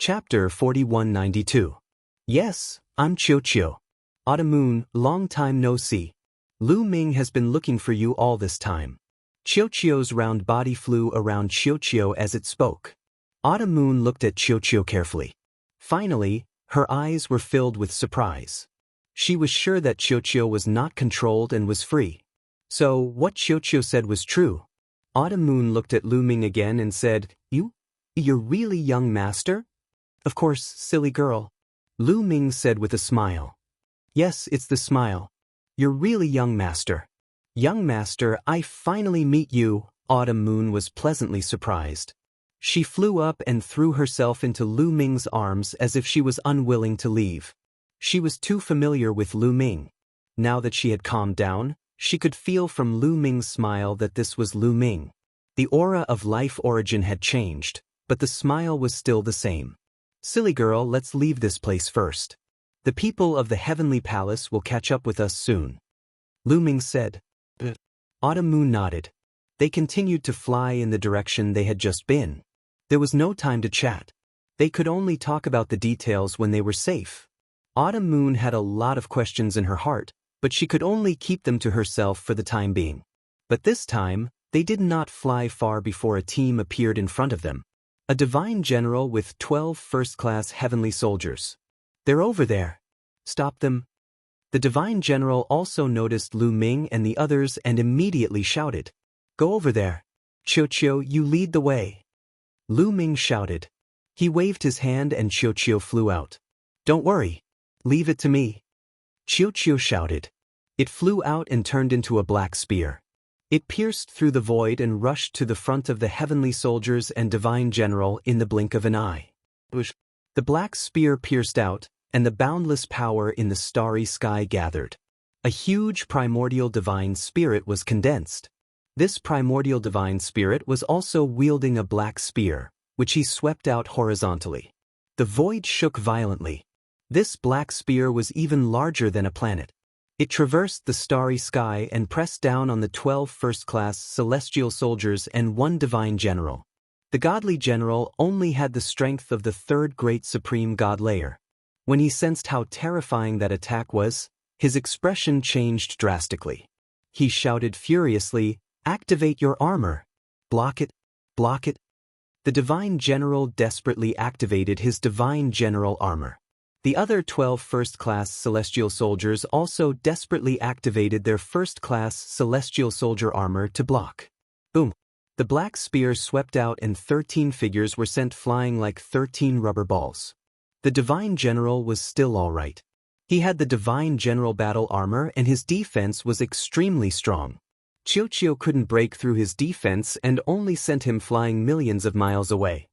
Chapter 4192. Yes, I'm Qiu. Autumn Moon, long time no see. Lu Ming has been looking for you all this time. Qiu's round body flew around Qiu as it spoke. Autumn Moon looked at Qiu carefully. Finally, her eyes were filled with surprise. She was sure that Qiu was not controlled and was free. So, what Qiu said was true. Autumn Moon looked at Lu Ming again and said, You're really young, master? Of course, silly girl. Lu Ming said with a smile. Yes, it's the smile. You're really young, master. Young master, I finally meet you. Autumn Moon was pleasantly surprised. She flew up and threw herself into Lu Ming's arms as if she was unwilling to leave. She was too familiar with Lu Ming. Now that she had calmed down, she could feel from Lu Ming's smile that this was Lu Ming. The aura of life origin had changed, but the smile was still the same. Silly girl, let's leave this place first. The people of the Heavenly Palace will catch up with us soon. Lu Ming said. Autumn Moon nodded. They continued to fly in the direction they had just been. There was no time to chat. They could only talk about the details when they were safe. Autumn Moon had a lot of questions in her heart, but she could only keep them to herself for the time being. But this time, they did not fly far before a team appeared in front of them. A divine general with 12 first-class heavenly soldiers. They're over there. Stop them. The divine general also noticed Lu Ming and the others and immediately shouted. Go over there. Qiu, you lead the way. Lu Ming shouted. He waved his hand and Qiu flew out. Don't worry. Leave it to me. Qiu shouted. It flew out and turned into a black spear. It pierced through the void and rushed to the front of the heavenly soldiers and divine general in the blink of an eye. The black spear pierced out, and the boundless power in the starry sky gathered. A huge primordial divine spirit was condensed. This primordial divine spirit was also wielding a black spear, which he swept out horizontally. The void shook violently. This black spear was even larger than a planet. It traversed the starry sky and pressed down on the 12 first-class celestial soldiers and one divine general. The godly general only had the strength of the third great supreme god layer. When he sensed how terrifying that attack was, his expression changed drastically. He shouted furiously, Activate your armor! Block it! Block it! The divine general desperately activated his divine general armor. The other 12 first-class celestial soldiers also desperately activated their first-class celestial soldier armor to block. Boom! The black spear swept out and 13 figures were sent flying like 13 rubber balls. The divine general was still all right. He had the divine general battle armor and his defense was extremely strong. Qiu couldn't break through his defense and only sent him flying millions of miles away.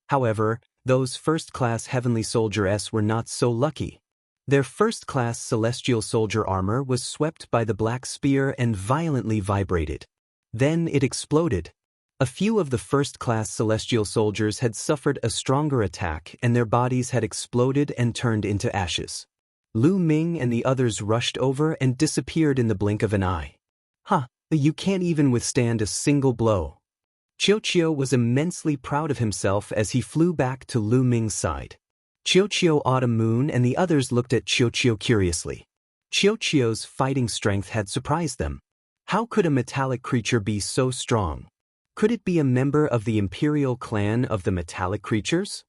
However, those first-class heavenly soldiers were not so lucky. Their first-class celestial soldier armor was swept by the black spear and violently vibrated. Then it exploded. A few of the first-class celestial soldiers had suffered a stronger attack and their bodies had exploded and turned into ashes. Lu Ming and the others rushed over and disappeared in the blink of an eye. You can't even withstand a single blow. Qiu was immensely proud of himself as he flew back to Lu Ming's side. Qiu, Autumn Moon and the others looked at Qiu curiously. Qiu's fighting strength had surprised them. How could a metallic creature be so strong? Could it be a member of the imperial clan of the metallic creatures?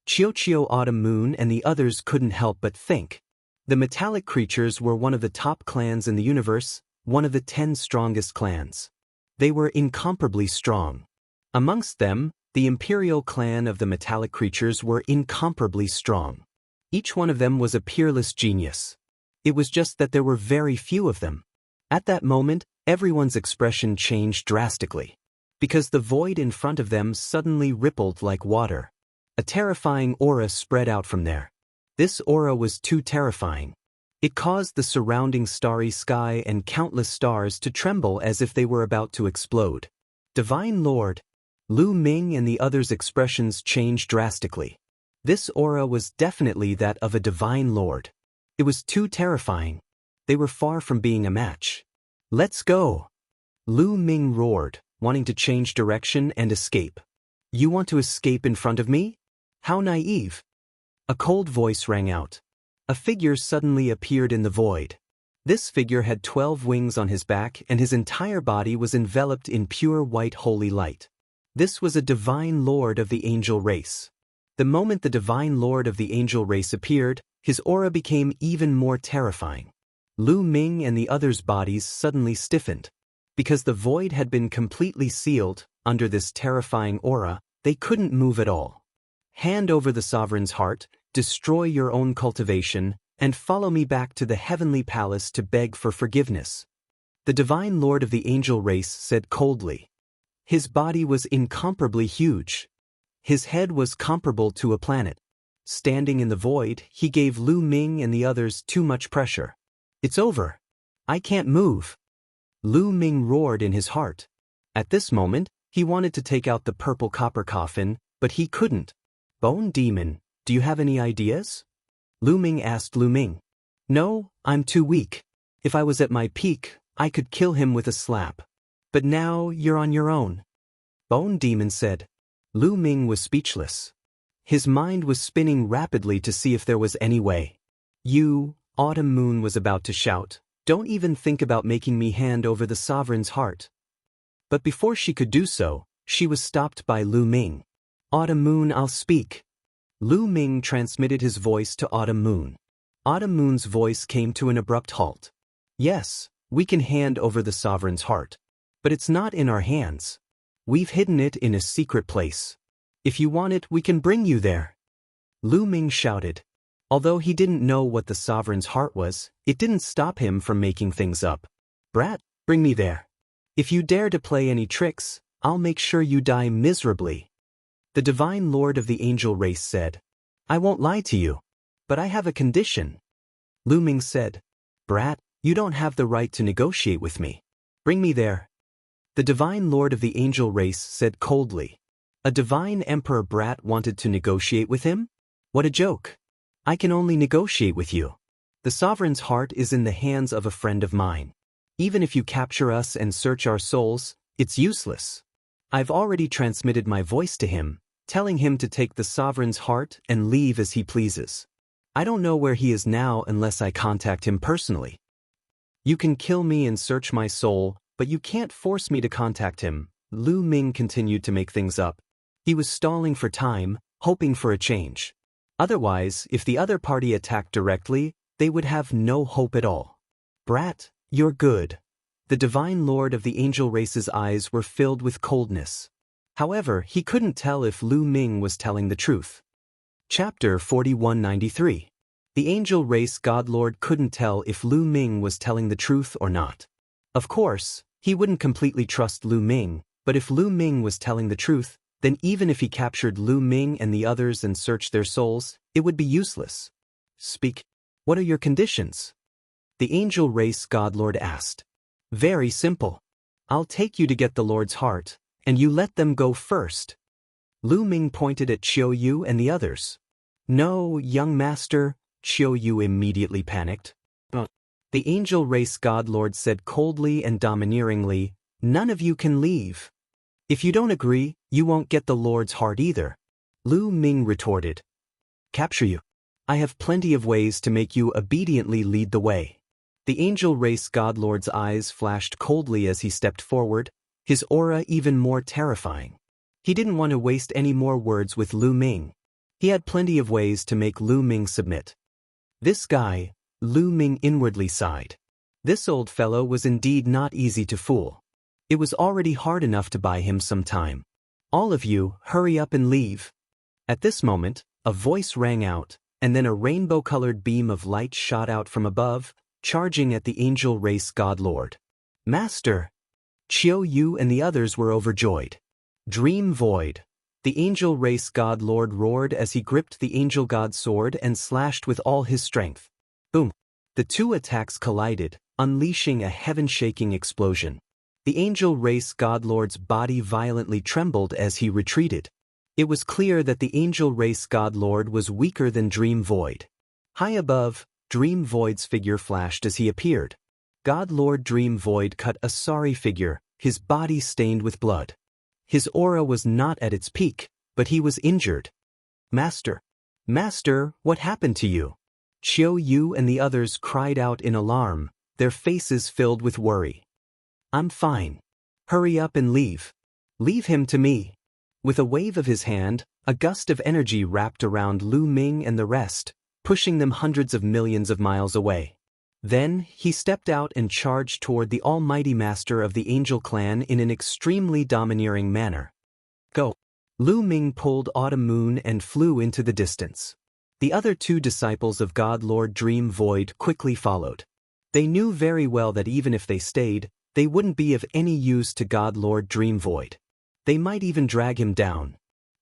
Qiu, Autumn Moon and the others couldn't help but think. The metallic creatures were one of the top clans in the universe, one of the 10 strongest clans. They were incomparably strong. Amongst them, the imperial clan of the metallic creatures were incomparably strong. Each one of them was a peerless genius. It was just that there were very few of them. At that moment, everyone's expression changed drastically. Because the void in front of them suddenly rippled like water. A terrifying aura spread out from there. This aura was too terrifying. It caused the surrounding starry sky and countless stars to tremble as if they were about to explode. Divine Lord! Lu Ming and the others' expressions changed drastically. This aura was definitely that of a divine lord. It was too terrifying. They were far from being a match. Let's go! Lu Ming roared, wanting to change direction and escape. You want to escape in front of me? How naive. A cold voice rang out. A figure suddenly appeared in the void. This figure had 12 wings on his back and his entire body was enveloped in pure white holy light. This was a divine lord of the angel race. The moment the divine lord of the angel race appeared, his aura became even more terrifying. Lu Ming and the others' bodies suddenly stiffened. Because the void had been completely sealed, under this terrifying aura, they couldn't move at all. Hand over the sovereign's heart, destroy your own cultivation, and follow me back to the heavenly palace to beg for forgiveness. The divine lord of the angel race said coldly. His body was incomparably huge. His head was comparable to a planet. Standing in the void, he gave Lu Ming and the others too much pressure. It's over. I can't move. Lu Ming roared in his heart. At this moment, he wanted to take out the purple copper coffin, but he couldn't. Bone Demon, do you have any ideas? Lu Ming asked Lu Ming. No, I'm too weak. If I was at my peak, I could kill him with a slap. But now you're on your own. Bone Demon said. Lu Ming was speechless. His mind was spinning rapidly to see if there was any way. You, Autumn Moon was about to shout, don't even think about making me hand over the sovereign's heart. But before she could do so, she was stopped by Lu Ming. Autumn Moon, I'll speak. Lu Ming transmitted his voice to Autumn Moon. Autumn Moon's voice came to an abrupt halt. Yes, we can hand over the sovereign's heart. But it's not in our hands. We've hidden it in a secret place. If you want it, we can bring you there. Lu Ming shouted. Although he didn't know what the sovereign's heart was, it didn't stop him from making things up. Brat, bring me there. If you dare to play any tricks, I'll make sure you die miserably. The divine lord of the angel race said. I won't lie to you. But I have a condition. Lu Ming said. Brat, you don't have the right to negotiate with me. Bring me there. The divine lord of the angel race said coldly. A divine emperor Brat wanted to negotiate with him? What a joke. I can only negotiate with you. The sovereign's heart is in the hands of a friend of mine. Even if you capture us and search our souls, it's useless. I've already transmitted my voice to him, telling him to take the sovereign's heart and leave as he pleases. I don't know where he is now unless I contact him personally. You can kill me and search my soul, but you can't force me to contact him. Lu Ming continued to make things up. He was stalling for time, hoping for a change. Otherwise, if the other party attacked directly, they would have no hope at all. Brat, you're good. The divine lord of the angel race's eyes were filled with coldness. However, he couldn't tell if Lu Ming was telling the truth. Chapter 4193. The angel race godlord couldn't tell if Lu Ming was telling the truth or not. Of course, he wouldn't completely trust Lu Ming, but if Lu Ming was telling the truth, then even if he captured Lu Ming and the others and searched their souls, it would be useless. Speak. What are your conditions? The angel race godlord asked. Very simple. I'll take you to get the Lord's heart, and you let them go first. Lu Ming pointed at Qiu Yu and the others. No, young master, Qiu Yu immediately panicked. The angel race godlord said coldly and domineeringly, none of you can leave. If you don't agree, you won't get the Lord's heart either. Lu Ming retorted. Capture you. I have plenty of ways to make you obediently lead the way. The angel race godlord's eyes flashed coldly as he stepped forward, his aura even more terrifying. He didn't want to waste any more words with Lu Ming. He had plenty of ways to make Lu Ming submit. This guy, Lu Ming inwardly sighed. This old fellow was indeed not easy to fool. It was already hard enough to buy him some time. All of you, hurry up and leave. At this moment, a voice rang out, and then a rainbow-colored beam of light shot out from above, charging at the angel race godlord. Master! Qiu Yu and the others were overjoyed. Dream Void. The angel race godlord roared as he gripped the angel god sword and slashed with all his strength. Boom! The two attacks collided, unleashing a heaven-shaking explosion. The angel race godlord's body violently trembled as he retreated. It was clear that the angel race godlord was weaker than Dream Void. High above, Dream Void's figure flashed as he appeared. Godlord Dream Void cut a sorry figure, his body stained with blood. His aura was not at its peak, but he was injured. Master! Master, what happened to you? Chiu Yu and the others cried out in alarm, their faces filled with worry. I'm fine. Hurry up and leave. Leave him to me. With a wave of his hand, a gust of energy wrapped around Lu Ming and the rest, pushing them hundreds of millions of miles away. Then, he stepped out and charged toward the almighty master of the Angel Clan in an extremely domineering manner. Go! Lu Ming pulled Autumn Moon and flew into the distance. The other two disciples of God Lord Dream Void quickly followed. They knew very well that even if they stayed, they wouldn't be of any use to God Lord Dream Void. They might even drag him down.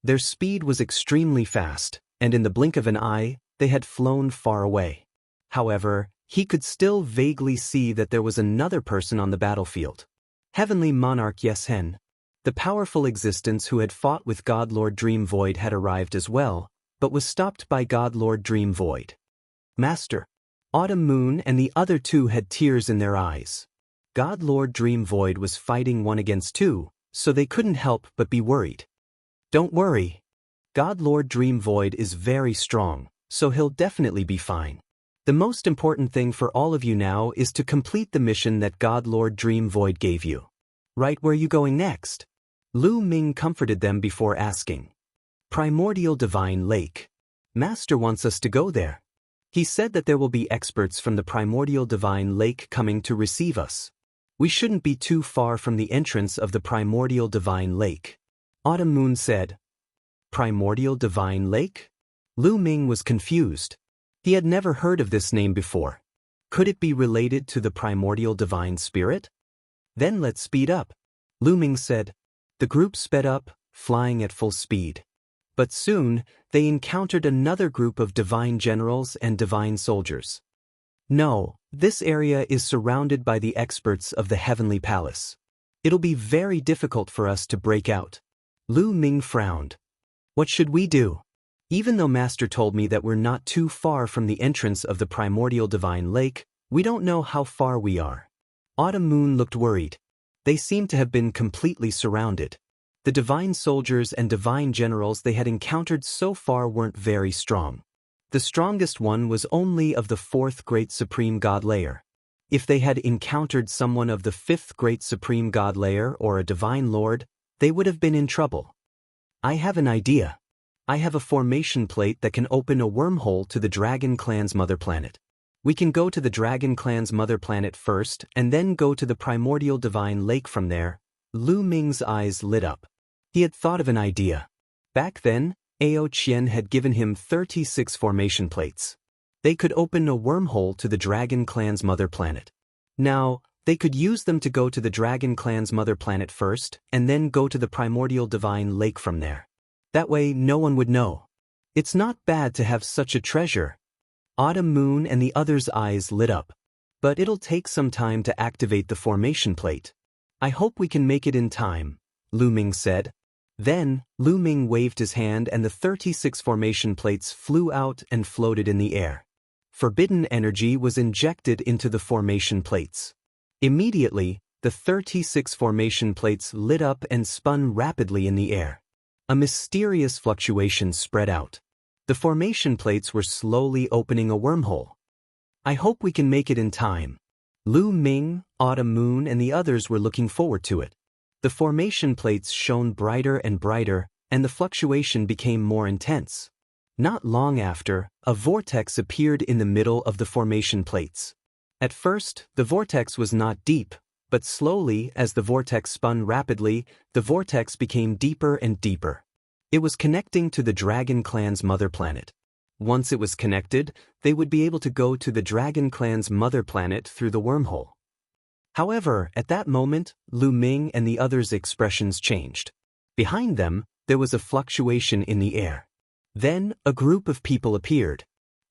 Their speed was extremely fast, and in the blink of an eye, they had flown far away. However, he could still vaguely see that there was another person on the battlefield. Heavenly Monarch Yeshen. The powerful existence who had fought with God Lord Dream Void had arrived as well, but was stopped by God Lord Dream Void. Master! Autumn Moon and the other two had tears in their eyes. God Lord Dream Void was fighting 1 against 2, so they couldn't help but be worried. Don't worry. God Lord Dream Void is very strong, so he'll definitely be fine. The most important thing for all of you now is to complete the mission that God Lord Dream Void gave you. Right, where you going next? Lu Ming comforted them before asking. Primordial Divine Lake. Master wants us to go there. He said that there will be experts from the Primordial Divine Lake coming to receive us. We shouldn't be too far from the entrance of the Primordial Divine Lake. Autumn Moon said. Primordial Divine Lake? Lu Ming was confused. He had never heard of this name before. Could it be related to the Primordial Divine Spirit? Then let's speed up. Lu Ming said. The group sped up, flying at full speed. But soon, they encountered another group of divine generals and divine soldiers. No, this area is surrounded by the experts of the Heavenly Palace. It'll be very difficult for us to break out. Lu Ming frowned. What should we do? Even though Master told me that we're not too far from the entrance of the Primordial Divine Lake, we don't know how far we are. Autumn Moon looked worried. They seemed to have been completely surrounded. The divine soldiers and divine generals they had encountered so far weren't very strong. The strongest one was only of the 4th Great Supreme God Layer. If they had encountered someone of the 5th Great Supreme God Layer or a Divine Lord, they would have been in trouble. I have an idea. I have a formation plate that can open a wormhole to the Dragon Clan's mother planet. We can go to the Dragon Clan's mother planet first and then go to the Primordial Divine Lake from there. Lu Ming's eyes lit up. He had thought of an idea. Back then, Ao Qian had given him 36 formation plates. They could open a wormhole to the Dragon Clan's mother planet. Now, they could use them to go to the Dragon Clan's mother planet first and then go to the Primordial Divine Lake from there. That way no one would know. It's not bad to have such a treasure. Autumn Moon and the others' eyes lit up. But it'll take some time to activate the formation plate. I hope we can make it in time, Lu Ming said. Then, Lu Ming waved his hand and the 36 formation plates flew out and floated in the air. Forbidden energy was injected into the formation plates. Immediately, the 36 formation plates lit up and spun rapidly in the air. A mysterious fluctuation spread out. The formation plates were slowly opening a wormhole. I hope we can make it in time. Lu Ming, Autumn Moon and the others were looking forward to it. The formation plates shone brighter and brighter, and the fluctuation became more intense. Not long after, a vortex appeared in the middle of the formation plates. At first, the vortex was not deep, but slowly, as the vortex spun rapidly, the vortex became deeper and deeper. It was connecting to the Dragon Clan's mother planet. Once it was connected, they would be able to go to the Dragon Clan's mother planet through the wormhole. However, at that moment, Lu Ming and the others' expressions changed. Behind them, there was a fluctuation in the air. Then, a group of people appeared.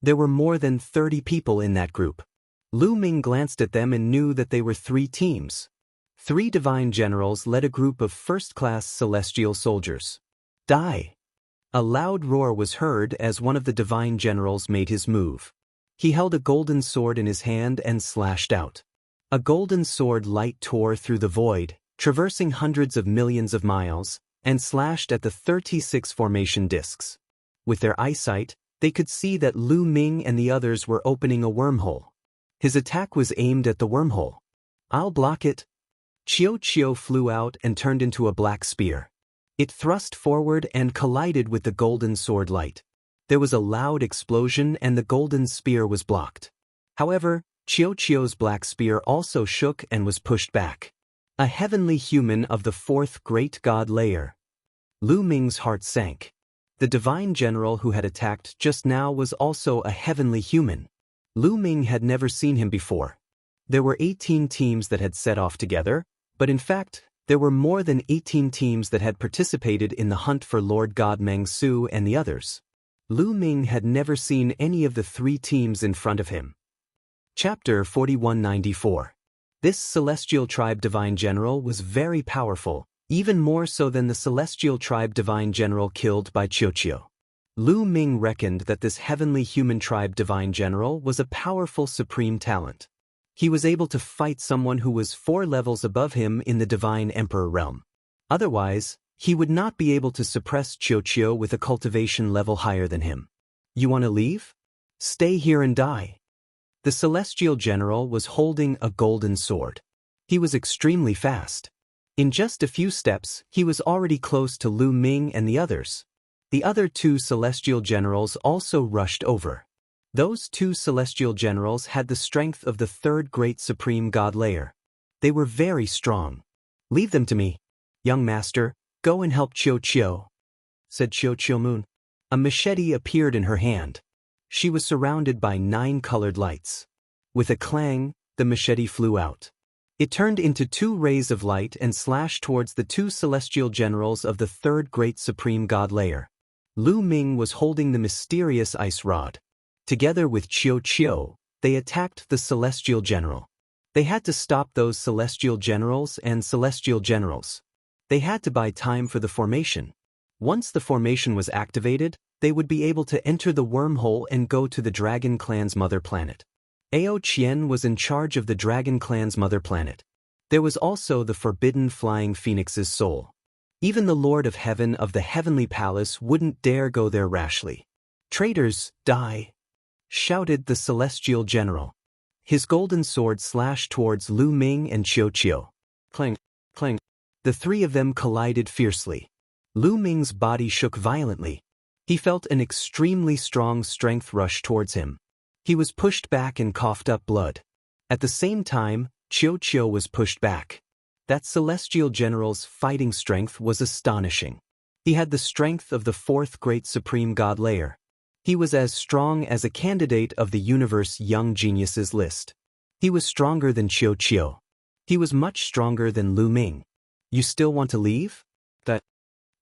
There were more than 30 people in that group. Lu Ming glanced at them and knew that they were 3 teams. 3 divine generals led a group of first-class celestial soldiers. Die! A loud roar was heard as one of the divine generals made his move. He held a golden sword in his hand and slashed out. A golden sword light tore through the void, traversing hundreds of millions of miles, and slashed at the 36 formation discs. With their eyesight, they could see that Lu Ming and the others were opening a wormhole. His attack was aimed at the wormhole. "I'll block it." Chiu flew out and turned into a black spear. It thrust forward and collided with the golden sword light. There was a loud explosion and the golden spear was blocked. However, Chiu's black spear also shook and was pushed back. A heavenly human of the fourth great god layer. Lu Ming's heart sank. The divine general who had attacked just now was also a heavenly human. Lu Ming had never seen him before. There were 18 teams that had set off together, but in fact, there were more than 18 teams that had participated in the hunt for Lord God Meng Su and the others. Lu Ming had never seen any of the 3 teams in front of him. Chapter 4194. This celestial tribe divine general was very powerful, even more so than the celestial tribe divine general killed by Chiu. Lu Ming reckoned that this heavenly human tribe divine general was a powerful supreme talent. He was able to fight someone who was 4 levels above him in the divine emperor realm. Otherwise, he would not be able to suppress Chiu with a cultivation level higher than him. "You want to leave? Stay here and die." The celestial general was holding a golden sword. He was extremely fast. In just a few steps, he was already close to Lu Ming and the others. The other 2 celestial generals also rushed over. Those 2 celestial generals had the strength of the 3rd great supreme god layer. They were very strong. "Leave them to me. Young master, go and help Chiu," said Chiu Moon. A machete appeared in her hand. She was surrounded by 9 colored lights. With a clang, the machete flew out. It turned into 2 rays of light and slashed towards the 2 celestial generals of the 3rd great supreme god layer. Lu Ming was holding the mysterious ice rod. Together with Chiu, they attacked the celestial general. They had to stop those celestial generals and celestial generals. They had to buy time for the formation. Once the formation was activated, they would be able to enter the wormhole and go to the Dragon Clan's mother planet. Ao Qian was in charge of the Dragon Clan's mother planet. There was also the forbidden flying phoenix's soul. Even the Lord of Heaven of the Heavenly Palace wouldn't dare go there rashly. "Traitors, die!" shouted the celestial general. His golden sword slashed towards Lu Ming and Chiu. Clang, clang. The 3 of them collided fiercely. Lu Ming's body shook violently. He felt an extremely strong strength rush towards him. He was pushed back and coughed up blood. At the same time, Chiu was pushed back. That celestial general's fighting strength was astonishing. He had the strength of the 4th great supreme god layer. He was as strong as a candidate of the universe young geniuses list. He was stronger than Chiu. He was much stronger than Lu Ming. "You still want to leave?"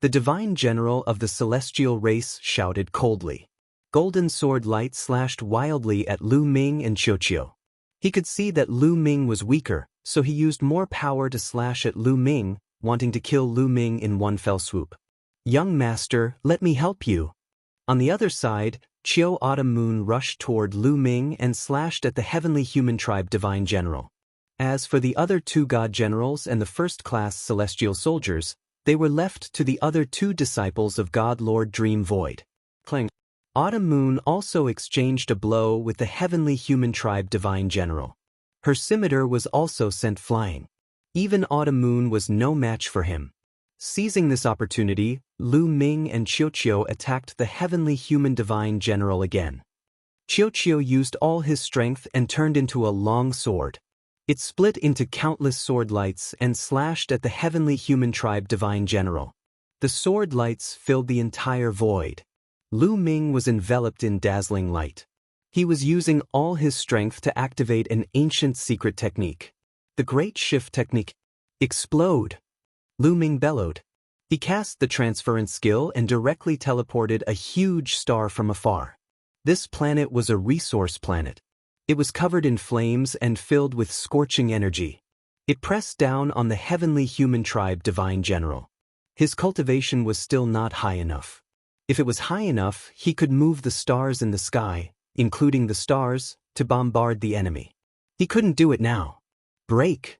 The divine general of the celestial race shouted coldly. Golden sword light slashed wildly at Lu Ming and Chiu. He could see that Lu Ming was weaker, so he used more power to slash at Lu Ming, wanting to kill Lu Ming in one fell swoop. "Young master, let me help you." On the other side, Chiu Autumn Moon rushed toward Lu Ming and slashed at the heavenly human tribe divine general. As for the other 2 god generals and the first-class celestial soldiers, they were left to the other 2 disciples of God Lord Dream Void. Clang. Autumn Moon also exchanged a blow with the heavenly human tribe divine general. Her scimitar was also sent flying. Even Autumn Moon was no match for him. Seizing this opportunity, Lu Ming and Chiu attacked the heavenly human divine general again. Chiu used all his strength and turned into a long sword. It split into countless sword lights and slashed at the heavenly human tribe divine general. The sword lights filled the entire void. Lu Ming was enveloped in dazzling light. He was using all his strength to activate an ancient secret technique. The Great Shift Technique. "Explode!" Lu Ming bellowed. He cast the transference skill and directly teleported a huge star from afar. This planet was a resource planet. It was covered in flames and filled with scorching energy. It pressed down on the heavenly human tribe divine general. His cultivation was still not high enough. If it was high enough, he could move the stars in the sky, including the stars, to bombard the enemy. He couldn't do it now. "Break!"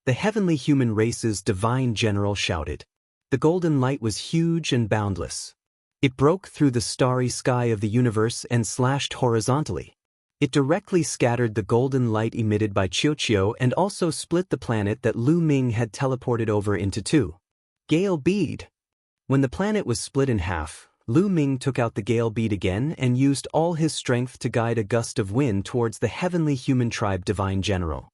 The heavenly human race's divine general shouted. The golden light was huge and boundless. It broke through the starry sky of the universe and slashed horizontally. It directly scattered the golden light emitted by Qiuqiu and also split the planet that Lu Ming had teleported over into two. Gale bead. When the planet was split in half, Lu Ming took out the gale bead again and used all his strength to guide a gust of wind towards the heavenly human tribe divine general.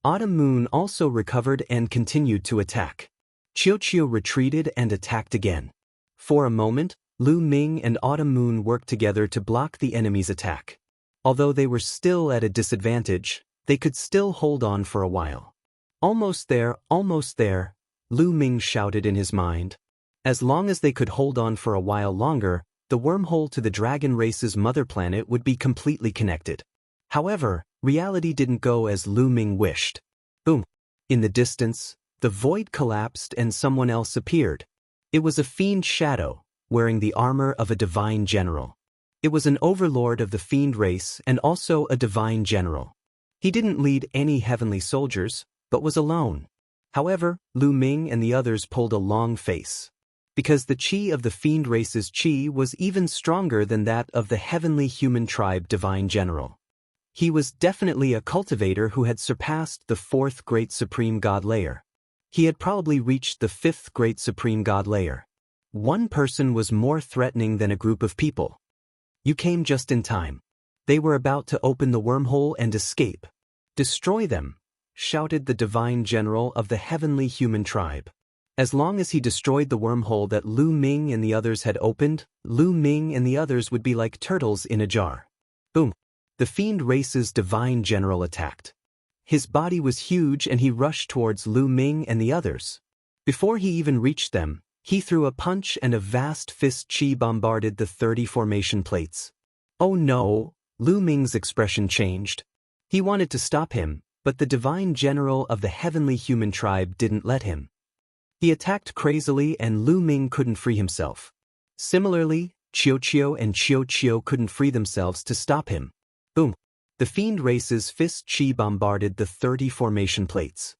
Autumn Moon also recovered and continued to attack. Qiuqiu retreated and attacked again. For a moment, Lu Ming and Autumn Moon worked together to block the enemy's attack. Although they were still at a disadvantage, they could still hold on for a while. Almost there, Lu Ming shouted in his mind. As long as they could hold on for a while longer, the wormhole to the dragon race's mother planet would be completely connected. However, reality didn't go as Lu Ming wished. Boom! In the distance, the void collapsed and someone else appeared. It was a fiend shadow, wearing the armor of a divine general. It was an overlord of the fiend race and also a divine general. He didn't lead any heavenly soldiers, but was alone. However, Lu Ming and the others pulled a long face. Because the chi of the fiend race's chi was even stronger than that of the heavenly human tribe divine general. He was definitely a cultivator who had surpassed the fourth great supreme god layer. He had probably reached the fifth great supreme god layer. One person was more threatening than a group of people. You came just in time. They were about to open the wormhole and escape. Destroy them, shouted the divine general of the heavenly human tribe. As long as he destroyed the wormhole that Lu Ming and the others had opened, Lu Ming and the others would be like turtles in a jar. Boom! The fiend race's divine general attacked. His body was huge and he rushed towards Lu Ming and the others. Before he even reached them, he threw a punch and a vast fist chi bombarded the 30 formation plates. Oh no! Lu Ming's expression changed. He wanted to stop him, but the divine general of the heavenly human tribe didn't let him. He attacked crazily and Lu Ming couldn't free himself. Similarly, Qiuqiu and Qiuqiu couldn't free themselves to stop him. Boom! The fiend race's fist chi bombarded the 30 formation plates.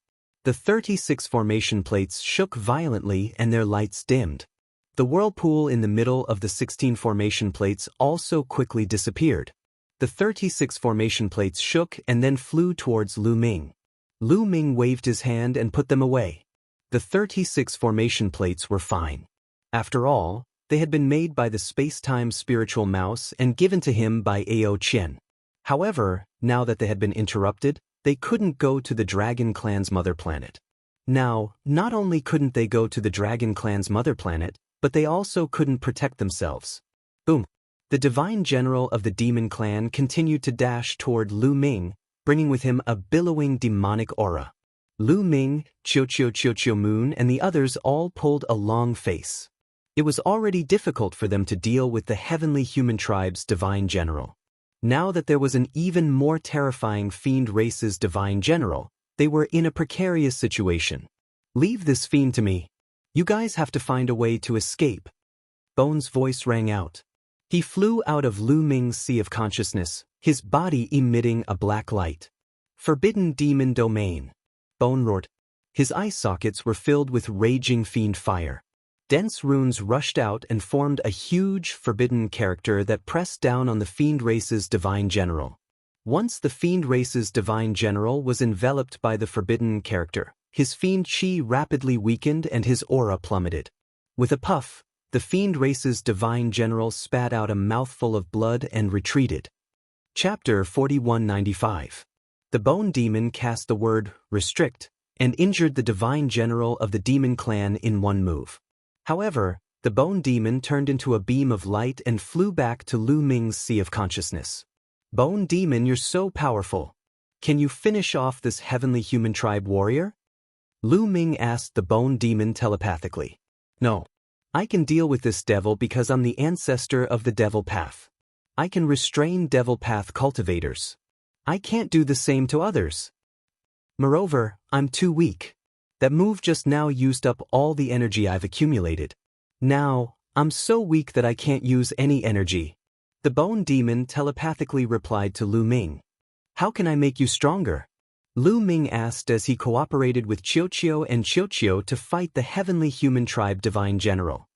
The 36 formation plates shook violently and their lights dimmed. The whirlpool in the middle of the 16 formation plates also quickly disappeared. The 36 formation plates shook and then flew towards Lu Ming. Lu Ming waved his hand and put them away. The 36 formation plates were fine. After all, they had been made by the space-time spiritual mouse and given to him by Ao Qian. However, now that they had been interrupted, they couldn't go to the Dragon Clan's mother planet. Now, not only couldn't they go to the Dragon Clan's mother planet, but they also couldn't protect themselves. Boom! The divine general of the demon clan continued to dash toward Lu Ming, bringing with him a billowing demonic aura. Lu Ming, Qiuqiu Moon and the others all pulled a long face. It was already difficult for them to deal with the heavenly human tribe's divine general. Now that there was an even more terrifying fiend race's divine general, they were in a precarious situation. Leave this fiend to me. You guys have to find a way to escape. Bone's voice rang out. He flew out of Lu Ming's sea of consciousness, his body emitting a black light. Forbidden demon domain. Bone roared. His eye sockets were filled with raging fiend fire. Dense runes rushed out and formed a huge, forbidden character that pressed down on the fiend race's divine general. Once the fiend race's divine general was enveloped by the forbidden character, his fiend chi rapidly weakened and his aura plummeted. With a puff, the fiend race's divine general spat out a mouthful of blood and retreated. Chapter 4195. The bone demon cast the word, restrict, and injured the divine general of the demon clan in one move. However, the bone demon turned into a beam of light and flew back to Lu Ming's sea of consciousness. Bone demon, you're so powerful. Can you finish off this heavenly human tribe warrior? Lu Ming asked the bone demon telepathically. No. I can deal with this devil because I'm the ancestor of the devil path. I can restrain devil path cultivators. I can't do the same to others. Moreover, I'm too weak. That move just now used up all the energy I've accumulated. Now, I'm so weak that I can't use any energy. The bone demon telepathically replied to Lu Ming. How can I make you stronger? Lu Ming asked as he cooperated with Qiuqiu and Qiuqiu to fight the heavenly human tribe divine general.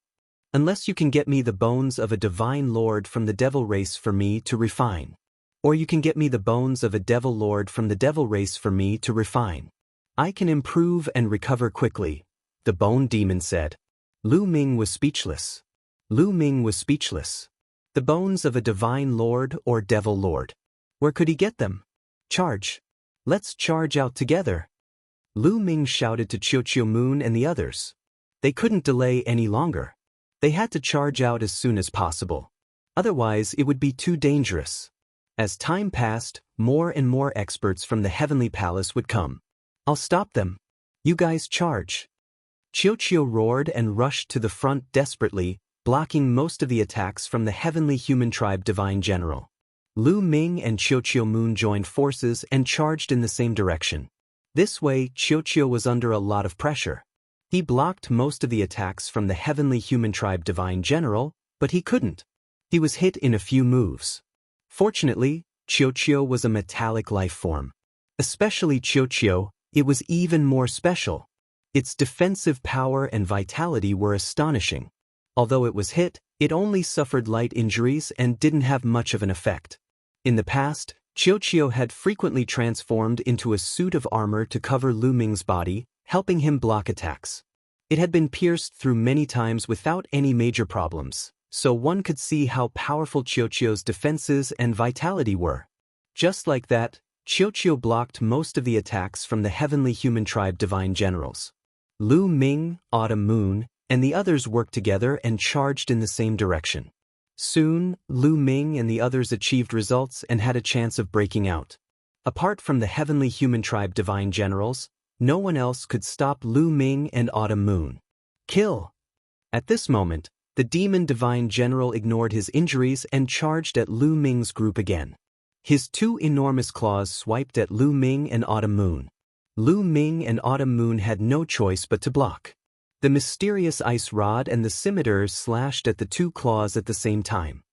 Unless you can get me the bones of a divine lord from the devil race for me to refine. Or you can get me the bones of a devil lord from the devil race for me to refine. I can improve and recover quickly, the bone demon said. Lu Ming was speechless. Lu Ming was speechless. The bones of a divine lord or devil lord. Where could he get them? Charge. Let's charge out together. Lu Ming shouted to Qiu Moon and the others. They couldn't delay any longer. They had to charge out as soon as possible. Otherwise, it would be too dangerous. As time passed, more and more experts from the Heavenly Palace would come. I'll stop them. You guys charge. Qiu roared and rushed to the front desperately, blocking most of the attacks from the Heavenly Human Tribe Divine General. Lu Ming and Qiu Moon joined forces and charged in the same direction. This way, Qiu was under a lot of pressure. He blocked most of the attacks from the Heavenly Human Tribe Divine General, but he couldn't. He was hit in a few moves. Fortunately, Qiu was a metallic life form. Especially Qiu, it was even more special. Its defensive power and vitality were astonishing. Although it was hit, it only suffered light injuries and didn't have much of an effect. In the past, Qiu had frequently transformed into a suit of armor to cover Lu Ming's body, helping him block attacks. It had been pierced through many times without any major problems, so one could see how powerful Qiu's defenses and vitality were. Just like that, Qiu blocked most of the attacks from the Heavenly Human Tribe Divine Generals. Lu Ming, Autumn Moon, and the others worked together and charged in the same direction. Soon, Lu Ming and the others achieved results and had a chance of breaking out. Apart from the Heavenly Human Tribe Divine Generals, no one else could stop Lu Ming and Autumn Moon. Kill! At this moment, the Demon Divine General ignored his injuries and charged at Lu Ming's group again. His two enormous claws swiped at Lu Ming and Autumn Moon. Lu Ming and Autumn Moon had no choice but to block. The mysterious ice rod and the scimitar slashed at the two claws at the same time.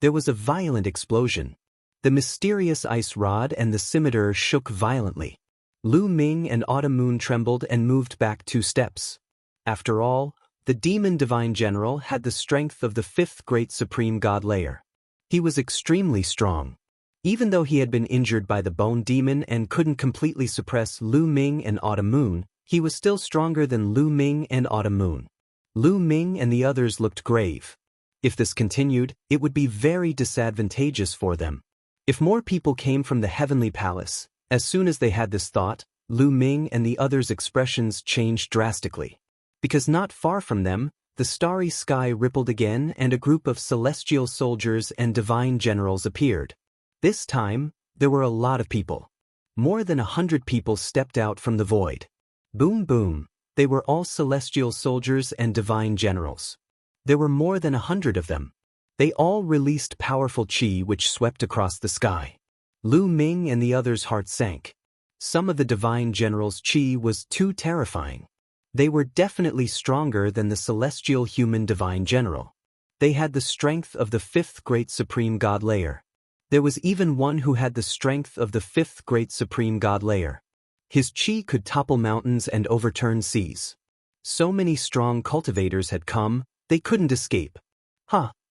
There was a violent explosion. The mysterious ice rod and the scimitar shook violently. Lu Ming and Autumn Moon trembled and moved back 2 steps. After all, the Demon Divine General had the strength of the 5th Great Supreme God Layer. He was extremely strong. Even though he had been injured by the Bone Demon and couldn't completely suppress Lu Ming and Autumn Moon, he was still stronger than Lu Ming and Autumn Moon. Lu Ming and the others looked grave. If this continued, it would be very disadvantageous for them. If more people came from the Heavenly Palace, as soon as they had this thought, Lu Ming and the others' expressions changed drastically. Because not far from them, the starry sky rippled again and a group of celestial soldiers and divine generals appeared. This time, there were a lot of people. More than 100 people stepped out from the void. Boom boom, they were all celestial soldiers and divine generals. There were more than 100 of them. They all released powerful chi which swept across the sky. Lu Ming and the others' hearts sank. Some of the divine generals' chi was too terrifying. They were definitely stronger than the celestial human divine general. They had the strength of the 5th Great Supreme God Layer. There was even one who had the strength of the 5th Great Supreme God Layer. His chi could topple mountains and overturn seas. So many strong cultivators had come, they couldn't escape.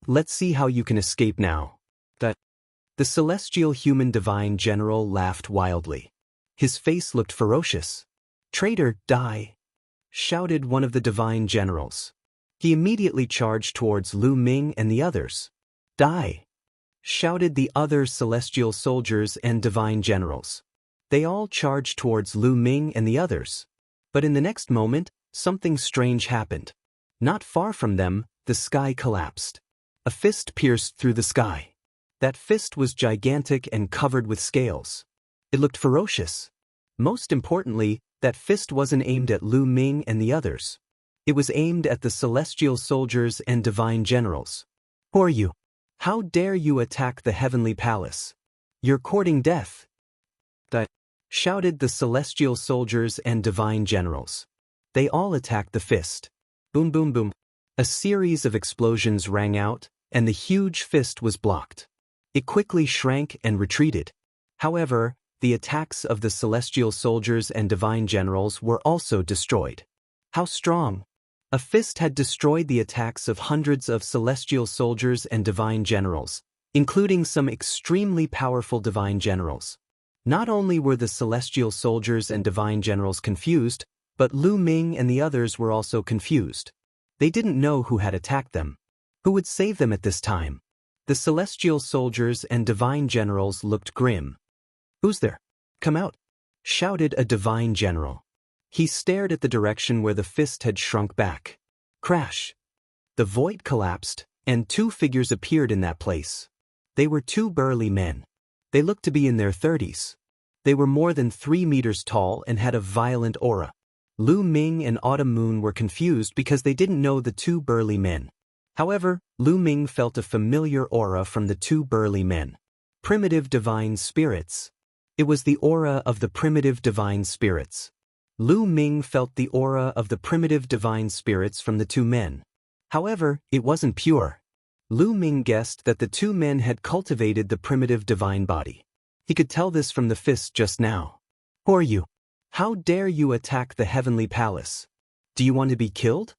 Let's see how you can escape now. The celestial human divine general laughed wildly. His face looked ferocious. Traitor, die! Shouted one of the divine generals. He immediately charged towards Lu Ming and the others. Die! Shouted the other celestial soldiers and divine generals. They all charged towards Lu Ming and the others. But in the next moment, something strange happened. Not far from them, the sky collapsed. A fist pierced through the sky. That fist was gigantic and covered with scales. It looked ferocious. Most importantly, that fist wasn't aimed at Lu Ming and the others. It was aimed at the celestial soldiers and divine generals. Who are you? How dare you attack the Heavenly Palace? You're courting death. Shouted the celestial soldiers and divine generals. They all attacked the fist. Boom boom boom. A series of explosions rang out, and the huge fist was blocked. It quickly shrank and retreated. However, the attacks of the celestial soldiers and divine generals were also destroyed. How strong! A fist had destroyed the attacks of hundreds of celestial soldiers and divine generals, including some extremely powerful divine generals. Not only were the celestial soldiers and divine generals confused, but Lu Ming and the others were also confused. They didn't know who had attacked them. Who would save them at this time? The celestial soldiers and divine generals looked grim. "Who's there? Come out!" shouted a divine general. He stared at the direction where the fist had shrunk back. Crash! The void collapsed, and two figures appeared in that place. They were two burly men. They looked to be in their 30s. They were more than 3 meters tall and had a violent aura. Lu Ming and Autumn Moon were confused because they didn't know the two burly men. However, Lu Ming felt a familiar aura from the two burly men. Primitive divine spirits. It was the aura of the primitive divine spirits. Lu Ming felt the aura of the primitive divine spirits from the two men. However, it wasn't pure. Lu Ming guessed that the two men had cultivated the primitive divine body. He could tell this from the fist just now. "Who are you? How dare you attack the heavenly palace? Do you want to be killed?"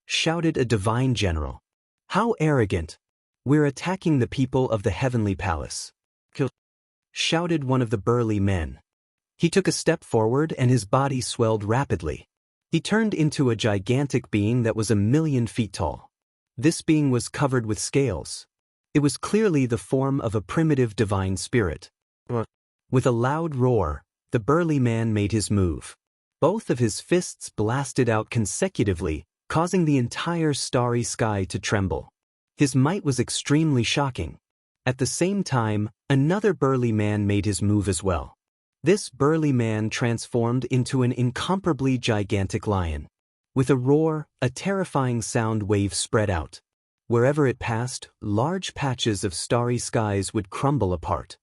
shouted a divine general. "How arrogant! We're attacking the people of the heavenly palace." "Kill!" shouted one of the burly men. He took a step forward and his body swelled rapidly. He turned into a gigantic being that was 1,000,000 feet tall. This being was covered with scales. It was clearly the form of a primitive divine spirit. With a loud roar, the burly man made his move. Both of his fists blasted out consecutively, causing the entire starry sky to tremble. His might was extremely shocking. At the same time, another burly man made his move as well. This burly man transformed into an incomparably gigantic lion. With a roar, a terrifying sound wave spread out. Wherever it passed, large patches of starry skies would crumble apart.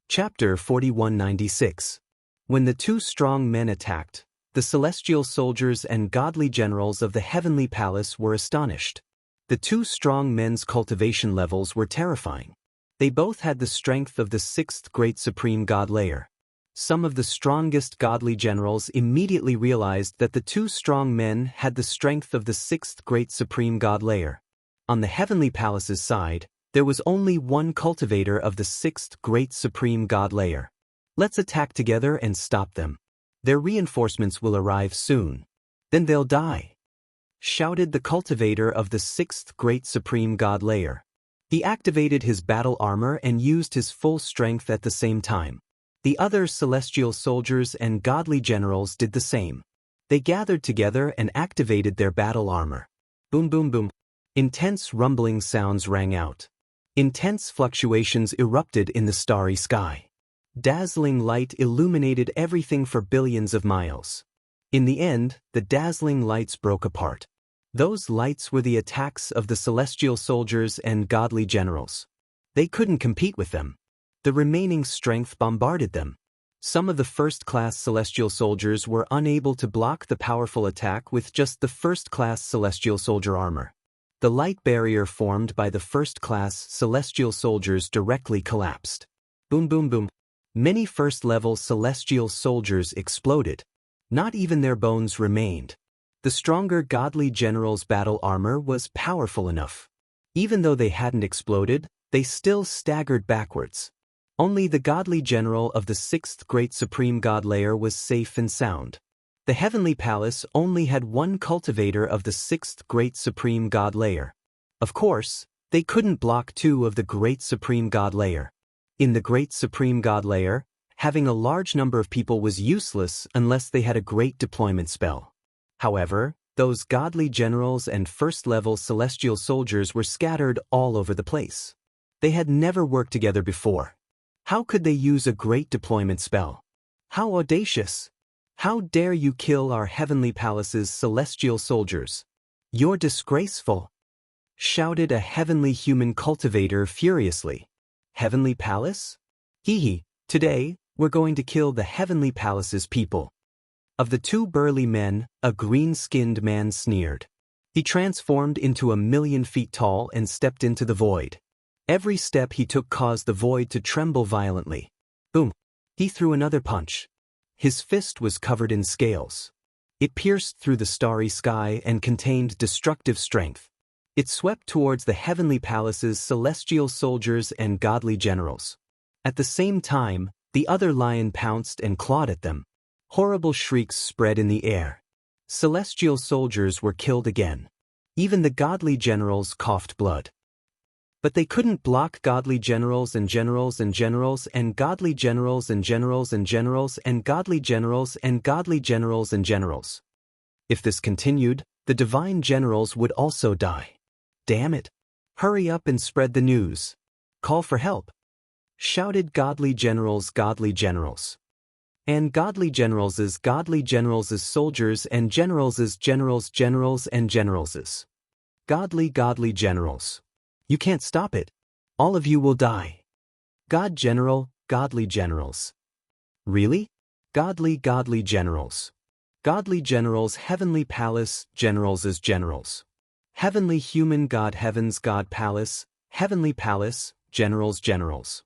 Chapter 4196. When the two strong men attacked, the celestial soldiers and godly generals of the heavenly palace were astonished. The two strong men's cultivation levels were terrifying. They both had the strength of the sixth great supreme god layer. Some of the strongest godly generals immediately realized that the two strong men had the strength of the sixth great supreme god layer. On the heavenly palace's side, there was only one cultivator of the sixth great supreme god layer. "Let's attack together and stop them. Their reinforcements will arrive soon. Then they'll die," shouted the cultivator of the sixth great supreme god layer. He activated his battle armor and used his full strength at the same time. The other celestial soldiers and godly generals did the same. They gathered together and activated their battle armor. Boom boom boom. Intense rumbling sounds rang out. Intense fluctuations erupted in the starry sky. Dazzling light illuminated everything for billions of miles. In the end, the dazzling lights broke apart. Those lights were the attacks of the celestial soldiers and godly generals. They couldn't compete with them. The remaining strength bombarded them. Some of the first-class celestial soldiers were unable to block the powerful attack with just the first-class celestial soldier armor. The light barrier formed by the first-class celestial soldiers directly collapsed. Boom boom boom. Many first-level celestial soldiers exploded. Not even their bones remained. The stronger godly general's battle armor was powerful enough. Even though they hadn't exploded, they still staggered backwards. Only the godly general of the sixth great supreme god layer was safe and sound. The heavenly palace only had one cultivator of the sixth great supreme god layer. Of course, they couldn't block two of the great supreme god layer. In the great supreme god layer, having a large number of people was useless unless they had a great deployment spell. However, those godly generals and first-level celestial soldiers were scattered all over the place. They had never worked together before. How could they use a great deployment spell? How audacious! How dare you kill our heavenly palace's celestial soldiers? You're disgraceful! Shouted a heavenly human cultivator furiously. Heavenly palace? Hee, today, we're going to kill the heavenly palace's people. Of the two burly men, a green-skinned man sneered. He transformed into 1,000,000 feet tall and stepped into the void. Every step he took caused the void to tremble violently. Boom! He threw another punch. His fist was covered in scales. It pierced through the starry sky and contained destructive strength. It swept towards the heavenly palace's celestial soldiers and godly generals. At the same time, the other lion pounced and clawed at them. Horrible shrieks spread in the air. Celestial soldiers were killed again. Even the godly generals coughed blood. But they couldn't block godly generals and generals and generals and godly generals and generals and generals and godly generals and godly generals and generals. If this continued, the divine generals would also die. Damn it! Hurry up and spread the news. Call for help! Shouted godly generals, godly generals. And godly generals' soldiers and generals' generals and generals'. Godly generals. You can't stop it. All of you will die. God general, godly generals. Really? Godly generals. Godly generals, heavenly palace, generals' generals. Heavenly human God, heavens God palace, heavenly palace, generals.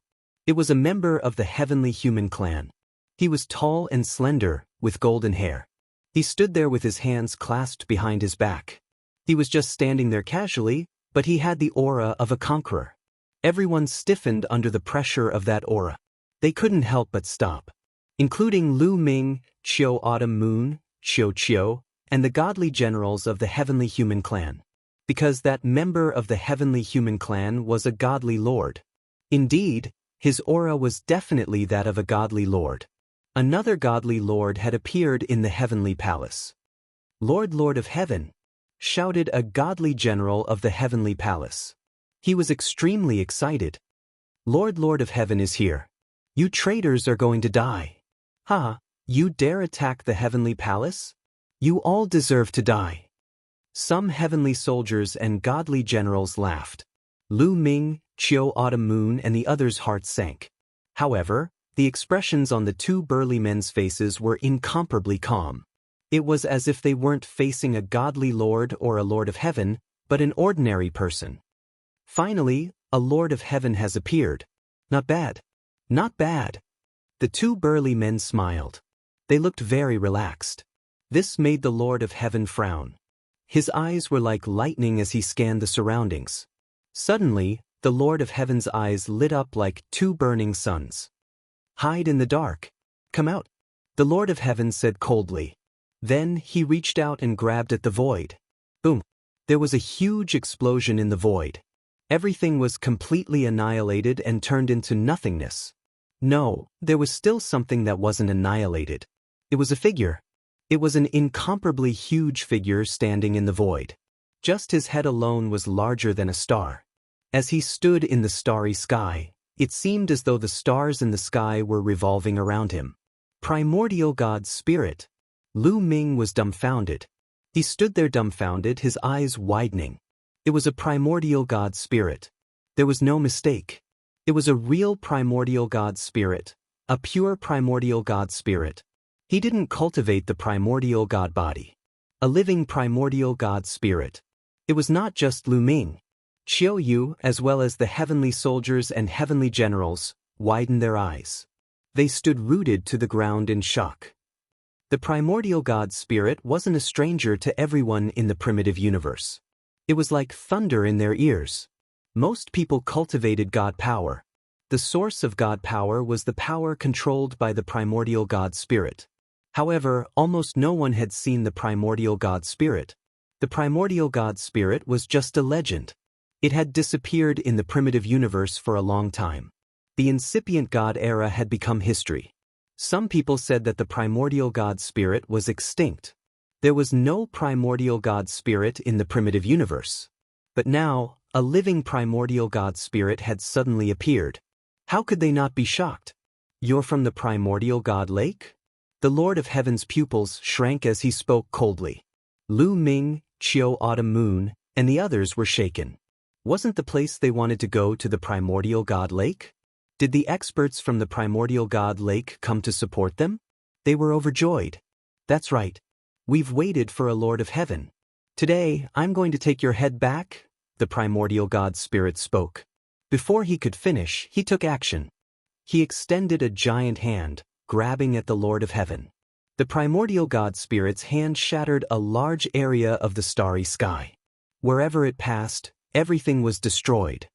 It was a member of the heavenly human clan. He was tall and slender, with golden hair. He stood there with his hands clasped behind his back. He was just standing there casually, but he had the aura of a conqueror. Everyone stiffened under the pressure of that aura. They couldn't help but stop. Including Lu Ming, Chiu Autumn Moon, Chiu, and the godly generals of the heavenly human clan. Because that member of the heavenly human clan was a godly lord. Indeed, his aura was definitely that of a godly lord. Another godly lord had appeared in the heavenly palace. Lord of heaven! Shouted a godly general of the heavenly palace. He was extremely excited. Lord of heaven is here. You traitors are going to die. Ha! You dare attack the heavenly palace? You all deserve to die. Some heavenly soldiers and godly generals laughed. Lu Ming, Chiu Autumn Moon and the others' hearts sank. However, the expressions on the two burly men's faces were incomparably calm. It was as if they weren't facing a godly lord or a lord of heaven, but an ordinary person. Finally, a lord of heaven has appeared. Not bad. Not bad. The two burly men smiled. They looked very relaxed. This made the lord of heaven frown. His eyes were like lightning as he scanned the surroundings. Suddenly, the lord of heaven's eyes lit up like two burning suns. Hide in the dark. Come out. The lord of heaven said coldly. Then he reached out and grabbed at the void. Boom! There was a huge explosion in the void. Everything was completely annihilated and turned into nothingness. No, there was still something that wasn't annihilated. It was a figure. It was an incomparably huge figure standing in the void. Just his head alone was larger than a star. As he stood in the starry sky, it seemed as though the stars in the sky were revolving around him. Primordial God Spirit. Lu Ming was dumbfounded. He stood there dumbfounded, his eyes widening. It was a primordial God Spirit. There was no mistake. It was a real primordial God Spirit, a pure primordial God Spirit. He didn't cultivate the primordial God body. A living primordial God Spirit. It was not just Lu Ming. Chiu Yu, as well as the heavenly soldiers and heavenly generals, widened their eyes. They stood rooted to the ground in shock. The primordial God Spirit wasn't a stranger to everyone in the primitive universe. It was like thunder in their ears. Most people cultivated God power. The source of God power was the power controlled by the primordial God Spirit. However, almost no one had seen the primordial God Spirit. The primordial God Spirit was just a legend. It had disappeared in the primitive universe for a long time. The incipient God era had become history. Some people said that the primordial God Spirit was extinct. There was no primordial God Spirit in the primitive universe. But now, a living primordial God Spirit had suddenly appeared. How could they not be shocked? You're from the primordial God Lake? The Lord of Heaven's pupils shrank as he spoke coldly. Lu Ming, Chiu Autumn Moon, and the others were shaken. Wasn't the place they wanted to go to the primordial God Lake? Did the experts from the primordial God Lake come to support them? They were overjoyed. That's right. We've waited for a Lord of Heaven. Today, I'm going to take your head back, the primordial God Spirit spoke. Before he could finish, he took action. He extended a giant hand, grabbing at the Lord of Heaven. The primordial god spirit's hand shattered a large area of the starry sky. Wherever it passed, everything was destroyed.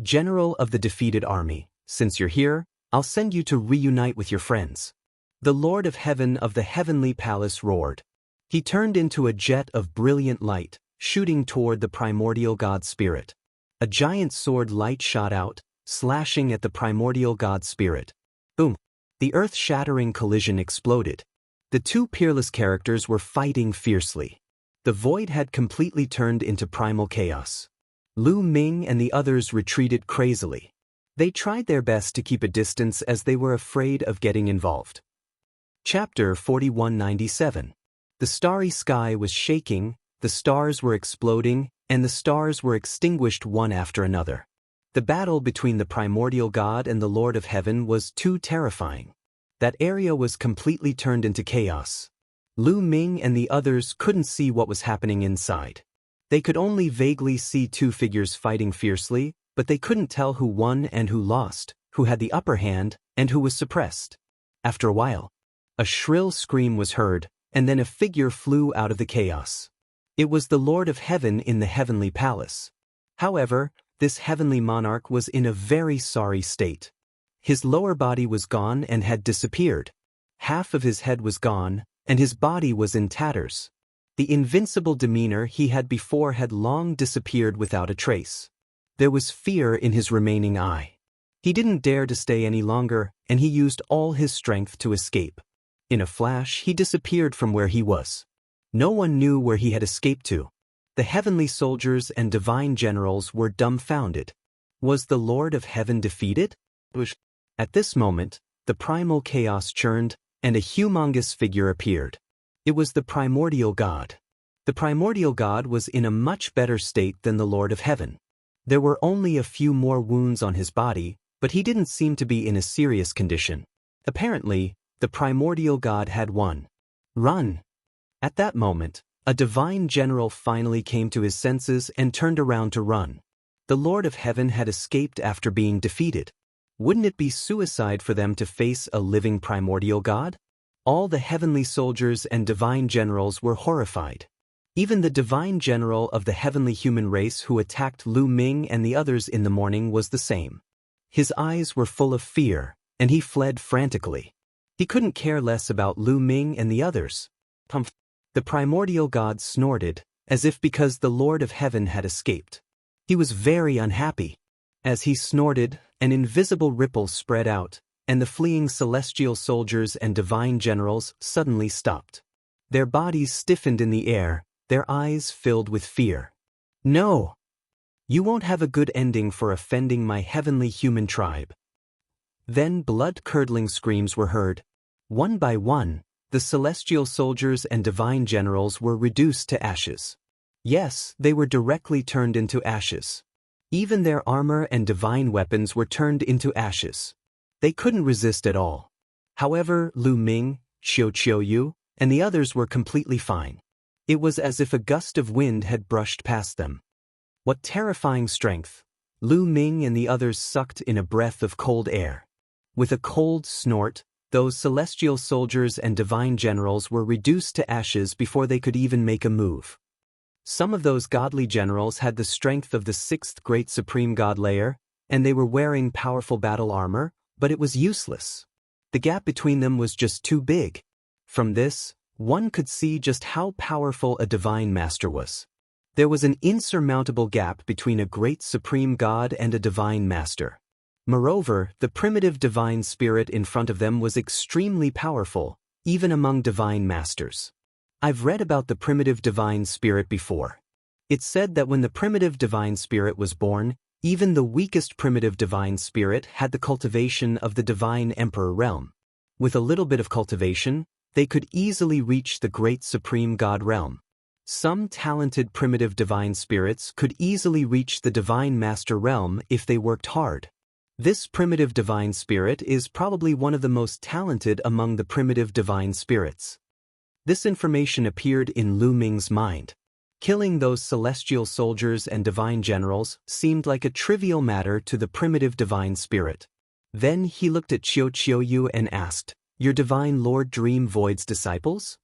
General of the defeated army, since you're here, I'll send you to reunite with your friends. The Lord of Heaven of the heavenly palace roared. He turned into a jet of brilliant light, shooting toward the primordial god spirit. A giant sword light shot out, slashing at the primordial god spirit. Boom! The earth-shattering collision exploded. The two peerless characters were fighting fiercely. The void had completely turned into primal chaos. Lu Ming and the others retreated crazily. They tried their best to keep a distance as they were afraid of getting involved. Chapter 4197. The starry sky was shaking, the stars were exploding, and the stars were extinguished one after another. The battle between the primordial god and the Lord of Heaven was too terrifying. That area was completely turned into chaos. Lu Ming and the others couldn't see what was happening inside. They could only vaguely see two figures fighting fiercely, but they couldn't tell who won and who lost, who had the upper hand, and who was suppressed. After a while, a shrill scream was heard, and then a figure flew out of the chaos. It was the Lord of Heaven in the heavenly palace. However, this heavenly monarch was in a very sorry state. His lower body was gone and had disappeared. Half of his head was gone, and his body was in tatters. The invincible demeanor he had before had long disappeared without a trace. There was fear in his remaining eye. He didn't dare to stay any longer, and he used all his strength to escape. In a flash, he disappeared from where he was. No one knew where he had escaped to. The heavenly soldiers and divine generals were dumbfounded. Was the Lord of Heaven defeated? At this moment, the primal chaos churned, and a humongous figure appeared. It was the primordial god. The primordial god was in a much better state than the Lord of Heaven. There were only a few more wounds on his body, but he didn't seem to be in a serious condition. Apparently, the primordial god had won. Run! At that moment, a divine general finally came to his senses and turned around to run. The Lord of Heaven had escaped after being defeated. Wouldn't it be suicide for them to face a living primordial god? All the heavenly soldiers and divine generals were horrified. Even the divine general of the heavenly human race who attacked Lu Ming and the others in the morning was the same. His eyes were full of fear, and he fled frantically. He couldn't care less about Lu Ming and the others. The primordial god snorted, as if because the Lord of Heaven had escaped. He was very unhappy. As he snorted, an invisible ripple spread out, and the fleeing celestial soldiers and divine generals suddenly stopped. Their bodies stiffened in the air, their eyes filled with fear. No! You won't have a good ending for offending my heavenly human tribe. Then blood-curdling screams were heard. One by one, the celestial soldiers and divine generals were reduced to ashes. Yes, they were directly turned into ashes. Even their armor and divine weapons were turned into ashes. They couldn't resist at all. However, Lu Ming, Qiu, and the others were completely fine. It was as if a gust of wind had brushed past them. What terrifying strength! Lu Ming and the others sucked in a breath of cold air. With a cold snort, those celestial soldiers and divine generals were reduced to ashes before they could even make a move. Some of those godly generals had the strength of the sixth great supreme god layer, and they were wearing powerful battle armor, but it was useless. The gap between them was just too big. From this, one could see just how powerful a divine master was. There was an insurmountable gap between a great supreme god and a divine master. Moreover, the primitive divine spirit in front of them was extremely powerful, even among divine masters. I've read about the primitive divine spirit before. It's said that when the primitive divine spirit was born, even the weakest primitive divine spirit had the cultivation of the divine emperor realm. With a little bit of cultivation, they could easily reach the great supreme god realm. Some talented primitive divine spirits could easily reach the divine master realm if they worked hard. This primitive divine spirit is probably one of the most talented among the primitive divine spirits. This information appeared in Lu Ming's mind. Killing those celestial soldiers and divine generals seemed like a trivial matter to the primitive divine spirit. Then he looked at Qiu and asked, Your Divine Lord Dream Void's disciples?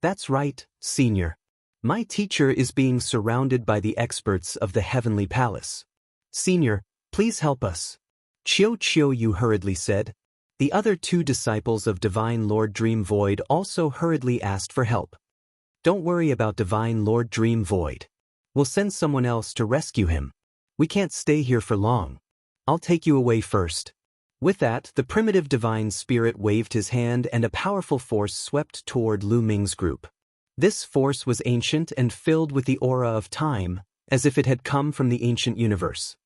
That's right, Senior. My teacher is being surrounded by the experts of the Heavenly Palace. Senior, please help us. Chiu Yu hurriedly said. The other two disciples of Divine Lord Dream Void also hurriedly asked for help. Don't worry about Divine Lord Dream Void. We'll send someone else to rescue him. We can't stay here for long. I'll take you away first. With that, the primitive divine spirit waved his hand and a powerful force swept toward Lu Ming's group. This force was ancient and filled with the aura of time, as if it had come from the ancient universe.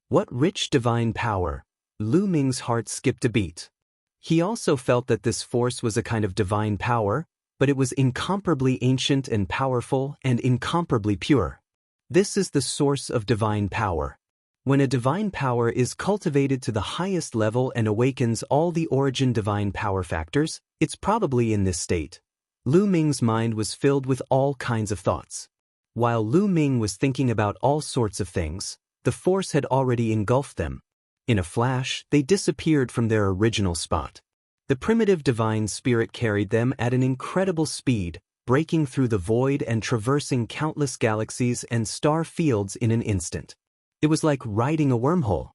What rich divine power! Lu Ming's heart skipped a beat. He also felt that this force was a kind of divine power, but it was incomparably ancient and powerful and incomparably pure. This is the source of divine power. When a divine power is cultivated to the highest level and awakens all the origin divine power factors, it's probably in this state. Lu Ming's mind was filled with all kinds of thoughts. While Lu Ming was thinking about all sorts of things, the force had already engulfed them. In a flash, they disappeared from their original spot. The primitive divine spirit carried them at an incredible speed, breaking through the void and traversing countless galaxies and star fields in an instant. It was like riding a wormhole.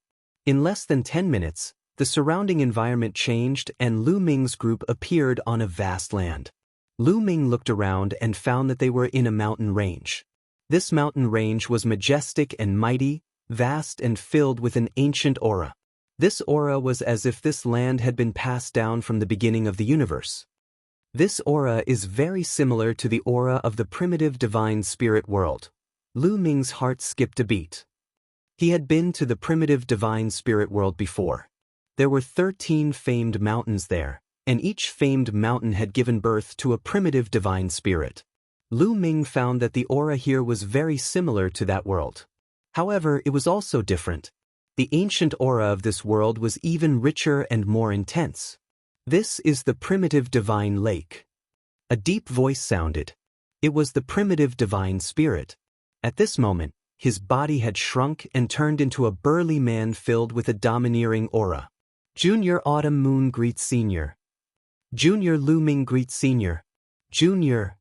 In less than 10 minutes, the surrounding environment changed and Lu Ming's group appeared on a vast land. Lu Ming looked around and found that they were in a mountain range. This mountain range was majestic and mighty, vast and filled with an ancient aura. This aura was as if this land had been passed down from the beginning of the universe. This aura is very similar to the aura of the primitive divine spirit world. Lu Ming's heart skipped a beat. He had been to the primitive divine spirit world before. There were 13 famed mountains there, and each famed mountain had given birth to a primitive divine spirit. Lu Ming found that the aura here was very similar to that world. However, it was also different. The ancient aura of this world was even richer and more intense. This is the primitive divine lake. A deep voice sounded. It was the primitive divine spirit. At this moment, his body had shrunk and turned into a burly man filled with a domineering aura. Junior Autumn Moon greets Senior. Junior Lu Ming greets Senior. Junior.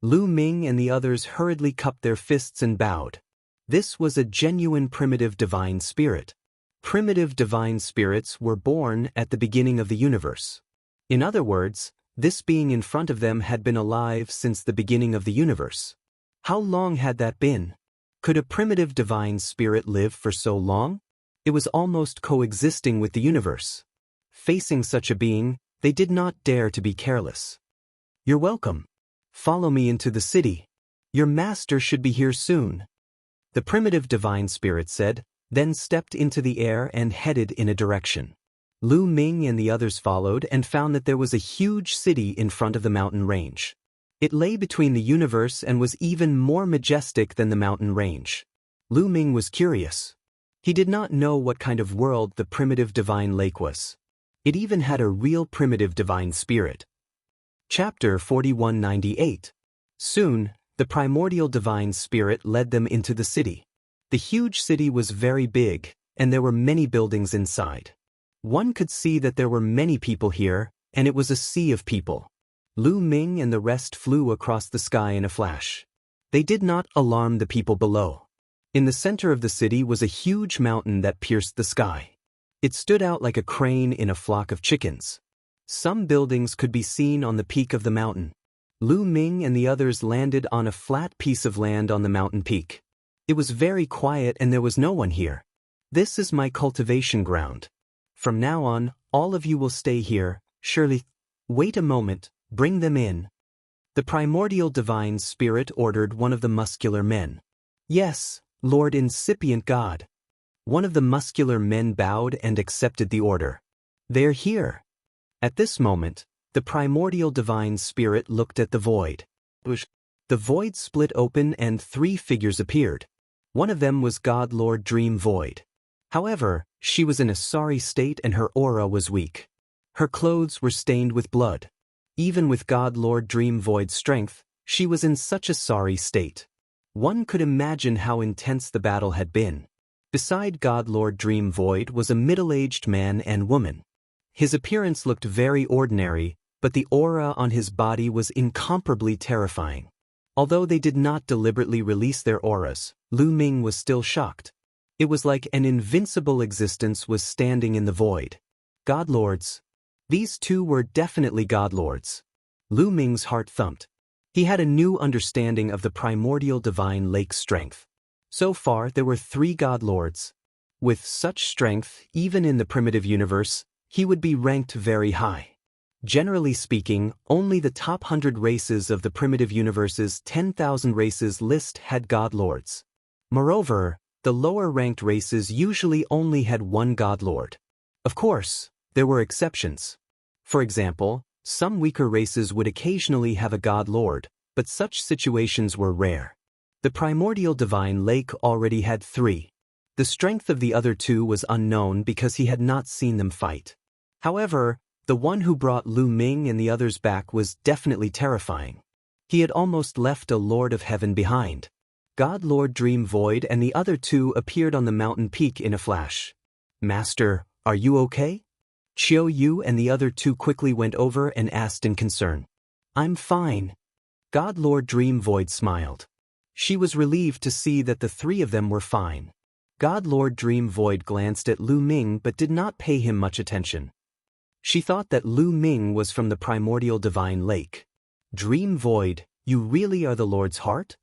Lu Ming and the others hurriedly cupped their fists and bowed. This was a genuine primitive divine spirit. Primitive divine spirits were born at the beginning of the universe. In other words, this being in front of them had been alive since the beginning of the universe. How long had that been? Could a primitive divine spirit live for so long? It was almost coexisting with the universe. Facing such a being, they did not dare to be careless. You're welcome. Follow me into the city. Your master should be here soon. The primitive divine spirit said, then stepped into the air and headed in a direction. Lu Ming and the others followed and found that there was a huge city in front of the mountain range. It lay between the universe and was even more majestic than the mountain range. Lu Ming was curious. He did not know what kind of world the primitive divine lake was. It even had a real primitive divine spirit. Chapter 4198. Soon, the primordial divine spirit led them into the city. The huge city was very big, and there were many buildings inside. One could see that there were many people here, and it was a sea of people. Lu Ming and the rest flew across the sky in a flash. They did not alarm the people below. In the center of the city was a huge mountain that pierced the sky. It stood out like a crane in a flock of chickens. Some buildings could be seen on the peak of the mountain. Lu Ming and the others landed on a flat piece of land on the mountain peak. It was very quiet and there was no one here. This is my cultivation ground. From now on, all of you will stay here, surely. Wait a moment. Bring them in. The primordial divine spirit ordered one of the muscular men. Yes, Lord Incipient God. One of the muscular men bowed and accepted the order. They're here. At this moment, the primordial divine spirit looked at the void. The void split open and 3 figures appeared. One of them was God Lord Dream Void. However, she was in a sorry state and her aura was weak. Her clothes were stained with blood. Even with God Lord Dream Void's strength, she was in such a sorry state. One could imagine how intense the battle had been. Beside God Lord Dream Void was a middle-aged man and woman. His appearance looked very ordinary, but the aura on his body was incomparably terrifying. Although they did not deliberately release their auras, Lu Ming was still shocked. It was like an invincible existence was standing in the void. Godlords. These two were definitely godlords. Lu Ming's heart thumped. He had a new understanding of the primordial divine lake's strength. So far there were 3 godlords. With such strength, even in the primitive universe, he would be ranked very high. Generally speaking, only the top 100 races of the primitive universe's 10,000 races list had godlords. Moreover, the lower-ranked races usually only had 1 godlord. Of course, there were exceptions. For example, some weaker races would occasionally have a godlord, but such situations were rare. The primordial divine lake already had 3. The strength of the other 2 was unknown because he had not seen them fight. However, the one who brought Lu Ming and the others back was definitely terrifying. He had almost left a Lord of Heaven behind. God Lord Dream Void and the other 2 appeared on the mountain peak in a flash. Master, are you okay? Qiu Yu and the other 2 quickly went over and asked in concern. I'm fine. God Lord Dream Void smiled. She was relieved to see that the 3 of them were fine. God Lord Dream Void glanced at Lu Ming but did not pay him much attention. She thought that Lu Ming was from the primordial divine lake. Dream Void, you really are the Lord's heart?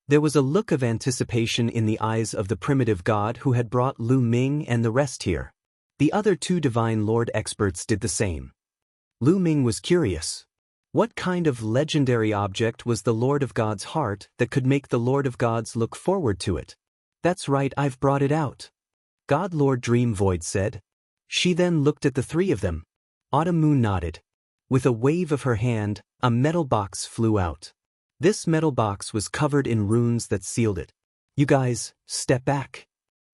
There was a look of anticipation in the eyes of the primitive god who had brought Lu Ming and the rest here. The other 2 divine lord experts did the same. Lu Ming was curious. What kind of legendary object was the Lord of God's heart that could make the Lord of Gods look forward to it? That's right, I've brought it out. God Lord Dream Void said. She then looked at the 3 of them. Autumn Moon nodded. With a wave of her hand, a metal box flew out. This metal box was covered in runes that sealed it. You guys, step back.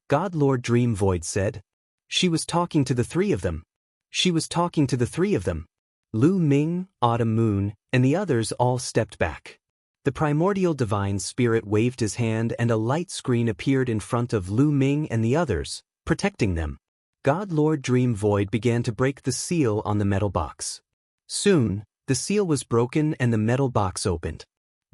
God Lord Dream Void said. She was talking to the 3 of them. She was talking to the 3 of them. Lu Ming, Autumn Moon, and the others all stepped back. The primordial divine spirit waved his hand and a light screen appeared in front of Lu Ming and the others, protecting them. God Lord Dream Void began to break the seal on the metal box. Soon, the seal was broken and the metal box opened.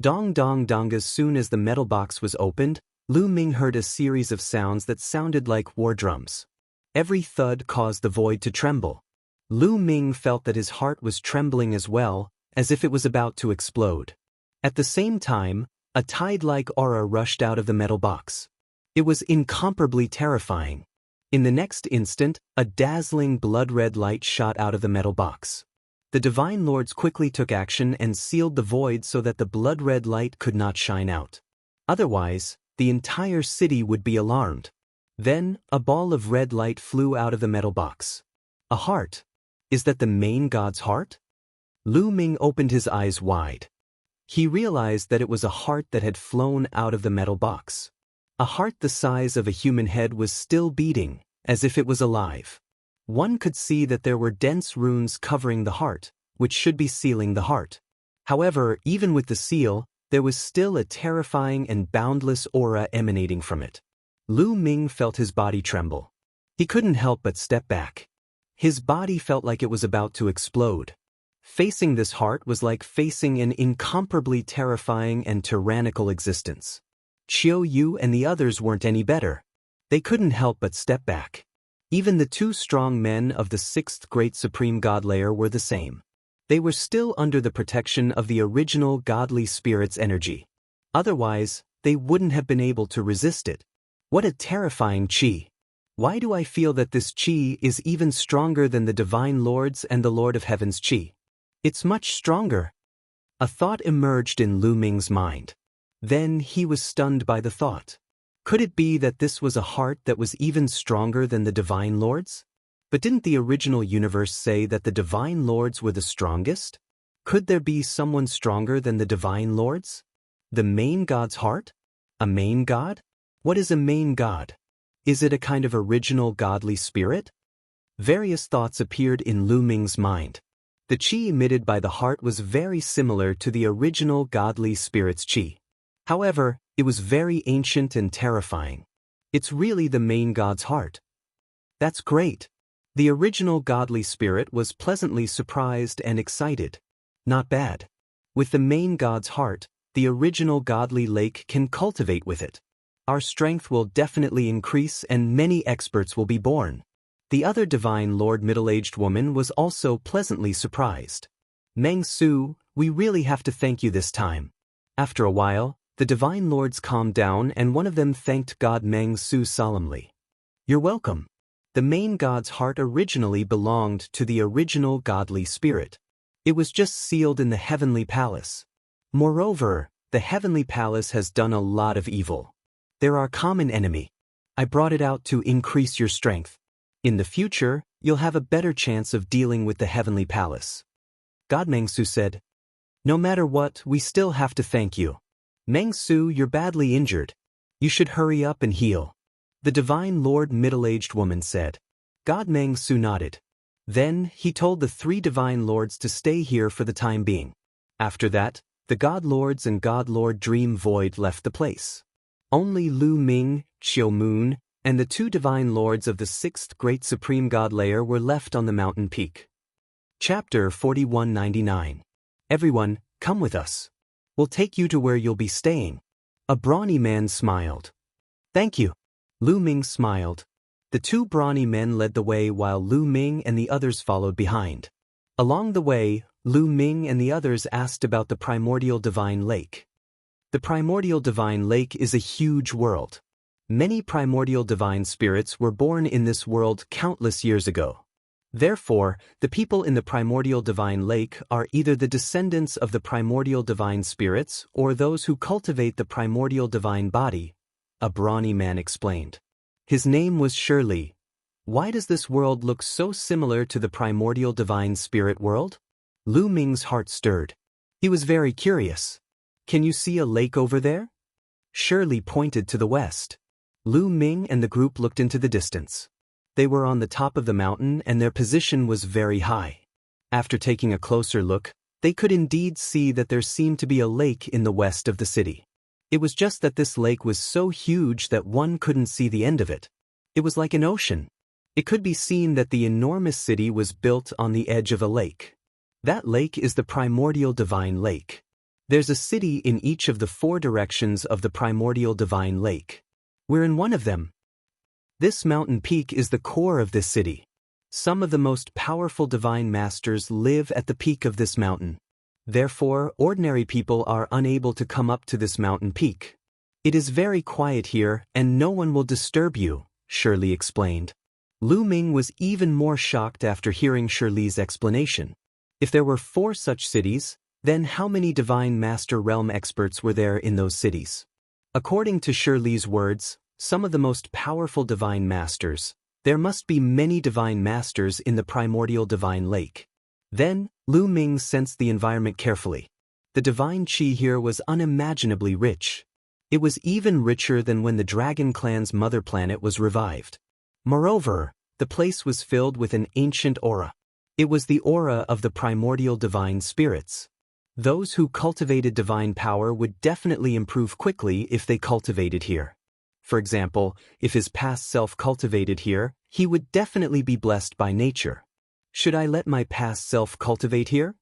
Dong dong dong. As soon as the metal box was opened, Lu Ming heard a series of sounds that sounded like war drums. Every thud caused the void to tremble. Lu Ming felt that his heart was trembling as well, as if it was about to explode. At the same time, a tide-like aura rushed out of the metal box. It was incomparably terrifying. In the next instant, a dazzling blood-red light shot out of the metal box. The Divine Lords quickly took action and sealed the void so that the blood-red light could not shine out. Otherwise, the entire city would be alarmed. Then, a ball of red light flew out of the metal box. A heart. Is that the main god's heart? Lu Ming opened his eyes wide. He realized that it was a heart that had flown out of the metal box. A heart the size of a human head was still beating, as if it was alive. One could see that there were dense runes covering the heart, which should be sealing the heart. However, even with the seal, there was still a terrifying and boundless aura emanating from it. Lu Ming felt his body tremble. He couldn't help but step back. His body felt like it was about to explode. Facing this heart was like facing an incomparably terrifying and tyrannical existence. Qiu Yu and the others weren't any better. They couldn't help but step back. Even the 2 strong men of the 6th Great Supreme God Layer were the same. They were still under the protection of the original godly spirit's energy. Otherwise, they wouldn't have been able to resist it. What a terrifying qi! Why do I feel that this qi is even stronger than the Divine Lords and the Lord of Heaven's qi? It's much stronger. A thought emerged in Lu Ming's mind. Then he was stunned by the thought. Could it be that this was a heart that was even stronger than the Divine Lords? But didn't the original universe say that the Divine Lords were the strongest? Could there be someone stronger than the Divine Lords? The main god's heart? A main god? What is a main god? Is it a kind of original godly spirit? Various thoughts appeared in Lu Ming's mind. The qi emitted by the heart was very similar to the original godly spirit's qi. However, it was very ancient and terrifying. It's really the main god's heart. That's great. The original godly spirit was pleasantly surprised and excited. Not bad. With the main god's heart, the original godly lake can cultivate with it. Our strength will definitely increase and many experts will be born. The other divine lord middle-aged woman was also pleasantly surprised. Meng Su, we really have to thank you this time. After a while, the divine lords calmed down and one of them thanked God Meng Su solemnly. You're welcome. The main god's heart originally belonged to the original godly spirit. It was just sealed in the heavenly palace. Moreover, the heavenly palace has done a lot of evil. They're our common enemy. I brought it out to increase your strength. In the future, you'll have a better chance of dealing with the heavenly palace. God Meng Su said, no matter what, we still have to thank you. Meng Su, you're badly injured. You should hurry up and heal. The divine lord middle-aged woman said. God Meng Su nodded. Then, he told the 3 divine lords to stay here for the time being. After that, the god lords and god lord Dream Void left the place. Only Lu Ming, Qiu Moon, and the 2 divine lords of the 6th great supreme god layer were left on the mountain peak. Chapter 4199. Everyone, come with us. We'll take you to where you'll be staying. A brawny man smiled. Thank you. Lu Ming smiled. The 2 brawny men led the way while Lu Ming and the others followed behind. Along the way, Lu Ming and the others asked about the primordial divine lake. The primordial divine lake is a huge world. Many primordial divine spirits were born in this world countless years ago. Therefore, the people in the primordial divine lake are either the descendants of the primordial divine spirits or those who cultivate the primordial divine body, a brawny man explained. His name was Shirley. Why does this world look so similar to the primordial divine spirit world? Lu Ming's heart stirred. He was very curious. Can you see a lake over there? Shirley pointed to the west. Lu Ming and the group looked into the distance. They were on the top of the mountain and their position was very high. After taking a closer look, they could indeed see that there seemed to be a lake in the west of the city. It was just that this lake was so huge that one couldn't see the end of it. It was like an ocean. It could be seen that the enormous city was built on the edge of a lake. That lake is the primordial divine lake. There's a city in each of the 4 directions of the primordial divine lake. We're in one of them. This mountain peak is the core of this city. Some of the most powerful divine masters live at the peak of this mountain. Therefore, ordinary people are unable to come up to this mountain peak. It is very quiet here and no one will disturb you, Shirley explained. Lu Ming was even more shocked after hearing Shirley's explanation. If there were 4 such cities, then how many divine master realm experts were there in those cities? According to Shirley's words, some of the most powerful divine masters, there must be many divine masters in the primordial divine lake. Then, Lu Ming sensed the environment carefully. The divine qi here was unimaginably rich. It was even richer than when the Dragon Clan's mother planet was revived. Moreover, the place was filled with an ancient aura. It was the aura of the primordial divine spirits. Those who cultivated divine power would definitely improve quickly if they cultivated here. For example, if his past self cultivated here, he would definitely be blessed by nature. Should I let my past self cultivate here?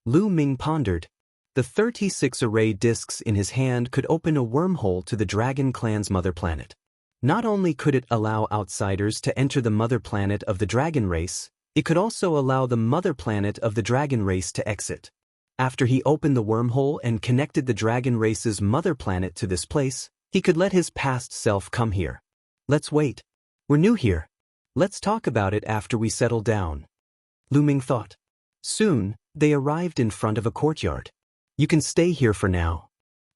Lu Ming pondered. The 36 array discs in his hand could open a wormhole to the Dragon Clan's mother planet. Not only could it allow outsiders to enter the mother planet of the dragon race, it could also allow the mother planet of the dragon race to exit. After he opened the wormhole and connected the dragon race's mother planet to this place, he could let his past self come here. Let's wait. We're new here. Let's talk about it after we settle down. Lu Ming thought. Soon, they arrived in front of a courtyard. You can stay here for now.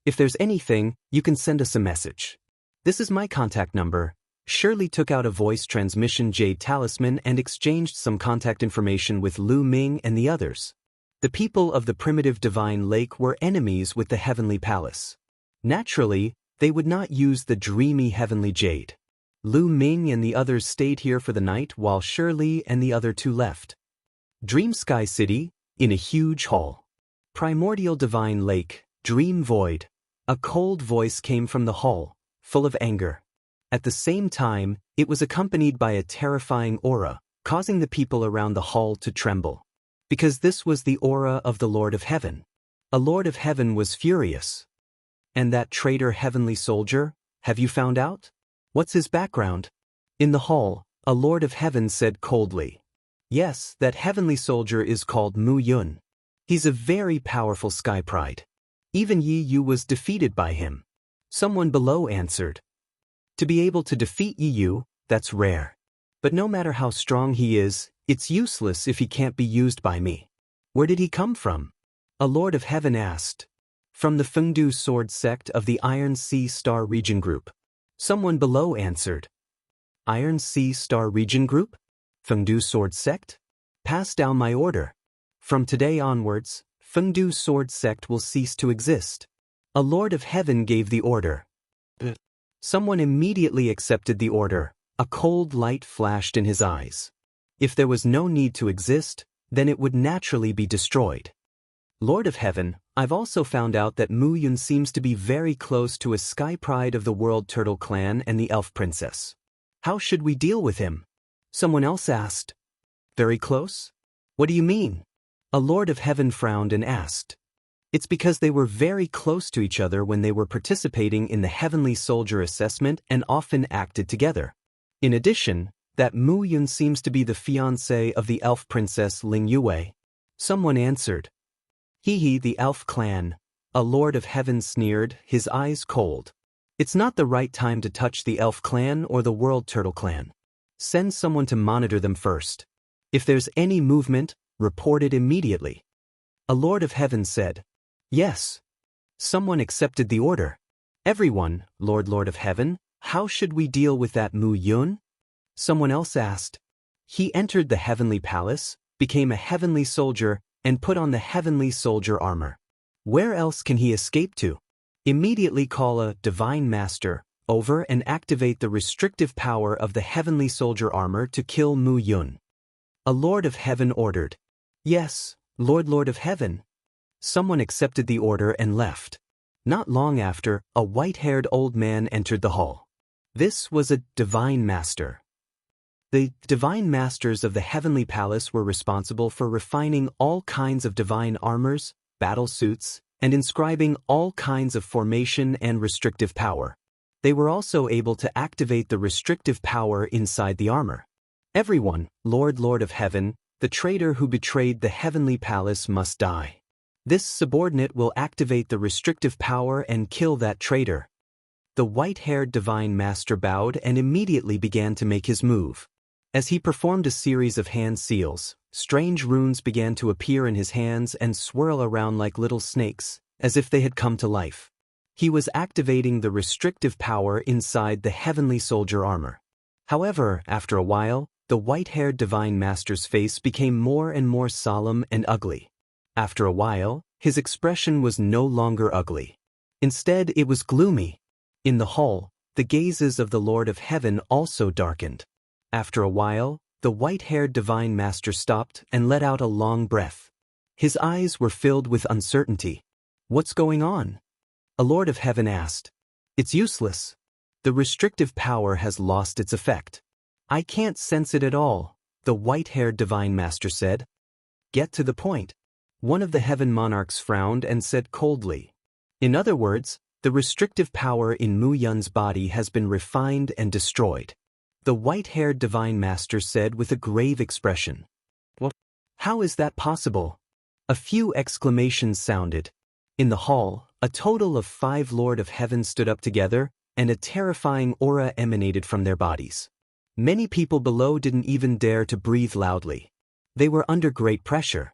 If there's anything, you can send us a message. This is my contact number. Shirley took out a voice transmission jade talisman and exchanged some contact information with Lu Ming and the others. The people of the primitive divine lake were enemies with the heavenly palace. Naturally, they would not use the dreamy heavenly jade. Lu Ming and the others stayed here for the night while Shirley and the other 2 left. Dream Sky City, in a huge hall. Primordial divine lake, Dream Void. A cold voice came from the hall, full of anger. At the same time, it was accompanied by a terrifying aura, causing the people around the hall to tremble. Because this was the aura of the Lord of Heaven. A Lord of Heaven was furious. And that traitor heavenly soldier, have you found out? What's his background? In the hall, a Lord of Heaven said coldly. Yes, that heavenly soldier is called Mu Yun. He's a very powerful sky pride. Even Yi Yu was defeated by him. Someone below answered. To be able to defeat Yi Yu, that's rare. But no matter how strong he is, it's useless if he can't be used by me. Where did he come from? A Lord of Heaven asked. From the Fengdu sword sect of the Iron Sea Star Region Group. Someone below answered. Iron Sea Star Region Group? Fengdu sword sect? Pass down my order. From today onwards, Fengdu sword sect will cease to exist. A Lord of Heaven gave the order. Someone immediately accepted the order. A cold light flashed in his eyes. If there was no need to exist, then it would naturally be destroyed. Lord of Heaven, I've also found out that Mu Yun seems to be very close to a sky pride of the World Turtle Clan and the Elf Princess. How should we deal with him? Someone else asked. Very close? What do you mean? A Lord of Heaven frowned and asked. It's because they were very close to each other when they were participating in the Heavenly Soldier assessment and often acted together. In addition, that Mu Yun seems to be the fiancé of the elf princess Ling Yue. Someone answered. He, the elf clan. A Lord of Heaven sneered, his eyes cold. It's not the right time to touch the elf clan or the World Turtle Clan. Send someone to monitor them first. If there's any movement, report it immediately. A Lord of Heaven said. Yes. Someone accepted the order. Everyone, Lord of Heaven, how should we deal with that Mu Yun? Someone else asked. He entered the heavenly palace, became a heavenly soldier, and put on the heavenly soldier armor. Where else can he escape to? Immediately call a divine master over and activate the restrictive power of the heavenly soldier armor to kill Mu Yun. A Lord of Heaven ordered. Yes, Lord of Heaven. Someone accepted the order and left. Not long after, a white-haired old man entered the hall. This was a divine master. The divine masters of the heavenly palace were responsible for refining all kinds of divine armors, battle suits, and inscribing all kinds of formation and restrictive power. They were also able to activate the restrictive power inside the armor. Everyone, Lord of Heaven, the traitor who betrayed the heavenly palace must die. This subordinate will activate the restrictive power and kill that traitor. The white-haired divine master bowed and immediately began to make his move. As he performed a series of hand seals, strange runes began to appear in his hands and swirl around like little snakes, as if they had come to life. He was activating the restrictive power inside the heavenly soldier armor. However, after a while, the white-haired divine master's face became more and more solemn and ugly. After a while, his expression was no longer ugly. Instead, it was gloomy. In the hall, the gazes of the Lord of Heaven also darkened. After a while, the white-haired divine master stopped and let out a long breath. His eyes were filled with uncertainty. What's going on? A Lord of Heaven asked. It's useless. The restrictive power has lost its effect. I can't sense it at all, the white-haired divine master said. Get to the point. One of the heaven monarchs frowned and said coldly. In other words, the restrictive power in Mu Yun's body has been refined and destroyed. The white-haired divine master said with a grave expression. What? How is that possible? A few exclamations sounded. In the hall, a total of 5 Lord of Heaven stood up together, and a terrifying aura emanated from their bodies. Many people below didn't even dare to breathe loudly. They were under great pressure.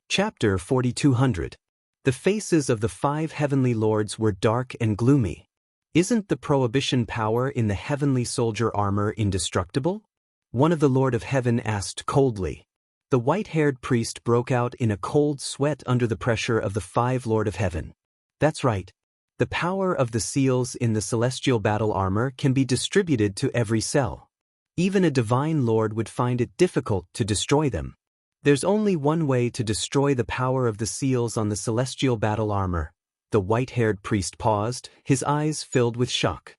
Chapter 4200. The faces of the 5 heavenly lords were dark and gloomy. Isn't the prohibition power in the heavenly soldier armor indestructible? One of the Lord of Heaven asked coldly. The white-haired priest broke out in a cold sweat under the pressure of the 5 Lord of Heaven. That's right. The power of the seals in the celestial battle armor can be distributed to every cell. Even a divine lord would find it difficult to destroy them. There's only one way to destroy the power of the seals on the celestial battle armor. The white-haired priest paused, his eyes filled with shock.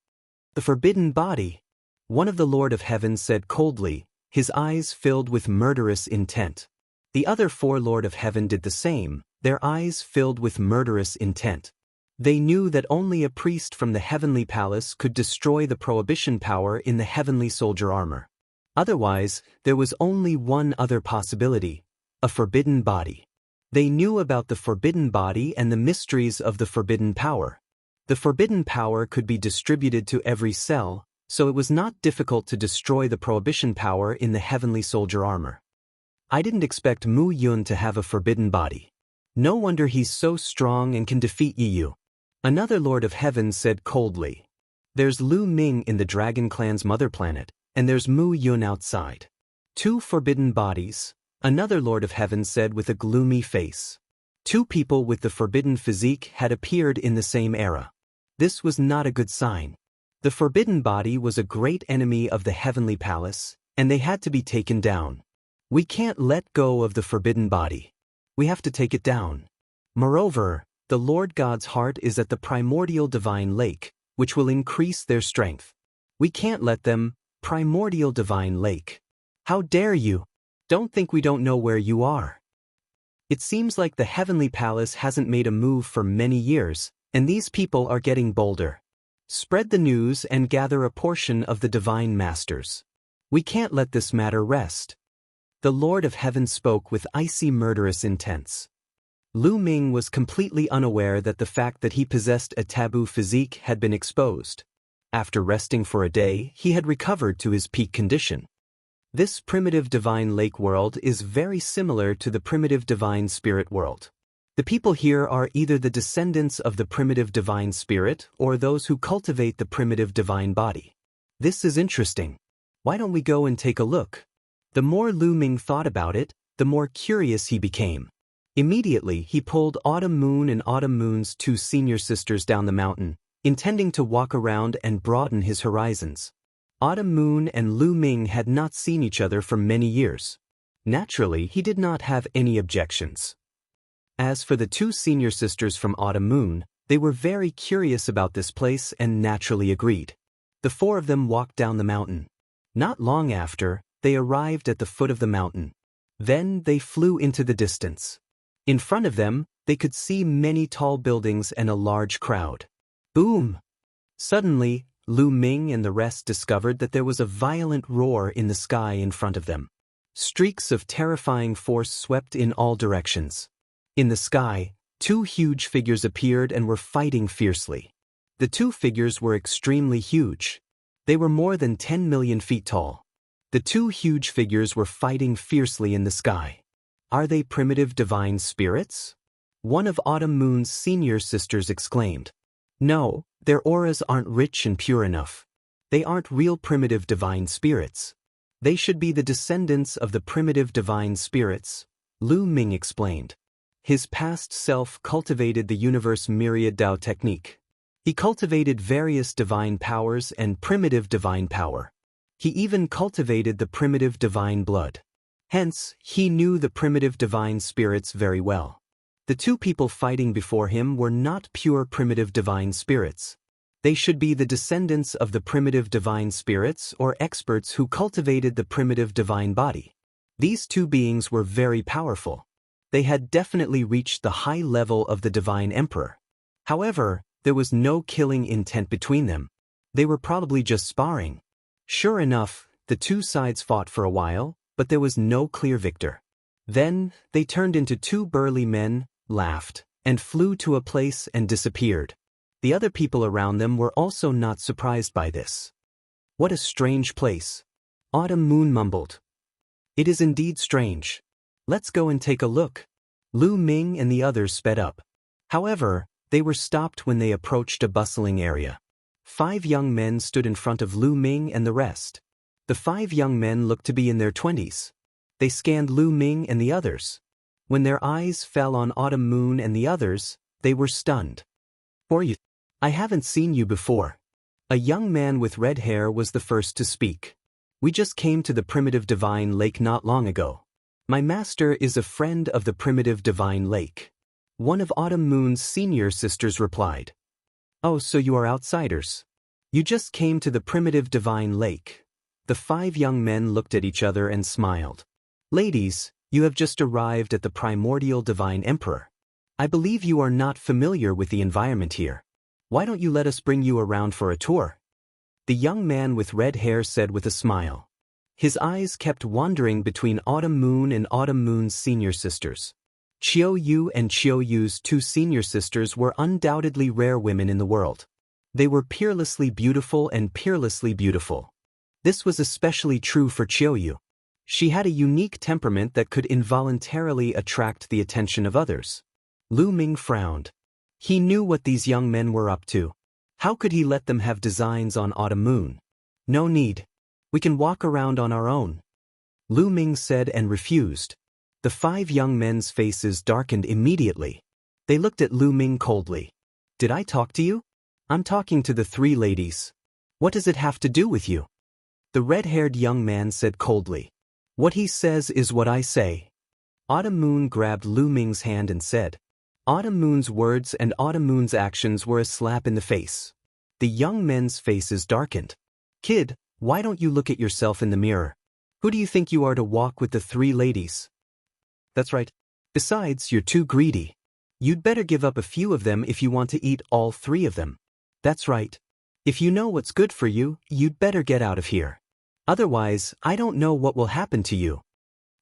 The forbidden body. One of the Lord of Heaven said coldly, his eyes filled with murderous intent. The other four Lord of Heaven did the same, their eyes filled with murderous intent. They knew that only a priest from the heavenly palace could destroy the prohibition power in the heavenly soldier armor. Otherwise, there was only one other possibility: a forbidden body. They knew about the forbidden body and the mysteries of the forbidden power. The forbidden power could be distributed to every cell, so it was not difficult to destroy the prohibition power in the heavenly soldier armor. I didn't expect Mu Yun to have a forbidden body. No wonder he's so strong and can defeat Yu. Another Lord of Heaven said coldly. There's Lu Ming in the Dragon Clan's mother planet, and there's Mu Yun outside. Two forbidden bodies, another Lord of Heaven said with a gloomy face. Two people with the forbidden physique had appeared in the same era. This was not a good sign. The forbidden body was a great enemy of the heavenly palace, and they had to be taken down. We can't let go of the forbidden body. We have to take it down. Moreover, the Lord God's heart is at the primordial divine lake, which will increase their strength. We can't let them. Primordial divine lake. How dare you? Don't think we don't know where you are. It seems like the heavenly palace hasn't made a move for many years, and these people are getting bolder. Spread the news and gather a portion of the divine masters. We can't let this matter rest. The Lord of Heaven spoke with icy murderous intents. Lu Ming was completely unaware that the fact that he possessed a taboo physique had been exposed. After resting for a day, he had recovered to his peak condition. This primitive divine lake world is very similar to the primitive divine spirit world. The people here are either the descendants of the primitive divine spirit or those who cultivate the primitive divine body. This is interesting. Why don't we go and take a look? The more Lu Ming thought about it, the more curious he became. Immediately, he pulled Autumn Moon and Autumn Moon's two senior sisters down the mountain, intending to walk around and broaden his horizons. Autumn Moon and Lu Ming had not seen each other for many years. Naturally, he did not have any objections. As for the two senior sisters from Autumn Moon, they were very curious about this place and naturally agreed. The four of them walked down the mountain. Not long after, they arrived at the foot of the mountain. Then they flew into the distance. In front of them, they could see many tall buildings and a large crowd. Boom! Suddenly, Lu Ming and the rest discovered that there was a violent roar in the sky in front of them. Streaks of terrifying force swept in all directions. In the sky, two huge figures appeared and were fighting fiercely. The two figures were extremely huge. They were more than 10 million feet tall. The two huge figures were fighting fiercely in the sky. Are they primitive divine spirits? One of Autumn Moon's senior sisters exclaimed. No, their auras aren't rich and pure enough. They aren't real primitive divine spirits. They should be the descendants of the primitive divine spirits, Lu Ming explained. His past self cultivated the universe myriad Dao technique. He cultivated various divine powers and primitive divine power. He even cultivated the primitive divine blood. Hence, he knew the primitive divine spirits very well. The two people fighting before him were not pure primitive divine spirits. They should be the descendants of the primitive divine spirits or experts who cultivated the primitive divine body. These two beings were very powerful. They had definitely reached the high level of the divine emperor. However, there was no killing intent between them. They were probably just sparring. Sure enough, the two sides fought for a while, but there was no clear victor. Then, they turned into two burly men, laughed, and flew to a place and disappeared. The other people around them were also not surprised by this. What a strange place. Autumn Moon mumbled. It is indeed strange. Let's go and take a look. Lu Ming and the others sped up. However, they were stopped when they approached a bustling area. 5 young men stood in front of Lu Ming and the rest. The 5 young men looked to be in their 20s. They scanned Lu Ming and the others. When their eyes fell on Autumn Moon and the others, they were stunned. "Or you? I haven't seen you before." A young man with red hair was the first to speak. "We just came to the primitive divine lake not long ago. My master is a friend of the primitive divine lake." One of Autumn Moon's senior sisters replied. "Oh, so you are outsiders. You just came to the primitive divine lake. The 5 young men looked at each other and smiled. Ladies, you have just arrived at the primordial divine emperor. I believe you are not familiar with the environment here. Why don't you let us bring you around for a tour? The young man with red hair said with a smile. His eyes kept wandering between Autumn Moon and Autumn Moon's senior sisters. Chiao Yu and Chiao Yu's 2 senior sisters were undoubtedly rare women in the world. They were peerlessly beautiful and peerlessly beautiful. This was especially true for Chiao Yu. She had a unique temperament that could involuntarily attract the attention of others. Lu Ming frowned. He knew what these young men were up to. How could he let them have designs on Autumn Moon? No need. We can walk around on our own. Lu Ming said and refused. The 5 young men's faces darkened immediately. They looked at Lu Ming coldly. Did I talk to you? I'm talking to the 3 ladies. What does it have to do with you? The red-haired young man said coldly. What he says is what I say. Autumn Moon grabbed Lu Ming's hand and said. Autumn Moon's words and Autumn Moon's actions were a slap in the face. The young men's faces darkened. Kid, why don't you look at yourself in the mirror? Who do you think you are to walk with the 3 ladies? That's right. Besides, you're too greedy. You'd better give up a few of them if you want to eat all 3 of them. That's right. If you know what's good for you, you'd better get out of here. Otherwise, I don't know what will happen to you.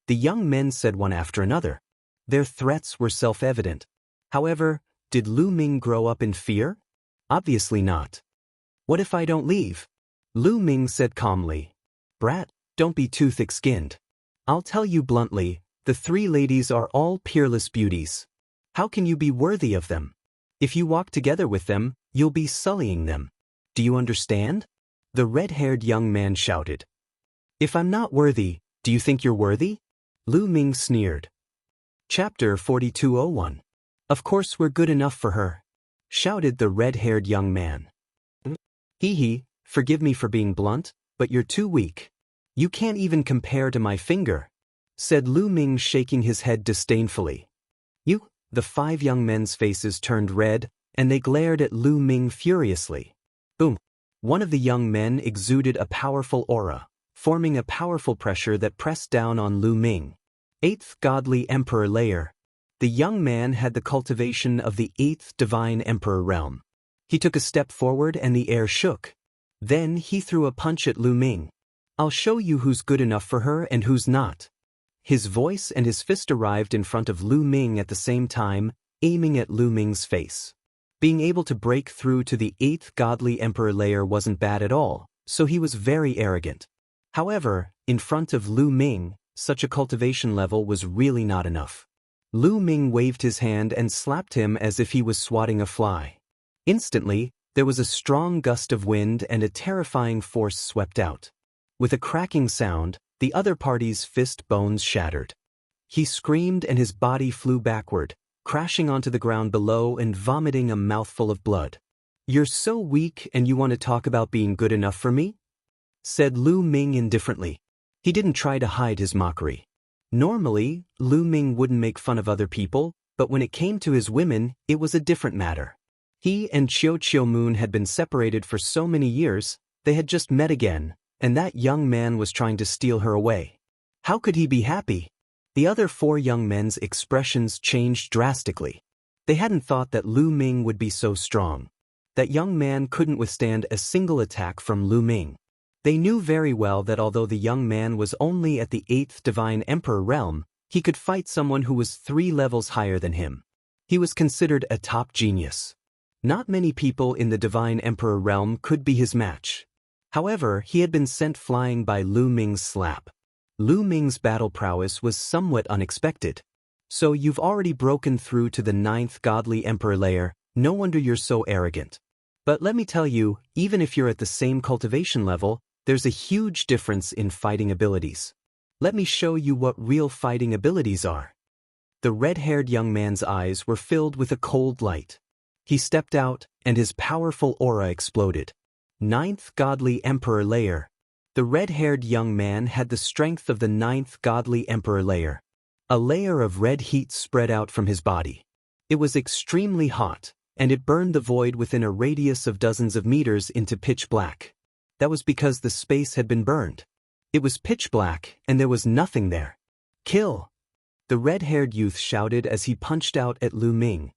The young men said one after another. Their threats were self-evident. However, did Lu Ming grow up in fear? Obviously not. What if I don't leave? Lu Ming said calmly. Brat, don't be too thick-skinned. I'll tell you bluntly, the 3 ladies are all peerless beauties. How can you be worthy of them? If you walk together with them, you'll be sullying them. Do you understand? The red-haired young man shouted. If I'm not worthy, do you think you're worthy? Lu Ming sneered. Chapter 4201. Of course we're good enough for her, shouted the red-haired young man. Hee, forgive me for being blunt, but you're too weak. You can't even compare to my finger, said Lu Ming, shaking his head disdainfully. You? The 5 young men's faces turned red, and they glared at Lu Ming furiously. Boom! One of the young men exuded a powerful aura, forming a powerful pressure that pressed down on Lu Ming. 8th Godly Emperor Layer. The young man had the cultivation of the 8th Divine Emperor realm. He took a step forward and the air shook. Then he threw a punch at Lu Ming. I'll show you who's good enough for her and who's not. His voice and his fist arrived in front of Lu Ming at the same time, aiming at Lu Ming's face. Being able to break through to the 8th Godly Emperor layer wasn't bad at all, so he was very arrogant. However, in front of Lu Ming, such a cultivation level was really not enough. Lu Ming waved his hand and slapped him as if he was swatting a fly. Instantly, there was a strong gust of wind and a terrifying force swept out. With a cracking sound, the other party's fist bones shattered. He screamed and his body flew backward, crashing onto the ground below and vomiting a mouthful of blood. You're so weak and you want to talk about being good enough for me? Said Lu Ming indifferently. He didn't try to hide his mockery. Normally, Lu Ming wouldn't make fun of other people, but when it came to his women, it was a different matter. He and Chiao Moon had been separated for so many years, they had just met again, and that young man was trying to steal her away. How could he be happy? The other 4 young men's expressions changed drastically. They hadn't thought that Lu Ming would be so strong. That young man couldn't withstand a single attack from Lu Ming. They knew very well that although the young man was only at the 8th Divine Emperor realm, he could fight someone who was 3 levels higher than him. He was considered a top genius. Not many people in the Divine Emperor realm could be his match. However, he had been sent flying by Lu Ming's slap. Lu Ming's battle prowess was somewhat unexpected. So you've already broken through to the 9th Godly Emperor layer, no wonder you're so arrogant. But let me tell you, even if you're at the same cultivation level, there's a huge difference in fighting abilities. Let me show you what real fighting abilities are. The red-haired young man's eyes were filled with a cold light. He stepped out, and his powerful aura exploded. 9th Godly Emperor layer. The red-haired young man had the strength of the 9th Godly Emperor layer. A layer of red heat spread out from his body. It was extremely hot, and it burned the void within a radius of dozens of meters into pitch black. That was because the space had been burned. It was pitch black, and there was nothing there. Kill! The red-haired youth shouted as he punched out at Lu Ming.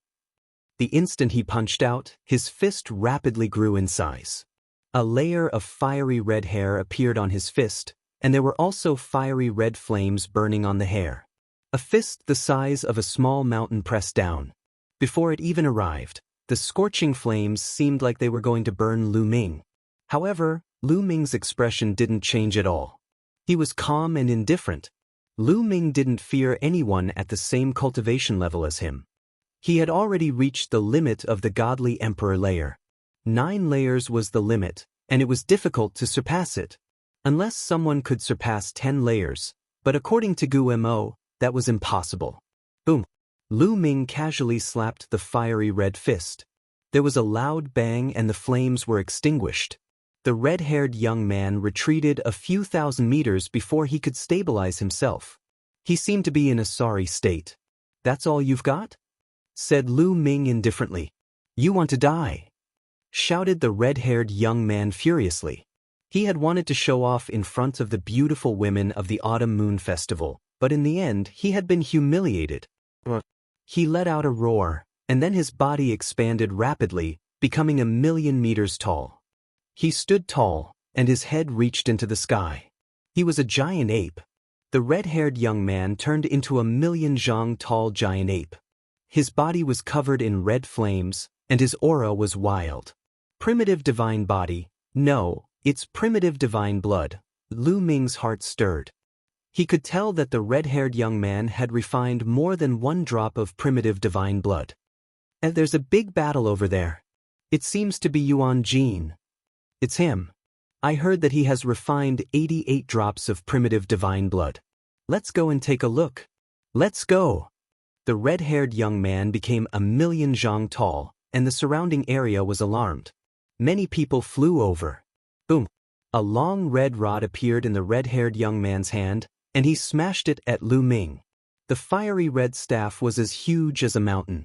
The instant he punched out, his fist rapidly grew in size. A layer of fiery red hair appeared on his fist, and there were also fiery red flames burning on the hair. A fist the size of a small mountain pressed down. Before it even arrived, the scorching flames seemed like they were going to burn Lu Ming. However, Lu Ming's expression didn't change at all. He was calm and indifferent. Lu Ming didn't fear anyone at the same cultivation level as him. He had already reached the limit of the godly emperor layer. 9 layers was the limit, and it was difficult to surpass it. Unless someone could surpass 10 layers, but according to Gu Mo, that was impossible. Boom! Lu Ming casually slapped the fiery red fist. There was a loud bang and the flames were extinguished. The red-haired young man retreated a few thousand meters before he could stabilize himself. He seemed to be in a sorry state. "That's all you've got?" said Lu Ming indifferently. "You want to die?" shouted the red-haired young man furiously. He had wanted to show off in front of the beautiful women of the Autumn Moon Festival, but in the end he had been humiliated. He let out a roar, and then his body expanded rapidly, becoming 1,000,000 meters tall. He stood tall, and his head reached into the sky. He was a giant ape. The red-haired young man turned into a 1,000,000 zhang tall giant ape. His body was covered in red flames, and his aura was wild. Primitive divine body? No, it's primitive divine blood. Lu Ming's heart stirred. He could tell that the red-haired young man had refined more than 1 drop of primitive divine blood. And there's a big battle over there. It seems to be Yuan Jin. It's him. I heard that he has refined 88 drops of primitive divine blood. Let's go and take a look. Let's go. The red-haired young man became 1,000,000 zhang tall, and the surrounding area was alarmed. Many people flew over. Boom. A long red rod appeared in the red-haired young man's hand, and he smashed it at Lu Ming. The fiery red staff was as huge as a mountain.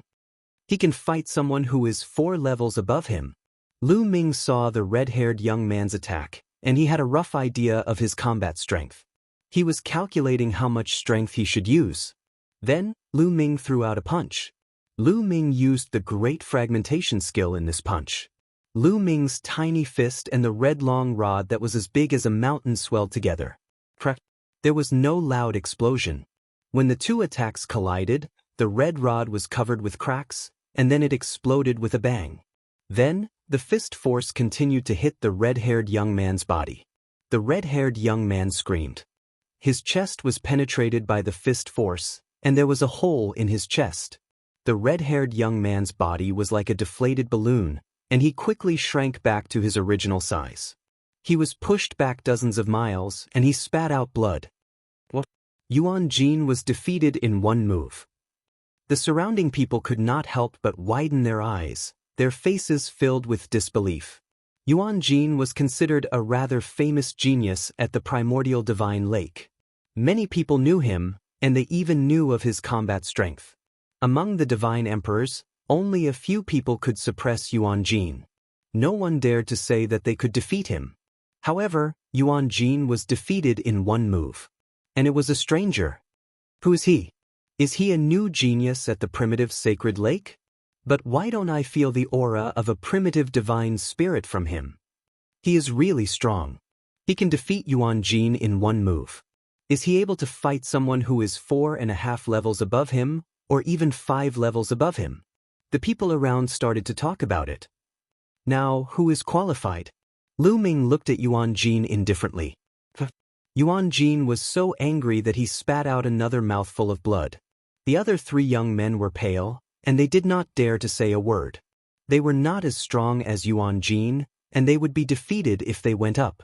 He can fight someone who is 4 levels above him. Lu Ming saw the red-haired young man's attack, and he had a rough idea of his combat strength. He was calculating how much strength he should use. Then, Lu Ming threw out a punch. Lu Ming used the great fragmentation skill in this punch. Lu Ming's tiny fist and the red long rod that was as big as a mountain swelled together. Crack! There was no loud explosion. When the 2 attacks collided, the red rod was covered with cracks, and then it exploded with a bang. Then, the fist force continued to hit the red-haired young man's body. The red-haired young man screamed. His chest was penetrated by the fist force, and there was a hole in his chest. The red-haired young man's body was like a deflated balloon, and he quickly shrank back to his original size. He was pushed back dozens of miles, and he spat out blood. What? Yuan Jin was defeated in 1 move. The surrounding people could not help but widen their eyes, their faces filled with disbelief. Yuan Jin was considered a rather famous genius at the primordial divine lake. Many people knew him, and they even knew of his combat strength. Among the divine emperors, only a few people could suppress Yuan Jin. No one dared to say that they could defeat him. However, Yuan Jin was defeated in 1 move. And it was a stranger. Who is he? Is he a new genius at the primitive sacred lake? But why don't I feel the aura of a primitive divine spirit from him? He is really strong. He can defeat Yuan Jin in 1 move. Is he able to fight someone who is 4.5 levels above him, or even 5 levels above him? The people around started to talk about it. Now, who is qualified? Lu Ming looked at Yuan Jin indifferently. Yuan Jin was so angry that he spat out another mouthful of blood. The other 3 young men were pale, and they did not dare to say a word. They were not as strong as Yuan Jin, and they would be defeated if they went up.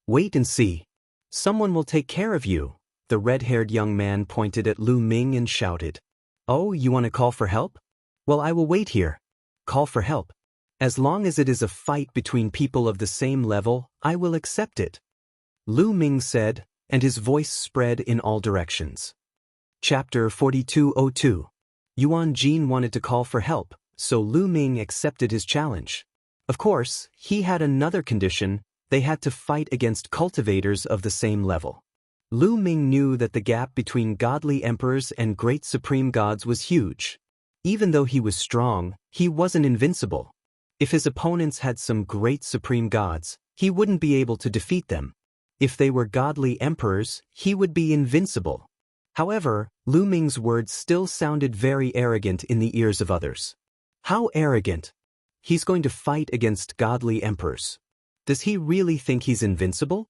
Wait and see. Someone will take care of you. The red-haired young man pointed at Lu Ming and shouted. Oh, you want to call for help? Well, I will wait here. Call for help. As long as it is a fight between people of the same level, I will accept it. Lu Ming said, and his voice spread in all directions. Chapter 4202. Yuan Jin wanted to call for help, so Lu Ming accepted his challenge. Of course, he had another condition, They had to fight against cultivators of the same level. Lu Ming knew that the gap between godly emperors and great supreme gods was huge. Even though he was strong, he wasn't invincible. If his opponents had some great supreme gods, he wouldn't be able to defeat them. If they were godly emperors, he would be invincible. However, Lu Ming's words still sounded very arrogant in the ears of others. How arrogant? He's going to fight against godly emperors. Does he really think he's invincible?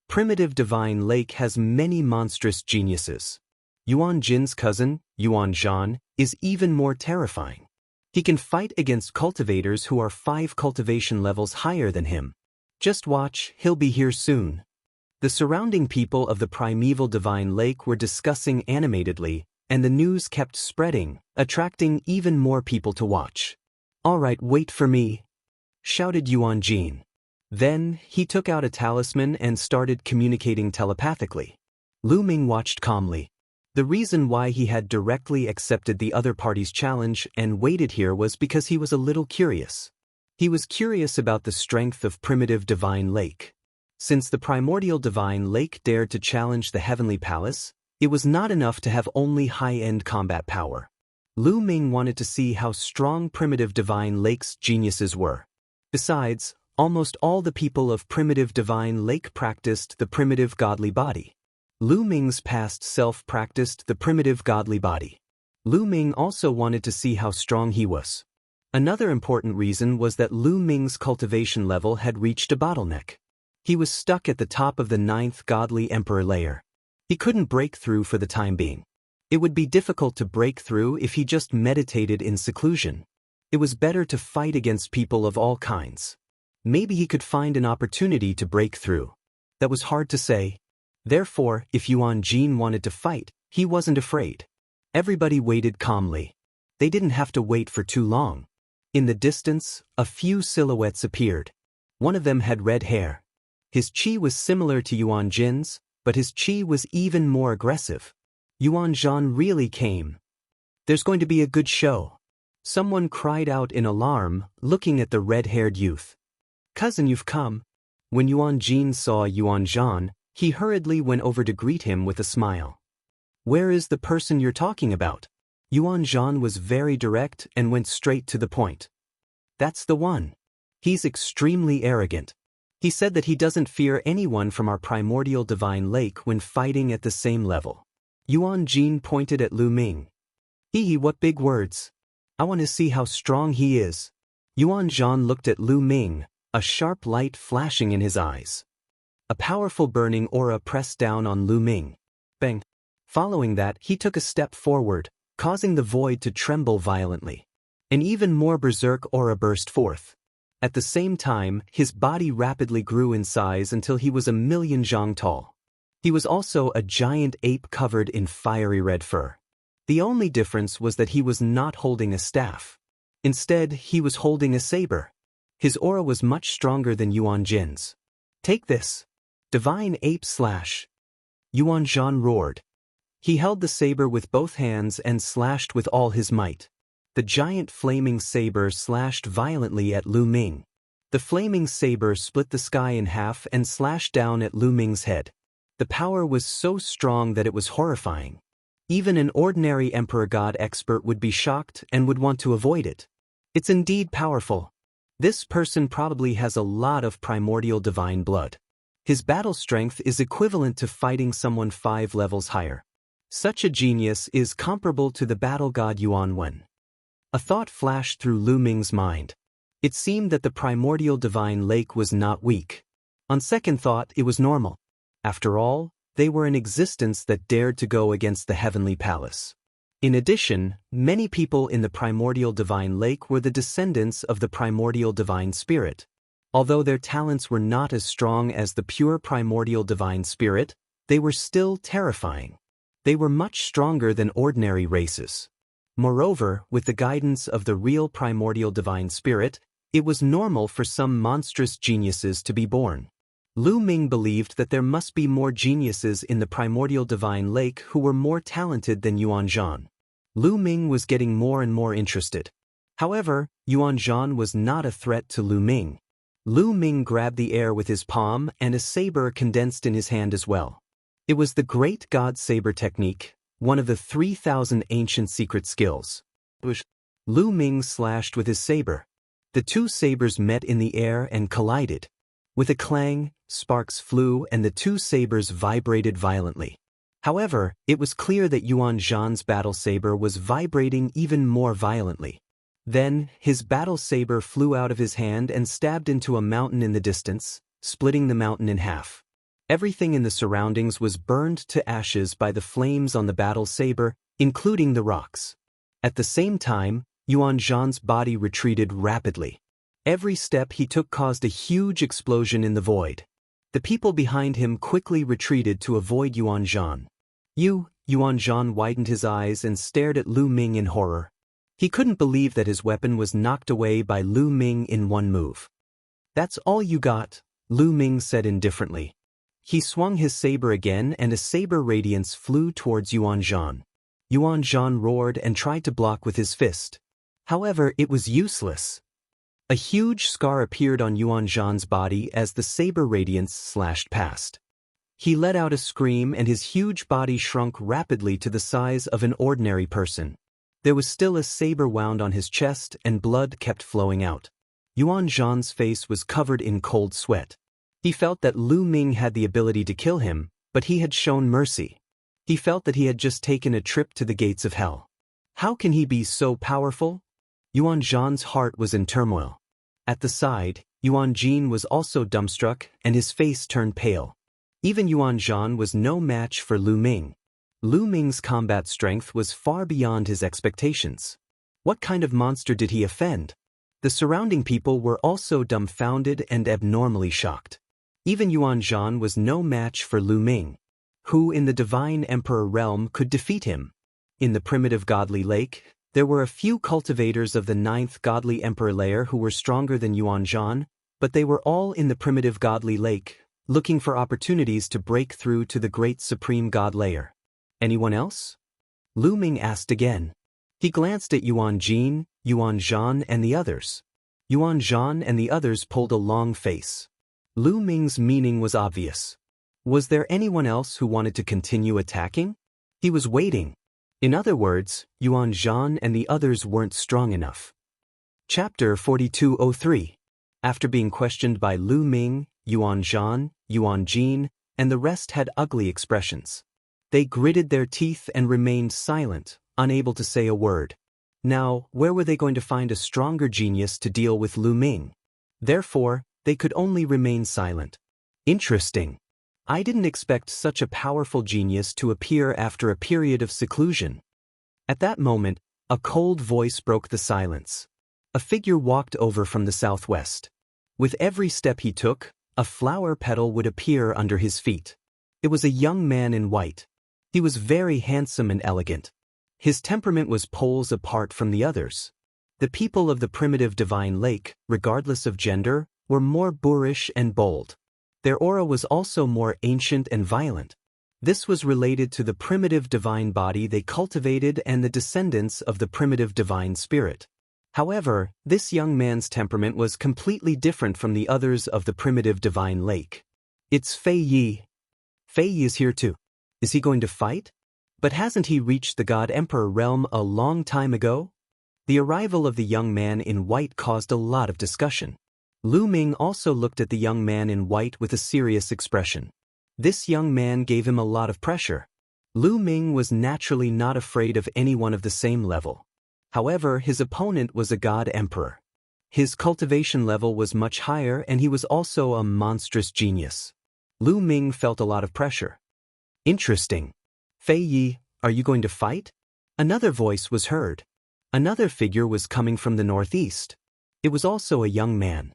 Primitive Divine Lake has many monstrous geniuses. Yuan Jin's cousin, Yuan Zhan, is even more terrifying. He can fight against cultivators who are 5 cultivation levels higher than him. Just watch, he'll be here soon. The surrounding people of the primeval Divine Lake were discussing animatedly, and the news kept spreading, attracting even more people to watch. "All right, wait for me," shouted Yuan Jin. Then, he took out a talisman and started communicating telepathically. Lu Ming watched calmly. The reason why he had directly accepted the other party's challenge and waited here was because he was a little curious. He was curious about the strength of primitive Divine Lake. Since the primordial Divine Lake dared to challenge the Heavenly Palace, it was not enough to have only high-end combat power. Lu Ming wanted to see how strong primitive Divine Lake's geniuses were. Besides, almost all the people of primitive Divine Lake practiced the primitive godly body. Lu Ming's past self practiced the primitive godly body. Lu Ming also wanted to see how strong he was. Another important reason was that Lu Ming's cultivation level had reached a bottleneck. He was stuck at the top of the 9th godly emperor layer. He couldn't break through for the time being. It would be difficult to break through if he just meditated in seclusion. It was better to fight against people of all kinds. Maybe he could find an opportunity to break through. That was hard to say. Therefore, if Yuan Jin wanted to fight, he wasn't afraid. Everybody waited calmly. They didn't have to wait for too long. In the distance, a few silhouettes appeared. One of them had red hair. His chi was similar to Yuan Jin's, but his chi was even more aggressive. Yuan Zhan really came. "There's going to be a good show." Someone cried out in alarm, looking at the red-haired youth. "Cousin, you've come." When Yuan Jin saw Yuan Zhan, he hurriedly went over to greet him with a smile. "Where is the person you're talking about?" Yuan Zhan was very direct and went straight to the point. "That's the one. He's extremely arrogant. He said that he doesn't fear anyone from our primordial Divine Lake when fighting at the same level." Yuan Jin pointed at Lu Ming. What big words. I want to see how strong he is." Yuan Zhan looked at Lu Ming, a sharp light flashing in his eyes. A powerful burning aura pressed down on Lu Ming. Bang! Following that, he took a step forward, causing the void to tremble violently. An even more berserk aura burst forth. At the same time, his body rapidly grew in size until he was 1,000,000 zhang tall. He was also a giant ape covered in fiery red fur. The only difference was that he was not holding a staff. Instead, he was holding a saber. His aura was much stronger than Yuan Jin's. "Take this. Divine Ape Slash." Yuan Zhan roared. He held the saber with both hands and slashed with all his might. The giant flaming saber slashed violently at Lu Ming. The flaming saber split the sky in half and slashed down at Lu Ming's head. The power was so strong that it was horrifying. Even an ordinary Emperor God expert would be shocked and would want to avoid it. It's indeed powerful. This person probably has a lot of primordial divine blood. His battle strength is equivalent to fighting someone 5 levels higher. Such a genius is comparable to the battle god Yuan Wen. A thought flashed through Lu Ming's mind. It seemed that the primordial divine lake was not weak. On second thought, it was normal. After all, they were an existence that dared to go against the heavenly palace. In addition, many people in the primordial divine lake were the descendants of the primordial divine spirit. Although their talents were not as strong as the pure primordial divine spirit, they were still terrifying. They were much stronger than ordinary races. Moreover, with the guidance of the real primordial divine spirit, it was normal for some monstrous geniuses to be born. Lu Ming believed that there must be more geniuses in the primordial divine lake who were more talented than Yuan Zhan. Lu Ming was getting more and more interested. However, Yuan Zhan was not a threat to Lu Ming. Lu Ming grabbed the air with his palm and a saber condensed in his hand as well. It was the Great God Saber technique, one of the 3,000 ancient secret skills. Lu Ming slashed with his saber. The two sabers met in the air and collided. With a clang, sparks flew and the two sabers vibrated violently. However, it was clear that Yuan Zhan's battle saber was vibrating even more violently. Then, his battle saber flew out of his hand and stabbed into a mountain in the distance, splitting the mountain in half. Everything in the surroundings was burned to ashes by the flames on the battle saber, including the rocks. At the same time, Yuan Zhan's body retreated rapidly. Every step he took caused a huge explosion in the void. The people behind him quickly retreated to avoid Yuan Zhan. Yuan Zhan widened his eyes and stared at Lu Ming in horror. He couldn't believe that his weapon was knocked away by Lu Ming in one move. "That's all you got," Lu Ming said indifferently. He swung his saber again and a saber radiance flew towards Yuan Zhan. Yuan Zhan roared and tried to block with his fist. However, it was useless. A huge scar appeared on Yuan Zhan's body as the saber radiance slashed past. He let out a scream and his huge body shrunk rapidly to the size of an ordinary person. There was still a saber wound on his chest and blood kept flowing out. Yuan Zhan's face was covered in cold sweat. He felt that Lu Ming had the ability to kill him, but he had shown mercy. He felt that he had just taken a trip to the gates of hell. How can he be so powerful? Yuan Zhan's heart was in turmoil. At the side, Yuan Jin was also dumbstruck and his face turned pale. Even Yuan Zhan was no match for Lu Ming. Lu Ming's combat strength was far beyond his expectations. What kind of monster did he offend? The surrounding people were also dumbfounded and abnormally shocked. Even Yuan Zhan was no match for Lu Ming. Who in the Divine Emperor realm could defeat him? In the primitive godly lake, there were a few cultivators of the 9th godly emperor layer who were stronger than Yuan Zhan, but they were all in the primitive godly lake, looking for opportunities to break through to the great supreme god layer. Anyone else? Lu Ming asked again. He glanced at Yuan Jin, Yuan Zhan and the others. Yuan Zhan and the others pulled a long face. Lu Ming's meaning was obvious. Was there anyone else who wanted to continue attacking? He was waiting. In other words, Yuan Zhan and the others weren't strong enough. Chapter 4203. After being questioned by Lu Ming, Yuan Zhan, Yuan Jin, and the rest had ugly expressions. They gritted their teeth and remained silent, unable to say a word. Now, where were they going to find a stronger genius to deal with Lu Ming? Therefore, they could only remain silent. Interesting. I didn't expect such a powerful genius to appear after a period of seclusion. At that moment, a cold voice broke the silence. A figure walked over from the southwest. With every step he took, a flower petal would appear under his feet. It was a young man in white. He was very handsome and elegant. His temperament was poles apart from the others. The people of the primitive divine lake, regardless of gender, were more boorish and bold. Their aura was also more ancient and violent. This was related to the primitive divine body they cultivated and the descendants of the primitive divine spirit. However, this young man's temperament was completely different from the others of the primitive divine lake. It's Fei Yi. Fei Yi is here too. Is he going to fight? But hasn't he reached the God Emperor realm a long time ago? The arrival of the young man in white caused a lot of discussion. Lu Ming also looked at the young man in white with a serious expression. This young man gave him a lot of pressure. Lu Ming was naturally not afraid of anyone of the same level. However, his opponent was a god emperor. His cultivation level was much higher and he was also a monstrous genius. Lu Ming felt a lot of pressure. Interesting. Fei Yi, are you going to fight? Another voice was heard. Another figure was coming from the northeast. It was also a young man.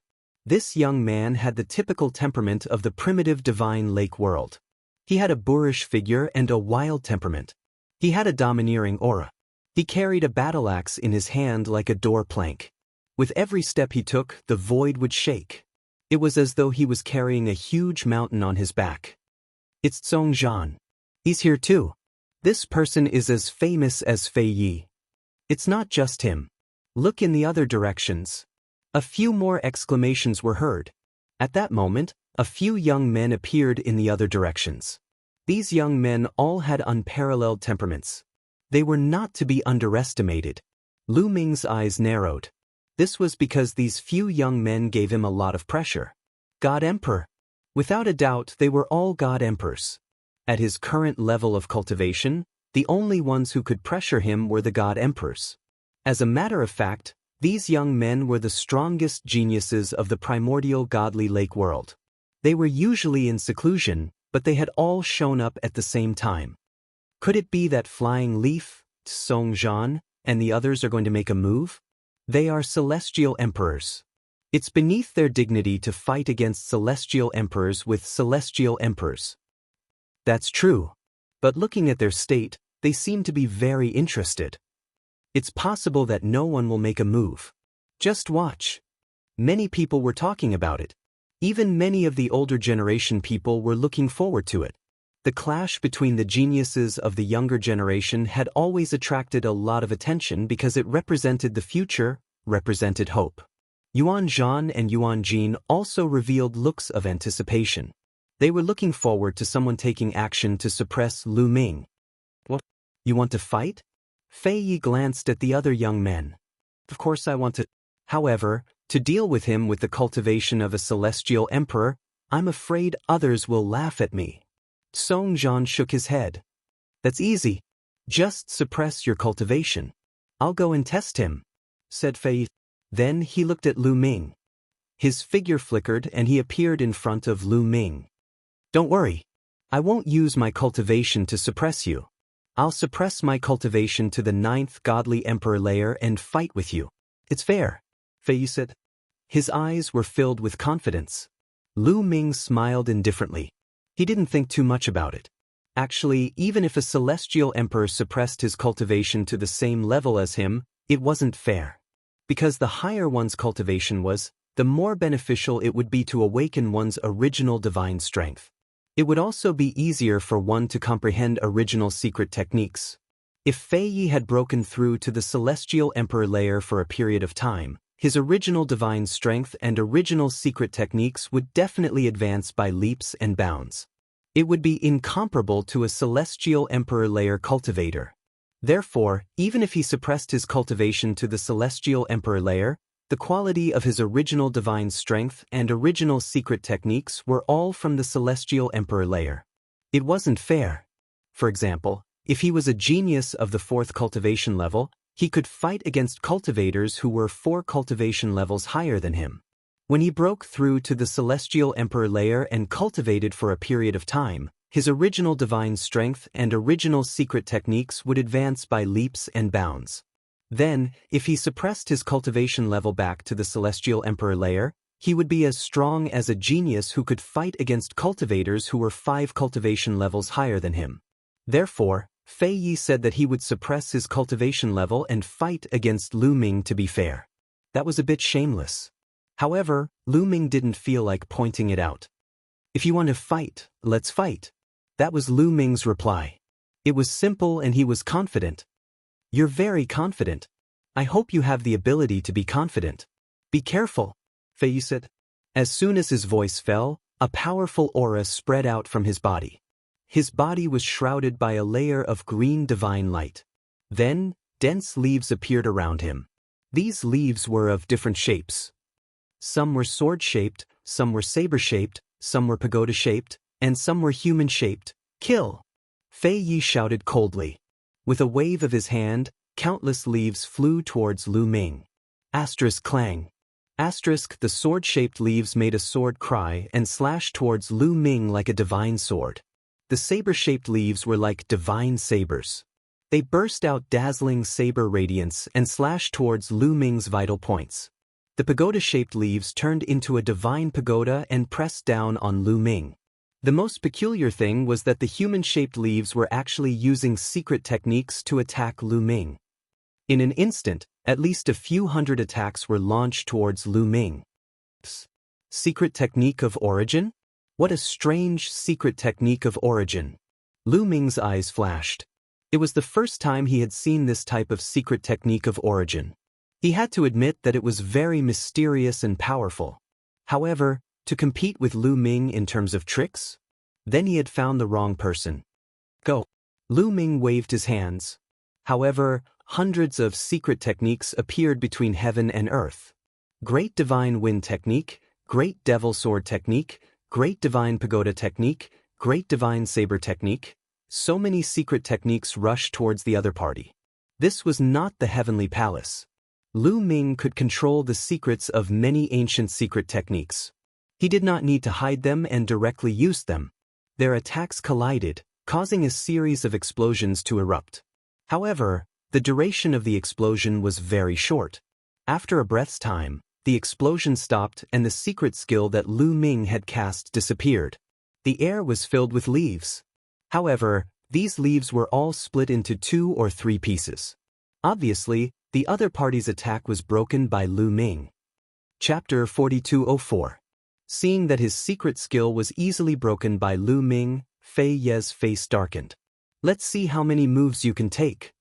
This young man had the typical temperament of the primitive divine lake world. He had a boorish figure and a wild temperament. He had a domineering aura. He carried a battle axe in his hand like a door plank. With every step he took, the void would shake. It was as though he was carrying a huge mountain on his back. It's Zhong Zhan. He's here too. This person is as famous as Fei Yi. It's not just him. Look in the other directions. A few more exclamations were heard. At that moment, a few young men appeared in the other directions. These young men all had unparalleled temperaments. They were not to be underestimated. Lu Ming's eyes narrowed. This was because these few young men gave him a lot of pressure. God Emperor. Without a doubt, they were all God Emperors. At his current level of cultivation, the only ones who could pressure him were the God Emperors. As a matter of fact, these young men were the strongest geniuses of the primordial godly lake world. They were usually in seclusion, but they had all shown up at the same time. Could it be that Flying Leaf, Song Zhan, and the others are going to make a move? They are celestial emperors. It's beneath their dignity to fight against celestial emperors with celestial emperors. That's true. But looking at their state, they seem to be very interested. It's possible that no one will make a move. Just watch. Many people were talking about it. Even many of the older generation people were looking forward to it. The clash between the geniuses of the younger generation had always attracted a lot of attention because it represented the future, represented hope. Yuan Zhan and Yuan Jin also revealed looks of anticipation. They were looking forward to someone taking action to suppress Lu Ming. What? You want to fight? Fei Yi glanced at the other young men. Of course I want to. However, to deal with him with the cultivation of a celestial emperor, I'm afraid others will laugh at me. Song Zhan shook his head. That's easy. Just suppress your cultivation. I'll go and test him, said Fei Yi. Then he looked at Lu Ming. His figure flickered and he appeared in front of Lu Ming. Don't worry. I won't use my cultivation to suppress you. I'll suppress my cultivation to the 9th godly emperor layer and fight with you. It's fair, Fei Yi said. His eyes were filled with confidence. Lu Ming smiled indifferently. He didn't think too much about it. Actually, even if a celestial emperor suppressed his cultivation to the same level as him, it wasn't fair. Because the higher one's cultivation was, the more beneficial it would be to awaken one's original divine strength. It would also be easier for one to comprehend original secret techniques. If Fei Yi had broken through to the celestial emperor layer for a period of time, his original divine strength and original secret techniques would definitely advance by leaps and bounds. It would be incomparable to a celestial emperor layer cultivator. Therefore, even if he suppressed his cultivation to the celestial emperor layer, the quality of his original divine strength and original secret techniques were all from the celestial emperor layer. It wasn't fair. For example, if he was a genius of the 4th cultivation level, he could fight against cultivators who were 4 cultivation levels higher than him. When he broke through to the celestial emperor layer and cultivated for a period of time, his original divine strength and original secret techniques would advance by leaps and bounds. Then, if he suppressed his cultivation level back to the celestial emperor layer, he would be as strong as a genius who could fight against cultivators who were 5 cultivation levels higher than him. Therefore, Fei Yi said that he would suppress his cultivation level and fight against Lu Ming to be fair. That was a bit shameless. However, Lu Ming didn't feel like pointing it out. If you want to fight, let's fight. That was Lu Ming's reply. It was simple and he was confident. You're very confident. I hope you have the ability to be confident. Be careful, Fei Yi said. As soon as his voice fell, a powerful aura spread out from his body. His body was shrouded by a layer of green divine light. Then, dense leaves appeared around him. These leaves were of different shapes. Some were sword-shaped, some were saber-shaped, some were pagoda-shaped, and some were human-shaped. Kill! Fei Yi shouted coldly. With a wave of his hand, countless leaves flew towards Lu Ming. Asterisk clang. Asterisk the sword-shaped leaves made a sword cry and slashed towards Lu Ming like a divine sword. The saber-shaped leaves were like divine sabers. They burst out dazzling saber radiance and slashed towards Lu Ming's vital points. The pagoda-shaped leaves turned into a divine pagoda and pressed down on Lu Ming. The most peculiar thing was that the human-shaped leaves were actually using secret techniques to attack Lu Ming. In an instant, at least a few hundred attacks were launched towards Lu Ming. Secret technique of origin? What a strange secret technique of origin. Lu Ming's eyes flashed. It was the first time he had seen this type of secret technique of origin. He had to admit that it was very mysterious and powerful. However, To compete with Lu Ming in terms of tricks? Then he had found the wrong person. Go. Lu Ming waved his hands. However, hundreds of secret techniques appeared between heaven and earth. Great Divine Wind Technique, Great Devil Sword Technique, Great Divine Pagoda Technique, Great Divine Saber Technique. So many secret techniques rushed towards the other party. This was not the Heavenly Palace. Lu Ming could control the secrets of many ancient secret techniques. He did not need to hide them and directly use them. Their attacks collided, causing a series of explosions to erupt. However, the duration of the explosion was very short. After a breath's time, the explosion stopped and the secret skill that Lu Ming had cast disappeared. The air was filled with leaves. However, these leaves were all split into 2 or 3 pieces. Obviously, the other party's attack was broken by Lu Ming. Chapter 4204. Seeing that his secret skill was easily broken by Lu Ming, Fei Ye's face darkened. Let's see how many moves you can take.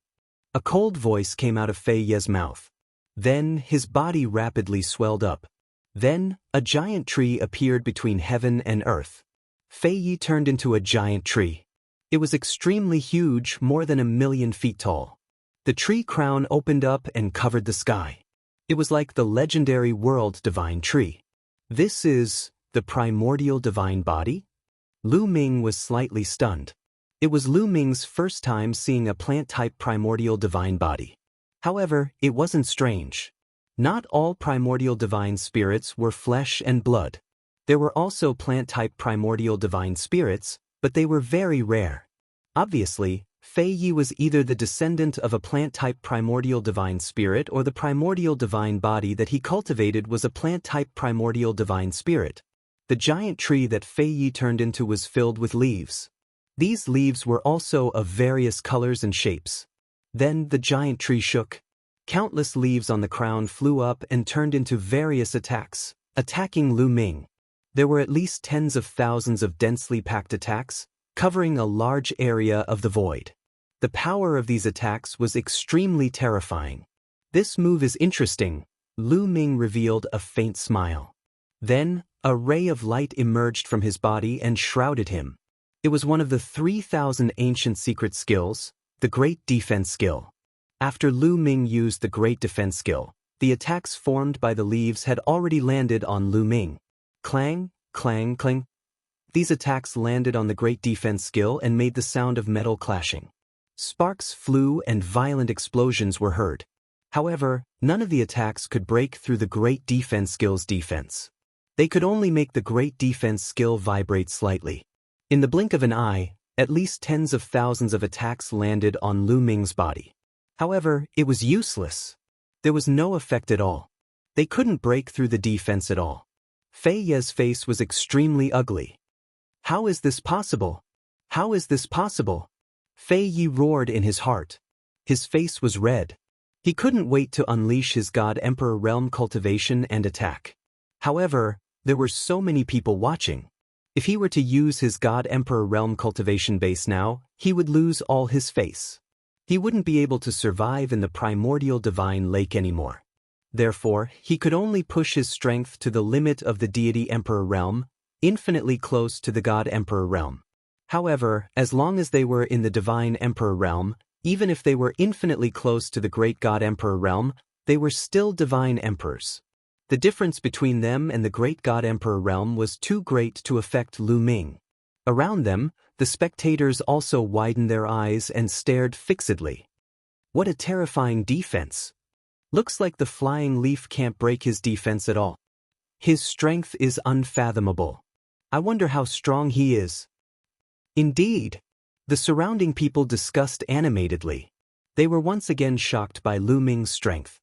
A cold voice came out of Fei Ye's mouth. Then his body rapidly swelled up. Then, a giant tree appeared between heaven and earth. Fei Ye turned into a giant tree. It was extremely huge, more than 1,000,000 feet tall. The tree crown opened up and covered the sky. It was like the legendary world divine tree. This is the primordial divine body? Lu Ming was slightly stunned. It was Lu Ming's first time seeing a plant-type primordial divine body. However, it wasn't strange. Not all primordial divine spirits were flesh and blood. There were also plant-type primordial divine spirits, but they were very rare. Obviously, Fei Yi was either the descendant of a plant-type primordial divine spirit or the primordial divine body that he cultivated was a plant-type primordial divine spirit. The giant tree that Fei Yi turned into was filled with leaves. These leaves were also of various colors and shapes. Then the giant tree shook. Countless leaves on the crown flew up and turned into various attacks, attacking Lu Ming. There were at least tens of thousands of densely packed attacks, covering a large area of the void. The power of these attacks was extremely terrifying. This move is interesting. Lu Ming revealed a faint smile. Then, a ray of light emerged from his body and shrouded him. It was one of the 3,000 ancient secret skills, the Great Defense Skill. After Lu Ming used the Great Defense Skill, the attacks formed by the leaves had already landed on Lu Ming. Clang, clang, clang. These attacks landed on the Great Defense Skill and made the sound of metal clashing. Sparks flew and violent explosions were heard. However, none of the attacks could break through the Great Defense Skill's defense. They could only make the Great Defense Skill vibrate slightly. In the blink of an eye, at least tens of thousands of attacks landed on Lu Ming's body. However, it was useless. There was no effect at all. They couldn't break through the defense at all. Fei Ye's face was extremely ugly. How is this possible? How is this possible? Fei Yi roared in his heart. His face was red. He couldn't wait to unleash his God Emperor Realm cultivation and attack. However, there were so many people watching. If he were to use his God Emperor Realm cultivation base now, he would lose all his face. He wouldn't be able to survive in the primordial divine lake anymore. Therefore, he could only push his strength to the limit of the deity Emperor Realm, infinitely close to the God Emperor Realm. However, as long as they were in the Divine Emperor Realm, even if they were infinitely close to the Great God Emperor Realm, they were still Divine Emperors. The difference between them and the Great God Emperor Realm was too great to affect Lu Ming. Around them, the spectators also widened their eyes and stared fixedly. What a terrifying defense! Looks like the flying leaf can't break his defense at all. His strength is unfathomable. I wonder how strong he is. Indeed. The surrounding people discussed animatedly. They were once again shocked by Lu Ming's strength.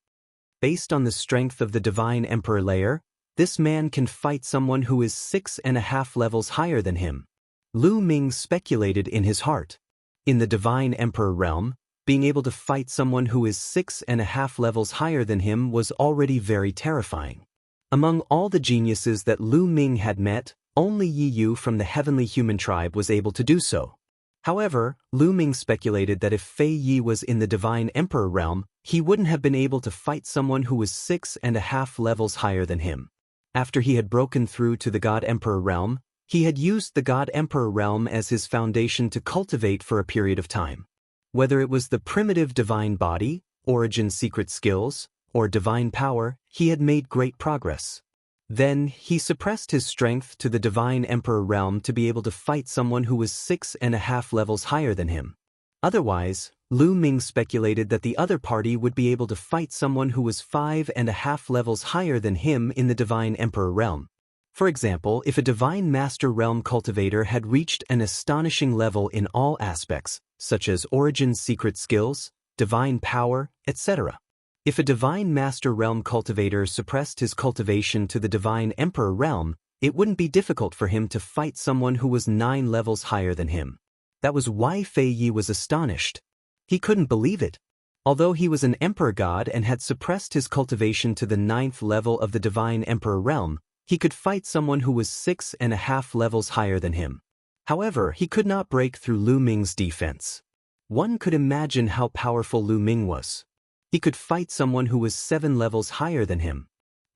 Based on the strength of the Divine Emperor layer, this man can fight someone who is 6.5 levels higher than him. Lu Ming speculated in his heart. In the Divine Emperor realm, being able to fight someone who is 6.5 levels higher than him was already very terrifying. Among all the geniuses that Lu Ming had met, only Yi Yu from the Heavenly Human Tribe was able to do so. However, Lu Ming speculated that if Fei Yi was in the Divine Emperor realm, he wouldn't have been able to fight someone who was 6.5 levels higher than him. After he had broken through to the God-Emperor realm, he had used the God-Emperor realm as his foundation to cultivate for a period of time. Whether it was the primitive divine body, Origin's secret skills, or divine power, he had made great progress. Then, he suppressed his strength to the divine Emperor realm to be able to fight someone who was 6.5 levels higher than him. Otherwise, Lu Ming speculated that the other party would be able to fight someone who was 5.5 levels higher than him in the divine Emperor realm. For example, if a divine master realm cultivator had reached an astonishing level in all aspects, such as Origin's secret skills, divine power, etc. If a divine master realm cultivator suppressed his cultivation to the divine emperor realm, it wouldn't be difficult for him to fight someone who was 9 levels higher than him. That was why Fei Yi was astonished. He couldn't believe it. Although he was an emperor god and had suppressed his cultivation to the 9th level of the divine emperor realm, he could fight someone who was 6.5 levels higher than him. However, he could not break through Lu Ming's defense. One could imagine how powerful Lu Ming was. He could fight someone who was 7 levels higher than him.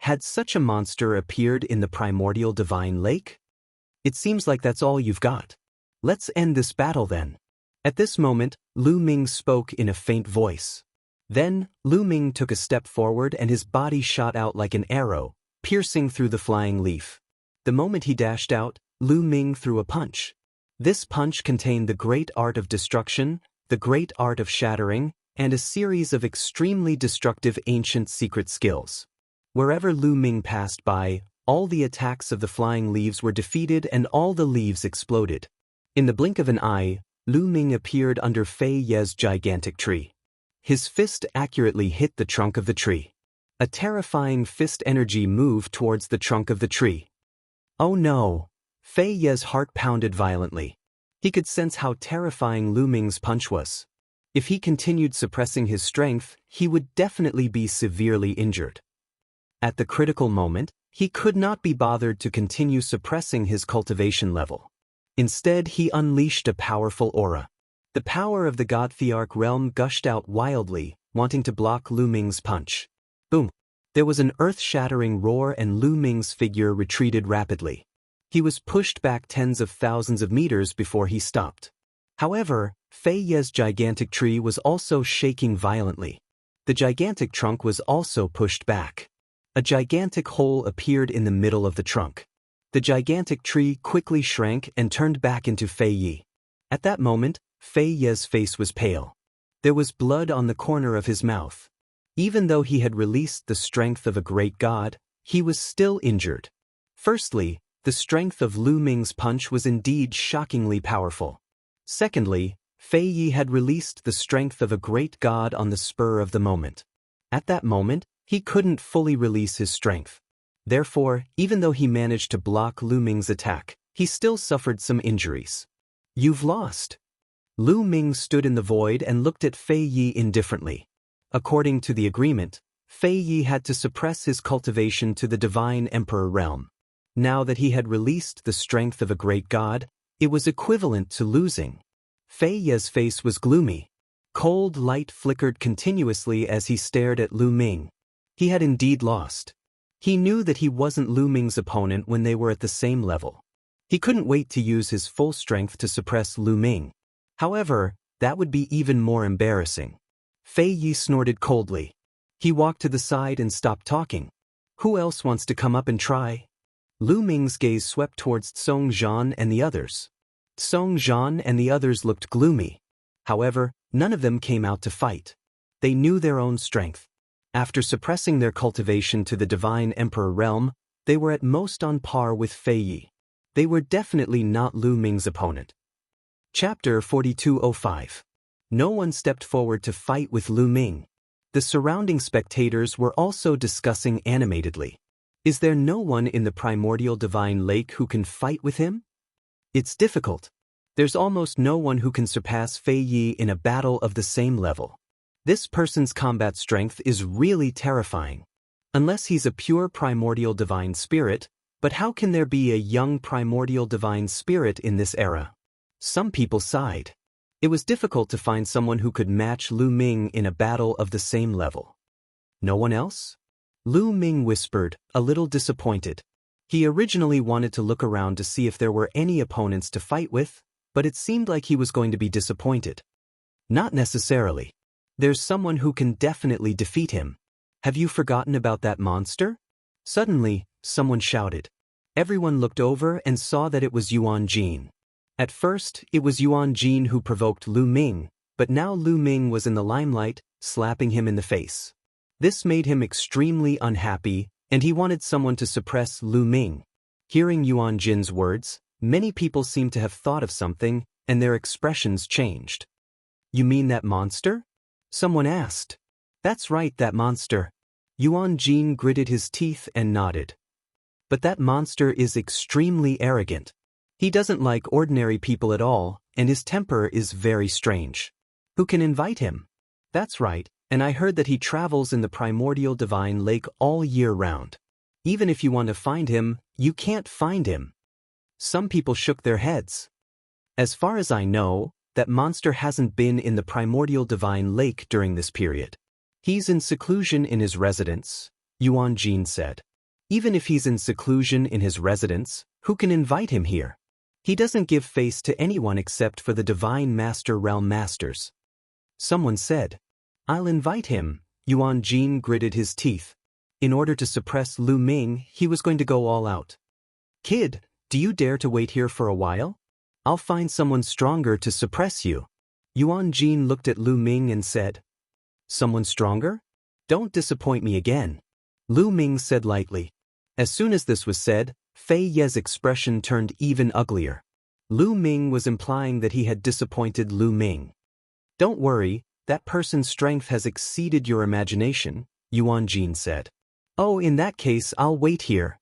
Had such a monster appeared in the primordial divine lake? It seems like that's all you've got. Let's end this battle then. At this moment, Lu Ming spoke in a faint voice. Then, Lu Ming took a step forward and his body shot out like an arrow, piercing through the flying leaf. The moment he dashed out, Lu Ming threw a punch. This punch contained the great art of destruction, the great art of shattering, and a series of extremely destructive ancient secret skills. Wherever Lu Ming passed by, all the attacks of the flying leaves were defeated and all the leaves exploded. In the blink of an eye, Lu Ming appeared under Fei Ye's gigantic tree. His fist accurately hit the trunk of the tree. A terrifying fist energy moved towards the trunk of the tree. Oh no! Fei Ye's heart pounded violently. He could sense how terrifying Lu Ming's punch was. If he continued suppressing his strength, he would definitely be severely injured. At the critical moment, he could not be bothered to continue suppressing his cultivation level. Instead, he unleashed a powerful aura. The power of the God Thearch realm gushed out wildly, wanting to block Lu Ming's punch. Boom! There was an earth-shattering roar and Lu Ming's figure retreated rapidly. He was pushed back tens of thousands of meters before he stopped. However, Fei Ye's gigantic tree was also shaking violently. The gigantic trunk was also pushed back. A gigantic hole appeared in the middle of the trunk. The gigantic tree quickly shrank and turned back into Fei Yi. At that moment, Fei Ye's face was pale. There was blood on the corner of his mouth. Even though he had released the strength of a great god, he was still injured. Firstly, the strength of Lu Ming's punch was indeed shockingly powerful. Secondly, Fei Yi had released the strength of a great god on the spur of the moment. At that moment, he couldn't fully release his strength. Therefore, even though he managed to block Lu Ming's attack, he still suffered some injuries. You've lost. Lu Ming stood in the void and looked at Fei Yi indifferently. According to the agreement, Fei Yi had to suppress his cultivation to the divine emperor realm. Now that he had released the strength of a great god, it was equivalent to losing. Fei Ye's face was gloomy. Cold light flickered continuously as he stared at Lu Ming. He had indeed lost. He knew that he wasn't Lu Ming's opponent when they were at the same level. He couldn't wait to use his full strength to suppress Lu Ming. However, that would be even more embarrassing. Fei Yi snorted coldly. He walked to the side and stopped talking. Who else wants to come up and try? Lu Ming's gaze swept towards Song Zhan and the others. Song Zhan and the others looked gloomy. However, none of them came out to fight. They knew their own strength. After suppressing their cultivation to the divine emperor realm, they were at most on par with Fei Yi. They were definitely not Lu Ming's opponent. Chapter 4205. No one stepped forward to fight with Lu Ming. The surrounding spectators were also discussing animatedly. Is there no one in the primordial divine lake who can fight with him? It's difficult. There's almost no one who can surpass Fei Yi in a battle of the same level. This person's combat strength is really terrifying. Unless he's a pure primordial divine spirit, but how can there be a young primordial divine spirit in this era? Some people sighed. It was difficult to find someone who could match Lu Ming in a battle of the same level. No one else? Lu Ming whispered, a little disappointed. He originally wanted to look around to see if there were any opponents to fight with, but it seemed like he was going to be disappointed. Not necessarily. There's someone who can definitely defeat him. Have you forgotten about that monster? Suddenly, someone shouted. Everyone looked over and saw that it was Yuan Jin. At first, it was Yuan Jin who provoked Lu Ming, but now Lu Ming was in the limelight, slapping him in the face. This made him extremely unhappy, and he wanted someone to suppress Lu Ming. Hearing Yuan Jin's words, many people seemed to have thought of something, and their expressions changed. You mean that monster? Someone asked. That's right, that monster. Yuan Jin gritted his teeth and nodded. But that monster is extremely arrogant. He doesn't like ordinary people at all, and his temper is very strange. Who can invite him? That's right, and I heard that he travels in the primordial divine lake all year round. Even if you want to find him, you can't find him. Some people shook their heads. As far as I know, that monster hasn't been in the primordial divine lake during this period. He's in seclusion in his residence, Yuan Jin said. Even if he's in seclusion in his residence, who can invite him here? He doesn't give face to anyone except for the Divine Master Realm Masters. Someone said, I'll invite him. Yuan Jin gritted his teeth. In order to suppress Lu Ming, he was going to go all out. Kid, do you dare to wait here for a while? I'll find someone stronger to suppress you. Yuan Jin looked at Lu Ming and said, Someone stronger? Don't disappoint me again. Lu Ming said lightly. As soon as this was said, Fei Ye's expression turned even uglier. Lu Ming was implying that he had disappointed Lu Ming. Don't worry, that person's strength has exceeded your imagination, Yuan Jin said. Oh, in that case I'll wait here.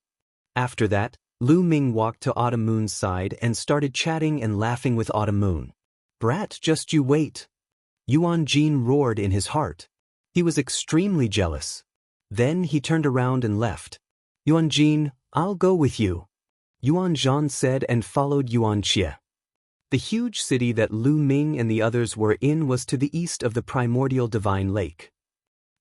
After that, Lu Ming walked to Autumn Moon's side and started chatting and laughing with Autumn Moon. Brat, just you wait. Yuan Jin roared in his heart. He was extremely jealous. Then he turned around and left. Yuan Jin, I'll go with you. Yuan Zhan said and followed Yuan Xie. The huge city that Lu Ming and the others were in was to the east of the primordial divine lake.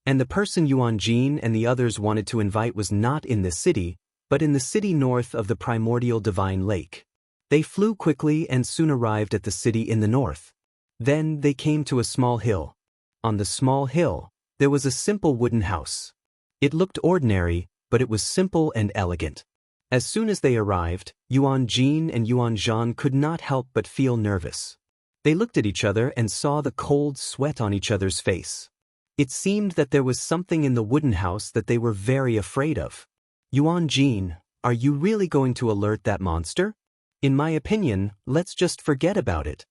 And the person Yuan Jin and the others wanted to invite was not in this city, but in the city north of the primordial divine lake. They flew quickly and soon arrived at the city in the north. Then they came to a small hill. On the small hill, there was a simple wooden house. It looked ordinary, but it was simple and elegant. As soon as they arrived, Yuan Jin and Yuan Zhan could not help but feel nervous. They looked at each other and saw the cold sweat on each other's face. It seemed that there was something in the wooden house that they were very afraid of. Yuan Jin, are you really going to alert that monster? In my opinion, let's just forget about it.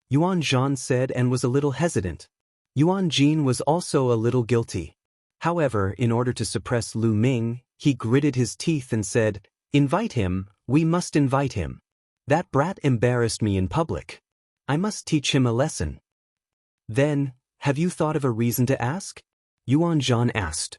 Yuan Zhan said and was a little hesitant. Yuan Jin was also a little guilty. However, in order to suppress Lu Ming, he gritted his teeth and said, Invite him, we must invite him. That brat embarrassed me in public. I must teach him a lesson. Then, have you thought of a reason to ask? Yuan Zhan asked.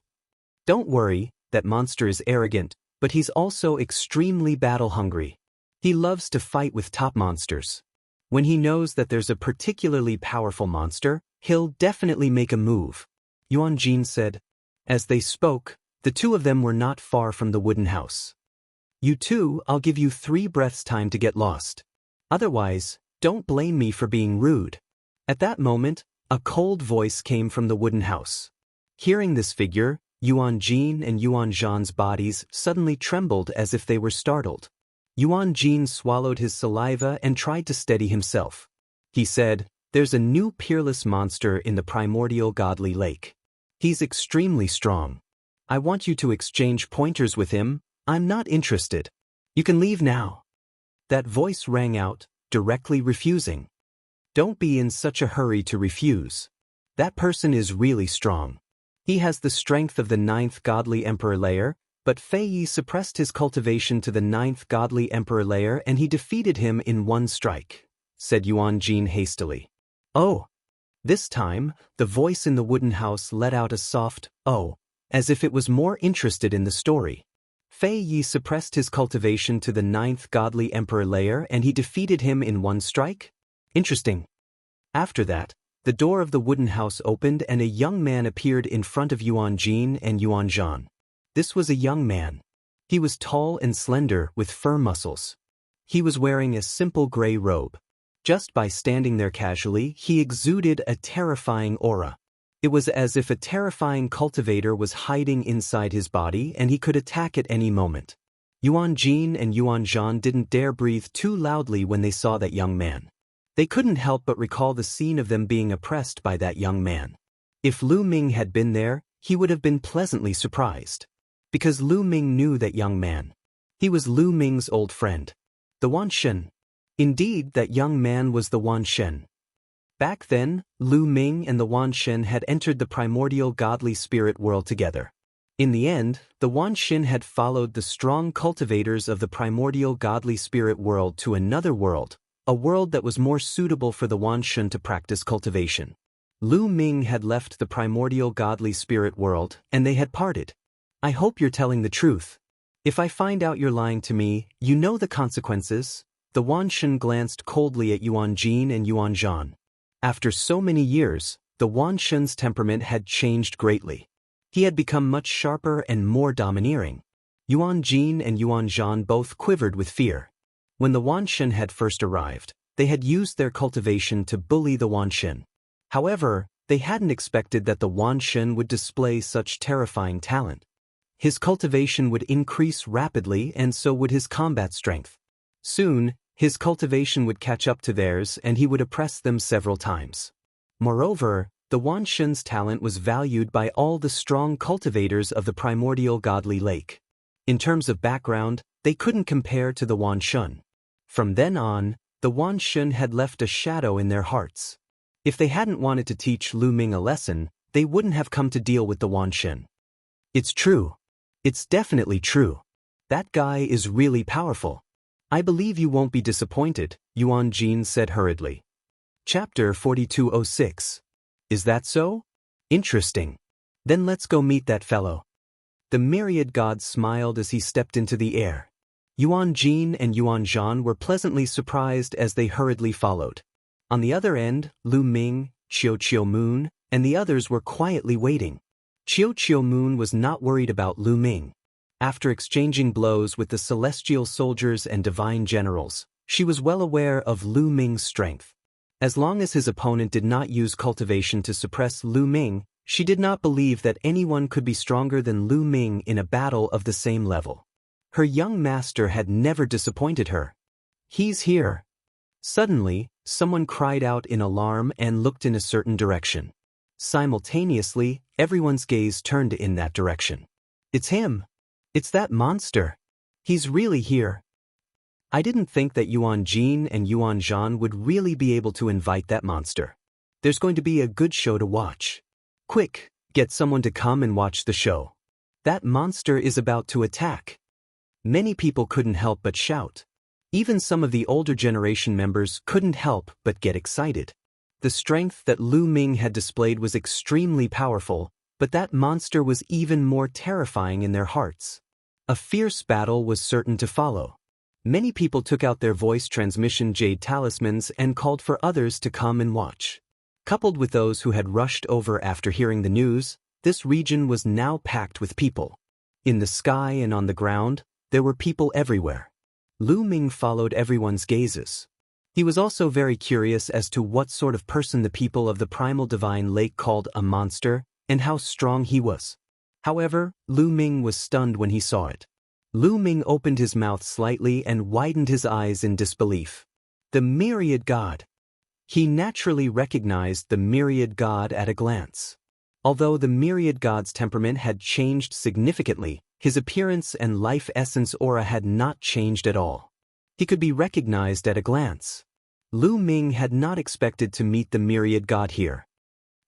Don't worry, that monster is arrogant, but he's also extremely battle-hungry. He loves to fight with top monsters. When he knows that there's a particularly powerful monster, he'll definitely make a move. Yuan Jin said. As they spoke, the two of them were not far from the wooden house. You two, I'll give you 3 breaths time to get lost. Otherwise, don't blame me for being rude. At that moment, a cold voice came from the wooden house. Hearing this figure, Yuan Jin and Yuan Zhan's bodies suddenly trembled as if they were startled. Yuan Jin swallowed his saliva and tried to steady himself. He said, There's a new peerless monster in the primordial godly lake. He's extremely strong. I want you to exchange pointers with him. I'm not interested. You can leave now. That voice rang out, directly refusing. Don't be in such a hurry to refuse. That person is really strong. He has the strength of the 9th godly emperor layer, but Fei Yi suppressed his cultivation to the 9th godly emperor layer and he defeated him in 1 strike, said Yuan Jin hastily. Oh. This time, the voice in the wooden house let out a soft, oh, as if it was more interested in the story. Fei Yi suppressed his cultivation to the 9th godly emperor layer and he defeated him in 1 strike? Interesting. After that, the door of the wooden house opened and a young man appeared in front of Yuan Jin and Yuan Zhan. This was a young man. He was tall and slender with firm muscles. He was wearing a simple gray robe. Just by standing there casually, he exuded a terrifying aura. It was as if a terrifying cultivator was hiding inside his body and he could attack at any moment. Yuan Jin and Yuan Zhan didn't dare breathe too loudly when they saw that young man. They couldn't help but recall the scene of them being oppressed by that young man. If Lu Ming had been there, he would have been pleasantly surprised. Because Lu Ming knew that young man. He was Lu Ming's old friend. The Wan Shen. Indeed, that young man was the Wan Shen. Back then, Lu Ming and the Wan Shen had entered the primordial godly spirit world together. In the end, the Wan Shen had followed the strong cultivators of the primordial godly spirit world to another world, a world that was more suitable for the Wan Shen to practice cultivation. Lu Ming had left the primordial godly spirit world, and they had parted. I hope you're telling the truth. If I find out you're lying to me, you know the consequences. The Wan Shen glanced coldly at Yuan Jin and Yuan Zhan. After so many years, the Wan Shen's temperament had changed greatly. He had become much sharper and more domineering. Yuan Jin and Yuan Zhan both quivered with fear. When the Wan Shen had first arrived, they had used their cultivation to bully the Wan Shen. However, they hadn't expected that the Wan Shen would display such terrifying talent. His cultivation would increase rapidly and so would his combat strength. Soon, his cultivation would catch up to theirs and he would oppress them several times. Moreover, the Wan Shen's talent was valued by all the strong cultivators of the primordial godly lake. In terms of background, they couldn't compare to the Wan Shen. From then on, the Wan Shen had left a shadow in their hearts. If they hadn't wanted to teach Lu Ming a lesson, they wouldn't have come to deal with the Wan Shen. It's true. It's definitely true. That guy is really powerful. I believe you won't be disappointed, Yuan Jin said hurriedly. Chapter 4206. Is that so? Interesting. Then let's go meet that fellow. The myriad god smiled as he stepped into the air. Yuan Jin and Yuan Zhan were pleasantly surprised as they hurriedly followed. On the other end, Lu Ming, Qiu Moon, and the others were quietly waiting. Qiu Moon was not worried about Lu Ming. After exchanging blows with the celestial soldiers and divine generals, she was well aware of Lu Ming's strength. As long as his opponent did not use cultivation to suppress Lu Ming, she did not believe that anyone could be stronger than Lu Ming in a battle of the same level. Her young master had never disappointed her. He's here. Suddenly, someone cried out in alarm and looked in a certain direction. Simultaneously, everyone's gaze turned in that direction. It's him. It's that monster. He's really here. I didn't think that Yuan Jin and Yuan Zhan would really be able to invite that monster. There's going to be a good show to watch. Quick, get someone to come and watch the show. That monster is about to attack. Many people couldn't help but shout. Even some of the older generation members couldn't help but get excited. The strength that Lu Ming had displayed was extremely powerful, but that monster was even more terrifying in their hearts. A fierce battle was certain to follow. Many people took out their voice transmission jade talismans and called for others to come and watch. Coupled with those who had rushed over after hearing the news, this region was now packed with people. In the sky and on the ground, there were people everywhere. Lu Ming followed everyone's gazes. He was also very curious as to what sort of person the people of the primal divine lake called a monster, and how strong he was. However, Lu Ming was stunned when he saw it. Lu Ming opened his mouth slightly and widened his eyes in disbelief. The myriad god. He naturally recognized the myriad god at a glance. Although the myriad god's temperament had changed significantly, his appearance and life essence aura had not changed at all. He could be recognized at a glance. Lu Ming had not expected to meet the myriad god here.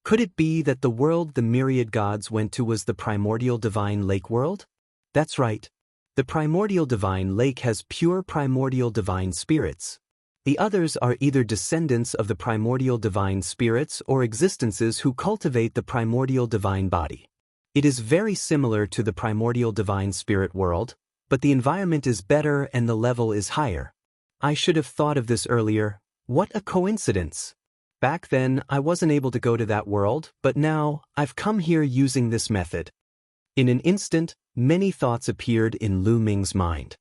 Could it be that the world the myriad gods went to was the primordial divine lake world? That's right. The primordial divine lake has pure primordial divine spirits. The others are either descendants of the primordial divine spirits or existences who cultivate the primordial divine body. It is very similar to the primordial divine spirit world, but the environment is better and the level is higher. I should have thought of this earlier. What a coincidence. Back then, I wasn't able to go to that world, but now, I've come here using this method. In an instant, many thoughts appeared in Lu Ming's mind.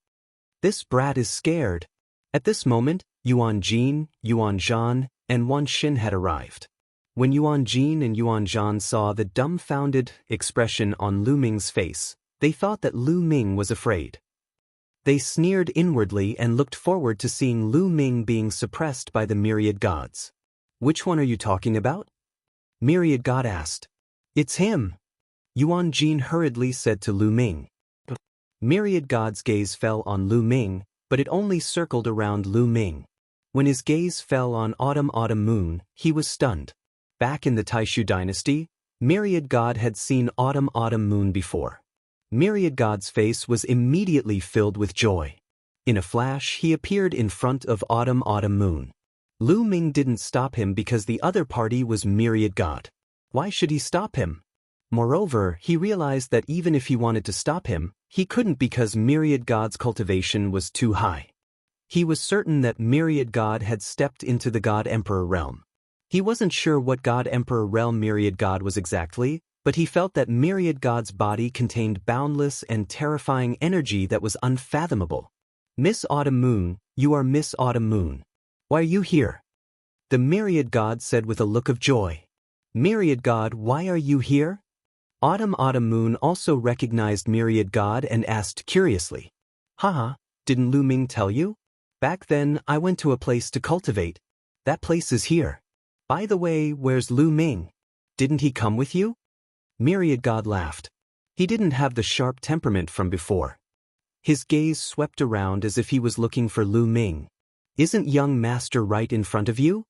This brat is scared. At this moment, Yuan Jin, Yuan Zhan, and Wan Xin had arrived. When Yuan Jin and Yuan Zhan saw the dumbfounded expression on Lu Ming's face, they thought that Lu Ming was afraid. They sneered inwardly and looked forward to seeing Lu Ming being suppressed by the myriad gods. Which one are you talking about? Myriad God asked. It's him. Yuan Jin hurriedly said to Lu Ming. Myriad God's gaze fell on Lu Ming, but it only circled around Lu Ming. When his gaze fell on Autumn Moon, he was stunned. Back in the Taishu dynasty, Myriad God had seen Autumn Moon before. Myriad God's face was immediately filled with joy. In a flash, he appeared in front of Autumn Moon. Lu Ming didn't stop him because the other party was Myriad God. Why should he stop him? Moreover, he realized that even if he wanted to stop him, he couldn't because Myriad God's cultivation was too high. He was certain that Myriad God had stepped into the God Emperor realm. He wasn't sure what God Emperor realm Myriad God was exactly, but he felt that Myriad God's body contained boundless and terrifying energy that was unfathomable. Miss Autumn Moon, you are Miss Autumn Moon. Why are you here? The Myriad God said with a look of joy. Myriad God, why are you here? Autumn Moon also recognized Myriad God and asked curiously. Haha, didn't Lu Ming tell you? Back then, I went to a place to cultivate. That place is here. By the way, where's Lu Ming? Didn't he come with you? Myriad God laughed. He didn't have the sharp temperament from before. His gaze swept around as if he was looking for Lu Ming. Isn't young master right in front of you?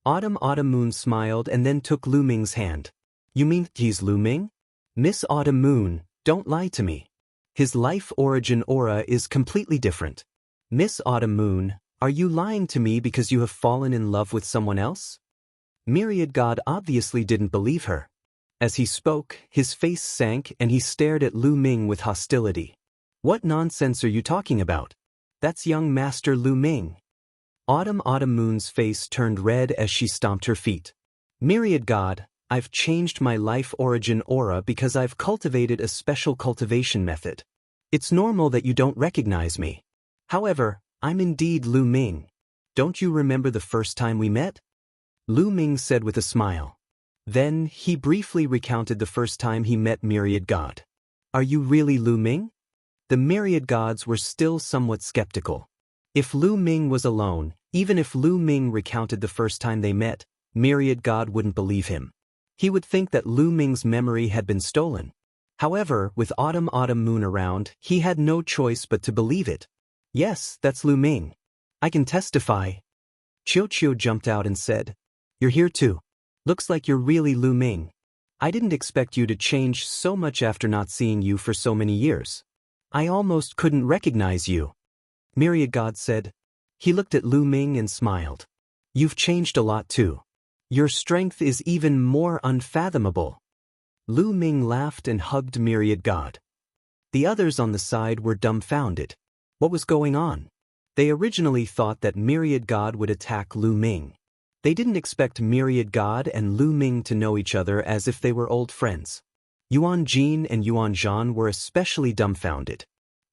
Autumn Moon smiled and then took Lu Ming's hand. You mean he's Lu Ming? Miss Autumn Moon, don't lie to me. His life origin aura is completely different. Miss Autumn Moon, are you lying to me because you have fallen in love with someone else? Myriad God obviously didn't believe her. As he spoke, his face sank and he stared at Lu Ming with hostility. What nonsense are you talking about? That's young master Lu Ming. Autumn Moon's face turned red as she stomped her feet. Myriad God, I've changed my life origin aura because I've cultivated a special cultivation method. It's normal that you don't recognize me. However, I'm indeed Lu Ming. Don't you remember the first time we met? Lu Ming said with a smile. Then, he briefly recounted the first time he met Myriad God. Are you really Lu Ming? The Myriad Gods were still somewhat skeptical. If Lu Ming was alone, even if Lu Ming recounted the first time they met, Myriad God wouldn't believe him. He would think that Lu Ming's memory had been stolen. However, with Autumn Moon around, he had no choice but to believe it. Yes, that's Lu Ming. I can testify. Chiu jumped out and said, You're here too. Looks like you're really Lu Ming. I didn't expect you to change so much after not seeing you for so many years. I almost couldn't recognize you. Myriad God said. He looked at Lu Ming and smiled. You've changed a lot too. Your strength is even more unfathomable. Lu Ming laughed and hugged Myriad God. The others on the side were dumbfounded. What was going on? They originally thought that Myriad God would attack Lu Ming. They didn't expect Myriad God and Lu Ming to know each other as if they were old friends. Yuan Jin and Yuan Zhan were especially dumbfounded.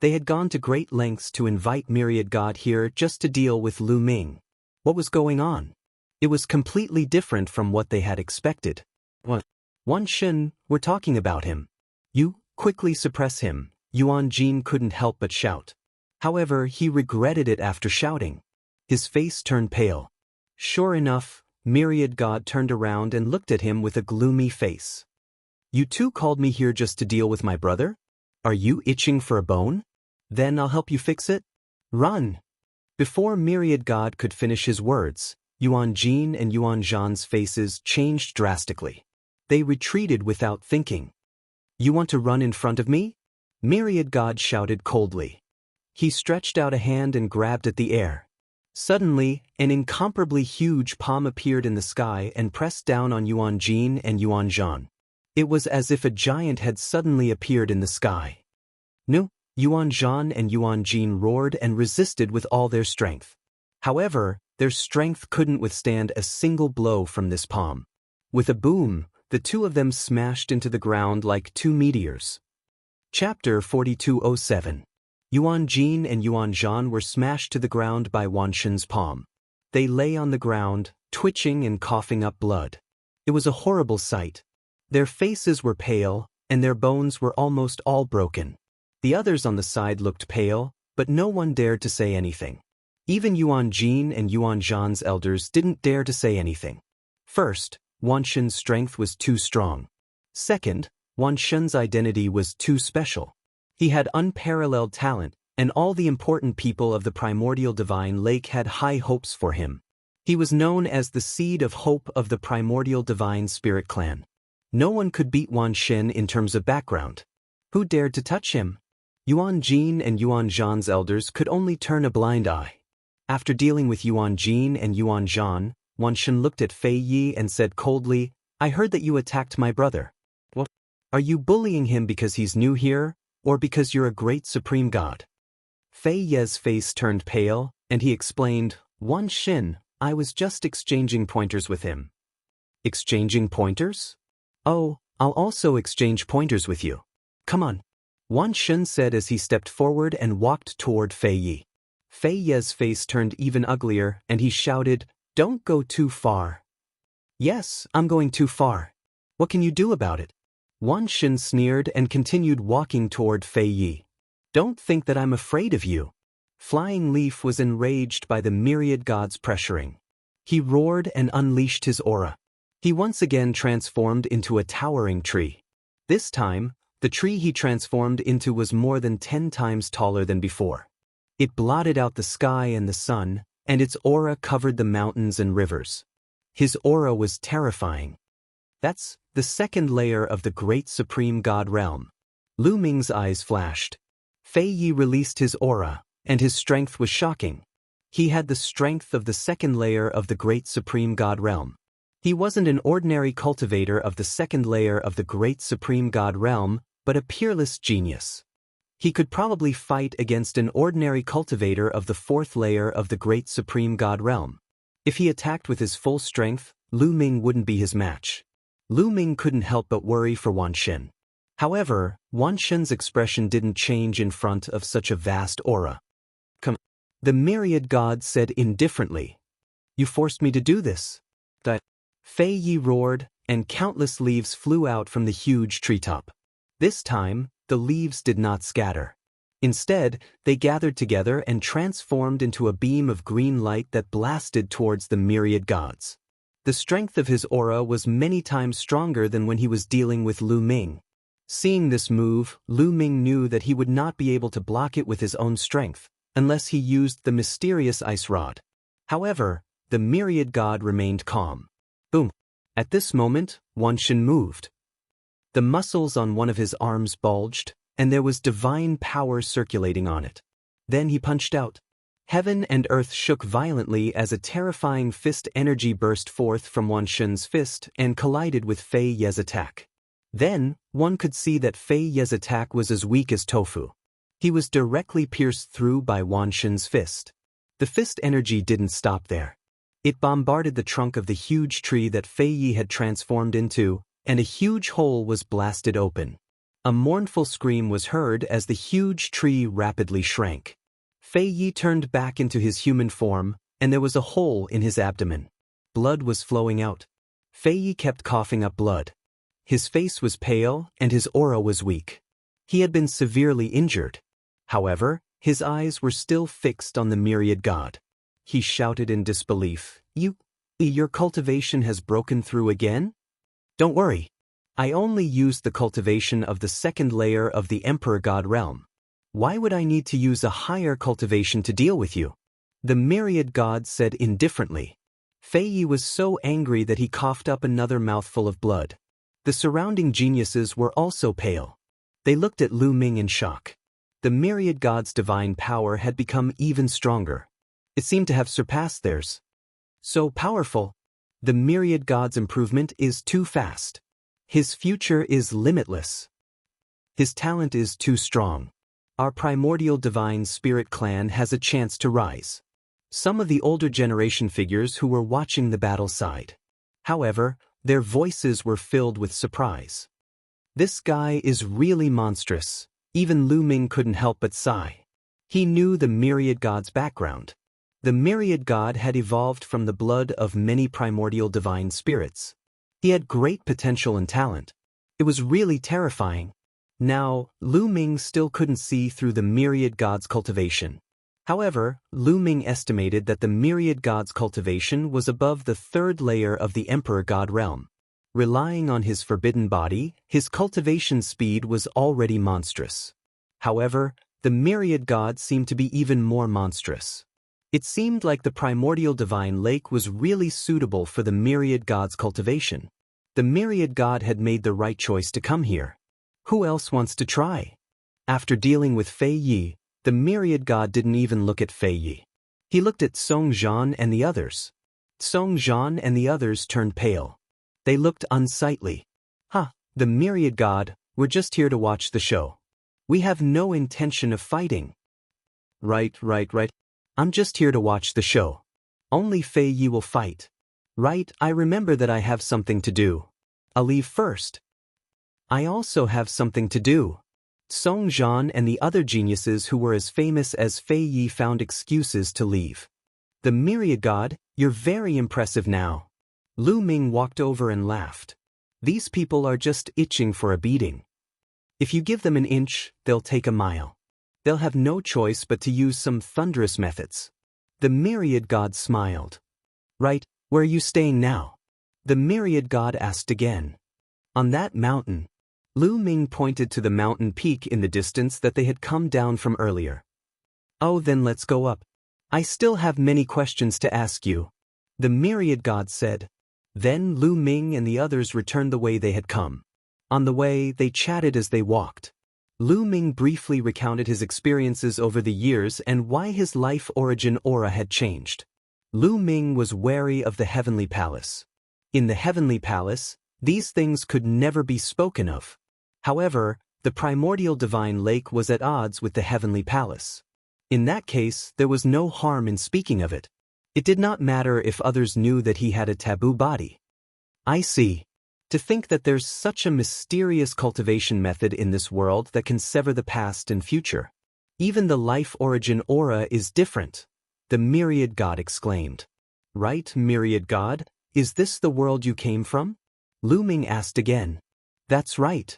They had gone to great lengths to invite Myriad God here just to deal with Lu Ming. What was going on? It was completely different from what they had expected. What? Wan Xin, we're talking about him. You, quickly suppress him, Yuan Jin couldn't help but shout. However, he regretted it after shouting. His face turned pale. Sure enough, Myriad God turned around and looked at him with a gloomy face. You two called me here just to deal with my brother? Are you itching for a bone? Then I'll help you fix it. Run! Before Myriad God could finish his words, Yuan Jin and Yuan Zhan's faces changed drastically. They retreated without thinking. You want to run in front of me? Myriad God shouted coldly. He stretched out a hand and grabbed at the air. Suddenly, an incomparably huge palm appeared in the sky and pressed down on Yuan Jin and Yuan Zhan. It was as if a giant had suddenly appeared in the sky. No, Yuan Zhan and Yuan Jin roared and resisted with all their strength. However, their strength couldn't withstand a single blow from this palm. With a boom, the two of them smashed into the ground like two meteors. Chapter 4207. Yuan Jin and Yuan Zhan were smashed to the ground by Wan Shen's palm. They lay on the ground, twitching and coughing up blood. It was a horrible sight. Their faces were pale, and their bones were almost all broken. The others on the side looked pale, but no one dared to say anything. Even Yuan Jin and Yuan Zhan's elders didn't dare to say anything. First, Wan Shen's strength was too strong. Second, Wan Shen's identity was too special. He had unparalleled talent, and all the important people of the primordial divine lake had high hopes for him. He was known as the seed of hope of the primordial divine spirit clan. No one could beat Wan Shen in terms of background. Who dared to touch him? Yuan Jin and Yuan Zhan's elders could only turn a blind eye. After dealing with Yuan Jin and Yuan Zhan, Wan Shen looked at Fei Yi and said coldly, "I heard that you attacked my brother. What? Are you bullying him because he's new here, or because you're a great supreme god?" Fei Yi's face turned pale, and he explained, "Wan Shen, I was just exchanging pointers with him." Exchanging pointers? Oh, I'll also exchange pointers with you. Come on. Wan Shen said as he stepped forward and walked toward Fei Yi. Fei Yi's face turned even uglier, and he shouted, "Don't go too far." "Yes, I'm going too far. What can you do about it?" Wan Shen sneered and continued walking toward Fei Yi. "Don't think that I'm afraid of you." Flying Leaf was enraged by the myriad gods pressuring. He roared and unleashed his aura. He once again transformed into a towering tree. This time, the tree he transformed into was more than 10 times taller than before. It blotted out the sky and the sun, and its aura covered the mountains and rivers. His aura was terrifying. That's the second layer of the great supreme god realm. Lu Ming's eyes flashed. Fei Yi released his aura, and his strength was shocking. He had the strength of the second layer of the great supreme god realm. He wasn't an ordinary cultivator of the second layer of the great supreme god realm, but a peerless genius. He could probably fight against an ordinary cultivator of the fourth layer of the great supreme god realm. If he attacked with his full strength, Lu Ming wouldn't be his match. Lu Ming couldn't help but worry for Wan Shen. However, Wan Shen's expression didn't change in front of such a vast aura. "Come." The myriad god said indifferently. "You forced me to do this." Fei Yi roared, and countless leaves flew out from the huge treetop. This time, the leaves did not scatter. Instead, they gathered together and transformed into a beam of green light that blasted towards the myriad gods. The strength of his aura was many times stronger than when he was dealing with Lu Ming. Seeing this move, Lu Ming knew that he would not be able to block it with his own strength, unless he used the mysterious ice rod. However, the myriad god remained calm. Boom! At this moment, Wan Shen moved. The muscles on one of his arms bulged, and there was divine power circulating on it. Then he punched out. Heaven and earth shook violently as a terrifying fist energy burst forth from Wan Shen's fist and collided with Fei Yi's attack. Then, one could see that Fei Yi's attack was as weak as tofu. He was directly pierced through by Wan Shen's fist. The fist energy didn't stop there. It bombarded the trunk of the huge tree that Fei Yi had transformed into, and a huge hole was blasted open. A mournful scream was heard as the huge tree rapidly shrank. Fei Yi turned back into his human form, and there was a hole in his abdomen. Blood was flowing out. Fei Yi kept coughing up blood. His face was pale, and his aura was weak. He had been severely injured. However, his eyes were still fixed on the myriad god. He shouted in disbelief, Your cultivation has broken through again? Don't worry. I only used the cultivation of the second layer of the Emperor God realm. Why would I need to use a higher cultivation to deal with you?" The myriad god said indifferently. Fei Yi was so angry that he coughed up another mouthful of blood. The surrounding geniuses were also pale. They looked at Lu Ming in shock. The myriad god's divine power had become even stronger. It seemed to have surpassed theirs. So powerful. The myriad god's improvement is too fast. His future is limitless. His talent is too strong. Our primordial divine spirit clan has a chance to rise. Some of the older generation figures who were watching the battle sighed. However, their voices were filled with surprise. This guy is really monstrous. Even Lu Ming couldn't help but sigh. He knew the myriad god's background. The myriad god had evolved from the blood of many primordial divine spirits. He had great potential and talent. It was really terrifying. Now, Lu Ming still couldn't see through the myriad god's cultivation. However, Lu Ming estimated that the myriad god's cultivation was above the third layer of the emperor god realm. Relying on his forbidden body, his cultivation speed was already monstrous. However, the myriad god seemed to be even more monstrous. It seemed like the primordial divine lake was really suitable for the myriad god's cultivation. The myriad god had made the right choice to come here. Who else wants to try? After dealing with Fei Yi, the myriad god didn't even look at Fei Yi. He looked at Song Zhan and the others. Song Zhan and the others turned pale. They looked unsightly. The myriad god, we're just here to watch the show. We have no intention of fighting. Right. I'm just here to watch the show. Only Fei Yi will fight. Right, I remember that I have something to do. I'll leave first. I also have something to do. Song Zhan and the other geniuses who were as famous as Fei Yi found excuses to leave. The myriad god, you're very impressive now. Lu Ming walked over and laughed. These people are just itching for a beating. If you give them an inch, they'll take a mile. They'll have no choice but to use some thunderous methods. The myriad god smiled. Right, where are you staying now? The myriad god asked again. On that mountain. Lu Ming pointed to the mountain peak in the distance that they had come down from earlier. Oh, then let's go up. I still have many questions to ask you. The myriad god said. Then Lu Ming and the others returned the way they had come. On the way, they chatted as they walked. Lu Ming briefly recounted his experiences over the years and why his life origin aura had changed. Lu Ming was wary of the Heavenly Palace. In the Heavenly Palace, these things could never be spoken of. However, the primordial divine lake was at odds with the Heavenly Palace. In that case, there was no harm in speaking of it. It did not matter if others knew that he had a taboo body. I see. To think that there's such a mysterious cultivation method in this world that can sever the past and future. Even the life origin aura is different. The myriad god exclaimed. Right, myriad god? Is this the world you came from? Lu Ming asked again. That's right.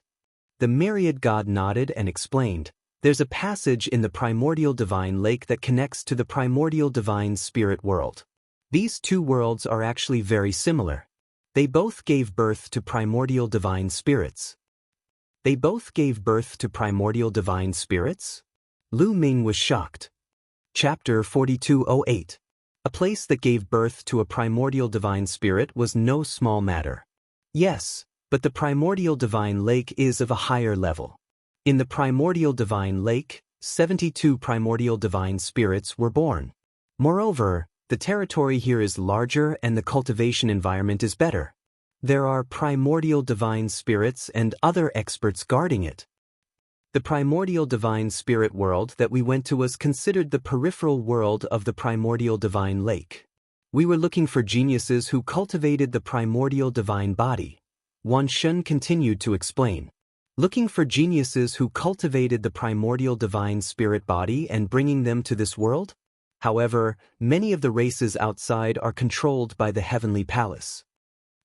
The myriad god nodded and explained. There's a passage in the primordial divine lake that connects to the primordial divine spirit world. These two worlds are actually very similar. They both gave birth to primordial divine spirits. They both gave birth to primordial divine spirits? Lu Ming was shocked. Chapter 4208. A place that gave birth to a primordial divine spirit was no small matter. Yes, but the primordial divine lake is of a higher level. In the primordial divine lake, 72 primordial divine spirits were born. Moreover, the territory here is larger and the cultivation environment is better. There are primordial divine spirits and other experts guarding it. The primordial divine spirit world that we went to was considered the peripheral world of the primordial divine lake. We were looking for geniuses who cultivated the primordial divine body. Wan Shun continued to explain. Looking for geniuses who cultivated the primordial divine spirit body and bringing them to this world? However, many of the races outside are controlled by the Heavenly Palace.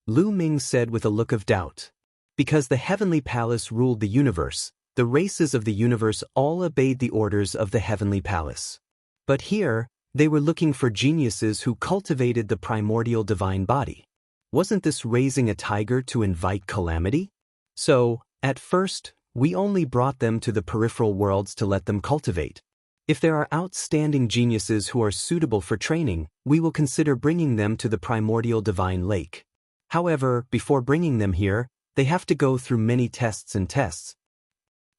Lu Ming said with a look of doubt. Because the Heavenly Palace ruled the universe, the races of the universe all obeyed the orders of the Heavenly Palace. But here, they were looking for geniuses who cultivated the primordial divine body. Wasn't this raising a tiger to invite calamity? So, at first, we only brought them to the peripheral worlds to let them cultivate. If there are outstanding geniuses who are suitable for training, we will consider bringing them to the primordial divine lake. However, before bringing them here, they have to go through many tests and tests.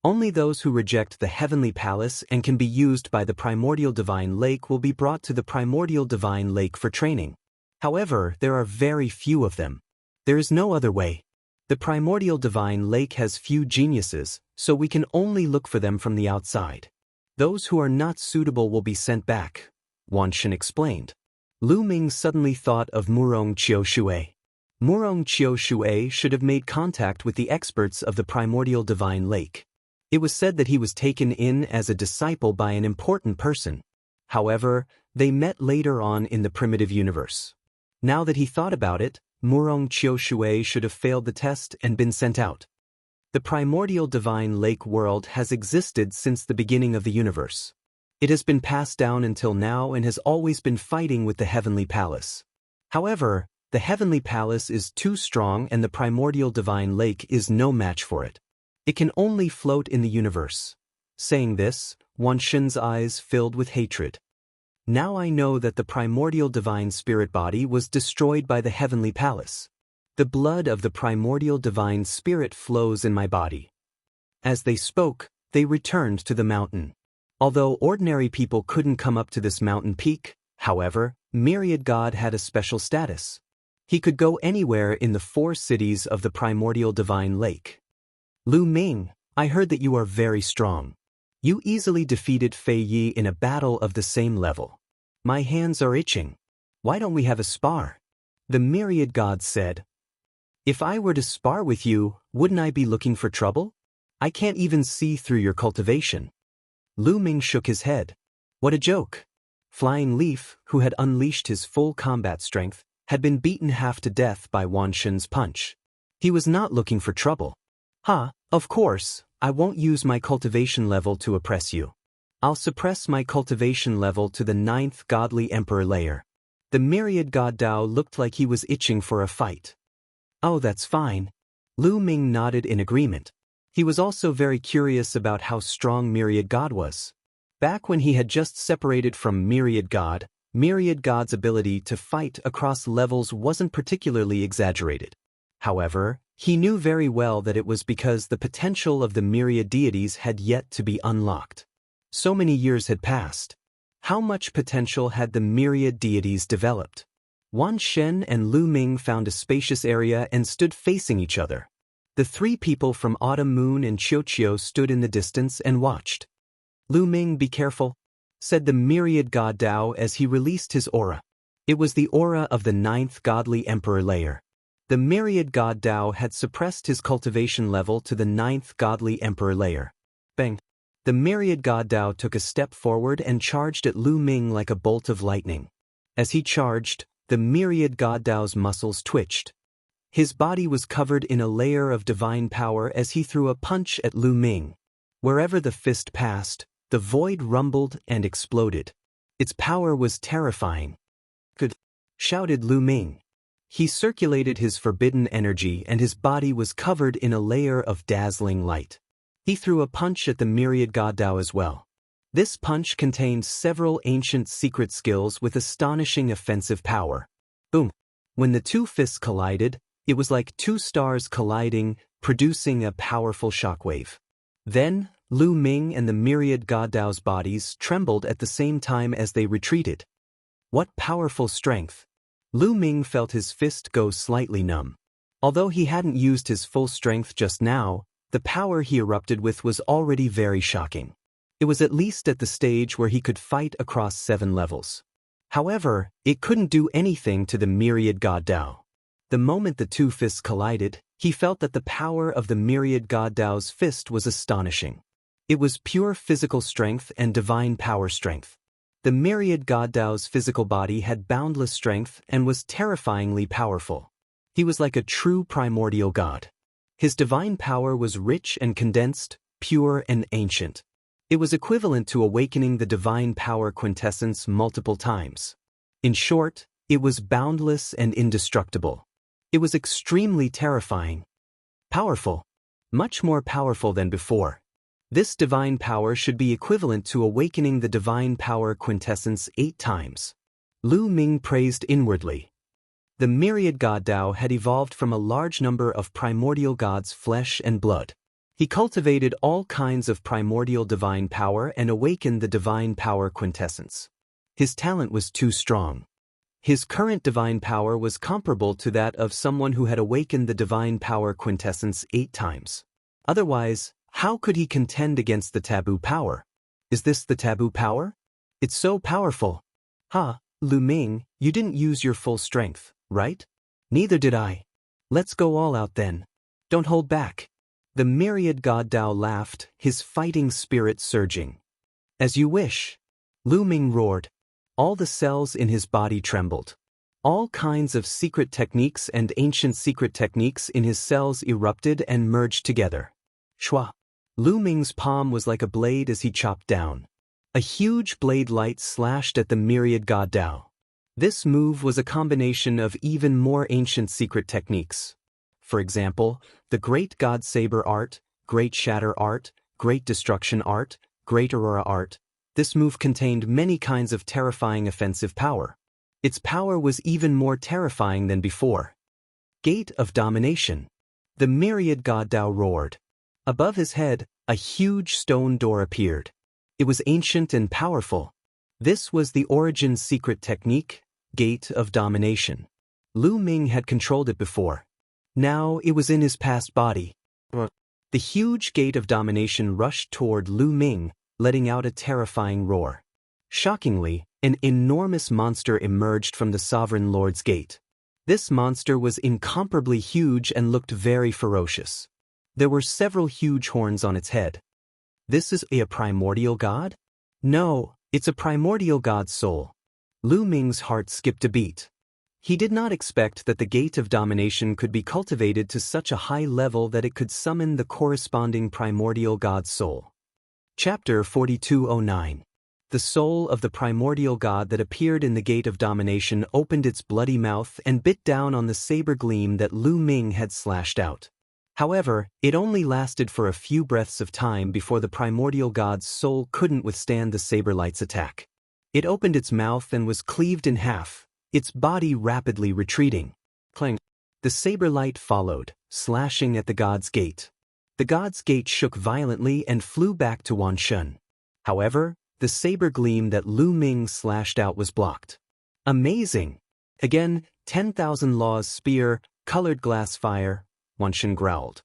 Only those who reject the Heavenly Palace and can be used by the primordial divine lake will be brought to the primordial divine lake for training. However, there are very few of them. There is no other way. The primordial divine lake has few geniuses, so we can only look for them from the outside. Those who are not suitable will be sent back, Wan Shun explained. Lu Ming suddenly thought of Murong Qiushue. Murong Qiushue should have made contact with the experts of the primordial divine lake. It was said that he was taken in as a disciple by an important person. However, they met later on in the primitive universe. Now that he thought about it, Murong Qiushui should have failed the test and been sent out. The primordial divine lake world has existed since the beginning of the universe. It has been passed down until now and has always been fighting with the heavenly palace. However, the heavenly palace is too strong and the primordial divine lake is no match for it. It can only float in the universe. Saying this, Wan Shen's eyes filled with hatred. Now I know that the primordial divine spirit body was destroyed by the heavenly palace. The blood of the primordial divine spirit flows in my body. As they spoke, they returned to the mountain. Although ordinary people couldn't come up to this mountain peak, however, Myriad God had a special status. He could go anywhere in the 4 cities of the primordial divine lake. Lu Ming, I heard that you are very strong. You easily defeated Fei Yi in a battle of the same level. My hands are itching. Why don't we have a spar? The Myriad God said. If I were to spar with you, wouldn't I be looking for trouble? I can't even see through your cultivation. Lu Ming shook his head. What a joke. Flying Leaf, who had unleashed his full combat strength, had been beaten half to death by Wan Shen's punch. He was not looking for trouble. Of course, I won't use my cultivation level to oppress you. I'll suppress my cultivation level to the 9th godly emperor layer. The Myriad God Dao looked like he was itching for a fight. Oh, that's fine. Lu Ming nodded in agreement. He was also very curious about how strong Myriad God was. Back when he had just separated from Myriad God's ability to fight across levels wasn't particularly exaggerated. However, he knew very well that it was because the potential of the myriad deities had yet to be unlocked. So many years had passed. How much potential had the myriad deities developed? Wan Shen and Lu Ming found a spacious area and stood facing each other. The 3 people from Autumn Moon and Qiuqiu stood in the distance and watched. Lu Ming, be careful, said the Myriad God Dao as he released his aura. It was the aura of the 9th godly emperor layer. The Myriad God Dao had suppressed his cultivation level to the 9th godly emperor layer. Bang! The Myriad God Dao took a step forward and charged at Lu Ming like a bolt of lightning. As he charged, the Myriad God Dao's muscles twitched. His body was covered in a layer of divine power as he threw a punch at Lu Ming. Wherever the fist passed, the void rumbled and exploded. Its power was terrifying. Good! Shouted Lu Ming. He circulated his forbidden energy and his body was covered in a layer of dazzling light. He threw a punch at the Myriad God Dao as well. This punch contained several ancient secret skills with astonishing offensive power. Boom! When the 2 fists collided, it was like 2 stars colliding, producing a powerful shockwave. Then, Lu Ming and the Myriad God Dao's bodies trembled at the same time as they retreated. What powerful strength! Lu Ming felt his fist go slightly numb. Although he hadn't used his full strength just now, the power he erupted with was already very shocking. It was at least at the stage where he could fight across 7 levels. However, it couldn't do anything to the Myriad God Dao. The moment the 2 fists collided, he felt that the power of the Myriad God Dao's fist was astonishing. It was pure physical strength and divine power strength. The Myriad God Dao's physical body had boundless strength and was terrifyingly powerful. He was like a true primordial god. His divine power was rich and condensed, pure and ancient. It was equivalent to awakening the divine power quintessence multiple times. In short, it was boundless and indestructible. It was extremely terrifying. Powerful. Much more powerful than before. This divine power should be equivalent to awakening the divine power quintessence 8 times. Lu Ming praised inwardly. The Myriad God Dao had evolved from a large number of primordial gods' flesh and blood. He cultivated all kinds of primordial divine power and awakened the divine power quintessence. His talent was too strong. His current divine power was comparable to that of someone who had awakened the divine power quintessence 8 times. Otherwise, how could he contend against the taboo power? Is this the taboo power? It's so powerful. Lu Ming, you didn't use your full strength, right? Neither did I. Let's go all out then. Don't hold back. The myriad god Dao laughed, his fighting spirit surging. As you wish. Lu Ming roared. All the cells in his body trembled. All kinds of secret techniques and ancient secret techniques in his cells erupted and merged together. Shua. Lu Ming's palm was like a blade as he chopped down. A huge blade light slashed at the myriad god Dao. This move was a combination of even more ancient secret techniques. For example, the Great God Saber Art, Great Shatter Art, Great Destruction Art, Great Aurora Art. This move contained many kinds of terrifying offensive power. Its power was even more terrifying than before. Gate of Domination. The myriad god Dao roared. Above his head, a huge stone door appeared. It was ancient and powerful. This was the origin secret technique, Gate of Domination. Lu Ming had controlled it before. Now it was in his past body. The huge Gate of Domination rushed toward Lu Ming, letting out a terrifying roar. Shockingly, an enormous monster emerged from the Sovereign Lord's gate. This monster was incomparably huge and looked very ferocious. There were several huge horns on its head. This is a primordial god? No, it's a primordial god's soul. Lu Ming's heart skipped a beat. He did not expect that the Gate of Domination could be cultivated to such a high level that it could summon the corresponding primordial god's soul. Chapter 4209. The soul of the primordial god that appeared in the Gate of Domination opened its bloody mouth and bit down on the saber gleam that Lu Ming had slashed out. However, it only lasted for a few breaths of time before the primordial god's soul couldn't withstand the saber light's attack. It opened its mouth and was cleaved in half, its body rapidly retreating. Clang. The saber light followed, slashing at the god's gate. The god's gate shook violently and flew back to Wanshen. However, the saber gleam that Lu Ming slashed out was blocked. Amazing! Again, 10,000 Law's spear, colored glass fire, Wanshen growled.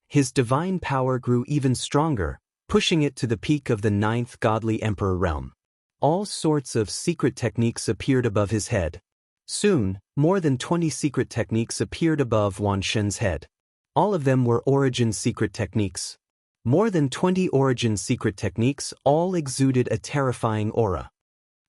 His divine power grew even stronger, pushing it to the peak of the 9th godly emperor realm. All sorts of secret techniques appeared above his head. Soon, more than 20 secret techniques appeared above Wanshen's head. All of them were origin secret techniques. More than 20 origin secret techniques all exuded a terrifying aura.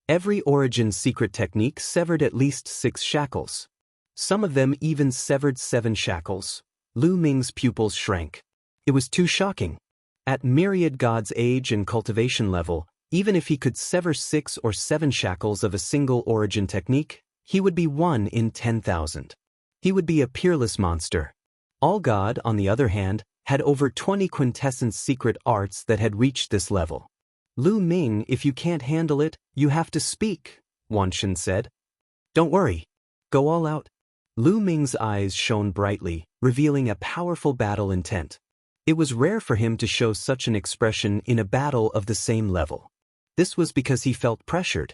Every origin secret technique severed at least 6 shackles. Some of them even severed 7 shackles. Lu Ming's pupils shrank. It was too shocking. At myriad god's age and cultivation level, even if he could sever 6 or 7 shackles of a single origin technique, he would be 1 in 10,000. He would be a peerless monster. All God, on the other hand, had over 20 quintessence secret arts that had reached this level. Lu Ming, if you can't handle it, you have to speak, Wanshen said. Don't worry. Go all out. Lu Ming's eyes shone brightly, revealing a powerful battle intent. It was rare for him to show such an expression in a battle of the same level. This was because he felt pressured.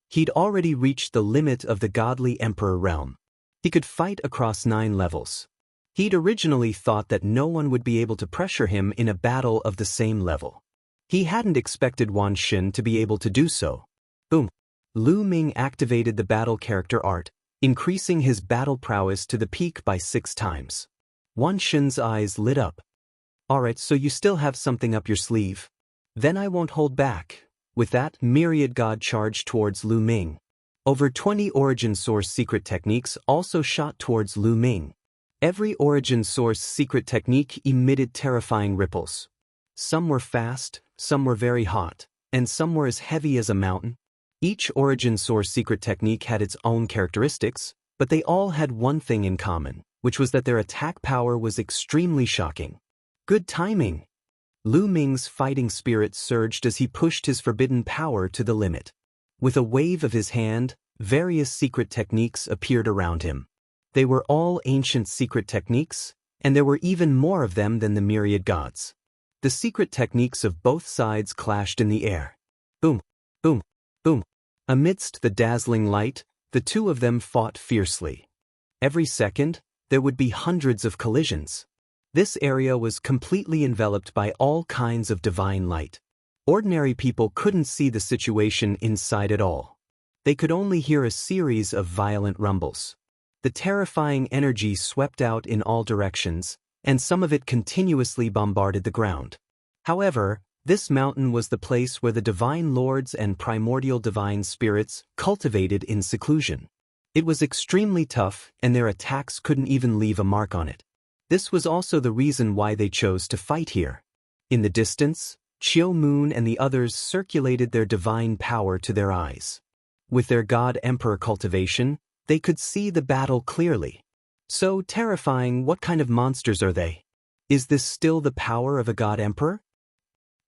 He'd already reached the limit of the godly emperor realm. He could fight across 9 levels. He'd originally thought that no one would be able to pressure him in a battle of the same level. He hadn't expected Wanshen to be able to do so. Boom! Lu Ming activated the battle character art, increasing his battle prowess to the peak by 6 times. Wanshen's eyes lit up. Alright, so you still have something up your sleeve. Then I won't hold back. With that, myriad god charged towards Lu Ming. Over 20 origin source secret techniques also shot towards Lu Ming. Every origin source secret technique emitted terrifying ripples. Some were fast, some were very hot, and some were as heavy as a mountain. Each origin source secret technique had its own characteristics, but they all had one thing in common, which was that their attack power was extremely shocking. Good timing! Lu Ming's fighting spirit surged as he pushed his forbidden power to the limit. With a wave of his hand, various secret techniques appeared around him. They were all ancient secret techniques, and there were even more of them than the myriad gods. The secret techniques of both sides clashed in the air. Boom, boom, boom. Amidst the dazzling light, the two of them fought fiercely. Every second, there would be hundreds of collisions. This area was completely enveloped by all kinds of divine light. Ordinary people couldn't see the situation inside at all. They could only hear a series of violent rumbles. The terrifying energy swept out in all directions, and some of it continuously bombarded the ground. However, this mountain was the place where the divine lords and primordial divine spirits cultivated in seclusion. It was extremely tough, and their attacks couldn't even leave a mark on it. This was also the reason why they chose to fight here. In the distance, Chiu Moon and the others circulated their divine power to their eyes. With their God-Emperor cultivation, they could see the battle clearly. So terrifying, what kind of monsters are they? Is this still the power of a God-Emperor?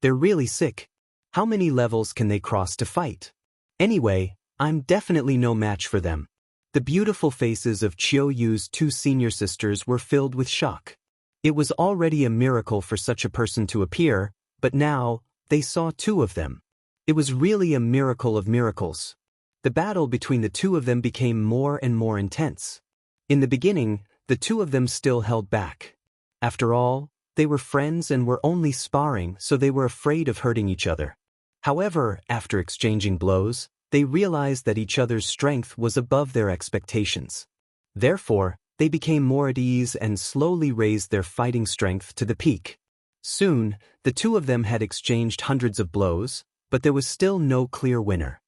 They're really sick. How many levels can they cross to fight? Anyway, I'm definitely no match for them. The beautiful faces of Chiu Yu's two senior sisters were filled with shock. It was already a miracle for such a person to appear, but now, they saw two of them. It was really a miracle of miracles. The battle between the two of them became more and more intense. In the beginning, the two of them still held back. After all, they were friends and were only sparring, so they were afraid of hurting each other. However, after exchanging blows, they realized that each other's strength was above their expectations. Therefore, they became more at ease and slowly raised their fighting strength to the peak. Soon, the two of them had exchanged hundreds of blows, but there was still no clear winner.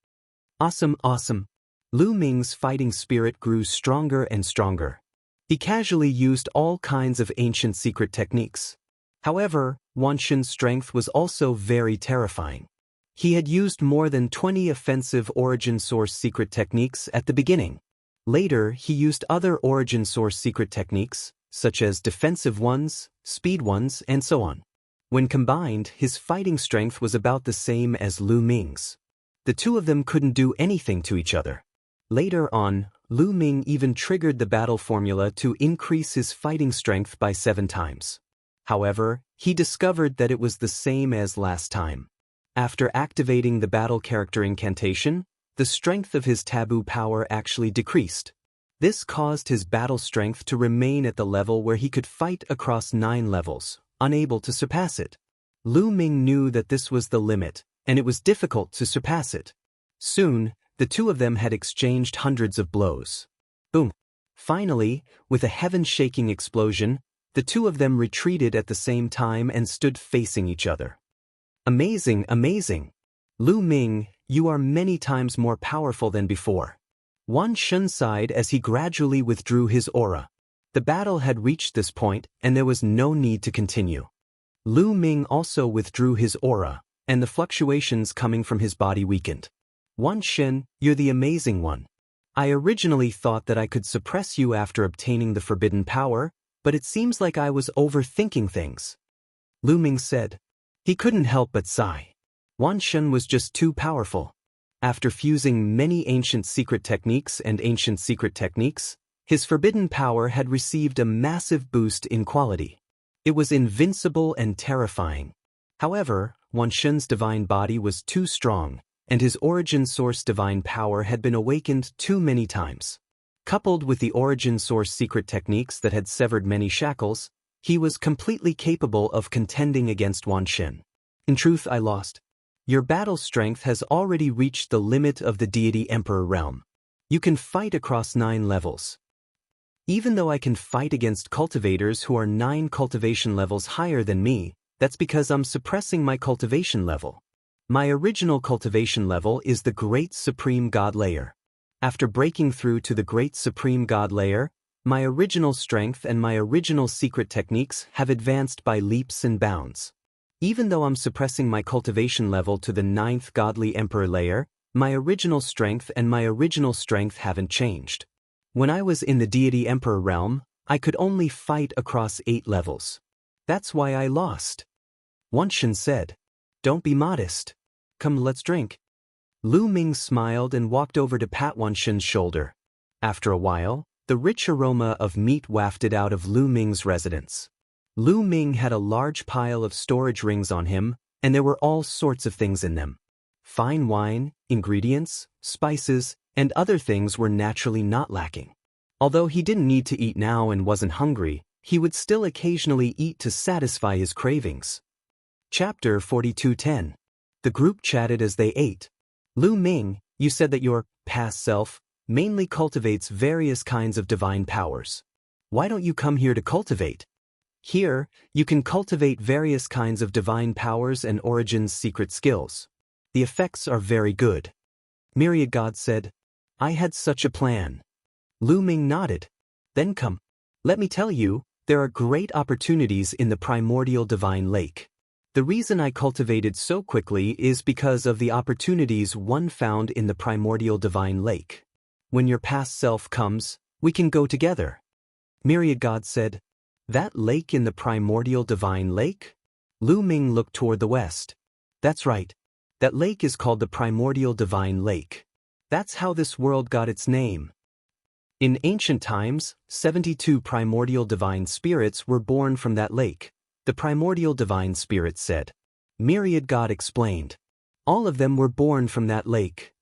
Awesome, awesome. Lu Ming's fighting spirit grew stronger and stronger. He casually used all kinds of ancient secret techniques. However, Wan Xun's strength was also very terrifying. He had used more than 20 offensive origin source secret techniques at the beginning. Later, he used other origin source secret techniques, such as defensive ones, speed ones, and so on. When combined, his fighting strength was about the same as Lu Ming's. The two of them couldn't do anything to each other. Later on, Lu Ming even triggered the battle formula to increase his fighting strength by 7 times. However, he discovered that it was the same as last time. After activating the battle character incantation, the strength of his taboo power actually decreased. This caused his battle strength to remain at the level where he could fight across 9 levels, unable to surpass it. Lu Ming knew that this was the limit, and it was difficult to surpass it. Soon, the two of them had exchanged hundreds of blows. Boom! Finally, with a heaven-shaking explosion, the two of them retreated at the same time and stood facing each other. Amazing, amazing! Lu Ming, you are many times more powerful than before. Wan Xun sighed as he gradually withdrew his aura. The battle had reached this point, and there was no need to continue. Lu Ming also withdrew his aura, and the fluctuations coming from his body weakened. Wan Xun, you're the amazing one. I originally thought that I could suppress you after obtaining the forbidden power, but it seems like I was overthinking things. Lu Ming said. He couldn't help but sigh. Wan Xun was just too powerful. After fusing many ancient secret techniques, his forbidden power had received a massive boost in quality. It was invincible and terrifying. However, Wan Xun's divine body was too strong, and his origin source divine power had been awakened too many times. Coupled with the origin source secret techniques that had severed many shackles, he was completely capable of contending against Wan Xun. In truth, I lost. Your battle strength has already reached the limit of the deity emperor realm. You can fight across 9 levels. Even though I can fight against cultivators who are 9 cultivation levels higher than me, that's because I'm suppressing my cultivation level. My original cultivation level is the Great Supreme God layer. After breaking through to the Great Supreme God layer, my original strength and my original secret techniques have advanced by leaps and bounds. Even though I'm suppressing my cultivation level to the 9th Godly Emperor layer, my original strength haven't changed. When I was in the Deity Emperor realm, I could only fight across 8 levels. That's why I lost. Wan Xun said. Don't be modest. Come, let's drink. Lu Ming smiled and walked over to pat Wan Xun's shoulder. After a while, the rich aroma of meat wafted out of Lu Ming's residence. Lu Ming had a large pile of storage rings on him, and there were all sorts of things in them. Fine wine, ingredients, spices, and other things were naturally not lacking. Although he didn't need to eat now and wasn't hungry, he would still occasionally eat to satisfy his cravings. Chapter 42:10. The group chatted as they ate. Lu Ming, you said that your past self mainly cultivates various kinds of divine powers. Why don't you come here to cultivate? Here, you can cultivate various kinds of divine powers and Origin's secret skills. The effects are very good. Myriad God said, I had such a plan. Lu Ming nodded. Then come. Let me tell you, there are great opportunities in the primordial divine lake. The reason I cultivated so quickly is because of the opportunities one found in the primordial divine lake. When your past self comes, we can go together. Myriad God said, That lake in the primordial divine lake? Lu Ming looked toward the west. That's right. That lake is called the primordial divine lake. That's how this world got its name. In ancient times, 72 primordial divine spirits were born from that lake, the primordial divine spirit said. Myriad God explained. All of them were born from that lake.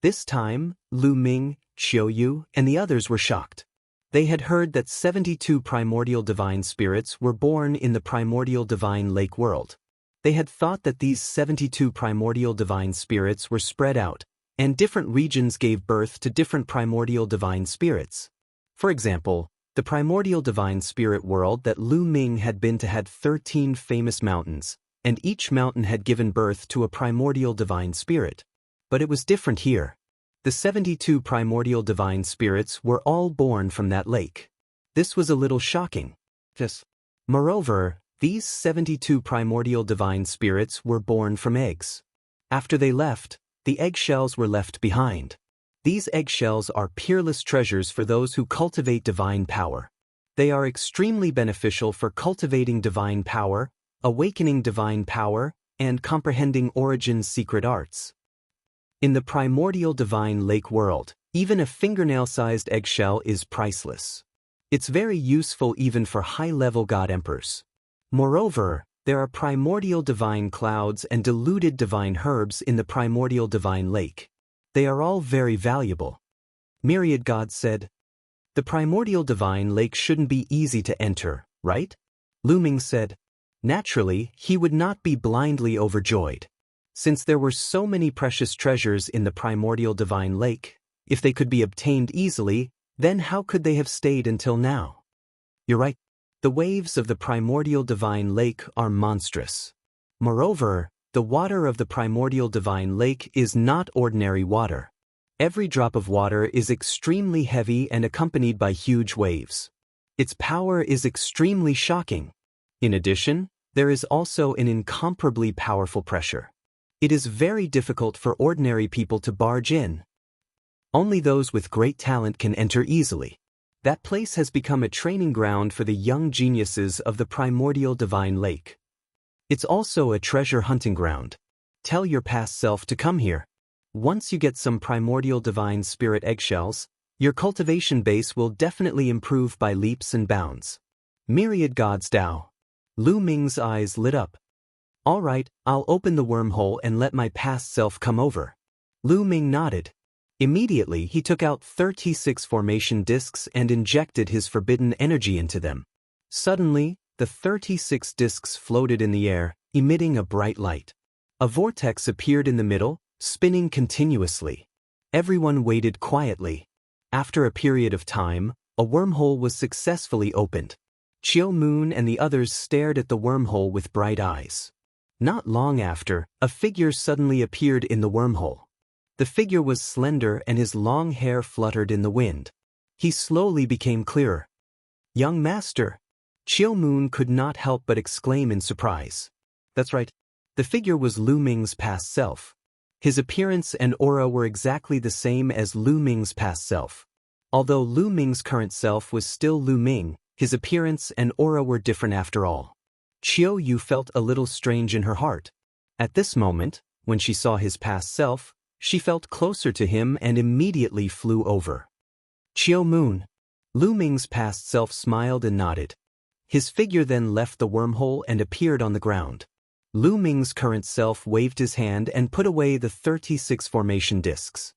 This time, Lu Ming, Qiuyu, and the others were shocked. They had heard that 72 primordial divine spirits were born in the primordial divine lake world. They had thought that these 72 primordial divine spirits were spread out, and different regions gave birth to different primordial divine spirits. For example, the primordial divine spirit world that Lu Ming had been to had 13 famous mountains, and each mountain had given birth to a primordial divine spirit. But it was different here. The 72 primordial divine spirits were all born from that lake. This was a little shocking. Moreover, these 72 primordial divine spirits were born from eggs. After they left, the eggshells were left behind. These eggshells are peerless treasures for those who cultivate divine power. They are extremely beneficial for cultivating divine power, awakening divine power, and comprehending Origin's secret arts. In the primordial divine lake world, even a fingernail-sized eggshell is priceless. It's very useful even for high-level god emperors. Moreover, there are primordial divine clouds and diluted divine herbs in the primordial divine lake. They are all very valuable. Myriad God said, The primordial divine lake shouldn't be easy to enter, right? Lu Ming said, Naturally, he would not be blindly overjoyed. Since there were so many precious treasures in the primordial divine lake, if they could be obtained easily, then how could they have stayed until now? You're right. The waves of the primordial divine lake are monstrous. Moreover, the water of the primordial divine lake is not ordinary water. Every drop of water is extremely heavy and accompanied by huge waves. Its power is extremely shocking. In addition, there is also an incomparably powerful pressure. It is very difficult for ordinary people to barge in. Only those with great talent can enter easily. That place has become a training ground for the young geniuses of the primordial divine lake. It's also a treasure hunting ground. Tell your past self to come here. Once you get some primordial divine spirit eggshells, your cultivation base will definitely improve by leaps and bounds. Myriad Gods Dao. Lu Ming's eyes lit up. All right, I'll open the wormhole and let my past self come over. Lu Ming nodded. Immediately he took out 36 formation discs and injected his forbidden energy into them. Suddenly, the 36 discs floated in the air, emitting a bright light. A vortex appeared in the middle, spinning continuously. Everyone waited quietly. After a period of time, a wormhole was successfully opened. Qiu Moon and the others stared at the wormhole with bright eyes. Not long after, a figure suddenly appeared in the wormhole. The figure was slender and his long hair fluttered in the wind. He slowly became clearer. Young master! Qiu Moon could not help but exclaim in surprise. That's right. The figure was Lu Ming's past self. His appearance and aura were exactly the same as Lu Ming's past self. Although Lu Ming's current self was still Lu Ming, his appearance and aura were different after all. Qiuyu felt a little strange in her heart. At this moment, when she saw his past self, she felt closer to him and immediately flew over. Qiu Moon. Lu Ming's past self smiled and nodded. His figure then left the wormhole and appeared on the ground. Lu Ming's current self waved his hand and put away the 36 formation discs.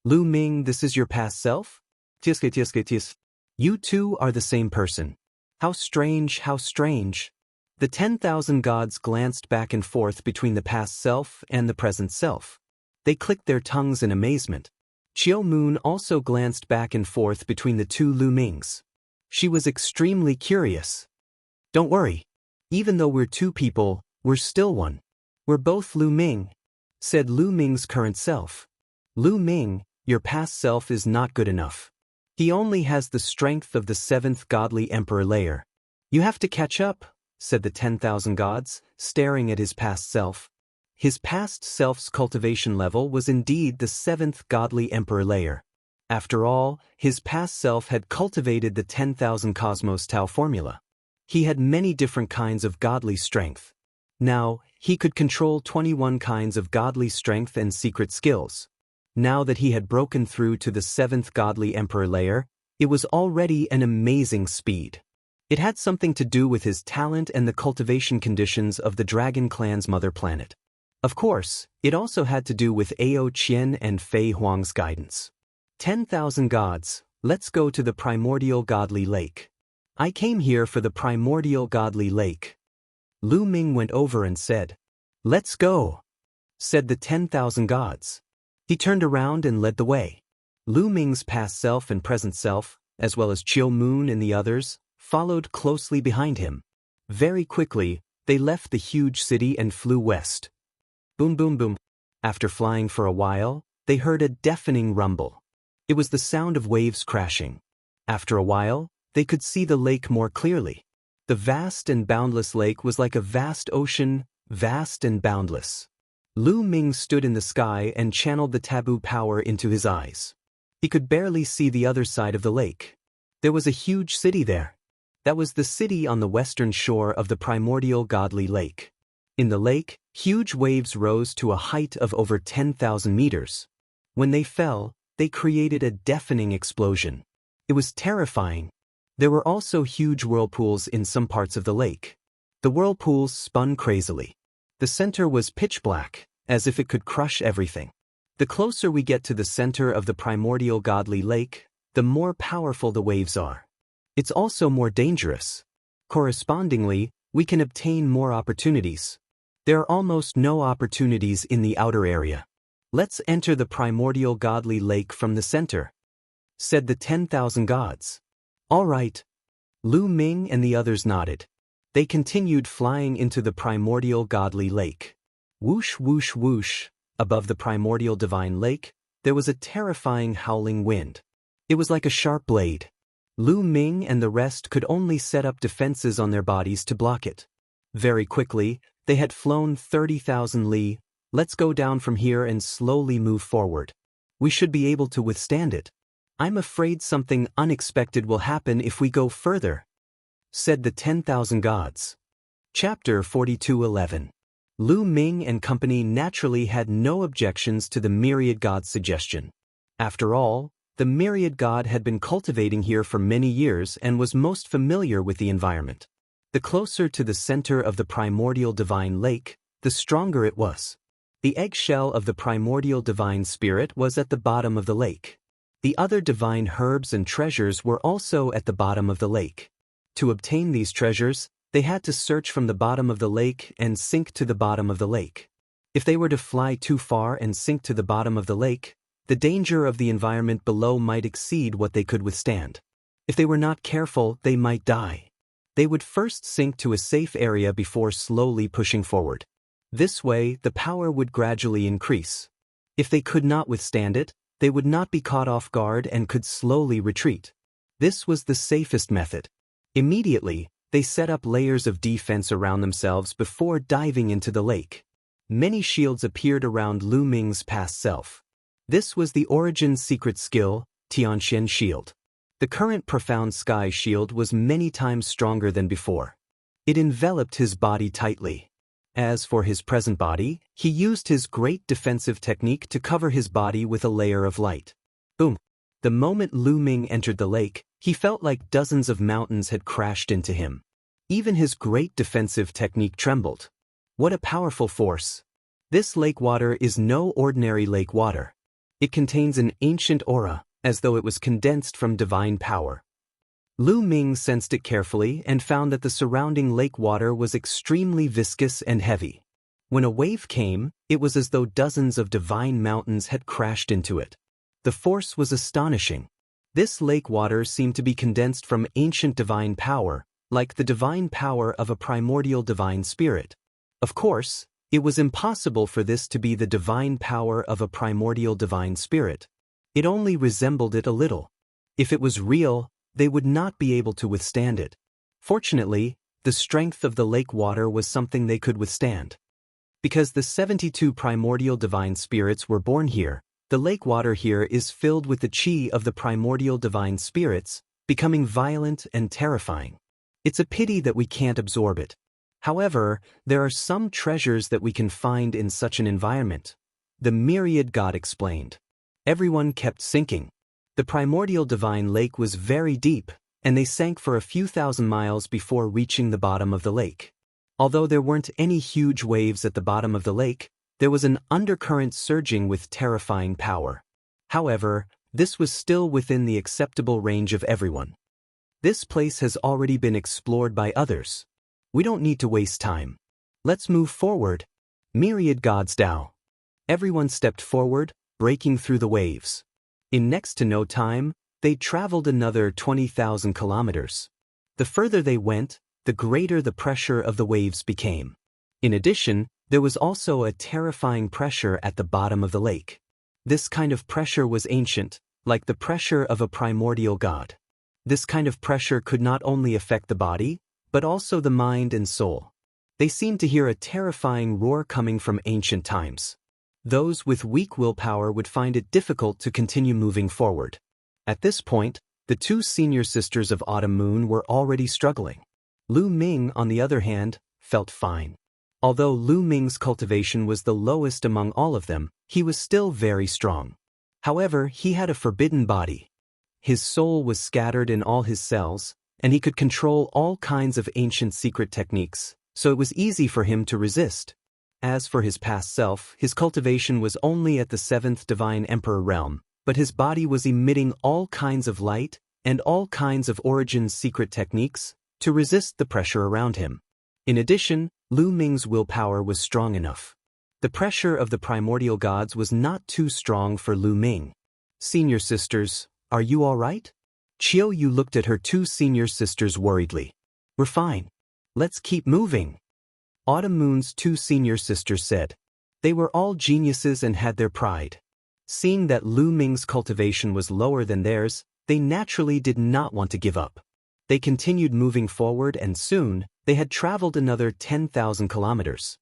Lu Ming, this is your past self? Tis. You two are the same person. How strange, how strange. The 10,000 gods glanced back and forth between the past self and the present self. They clicked their tongues in amazement. Qiu Moon also glanced back and forth between the two Lu Mings. She was extremely curious. Don't worry. Even though we're two people, we're still one. We're both Lu Ming, said Lu Ming's current self. Lu Ming, your past self is not good enough. He only has the strength of the 7th godly emperor layer. You have to catch up, said the 10,000 gods, staring at his past self. His past self's cultivation level was indeed the 7th godly emperor layer. After all, his past self had cultivated the 10,000 cosmos Tao formula. He had many different kinds of godly strength. Now, he could control 21 kinds of godly strength and secret skills. Now that he had broken through to the 7th godly emperor layer, it was already an amazing speed. It had something to do with his talent and the cultivation conditions of the Dragon Clan's mother planet. Of course, it also had to do with Ao Qian and Fei Huang's guidance. 10,000 gods, let's go to the primordial godly lake. I came here for the primordial godly lake. Lu Ming went over and said, Let's go, said the 10,000 gods. He turned around and led the way. Lu Ming's past self and present self, as well as Chiu Moon and the others, followed closely behind him. Very quickly, they left the huge city and flew west. Boom boom boom. After flying for a while, they heard a deafening rumble. It was the sound of waves crashing. After a while, they could see the lake more clearly. The vast and boundless lake was like a vast ocean, vast and boundless. Lu Ming stood in the sky and channeled the taboo power into his eyes. He could barely see the other side of the lake. There was a huge city there. That was the city on the western shore of the primordial godly lake. In the lake, huge waves rose to a height of over 10,000 meters. When they fell, they created a deafening explosion. It was terrifying. There were also huge whirlpools in some parts of the lake. The whirlpools spun crazily. The center was pitch black, as if it could crush everything. The closer we get to the center of the primordial godly lake, the more powerful the waves are. It's also more dangerous. Correspondingly, we can obtain more opportunities. There are almost no opportunities in the outer area. Let's enter the primordial godly lake from the center, said the 10,000 gods. All right. Lu Ming and the others nodded. They continued flying into the primordial godly lake. Whoosh whoosh whoosh, above the primordial divine lake, there was a terrifying howling wind. It was like a sharp blade. Lu Ming and the rest could only set up defenses on their bodies to block it. Very quickly, they had flown 30,000 li. Let's go down from here and slowly move forward. We should be able to withstand it. I'm afraid something unexpected will happen if we go further, said the 10,000 gods. Chapter 42:11. Lu Ming and company naturally had no objections to the myriad god's suggestion. After all, the myriad god had been cultivating here for many years and was most familiar with the environment. The closer to the center of the primordial divine lake, the stronger it was. The eggshell of the primordial divine spirit was at the bottom of the lake. The other divine herbs and treasures were also at the bottom of the lake. To obtain these treasures, they had to search from the bottom of the lake and sink to the bottom of the lake. If they were to fly too far and sink to the bottom of the lake, the danger of the environment below might exceed what they could withstand. If they were not careful, they might die. They would first sink to a safe area before slowly pushing forward. This way, the power would gradually increase. If they could not withstand it, they would not be caught off guard and could slowly retreat. This was the safest method. Immediately, they set up layers of defense around themselves before diving into the lake. Many shields appeared around Lu Ming's past self. This was the origin secret skill, Tianxian Shield. The current profound sky shield was many times stronger than before. It enveloped his body tightly. As for his present body, he used his great defensive technique to cover his body with a layer of light. Boom! The moment Lu Ming entered the lake, he felt like dozens of mountains had crashed into him. Even his great defensive technique trembled. What a powerful force! This lake water is no ordinary lake water. It contains an ancient aura, as though it was condensed from divine power. Lu Ming sensed it carefully and found that the surrounding lake water was extremely viscous and heavy. When a wave came, it was as though dozens of divine mountains had crashed into it. The force was astonishing. This lake water seemed to be condensed from ancient divine power, like the divine power of a primordial divine spirit. Of course, it was impossible for this to be the divine power of a primordial divine spirit. It only resembled it a little. If it was real, they would not be able to withstand it. Fortunately, the strength of the lake water was something they could withstand. Because the 72 primordial divine spirits were born here, the lake water here is filled with the chi of the primordial divine spirits, becoming violent and terrifying. It's a pity that we can't absorb it. However, there are some treasures that we can find in such an environment. The myriad god explained. Everyone kept sinking. The primordial divine lake was very deep, and they sank for a few thousand miles before reaching the bottom of the lake. Although there weren't any huge waves at the bottom of the lake, there was an undercurrent surging with terrifying power. However, this was still within the acceptable range of everyone. This place has already been explored by others. We don't need to waste time. Let's move forward. Myriad gods Tao. Everyone stepped forward, breaking through the waves. In next to no time, they traveled another 20,000 kilometers. The further they went, the greater the pressure of the waves became. In addition, there was also a terrifying pressure at the bottom of the lake. This kind of pressure was ancient, like the pressure of a primordial god. This kind of pressure could not only affect the body, but also the mind and soul. They seemed to hear a terrifying roar coming from ancient times. Those with weak willpower would find it difficult to continue moving forward. At this point, the two senior sisters of Autumn Moon were already struggling. Lu Ming, on the other hand, felt fine. Although Lu Ming's cultivation was the lowest among all of them, he was still very strong. However, he had a forbidden body. His soul was scattered in all his cells, and he could control all kinds of ancient secret techniques, so it was easy for him to resist. As for his past self, his cultivation was only at the 7th Divine Emperor realm, but his body was emitting all kinds of light and all kinds of origin secret techniques to resist the pressure around him. In addition, Lu Ming's willpower was strong enough. The pressure of the primordial gods was not too strong for Lu Ming. Senior sisters, are you all right? Chiao Yu looked at her two senior sisters worriedly. We're fine. Let's keep moving. Autumn Moon's two senior sisters said. They were all geniuses and had their pride. Seeing that Lu Ming's cultivation was lower than theirs, they naturally did not want to give up. They continued moving forward and soon, they had traveled another 10,000 kilometers.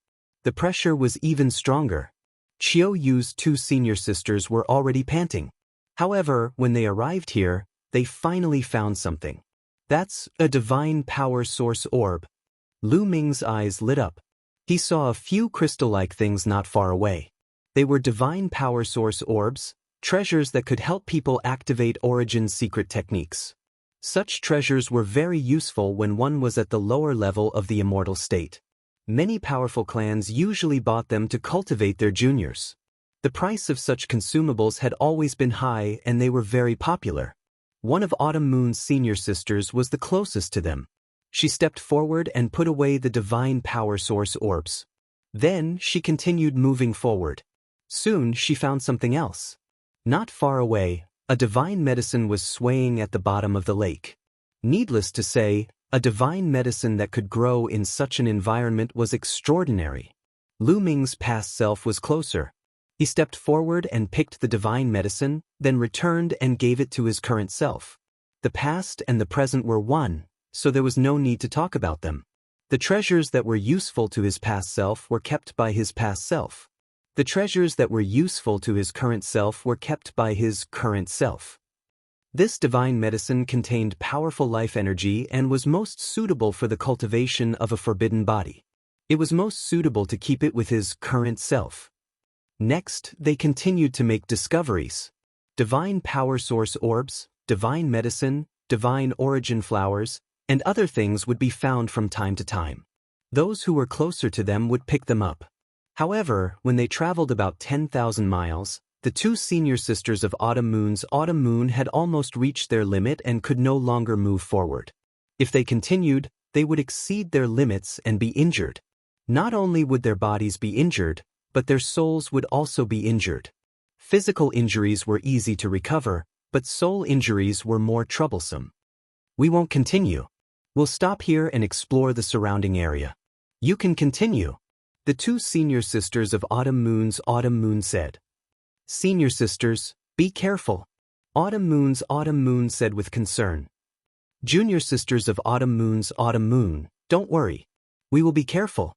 The pressure was even stronger. Chiao Yu's two senior sisters were already panting. However, when they arrived here, they finally found something. That's a divine power source orb. Lu Ming's eyes lit up. He saw a few crystal-like things not far away. They were divine power source orbs, treasures that could help people activate origin secret techniques. Such treasures were very useful when one was at the lower level of the immortal state. Many powerful clans usually bought them to cultivate their juniors. The price of such consumables had always been high and they were very popular. One of Autumn Moon's senior sisters was the closest to them. She stepped forward and put away the divine power source orbs. Then she continued moving forward. Soon she found something else. Not far away, a divine medicine was swaying at the bottom of the lake. Needless to say, a divine medicine that could grow in such an environment was extraordinary. Lu Ming's past self was closer. He stepped forward and picked the divine medicine, then returned and gave it to his current self. The past and the present were one, so there was no need to talk about them. The treasures that were useful to his past self were kept by his past self. The treasures that were useful to his current self were kept by his current self. This divine medicine contained powerful life energy and was most suitable for the cultivation of a forbidden body. It was most suitable to keep it with his current self. Next, they continued to make discoveries. Divine power source orbs, divine medicine, divine origin flowers, and other things would be found from time to time. Those who were closer to them would pick them up. However, when they traveled about 10,000 miles, the two senior sisters of Autumn Moon had almost reached their limit and could no longer move forward. If they continued, they would exceed their limits and be injured. Not only would their bodies be injured, but their souls would also be injured. Physical injuries were easy to recover, but soul injuries were more troublesome. We won't continue. We'll stop here and explore the surrounding area. You can continue. The two senior sisters of Autumn Moon said. Senior sisters, be careful. Autumn Moon said with concern. Junior sisters of Autumn Moon, don't worry. We will be careful.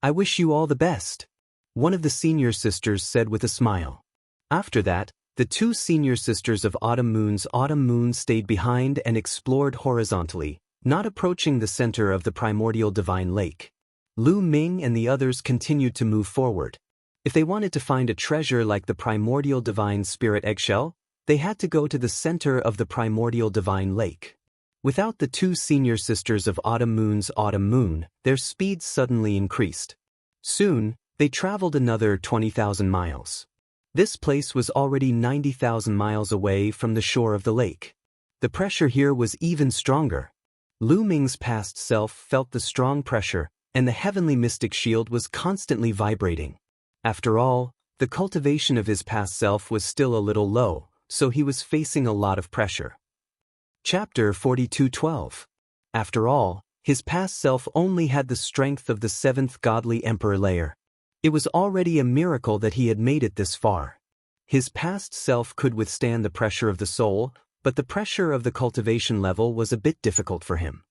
I wish you all the best. One of the senior sisters said with a smile. After that, the two senior sisters of Autumn Moon stayed behind and explored horizontally, not approaching the center of the primordial divine lake. Lu Ming and the others continued to move forward. If they wanted to find a treasure like the primordial divine spirit eggshell, they had to go to the center of the primordial divine lake. Without the two senior sisters of Autumn Moon, their speed suddenly increased. Soon, they traveled another 20,000 miles. This place was already 90,000 miles away from the shore of the lake. The pressure here was even stronger. Lu Ming's past self felt the strong pressure, and the heavenly mystic shield was constantly vibrating. After all, the cultivation of his past self was still a little low, so he was facing a lot of pressure. Chapter 42:12. After all, his past self only had the strength of the seventh godly emperor layer. It was already a miracle that he had made it this far. His past self could withstand the pressure of the soul, but the pressure of the cultivation level was a bit difficult for him.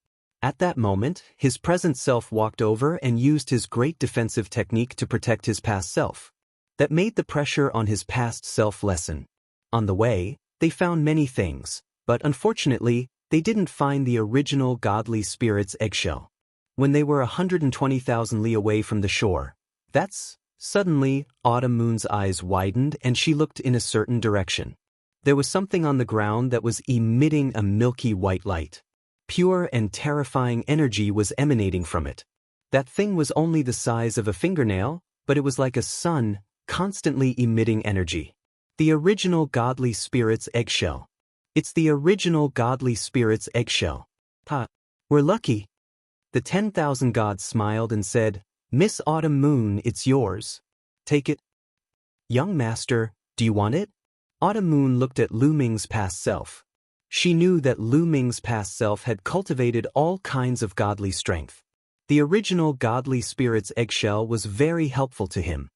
At that moment, his present self walked over and used his great defensive technique to protect his past self. That made the pressure on his past self lessen. On the way, they found many things, but unfortunately, they didn't find the original godly spirit's eggshell. When they were 120,000 li away from the shore, suddenly, Autumn Moon's eyes widened and she looked in a certain direction. There was something on the ground that was emitting a milky white light. Pure and terrifying energy was emanating from it. That thing was only the size of a fingernail, but it was like a sun, constantly emitting energy. The original godly spirit's eggshell. It's the original godly spirit's eggshell. We're lucky. The 10,000 gods smiled and said, Miss Autumn Moon, it's yours. Take it. Young master, do you want it? Autumn Moon looked at Lu Ming's past self. She knew that Lu Ming's past self had cultivated all kinds of godly strength. The original godly spirit's eggshell was very helpful to him.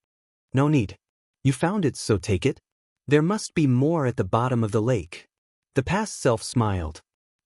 No need. You found it, so take it. There must be more at the bottom of the lake. The past self smiled.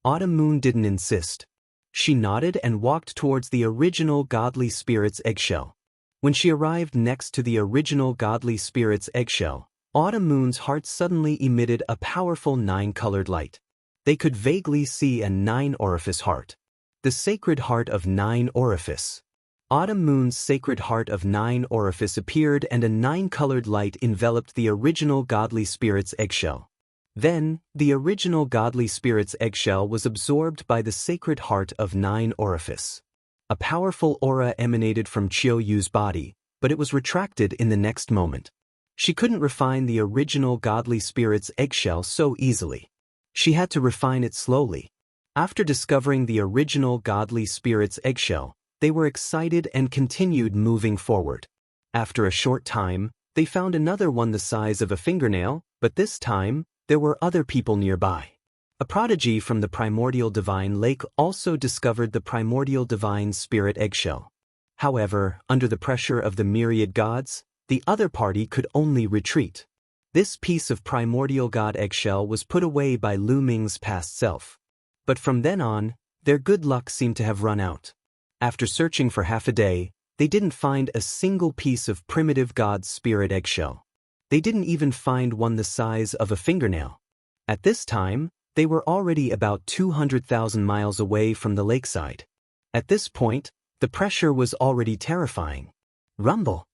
Autumn Moon didn't insist. She nodded and walked towards the original godly spirit's eggshell. When she arrived next to the original godly spirit's eggshell, Autumn Moon's heart suddenly emitted a powerful 9-colored light. They could vaguely see a 9-orifice heart. The sacred heart of 9-orifice. Autumn Moon's sacred heart of 9-orifice appeared and a 9-colored light enveloped the original godly spirit's eggshell. Then, the original godly spirit's eggshell was absorbed by the sacred heart of 9-orifice. A powerful aura emanated from Chiu Yu's body, but it was retracted in the next moment. She couldn't refine the original godly spirit's eggshell so easily. She had to refine it slowly. After discovering the original godly spirit's eggshell, they were excited and continued moving forward. After a short time, they found another one the size of a fingernail, but this time, there were other people nearby. A prodigy from the primordial divine lake also discovered the primordial divine spirit eggshell. However, under the pressure of the myriad gods, the other party could only retreat. This piece of primordial god eggshell was put away by Lu Ming's past self. But from then on, their good luck seemed to have run out. After searching for half a day, they didn't find a single piece of primitive god spirit eggshell. They didn't even find one the size of a fingernail. At this time, they were already about 200,000 miles away from the lakeside. At this point, the pressure was already terrifying. Rumble!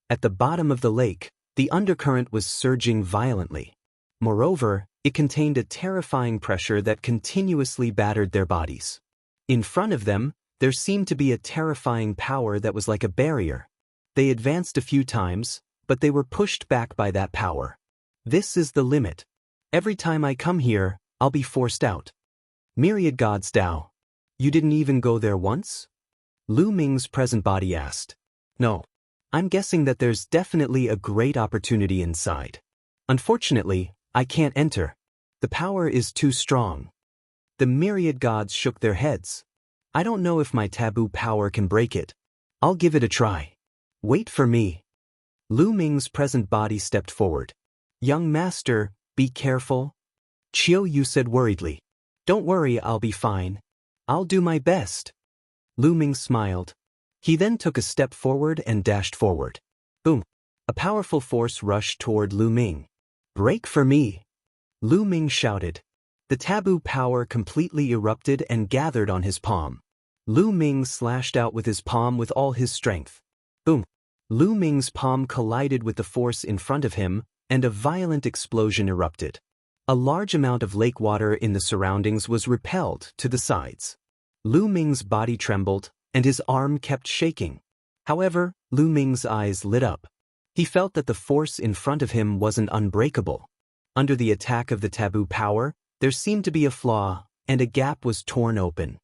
At the bottom of the lake, the undercurrent was surging violently. Moreover, it contained a terrifying pressure that continuously battered their bodies. In front of them, there seemed to be a terrifying power that was like a barrier. They advanced a few times, but they were pushed back by that power. This is the limit. Every time I come here, I'll be forced out. Myriad gods Tao. You didn't even go there once? Lu Ming's present body asked. No. I'm guessing that there's definitely a great opportunity inside. Unfortunately, I can't enter. The power is too strong. The myriad gods shook their heads. I don't know if my taboo power can break it. I'll give it a try. Wait for me. Lu Ming's present body stepped forward. Young master, be careful. Chiu Yu said worriedly. Don't worry, I'll be fine. I'll do my best. Lu Ming smiled. He then took a step forward and dashed forward. Boom. A powerful force rushed toward Lu Ming. Break for me. Lu Ming shouted. The taboo power completely erupted and gathered on his palm. Lu Ming slashed out with his palm with all his strength. Boom. Lu Ming's palm collided with the force in front of him, and a violent explosion erupted. A large amount of lake water in the surroundings was repelled to the sides. Lu Ming's body trembled, and his arm kept shaking. However, Lu Ming's eyes lit up. He felt that the force in front of him wasn't unbreakable. Under the attack of the taboo power, there seemed to be a flaw, and a gap was torn open.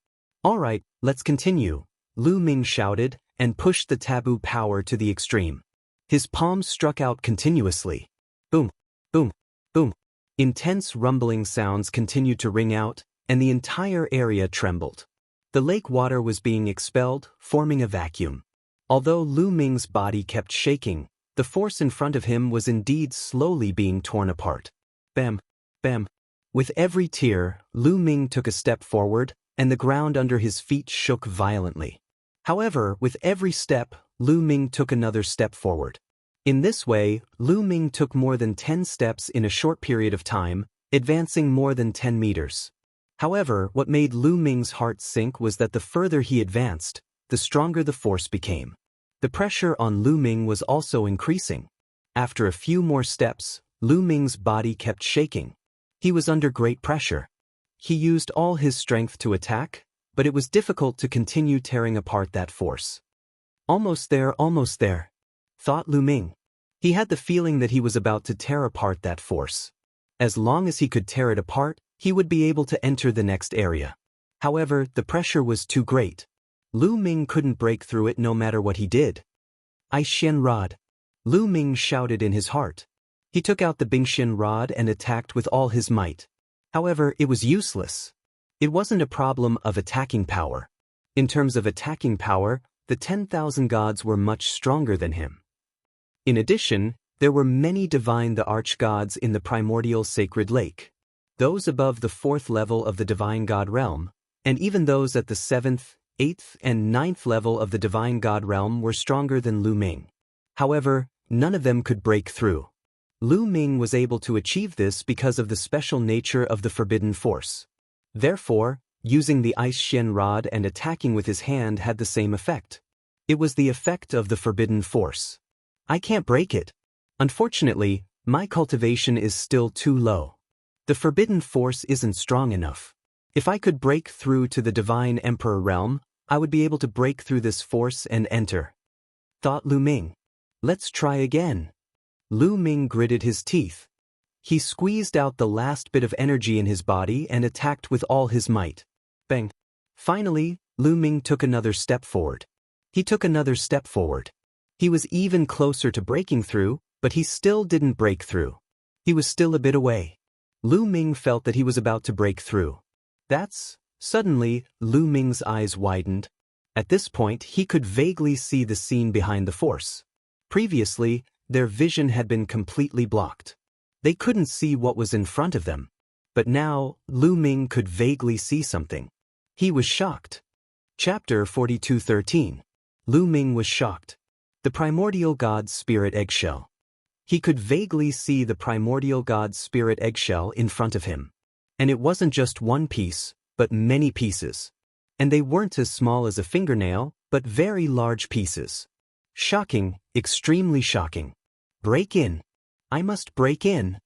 All right, let's continue, Lu Ming shouted, and pushed the taboo power to the extreme. His palms struck out continuously. Boom, boom, boom. Intense rumbling sounds continued to ring out, and the entire area trembled. The lake water was being expelled, forming a vacuum. Although Lu Ming's body kept shaking, the force in front of him was indeed slowly being torn apart. Bam, bam. With every tear, Lu Ming took a step forward, and the ground under his feet shook violently. However, with every step, Lu Ming took another step forward. In this way, Lu Ming took more than 10 steps in a short period of time, advancing more than 10 meters. However, what made Lu Ming's heart sink was that the further he advanced, the stronger the force became. The pressure on Lu Ming was also increasing. After a few more steps, Lu Ming's body kept shaking. He was under great pressure. He used all his strength to attack, but it was difficult to continue tearing apart that force. Almost there, thought Lu Ming. He had the feeling that he was about to tear apart that force. As long as he could tear it apart, he would be able to enter the next area. However, the pressure was too great. Lu Ming couldn't break through it no matter what he did. I Xian Rod. Lu Ming shouted in his heart. He took out the Bingxian rod and attacked with all his might. However, it was useless. It wasn't a problem of attacking power. In terms of attacking power, the 10,000 gods were much stronger than him. In addition, there were many divine the arch-gods in the primordial sacred lake. Those above the 4th level of the divine god realm, and even those at the 7th, 8th, and 9th level of the divine god realm were stronger than Lu Ming. However, none of them could break through. Lu Ming was able to achieve this because of the special nature of the forbidden force. Therefore, using the ice Xian rod and attacking with his hand had the same effect. It was the effect of the forbidden force. I can't break it. Unfortunately, my cultivation is still too low. The forbidden force isn't strong enough. If I could break through to the divine emperor realm, I would be able to break through this force and enter. Thought Lu Ming. Let's try again. Lu Ming gritted his teeth. He squeezed out the last bit of energy in his body and attacked with all his might. Bang. Finally, Lu Ming took another step forward. He took another step forward. He was even closer to breaking through, but he still didn't break through. He was still a bit away. Lu Ming felt that he was about to break through. Suddenly, Lu Ming's eyes widened. At this point, he could vaguely see the scene behind the force. Previously, their vision had been completely blocked. They couldn't see what was in front of them. But now, Lu Ming could vaguely see something. He was shocked. Chapter 42:13. Lu Ming was shocked. The primordial god's spirit eggshell. He could vaguely see the primordial god's spirit eggshell in front of him. And it wasn't just one piece, but many pieces. And they weren't as small as a fingernail, but very large pieces. Shocking, extremely shocking. Break in. I must break in.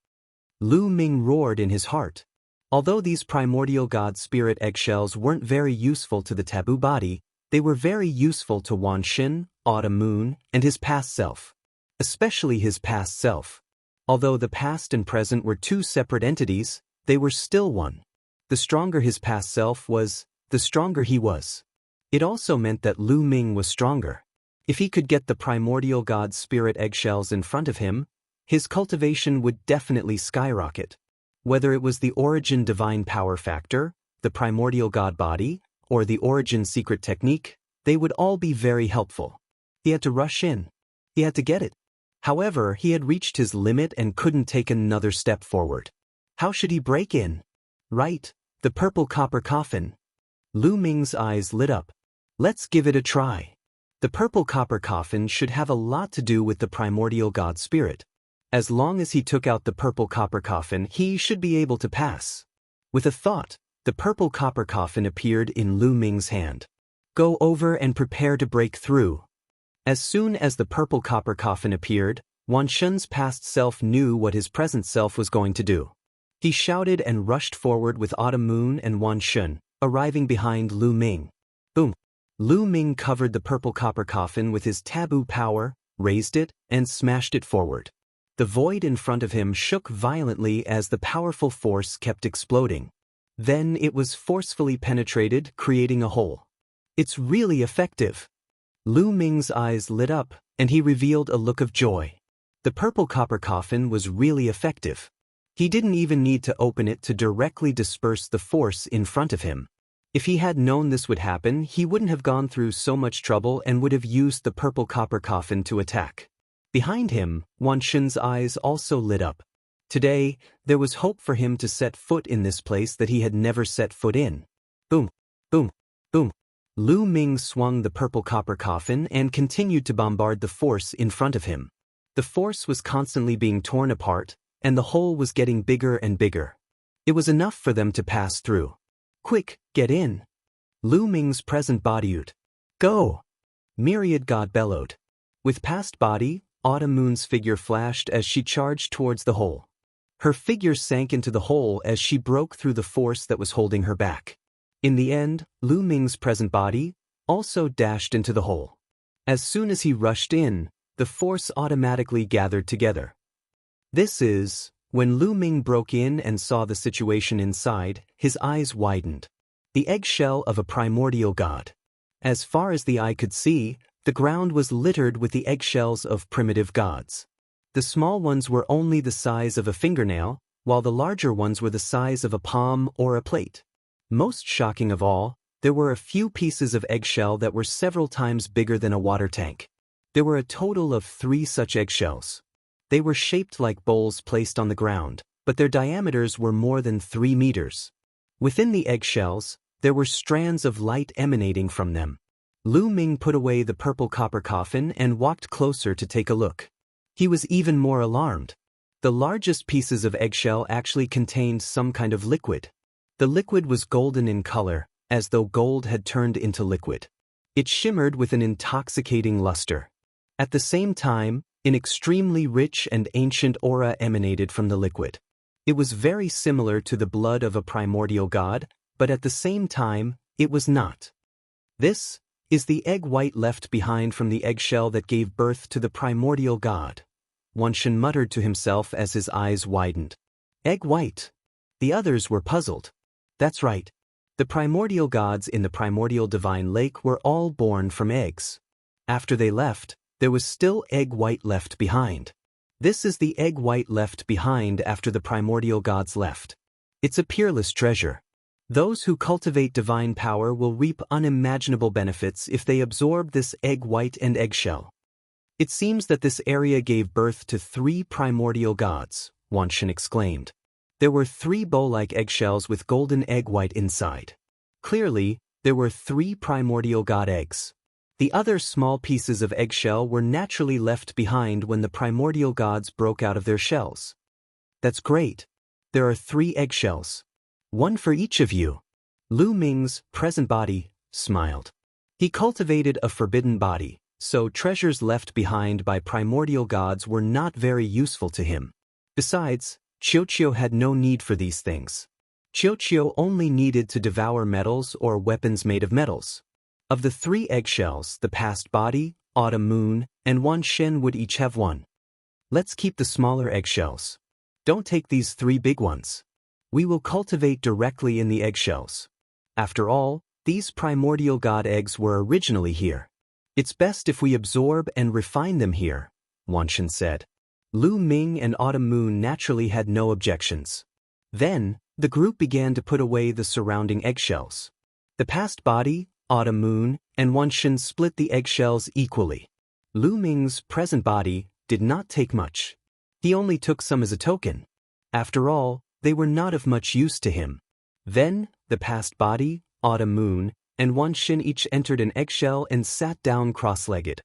Lu Ming roared in his heart. Although these primordial god spirit eggshells weren't very useful to the taboo body, they were very useful to Wan Xin, Autumn Moon, and his past self. Especially his past self. Although the past and present were two separate entities, they were still one. The stronger his past self was, the stronger he was. It also meant that Lu Ming was stronger. If he could get the primordial god spirit eggshells in front of him, his cultivation would definitely skyrocket. Whether it was the origin divine power factor, the primordial god body, or the origin secret technique, they would all be very helpful. He had to rush in. He had to get it. However, he had reached his limit and couldn't take another step forward. How should he break in? Right, the purple copper coffin. Lu Ming's eyes lit up. Let's give it a try. The purple copper coffin should have a lot to do with the primordial god spirit. As long as he took out the purple copper coffin, he should be able to pass. With a thought, the purple copper coffin appeared in Lu Ming's hand. Go over and prepare to break through. As soon as the purple copper coffin appeared, Wan Shun's past self knew what his present self was going to do. He shouted and rushed forward with Autumn Moon and Wan Shun, arriving behind Lu Ming. Boom! Lu Ming covered the purple copper coffin with his taboo power, raised it, and smashed it forward. The void in front of him shook violently as the powerful force kept exploding. Then it was forcefully penetrated, creating a hole. It's really effective. Lu Ming's eyes lit up, and he revealed a look of joy. The purple copper coffin was really effective. He didn't even need to open it to directly disperse the force in front of him. If he had known this would happen, he wouldn't have gone through so much trouble and would have used the purple copper coffin to attack. Behind him, Wan Shun's eyes also lit up. Today, there was hope for him to set foot in this place that he had never set foot in. Boom, boom, boom. Lu Ming swung the purple copper coffin and continued to bombard the force in front of him. The force was constantly being torn apart, and the hole was getting bigger and bigger. It was enough for them to pass through. Quick, get in. Lu Ming's present bodyed. Go! Myriad God bellowed. With past body, Autumn Moon's figure flashed as she charged towards the hole. Her figure sank into the hole as she broke through the force that was holding her back. In the end, Lu Ming's present body also dashed into the hole. As soon as he rushed in, the force automatically gathered together. This is, when Lu Ming broke in and saw the situation inside, his eyes widened. The eggshell of a primordial god. As far as the eye could see, the ground was littered with the eggshells of primitive gods. The small ones were only the size of a fingernail, while the larger ones were the size of a palm or a plate. Most shocking of all, there were a few pieces of eggshell that were several times bigger than a water tank. There were a total of 3 such eggshells. They were shaped like bowls placed on the ground, but their diameters were more than 3 meters. Within the eggshells, there were strands of light emanating from them. Lu Ming put away the purple copper coffin and walked closer to take a look. He was even more alarmed. The largest pieces of eggshell actually contained some kind of liquid. The liquid was golden in color, as though gold had turned into liquid. It shimmered with an intoxicating luster. At the same time, an extremely rich and ancient aura emanated from the liquid. It was very similar to the blood of a primordial god, but at the same time, it was not. This is the egg white left behind from the eggshell that gave birth to the primordial god. Wan Shun muttered to himself as his eyes widened. Egg white. The others were puzzled. That's right. The primordial gods in the primordial divine lake were all born from eggs. After they left, there was still egg white left behind. This is the egg white left behind after the primordial gods left. It's a peerless treasure. Those who cultivate divine power will reap unimaginable benefits if they absorb this egg white and eggshell. It seems that this area gave birth to 3 primordial gods, Wan Shun exclaimed. There were 3 bow-like eggshells with golden egg white inside. Clearly, there were 3 primordial god eggs. The other small pieces of eggshell were naturally left behind when the primordial gods broke out of their shells. That's great. There are 3 eggshells. 1 for each of you. Lu Ming's present body smiled. He cultivated a forbidden body, so treasures left behind by primordial gods were not very useful to him. Besides, Qiuqiu had no need for these things. Qiuqiu only needed to devour metals or weapons made of metals. Of the 3 eggshells, the past body, Autumn Moon, and Wan Shun would each have 1. Let's keep the smaller eggshells. Don't take these 3 big ones. We will cultivate directly in the eggshells. After all, these primordial god eggs were originally here. It's best if we absorb and refine them here, Wan Shun said. Lu Ming and Autumn Moon naturally had no objections. Then, the group began to put away the surrounding eggshells. The past body, Autumn Moon, and Wan Shin split the eggshells equally. Lu Ming's present body did not take much. He only took some as a token. After all, they were not of much use to him. Then, the past body, Autumn Moon, and Wan Shin each entered an eggshell and sat down cross-legged.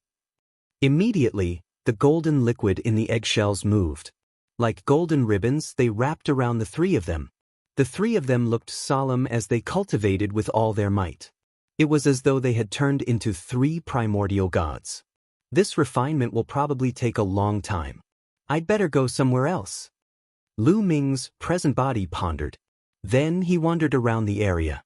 Immediately, the golden liquid in the eggshells moved. Like golden ribbons, they wrapped around the three of them. The three of them looked solemn as they cultivated with all their might. It was as though they had turned into three primordial gods. This refinement will probably take a long time. I'd better go somewhere else. Lu Ming's present body pondered. Then he wandered around the area.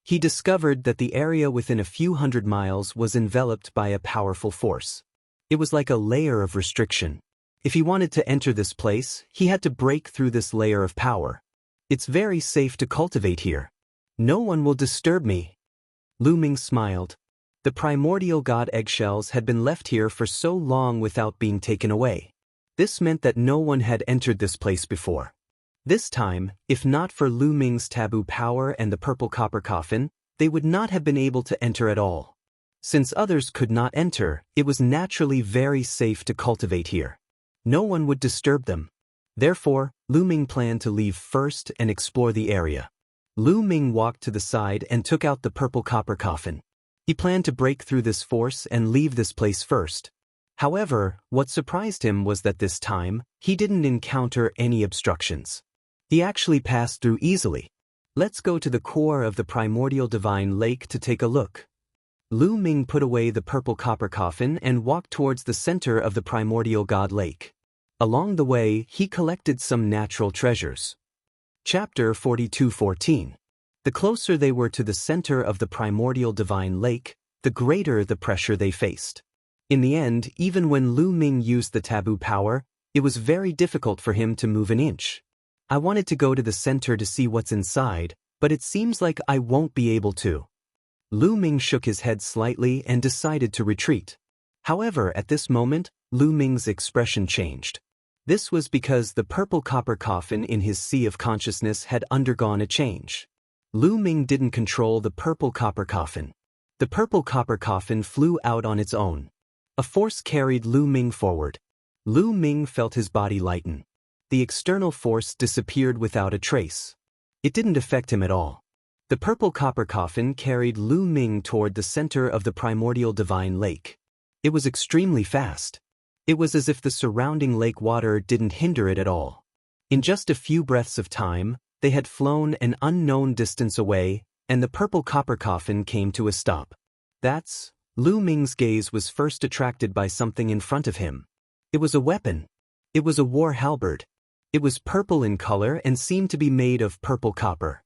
He discovered that the area within a few hundred miles was enveloped by a powerful force. It was like a layer of restriction. If he wanted to enter this place, he had to break through this layer of power. It's very safe to cultivate here. No one will disturb me. Lu Ming smiled. The primordial god eggshells had been left here for so long without being taken away. This meant that no one had entered this place before. This time, if not for Lu Ming's taboo power and the purple copper coffin, they would not have been able to enter at all. Since others could not enter, it was naturally very safe to cultivate here. No one would disturb them. Therefore, Lu Ming planned to leave first and explore the area. Lu Ming walked to the side and took out the purple copper coffin. He planned to break through this force and leave this place first. However, what surprised him was that this time, he didn't encounter any obstructions. He actually passed through easily. Let's go to the core of the primordial divine lake to take a look. Lu Ming put away the purple copper coffin and walked towards the center of the primordial god lake. Along the way, he collected some natural treasures. Chapter 42:14. The closer they were to the center of the primordial divine lake, the greater the pressure they faced. In the end, even when Lu Ming used the taboo power, it was very difficult for him to move an inch. I wanted to go to the center to see what's inside, but it seems like I won't be able to. Lu Ming shook his head slightly and decided to retreat. However, at this moment, Lu Ming's expression changed. This was because the purple copper coffin in his sea of consciousness had undergone a change. Lu Ming didn't control the purple copper coffin. The purple copper coffin flew out on its own. A force carried Lu Ming forward. Lu Ming felt his body lighten. The external force disappeared without a trace. It didn't affect him at all. The purple copper coffin carried Lu Ming toward the center of the primordial divine lake. It was extremely fast. It was as if the surrounding lake water didn't hinder it at all. In just a few breaths of time, they had flown an unknown distance away, and the purple copper coffin came to a stop. Lu Ming's gaze was first attracted by something in front of him. It was a weapon. It was a war halberd. It was purple in color and seemed to be made of purple copper.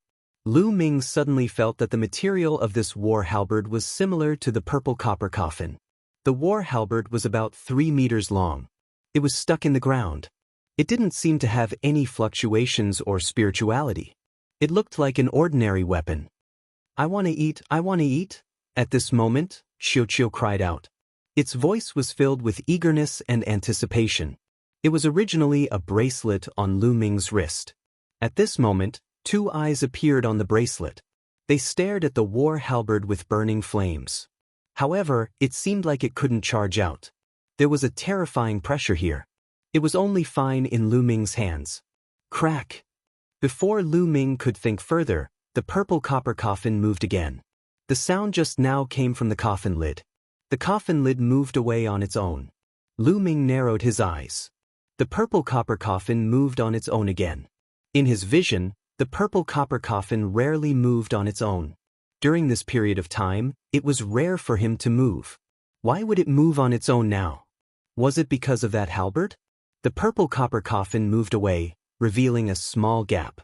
Lu Ming suddenly felt that the material of this war halberd was similar to the purple copper coffin. The war halberd was about 3 meters long. It was stuck in the ground. It didn't seem to have any fluctuations or spirituality. It looked like an ordinary weapon. I want to eat, I want to eat. At this moment, Xiuqiu cried out. Its voice was filled with eagerness and anticipation. It was originally a bracelet on Lu Ming's wrist. At this moment, 2 eyes appeared on the bracelet. They stared at the war halberd with burning flames. However, it seemed like it couldn't charge out. There was a terrifying pressure here. It was only fine in Lu Ming's hands. Crack! Before Lu Ming could think further, the purple copper coffin moved again. The sound just now came from the coffin lid. The coffin lid moved away on its own. Lu Ming narrowed his eyes. The purple copper coffin moved on its own again. In his vision, the purple copper coffin rarely moved on its own. During this period of time, it was rare for him to move. Why would it move on its own now? Was it because of that halberd? The purple copper coffin moved away, revealing a small gap.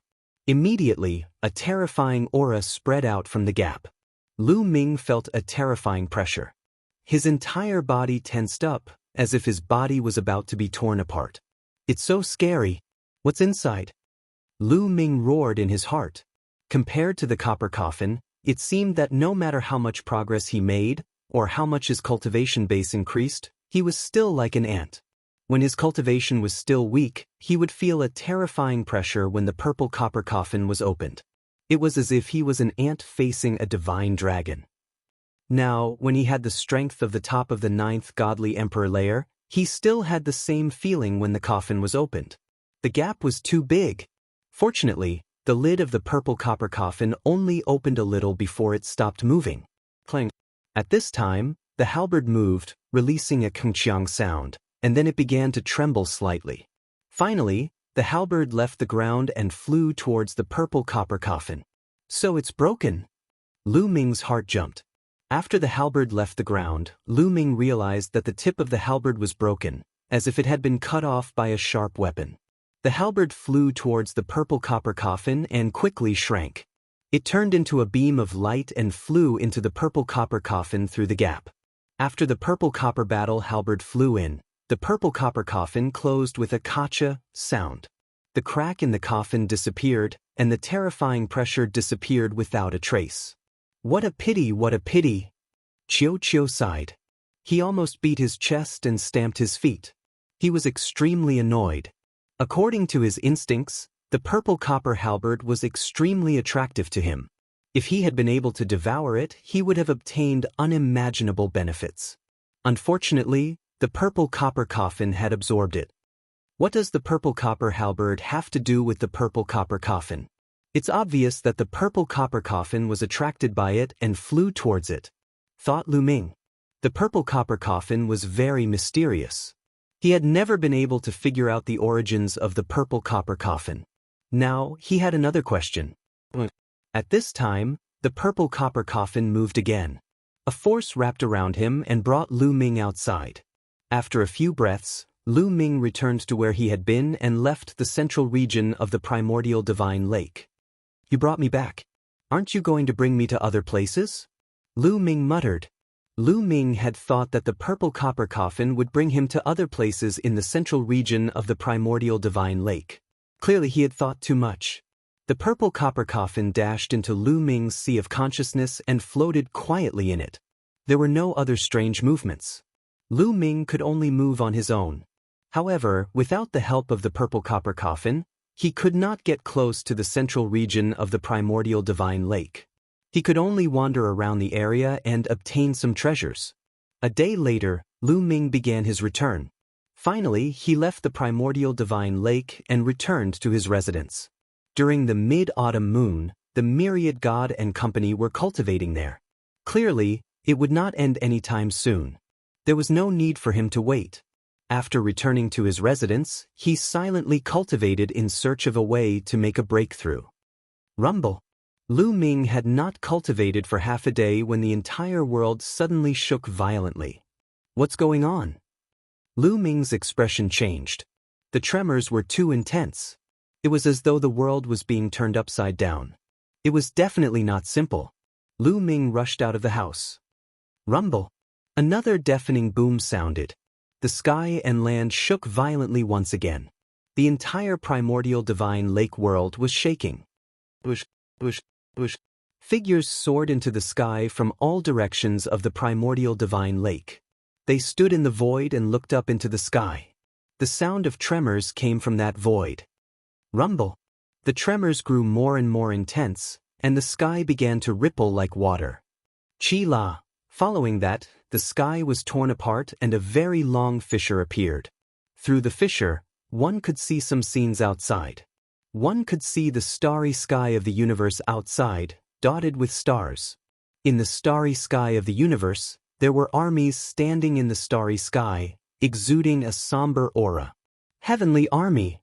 Immediately, a terrifying aura spread out from the gap. Lu Ming felt a terrifying pressure. His entire body tensed up, as if his body was about to be torn apart. It's so scary. What's inside? Lu Ming roared in his heart. Compared to the copper coffin, it seemed that no matter how much progress he made, or how much his cultivation base increased, he was still like an ant. When his cultivation was still weak, he would feel a terrifying pressure when the purple copper coffin was opened. It was as if he was an ant facing a divine dragon. Now, when he had the strength of the top of the 9th godly emperor layer, he still had the same feeling when the coffin was opened. The gap was too big. Fortunately, the lid of the purple copper coffin only opened a little before it stopped moving. Clang. At this time, the halberd moved, releasing a kungchiang sound, and then it began to tremble slightly. Finally, the halberd left the ground and flew towards the purple copper coffin. So it's broken. Lu Ming's heart jumped. After the halberd left the ground, Lu Ming realized that the tip of the halberd was broken, as if it had been cut off by a sharp weapon. The halberd flew towards the purple copper coffin and quickly shrank. It turned into a beam of light and flew into the purple copper coffin through the gap. After the purple copper battle halberd flew in, the purple copper coffin closed with a kacha sound. The crack in the coffin disappeared, and the terrifying pressure disappeared without a trace. What a pity, what a pity! Chiu Chiu sighed. He almost beat his chest and stamped his feet. He was extremely annoyed. According to his instincts, the purple copper halberd was extremely attractive to him. If he had been able to devour it, he would have obtained unimaginable benefits. Unfortunately, the purple copper coffin had absorbed it. What does the purple copper halberd have to do with the purple copper coffin? It's obvious that the purple copper coffin was attracted by it and flew towards it, thought Lu Ming. The purple copper coffin was very mysterious. He had never been able to figure out the origins of the purple copper coffin. Now, he had another question. At this time, the purple copper coffin moved again. A force wrapped around him and brought Lu Ming outside. After a few breaths, Lu Ming returned to where he had been and left the central region of the primordial divine lake. You brought me back. Aren't you going to bring me to other places? Lu Ming muttered. Lu Ming had thought that the purple copper coffin would bring him to other places in the central region of the primordial divine lake. Clearly he had thought too much. The purple copper coffin dashed into Lu Ming's sea of consciousness and floated quietly in it. There were no other strange movements. Lu Ming could only move on his own. However, without the help of the purple copper coffin, he could not get close to the central region of the primordial divine lake. He could only wander around the area and obtain some treasures. A day later, Lu Ming began his return. Finally, he left the primordial divine lake and returned to his residence. During the mid-autumn moon, the myriad god and company were cultivating there. Clearly, it would not end anytime soon. There was no need for him to wait. After returning to his residence, he silently cultivated in search of a way to make a breakthrough. Rumble. Lu Ming had not cultivated for half a day when the entire world suddenly shook violently. What's going on? Lu Ming's expression changed. The tremors were too intense. It was as though the world was being turned upside down. It was definitely not simple. Lu Ming rushed out of the house. Rumble. Another deafening boom sounded. The sky and land shook violently once again. The entire primordial divine lake world was shaking. Bush, bush, bush. Figures soared into the sky from all directions of the primordial divine lake. They stood in the void and looked up into the sky. The sound of tremors came from that void. Rumble. The tremors grew more and more intense, and the sky began to ripple like water. Chi-la. Following that, the sky was torn apart and a very long fissure appeared. Through the fissure, one could see some scenes outside. One could see the starry sky of the universe outside, dotted with stars. In the starry sky of the universe, there were armies standing in the starry sky, exuding a somber aura. Heavenly army!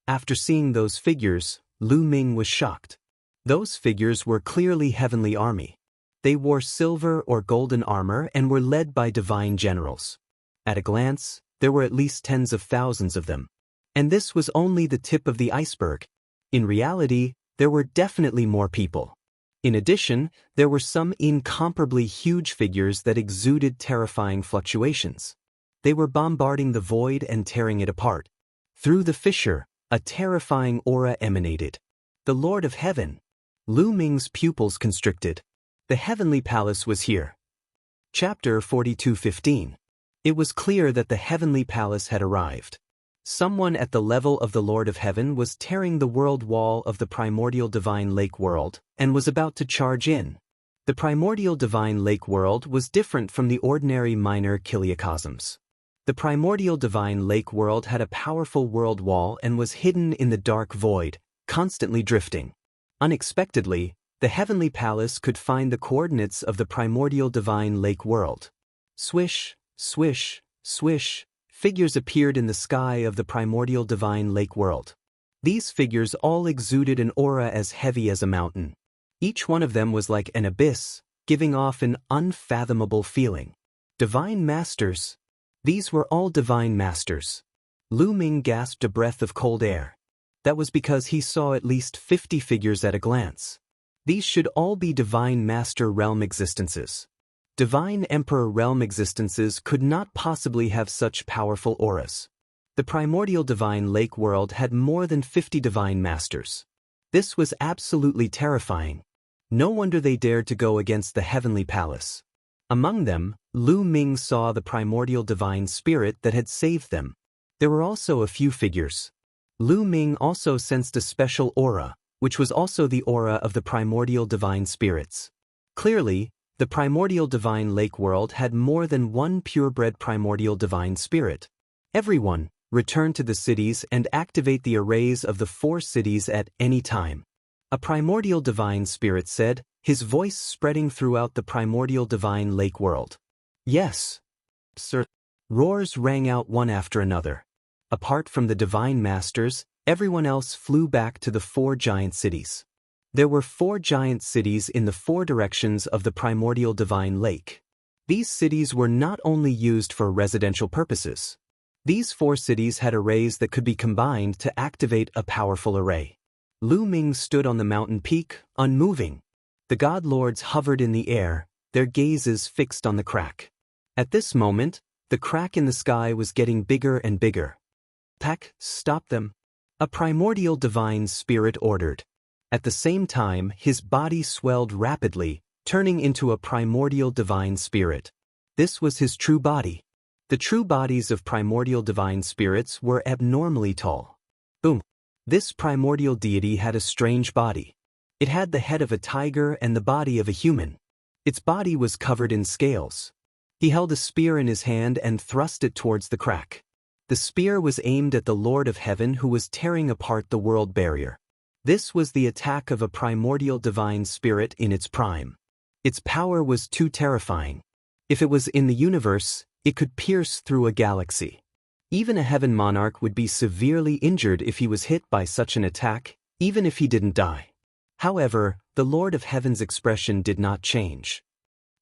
After seeing those figures, Lu Ming was shocked. Those figures were clearly heavenly army. They wore silver or golden armor and were led by divine generals. At a glance, there were at least tens of thousands of them. And this was only the tip of the iceberg. In reality, there were definitely more people. In addition, there were some incomparably huge figures that exuded terrifying fluctuations. They were bombarding the void and tearing it apart. Through the fissure, a terrifying aura emanated. The Lord of Heaven. Lu Ming's pupils constricted. The heavenly palace was here. Chapter 42:15. It was clear that the heavenly palace had arrived. Someone at the level of the Lord of Heaven was tearing the world wall of the primordial divine lake world and was about to charge in. The primordial divine lake world was different from the ordinary minor kiliocosms. The primordial divine lake world had a powerful world wall and was hidden in the dark void, constantly drifting. Unexpectedly, the heavenly palace could find the coordinates of the primordial divine lake world. Swish, swish, swish, figures appeared in the sky of the primordial divine lake world. These figures all exuded an aura as heavy as a mountain. Each one of them was like an abyss, giving off an unfathomable feeling. Divine masters. These were all divine masters. Lu Ming gasped a breath of cold air. That was because he saw at least 50 figures at a glance. These should all be divine master realm existences. Divine emperor realm existences could not possibly have such powerful auras. The primordial divine lake world had more than 50 divine masters. This was absolutely terrifying. No wonder they dared to go against the heavenly palace. Among them, Lu Ming saw the primordial divine spirit that had saved them. There were also a few figures. Lu Ming also sensed a special aura, which was also the aura of the primordial divine spirits. Clearly, the primordial divine lake world had more than one purebred primordial divine spirit. Everyone, return to the cities and activate the arrays of the 4 cities at any time. A primordial divine spirit said, his voice spreading throughout the primordial divine lake world. Yes, sir. Roars rang out one after another. Apart from the divine masters, everyone else flew back to the 4 giant cities. There were 4 giant cities in the 4 directions of the primordial divine lake. These cities were not only used for residential purposes. These 4 cities had arrays that could be combined to activate a powerful array. Lu Ming stood on the mountain peak, unmoving. The god lords hovered in the air, their gazes fixed on the crack. At this moment, the crack in the sky was getting bigger and bigger. Pack, stop them. A primordial divine spirit ordered. At the same time, his body swelled rapidly, turning into a primordial divine spirit. This was his true body. The true bodies of primordial divine spirits were abnormally tall. Boom. This primordial deity had a strange body. It had the head of a tiger and the body of a human. Its body was covered in scales. He held a spear in his hand and thrust it towards the crack. The spear was aimed at the Lord of Heaven who was tearing apart the world barrier. This was the attack of a primordial divine spirit in its prime. Its power was too terrifying. If it was in the universe, it could pierce through a galaxy. Even a heaven monarch would be severely injured if he was hit by such an attack, even if he didn't die. However, the Lord of Heaven's expression did not change.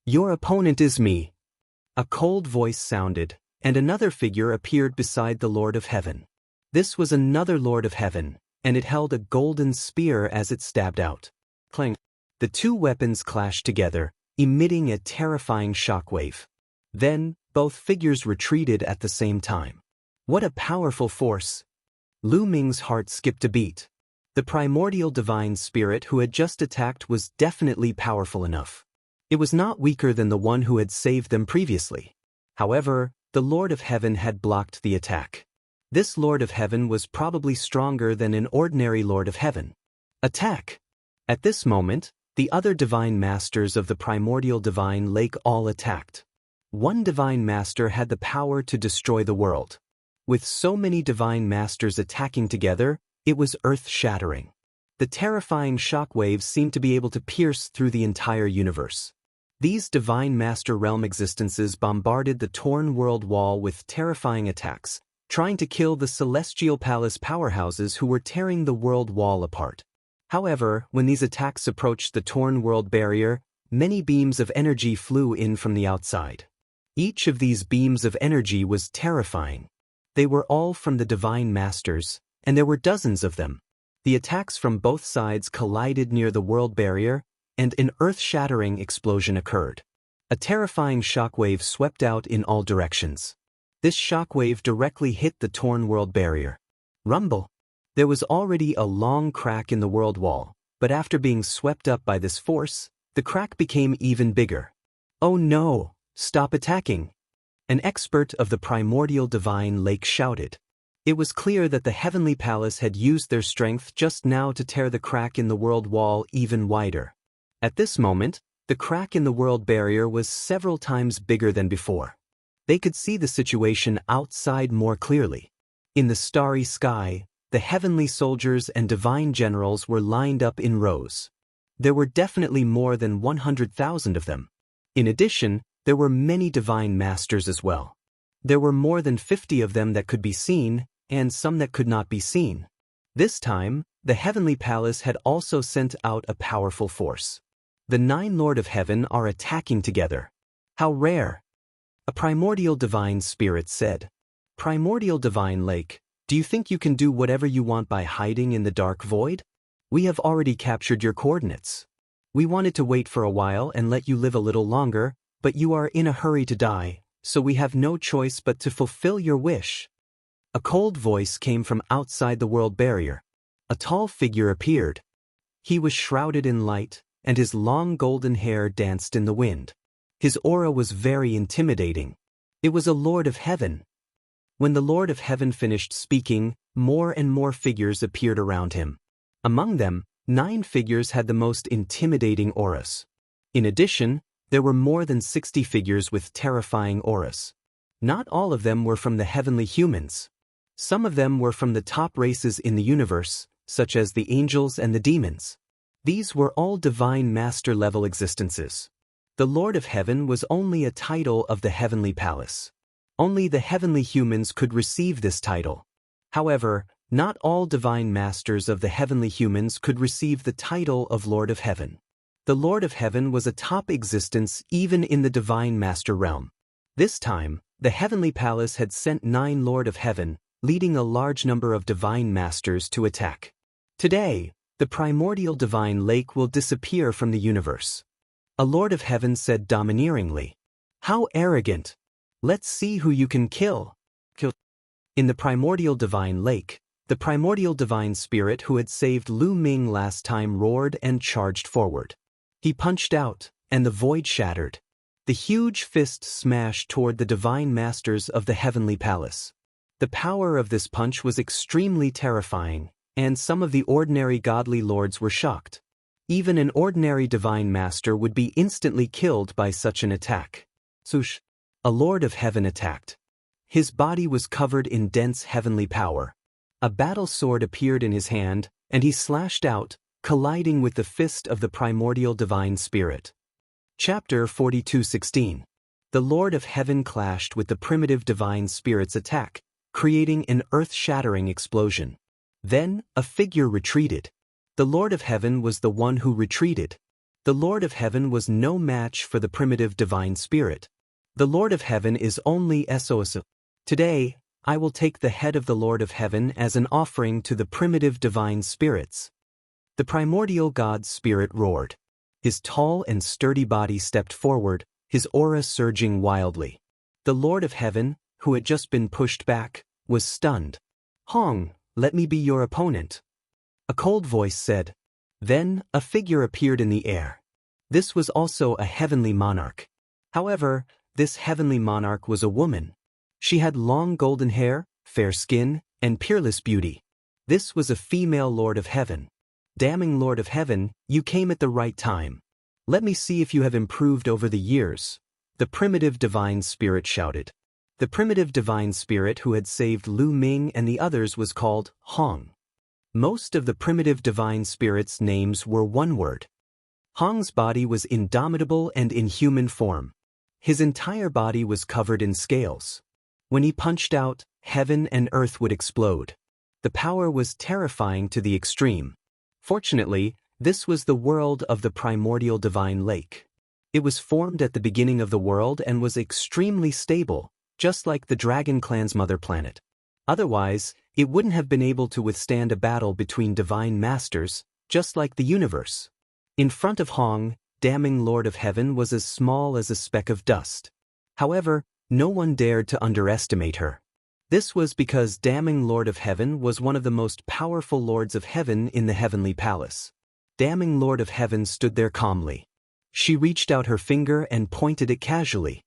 Your opponent is me. A cold voice sounded, and another figure appeared beside the Lord of Heaven. This was another Lord of Heaven, and it held a golden spear as it stabbed out. Clang. The 2 weapons clashed together, emitting a terrifying shockwave. Then, both figures retreated at the same time. What a powerful force! Lu Ming's heart skipped a beat. The primordial divine spirit who had just attacked was definitely powerful enough. It was not weaker than the one who had saved them previously. However, the Lord of Heaven had blocked the attack. This Lord of Heaven was probably stronger than an ordinary Lord of Heaven. Attack! At this moment, the other divine masters of the primordial divine lake all attacked. One divine master had the power to destroy the world. With so many divine masters attacking together, it was earth-shattering. The terrifying shockwaves seemed to be able to pierce through the entire universe. These divine master realm existences bombarded the torn world wall with terrifying attacks, trying to kill the celestial palace powerhouses who were tearing the world wall apart. However, when these attacks approached the torn world barrier, many beams of energy flew in from the outside. Each of these beams of energy was terrifying. They were all from the divine masters, and there were dozens of them. The attacks from both sides collided near the world barrier, and an earth-shattering explosion occurred. A terrifying shockwave swept out in all directions. This shockwave directly hit the torn world barrier. Rumble! There was already a long crack in the world wall, but after being swept up by this force, the crack became even bigger. Oh no! Stop attacking! An expert of the primordial divine lake shouted. It was clear that the heavenly palace had used their strength just now to tear the crack in the world wall even wider. At this moment, the crack in the world barrier was several times bigger than before. They could see the situation outside more clearly. In the starry sky, the heavenly soldiers and divine generals were lined up in rows. There were definitely more than 100,000 of them. In addition, there were many divine masters as well. There were more than 50 of them that could be seen, and some that could not be seen. This time, the heavenly palace had also sent out a powerful force. The 9 Lord of Heaven are attacking together. How rare! A primordial divine spirit said. Primordial divine lake, do you think you can do whatever you want by hiding in the dark void? We have already captured your coordinates. We wanted to wait for a while and let you live a little longer, but you are in a hurry to die, so we have no choice but to fulfill your wish. A cold voice came from outside the world barrier. A tall figure appeared. He was shrouded in light, and his long golden hair danced in the wind. His aura was very intimidating. It was a Lord of Heaven. When the Lord of Heaven finished speaking, more and more figures appeared around him. Among them, 9 figures had the most intimidating auras. In addition, there were more than 60 figures with terrifying auras. Not all of them were from the heavenly humans. Some of them were from the top races in the universe, such as the angels and the demons. These were all divine master-level existences. The Lord of Heaven was only a title of the heavenly palace. Only the heavenly humans could receive this title. However, not all divine masters of the heavenly humans could receive the title of Lord of Heaven. The Lord of Heaven was a top existence even in the divine master realm. This time, the heavenly palace had sent 9 Lord of Heaven, leading a large number of divine masters to attack. Today, the primordial divine lake will disappear from the universe. A Lord of Heaven said domineeringly. How arrogant! Let's see who you can kill. In the primordial divine lake, the primordial divine spirit who had saved Lu Ming last time roared and charged forward. He punched out, and the void shattered. The huge fist smashed toward the divine masters of the heavenly palace. The power of this punch was extremely terrifying, and some of the ordinary godly lords were shocked. Even an ordinary divine master would be instantly killed by such an attack. Swoosh! A Lord of Heaven attacked. His body was covered in dense heavenly power. A battle sword appeared in his hand, and he slashed out, colliding with the fist of the primordial divine spirit. Chapter 42:16. The Lord of Heaven clashed with the primitive divine spirit's attack, creating an earth-shattering explosion. Then, a figure retreated. The Lord of Heaven was the one who retreated. The Lord of Heaven was no match for the primitive divine spirit. The Lord of Heaven is only SOS. Today, I will take the head of the Lord of Heaven as an offering to the primitive divine spirits. The primordial God spirit roared. His tall and sturdy body stepped forward, his aura surging wildly. The Lord of Heaven, who had just been pushed back, was stunned. Hong, let me be your opponent. A cold voice said. Then, a figure appeared in the air. This was also a heavenly monarch. However, this heavenly monarch was a woman. She had long golden hair, fair skin, and peerless beauty. This was a female Lord of Heaven. Damning Lord of Heaven, you came at the right time. Let me see if you have improved over the years. The primitive divine spirit shouted. The primitive divine spirit who had saved Lu Ming and the others was called Hong. Most of the primitive divine spirits' names were one word. Hong's body was indomitable and in human form. His entire body was covered in scales. When he punched out, heaven and earth would explode. The power was terrifying to the extreme. Fortunately, this was the world of the primordial divine lake. It was formed at the beginning of the world and was extremely stable, just like the Dragon Clan's mother planet. Otherwise, it wouldn't have been able to withstand a battle between divine masters, just like the universe. In front of Hong, damning Lord of Heaven was as small as a speck of dust. However, no one dared to underestimate her. This was because damning Lord of Heaven was one of the most powerful Lords of Heaven in the heavenly palace. Damning Lord of Heaven stood there calmly. She reached out her finger and pointed it casually.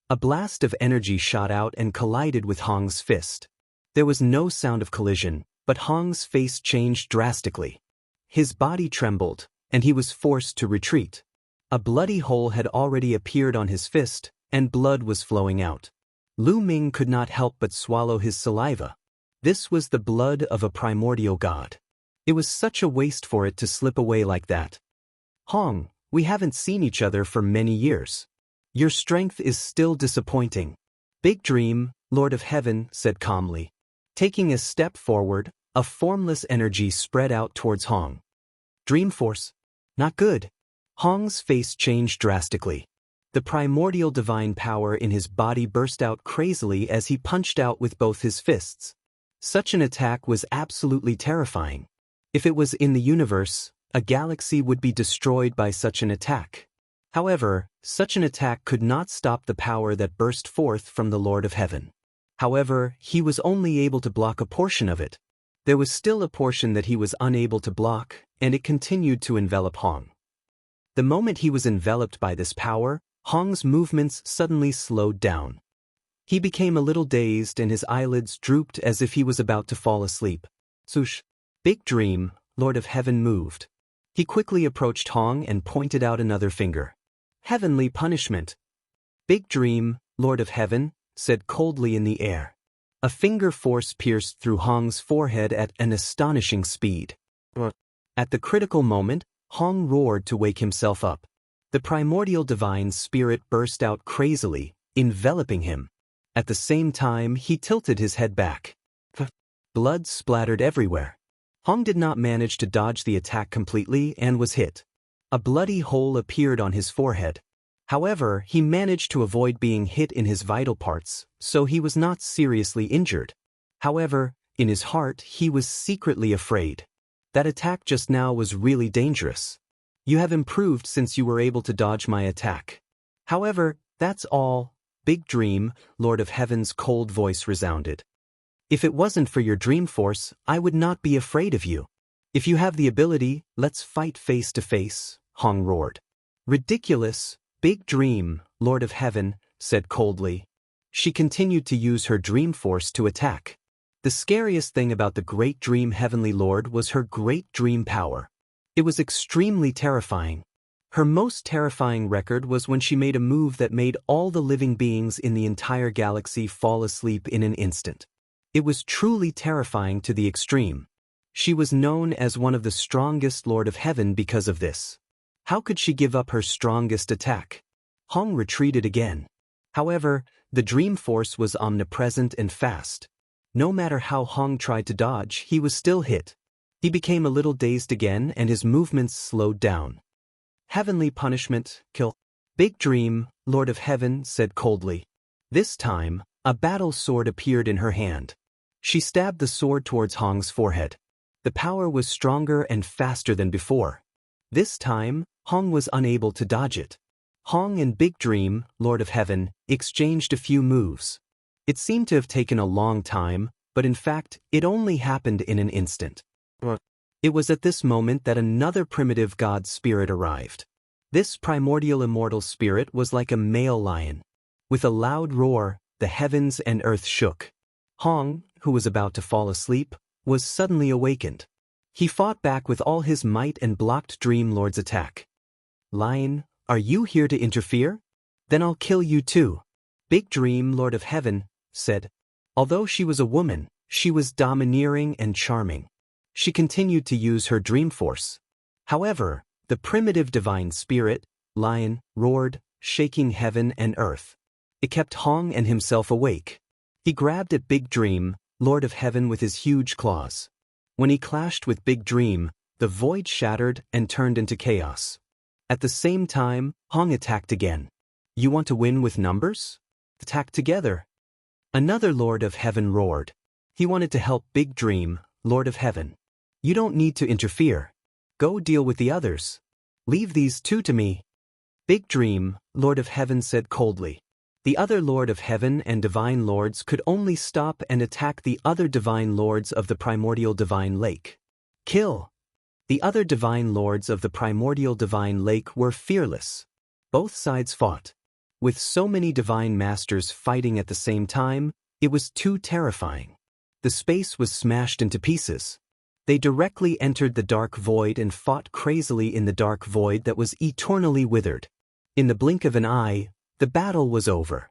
A blast of energy shot out and collided with Hong's fist. There was no sound of collision, but Hong's face changed drastically. His body trembled, and he was forced to retreat. A bloody hole had already appeared on his fist, and blood was flowing out. Lu Ming could not help but swallow his saliva. This was the blood of a primordial god. It was such a waste for it to slip away like that. Hong, we haven't seen each other for many years. Your strength is still disappointing. Big Dream, Lord of Heaven, said calmly. Taking a step forward, a formless energy spread out towards Hong. Dream Force? Not good. Hong's face changed drastically. The primordial divine power in his body burst out crazily as he punched out with both his fists. Such an attack was absolutely terrifying. If it was in the universe, a galaxy would be destroyed by such an attack. However, such an attack could not stop the power that burst forth from the Lord of Heaven. However, he was only able to block a portion of it. There was still a portion that he was unable to block, and it continued to envelop Hong. The moment he was enveloped by this power, Hong's movements suddenly slowed down. He became a little dazed and his eyelids drooped as if he was about to fall asleep. Swoosh! Big Dream, Lord of Heaven moved. He quickly approached Hong and pointed out another finger. Heavenly punishment. Big Dream, Lord of Heaven, said coldly in the air. A finger force pierced through Hong's forehead at an astonishing speed. At the critical moment, Hong roared to wake himself up. The primordial divine spirit burst out crazily, enveloping him. At the same time, he tilted his head back. Blood splattered everywhere. Hong did not manage to dodge the attack completely and was hit. A bloody hole appeared on his forehead. However, he managed to avoid being hit in his vital parts, so he was not seriously injured. However, in his heart, he was secretly afraid. That attack just now was really dangerous. You have improved since you were able to dodge my attack. However, that's all. Big Dream, Lord of Heaven's cold voice resounded. If it wasn't for your dream force, I would not be afraid of you. If you have the ability, let's fight face to face, Hong roared. Ridiculous, Big Dream, Lord of Heaven, said coldly. She continued to use her dream force to attack. The scariest thing about the Great Dream Heavenly Lord was her great dream power. It was extremely terrifying. Her most terrifying record was when she made a move that made all the living beings in the entire galaxy fall asleep in an instant. It was truly terrifying to the extreme. She was known as one of the strongest Lord of Heaven because of this. How could she give up her strongest attack? Hong retreated again. However, the dream force was omnipresent and fast. No matter how Hong tried to dodge, he was still hit. He became a little dazed again and his movements slowed down. Heavenly punishment, kill. Big Dream, Lord of Heaven, said coldly. This time, a battle sword appeared in her hand. She stabbed the sword towards Hong's forehead. The power was stronger and faster than before. This time, Hong was unable to dodge it. Hong and Big Dream, Lord of Heaven, exchanged a few moves. It seemed to have taken a long time, but in fact, it only happened in an instant. It was at this moment that another primitive god spirit arrived. This primordial immortal spirit was like a male lion. With a loud roar, the heavens and earth shook. Hong, who was about to fall asleep, was suddenly awakened. He fought back with all his might and blocked Dream Lord's attack. Lion, are you here to interfere? Then I'll kill you too. Big Dream, Lord of Heaven, said. Although she was a woman, she was domineering and charming. She continued to use her dream force. However, the primitive divine spirit, lion, roared, shaking heaven and earth. It kept Hong and himself awake. He grabbed at Big Dream, Lord of Heaven, with his huge claws. When he clashed with Big Dream, the void shattered and turned into chaos. At the same time, Hong attacked again. You want to win with numbers? Attack together. Another Lord of Heaven roared. He wanted to help Big Dream, Lord of Heaven. You don't need to interfere. Go deal with the others. Leave these two to me. Big Dream, Lord of Heaven, said coldly. The other Lord of Heaven and Divine Lords could only stop and attack the other Divine Lords of the Primordial Divine Lake. Kill! The other Divine Lords of the Primordial Divine Lake were fearless. Both sides fought. With so many Divine Masters fighting at the same time, it was too terrifying. The space was smashed into pieces. They directly entered the dark void and fought crazily in the dark void that was eternally withered. In the blink of an eye, the battle was over.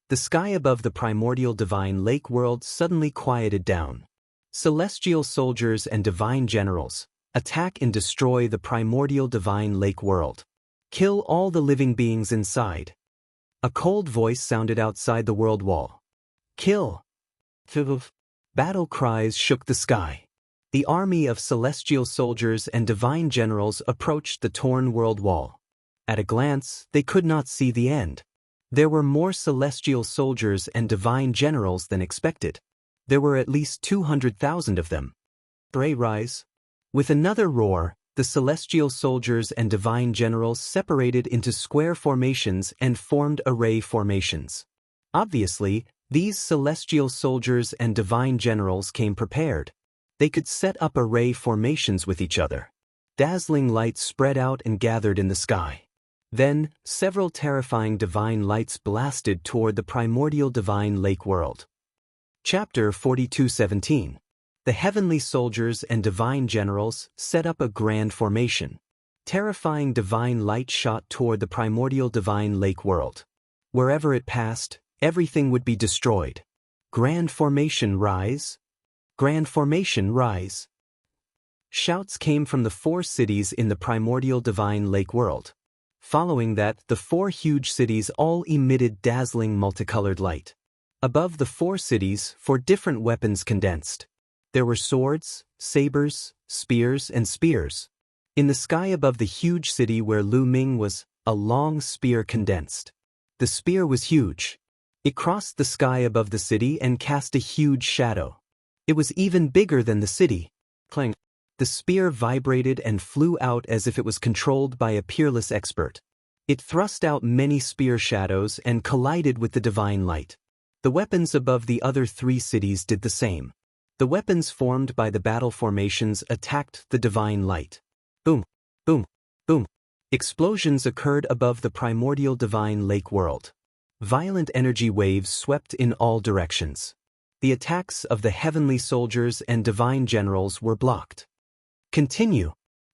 The sky above the primordial divine lake world suddenly quieted down. Celestial soldiers and divine generals, attack and destroy the primordial divine lake world. Kill all the living beings inside. A cold voice sounded outside the world wall. Kill! Battle cries shook the sky. The army of celestial soldiers and divine generals approached the torn world wall. At a glance, they could not see the end. There were more celestial soldiers and divine generals than expected. There were at least 200,000 of them. Rise. With another roar, the celestial soldiers and divine generals separated into square formations and formed array formations. Obviously, these celestial soldiers and divine generals came prepared. They could set up array formations with each other. Dazzling lights spread out and gathered in the sky. Then, several terrifying divine lights blasted toward the primordial divine lake world. Chapter 42:17. The heavenly soldiers and divine generals set up a grand formation. Terrifying divine light shot toward the primordial divine lake world. Wherever it passed, everything would be destroyed. Grand formation rise. Grand formation rise. Shouts came from the 4 cities in the primordial divine lake world. Following that, the 4 huge cities all emitted dazzling multicolored light. Above the 4 cities, 4 different weapons condensed. There were swords, sabers, spears, and spears. In the sky above the huge city where Lu Ming was, a long spear condensed. The spear was huge. It crossed the sky above the city and cast a huge shadow. It was even bigger than the city. Clang. The spear vibrated and flew out as if it was controlled by a peerless expert. It thrust out many spear shadows and collided with the divine light. The weapons above the other 3 cities did the same. The weapons formed by the battle formations attacked the divine light. Boom, boom, boom. Explosions occurred above the primordial divine lake world. Violent energy waves swept in all directions. The attacks of the heavenly soldiers and divine generals were blocked. Continue.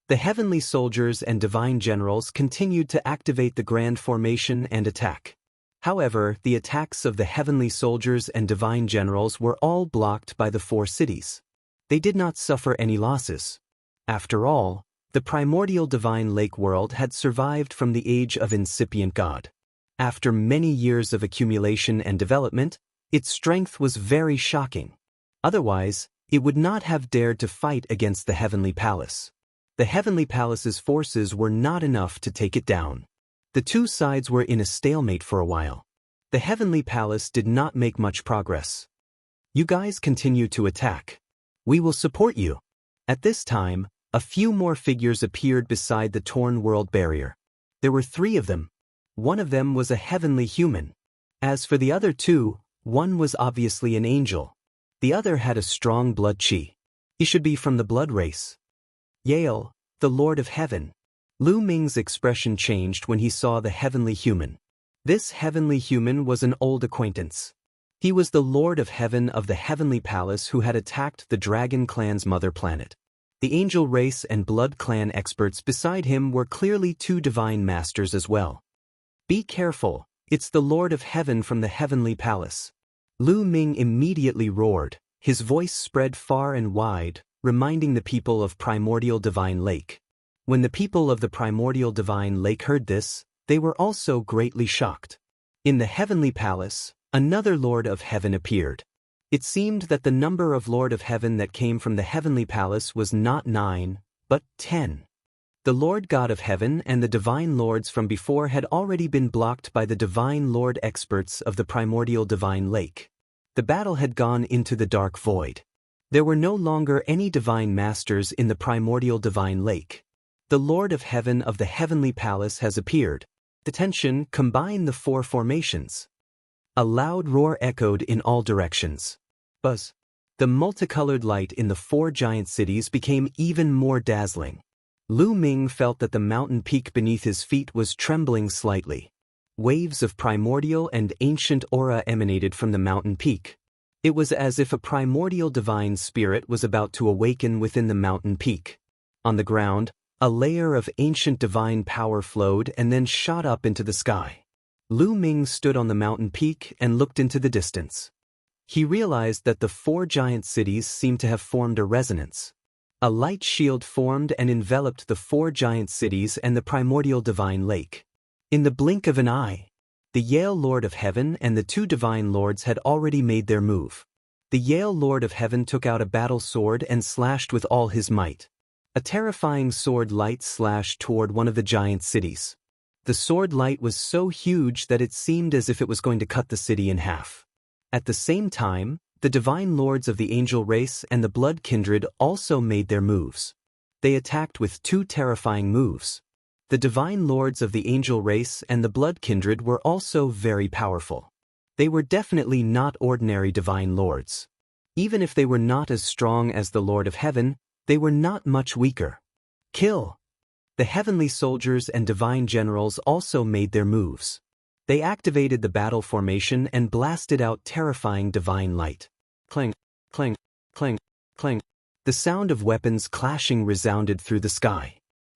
The heavenly soldiers and divine generals continued to activate the grand formation and attack. However, the attacks of the heavenly soldiers and divine generals were all blocked by the 4 cities. They did not suffer any losses. After all, the primordial divine lake world had survived from the age of incipient God. After many years of accumulation and development, its strength was very shocking. Otherwise, it would not have dared to fight against the Heavenly Palace. The Heavenly Palace's forces were not enough to take it down. The 2 sides were in a stalemate for a while. The Heavenly Palace did not make much progress. You guys continue to attack. We will support you. At this time, a few more figures appeared beside the torn world barrier. There were 3 of them. One of them was a heavenly human. As for the other 2, one was obviously an angel. The other had a strong blood chi. He should be from the blood race. Yale, the Lord of Heaven. Lu Ming's expression changed when he saw the heavenly human. This heavenly human was an old acquaintance. He was the Lord of Heaven of the Heavenly Palace who had attacked the Dragon Clan's mother planet. The angel race and blood clan experts beside him were clearly 2 divine masters as well. Be careful, it's the Lord of Heaven from the Heavenly Palace. Lu Ming immediately roared. His voice spread far and wide, reminding the people of Primordial Divine Lake. When the people of the Primordial Divine Lake heard this, they were also greatly shocked. In the Heavenly Palace, another Lord of Heaven appeared. It seemed that the number of Lord of Heaven that came from the Heavenly Palace was not 9, but 10. The Lord God of Heaven and the Divine Lords from before had already been blocked by the Divine Lord experts of the Primordial Divine Lake. The battle had gone into the dark void. There were no longer any Divine Masters in the Primordial Divine Lake. The Lord of Heaven of the Heavenly Palace has appeared. Attention, combine the 4 formations. A loud roar echoed in all directions. Buzz. The multicolored light in the 4 giant cities became even more dazzling. Lu Ming felt that the mountain peak beneath his feet was trembling slightly. Waves of primordial and ancient aura emanated from the mountain peak. It was as if a primordial divine spirit was about to awaken within the mountain peak. On the ground, a layer of ancient divine power flowed and then shot up into the sky. Lu Ming stood on the mountain peak and looked into the distance. He realized that the 4 giant cities seemed to have formed a resonance. A light shield formed and enveloped the 4 giant cities and the primordial divine lake. In the blink of an eye, the Yale Lord of Heaven and the 2 divine lords had already made their move. The Yale Lord of Heaven took out a battle sword and slashed with all his might. A terrifying sword light slashed toward one of the giant cities. The sword light was so huge that it seemed as if it was going to cut the city in half. At the same time, the divine lords of the angel race and the blood kindred also made their moves. They attacked with 2 terrifying moves. The divine lords of the angel race and the blood kindred were also very powerful. They were definitely not ordinary divine lords. Even if they were not as strong as the Lord of Heaven, they were not much weaker. Kill! The heavenly soldiers and divine generals also made their moves. They activated the battle formation and blasted out terrifying divine light. Clang, clang, clang, clang. The sound of weapons clashing resounded through the sky.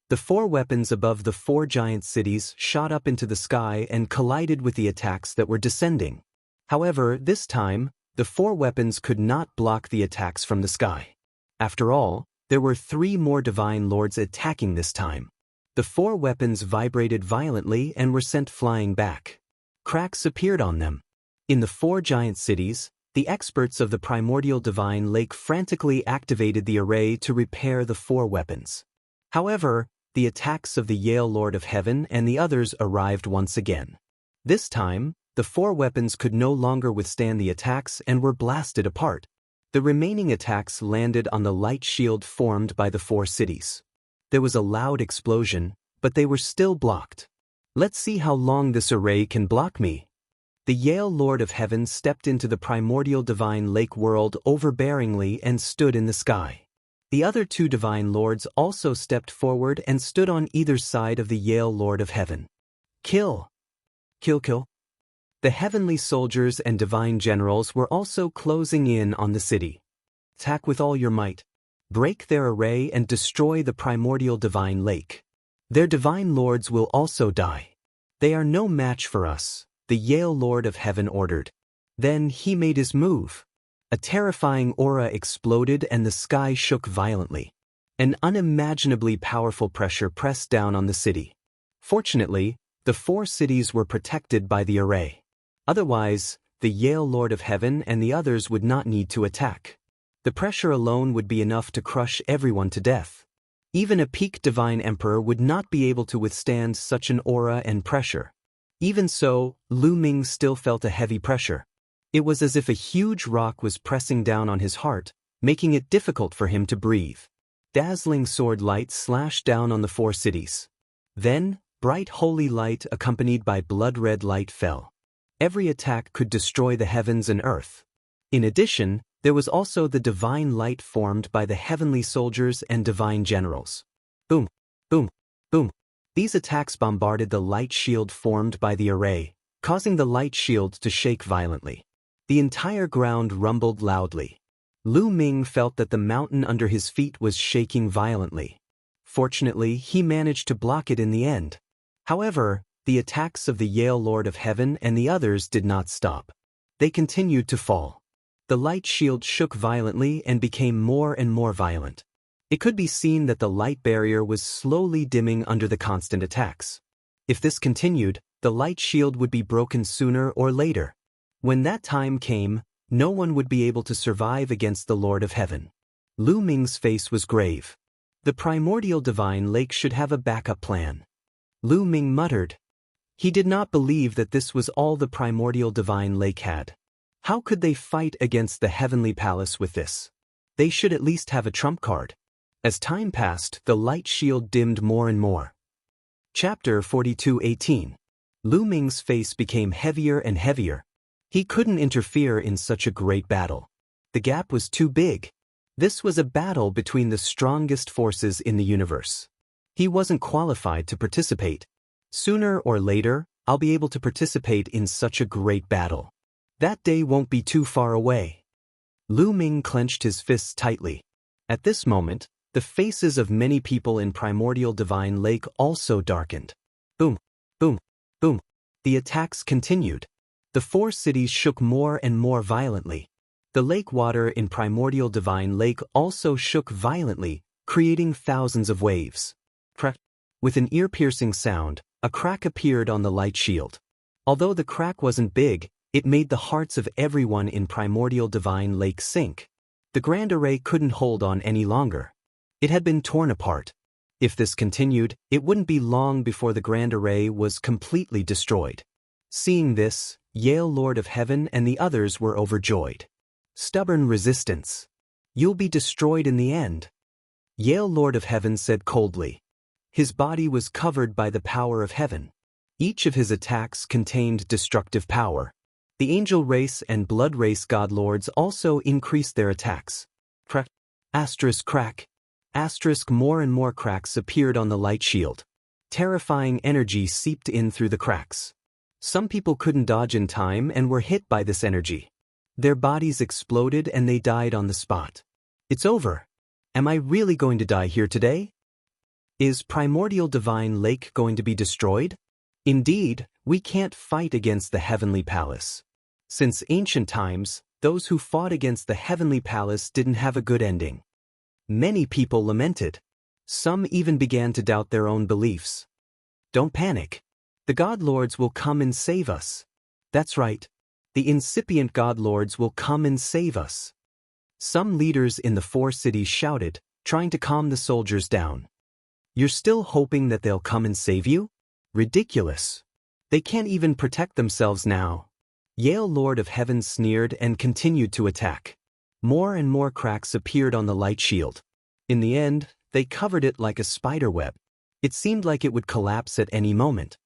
The 4 weapons above the 4 giant cities shot up into the sky and collided with the attacks that were descending. However, this time, the 4 weapons could not block the attacks from the sky. After all, there were 3 more divine lords attacking this time. The 4 weapons vibrated violently and were sent flying back. Cracks appeared on them. In the 4 giant cities, the experts of the primordial divine lake frantically activated the array to repair the 4 weapons. However, the attacks of the Yale Lord of Heaven and the others arrived once again. This time, the 4 weapons could no longer withstand the attacks and were blasted apart. The remaining attacks landed on the light shield formed by the 4 cities. There was a loud explosion, but they were still blocked. Let's see how long this array can block me. The Yale Lord of Heaven stepped into the primordial divine lake world overbearingly and stood in the sky. The other 2 divine lords also stepped forward and stood on either side of the Yale Lord of Heaven. Kill! Kill, kill! The heavenly soldiers and divine generals were also closing in on the city. Attack with all your might. Break their array and destroy the primordial divine lake. Their divine lords will also die. They are no match for us, the Yale Lord of Heaven ordered. Then he made his move. A terrifying aura exploded and the sky shook violently. An unimaginably powerful pressure pressed down on the city. Fortunately, the 4 cities were protected by the array. Otherwise, the Yale Lord of Heaven and the others would not need to attack. The pressure alone would be enough to crush everyone to death. Even a peak divine emperor would not be able to withstand such an aura and pressure. Even so, Lu Ming still felt a heavy pressure. It was as if a huge rock was pressing down on his heart, making it difficult for him to breathe. Dazzling sword light slashed down on the 4 cities. Then, bright holy light accompanied by blood-red light fell. Every attack could destroy the heavens and earth. In addition, there was also the divine light formed by the heavenly soldiers and divine generals. Boom, boom, boom. These attacks bombarded the light shield formed by the array, causing the light shield to shake violently. The entire ground rumbled loudly. Lu Ming felt that the mountain under his feet was shaking violently. Fortunately, he managed to block it in the end. However, the attacks of the Yale Lord of Heaven and the others did not stop. They continued to fall. The light shield shook violently and became more and more violent. It could be seen that the light barrier was slowly dimming under the constant attacks. If this continued, the light shield would be broken sooner or later. When that time came, no one would be able to survive against the Lord of Heaven. Lu Ming's face was grave. The primordial divine lake should have a backup plan. Lu Ming muttered. He did not believe that this was all the primordial divine lake had. How could they fight against the heavenly palace with this? They should at least have a trump card. As time passed, the light shield dimmed more and more. Chapter 42:18. Lu Ming's face became heavier and heavier. He couldn't interfere in such a great battle. The gap was too big. This was a battle between the strongest forces in the universe. He wasn't qualified to participate. Sooner or later, I'll be able to participate in such a great battle. That day won't be too far away. Lu Ming clenched his fists tightly. At this moment, the faces of many people in Primordial Divine Lake also darkened. Boom, boom, boom. The attacks continued. The 4 cities shook more and more violently. The lake water in Primordial Divine Lake also shook violently, creating thousands of waves. Crack. With an ear-piercing sound, a crack appeared on the light shield. Although the crack wasn't big, it made the hearts of everyone in Primordial Divine Lake sink. The Grand Array couldn't hold on any longer. It had been torn apart. If this continued, it wouldn't be long before the Grand Array was completely destroyed. Seeing this, Yale Lord of Heaven and the others were overjoyed. Stubborn resistance. You'll be destroyed in the end. Yale Lord of Heaven said coldly. His body was covered by the power of heaven. Each of his attacks contained destructive power. The angel race and blood race godlords also increased their attacks. Crack. Asterisk crack. Asterisk more and more cracks appeared on the light shield. Terrifying energy seeped in through the cracks. Some people couldn't dodge in time and were hit by this energy. Their bodies exploded and they died on the spot. It's over. Am I really going to die here today? Is Primordial Divine Lake going to be destroyed? Indeed, we can't fight against the Heavenly Palace. Since ancient times, those who fought against the Heavenly Palace didn't have a good ending. Many people lamented. Some even began to doubt their own beliefs. Don't panic. The godlords will come and save us. That's right. The incipient godlords will come and save us. Some leaders in the 4 cities shouted, trying to calm the soldiers down. You're still hoping that they'll come and save you? Ridiculous. They can't even protect themselves now. Yale Lord of Heaven sneered and continued to attack. More and more cracks appeared on the light shield. In the end, they covered it like a spider web. It seemed like it would collapse at any moment.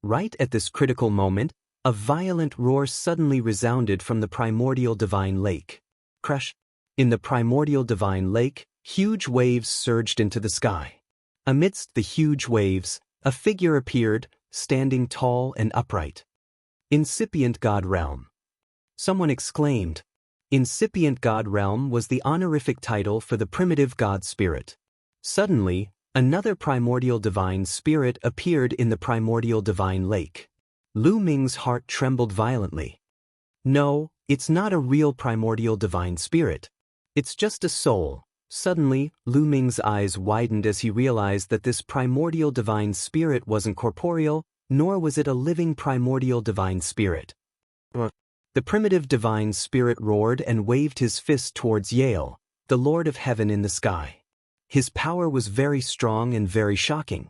Right at this critical moment, a violent roar suddenly resounded from the Primordial Divine Lake. Crash! In the Primordial Divine Lake, huge waves surged into the sky. Amidst the huge waves, a figure appeared, standing tall and upright. Incipient God Realm. Someone exclaimed. Incipient God Realm was the honorific title for the primitive God Spirit. Suddenly, another Primordial Divine Spirit appeared in the Primordial Divine Lake. Lu Ming's heart trembled violently. No, it's not a real Primordial Divine Spirit. It's just a soul. Suddenly, Lu Ming's eyes widened as he realized that this Primordial Divine Spirit wasn't corporeal, nor was it a living Primordial Divine Spirit. The primitive Divine Spirit roared and waved his fist towards Yale, the Lord of Heaven in the sky. His power was very strong and very shocking.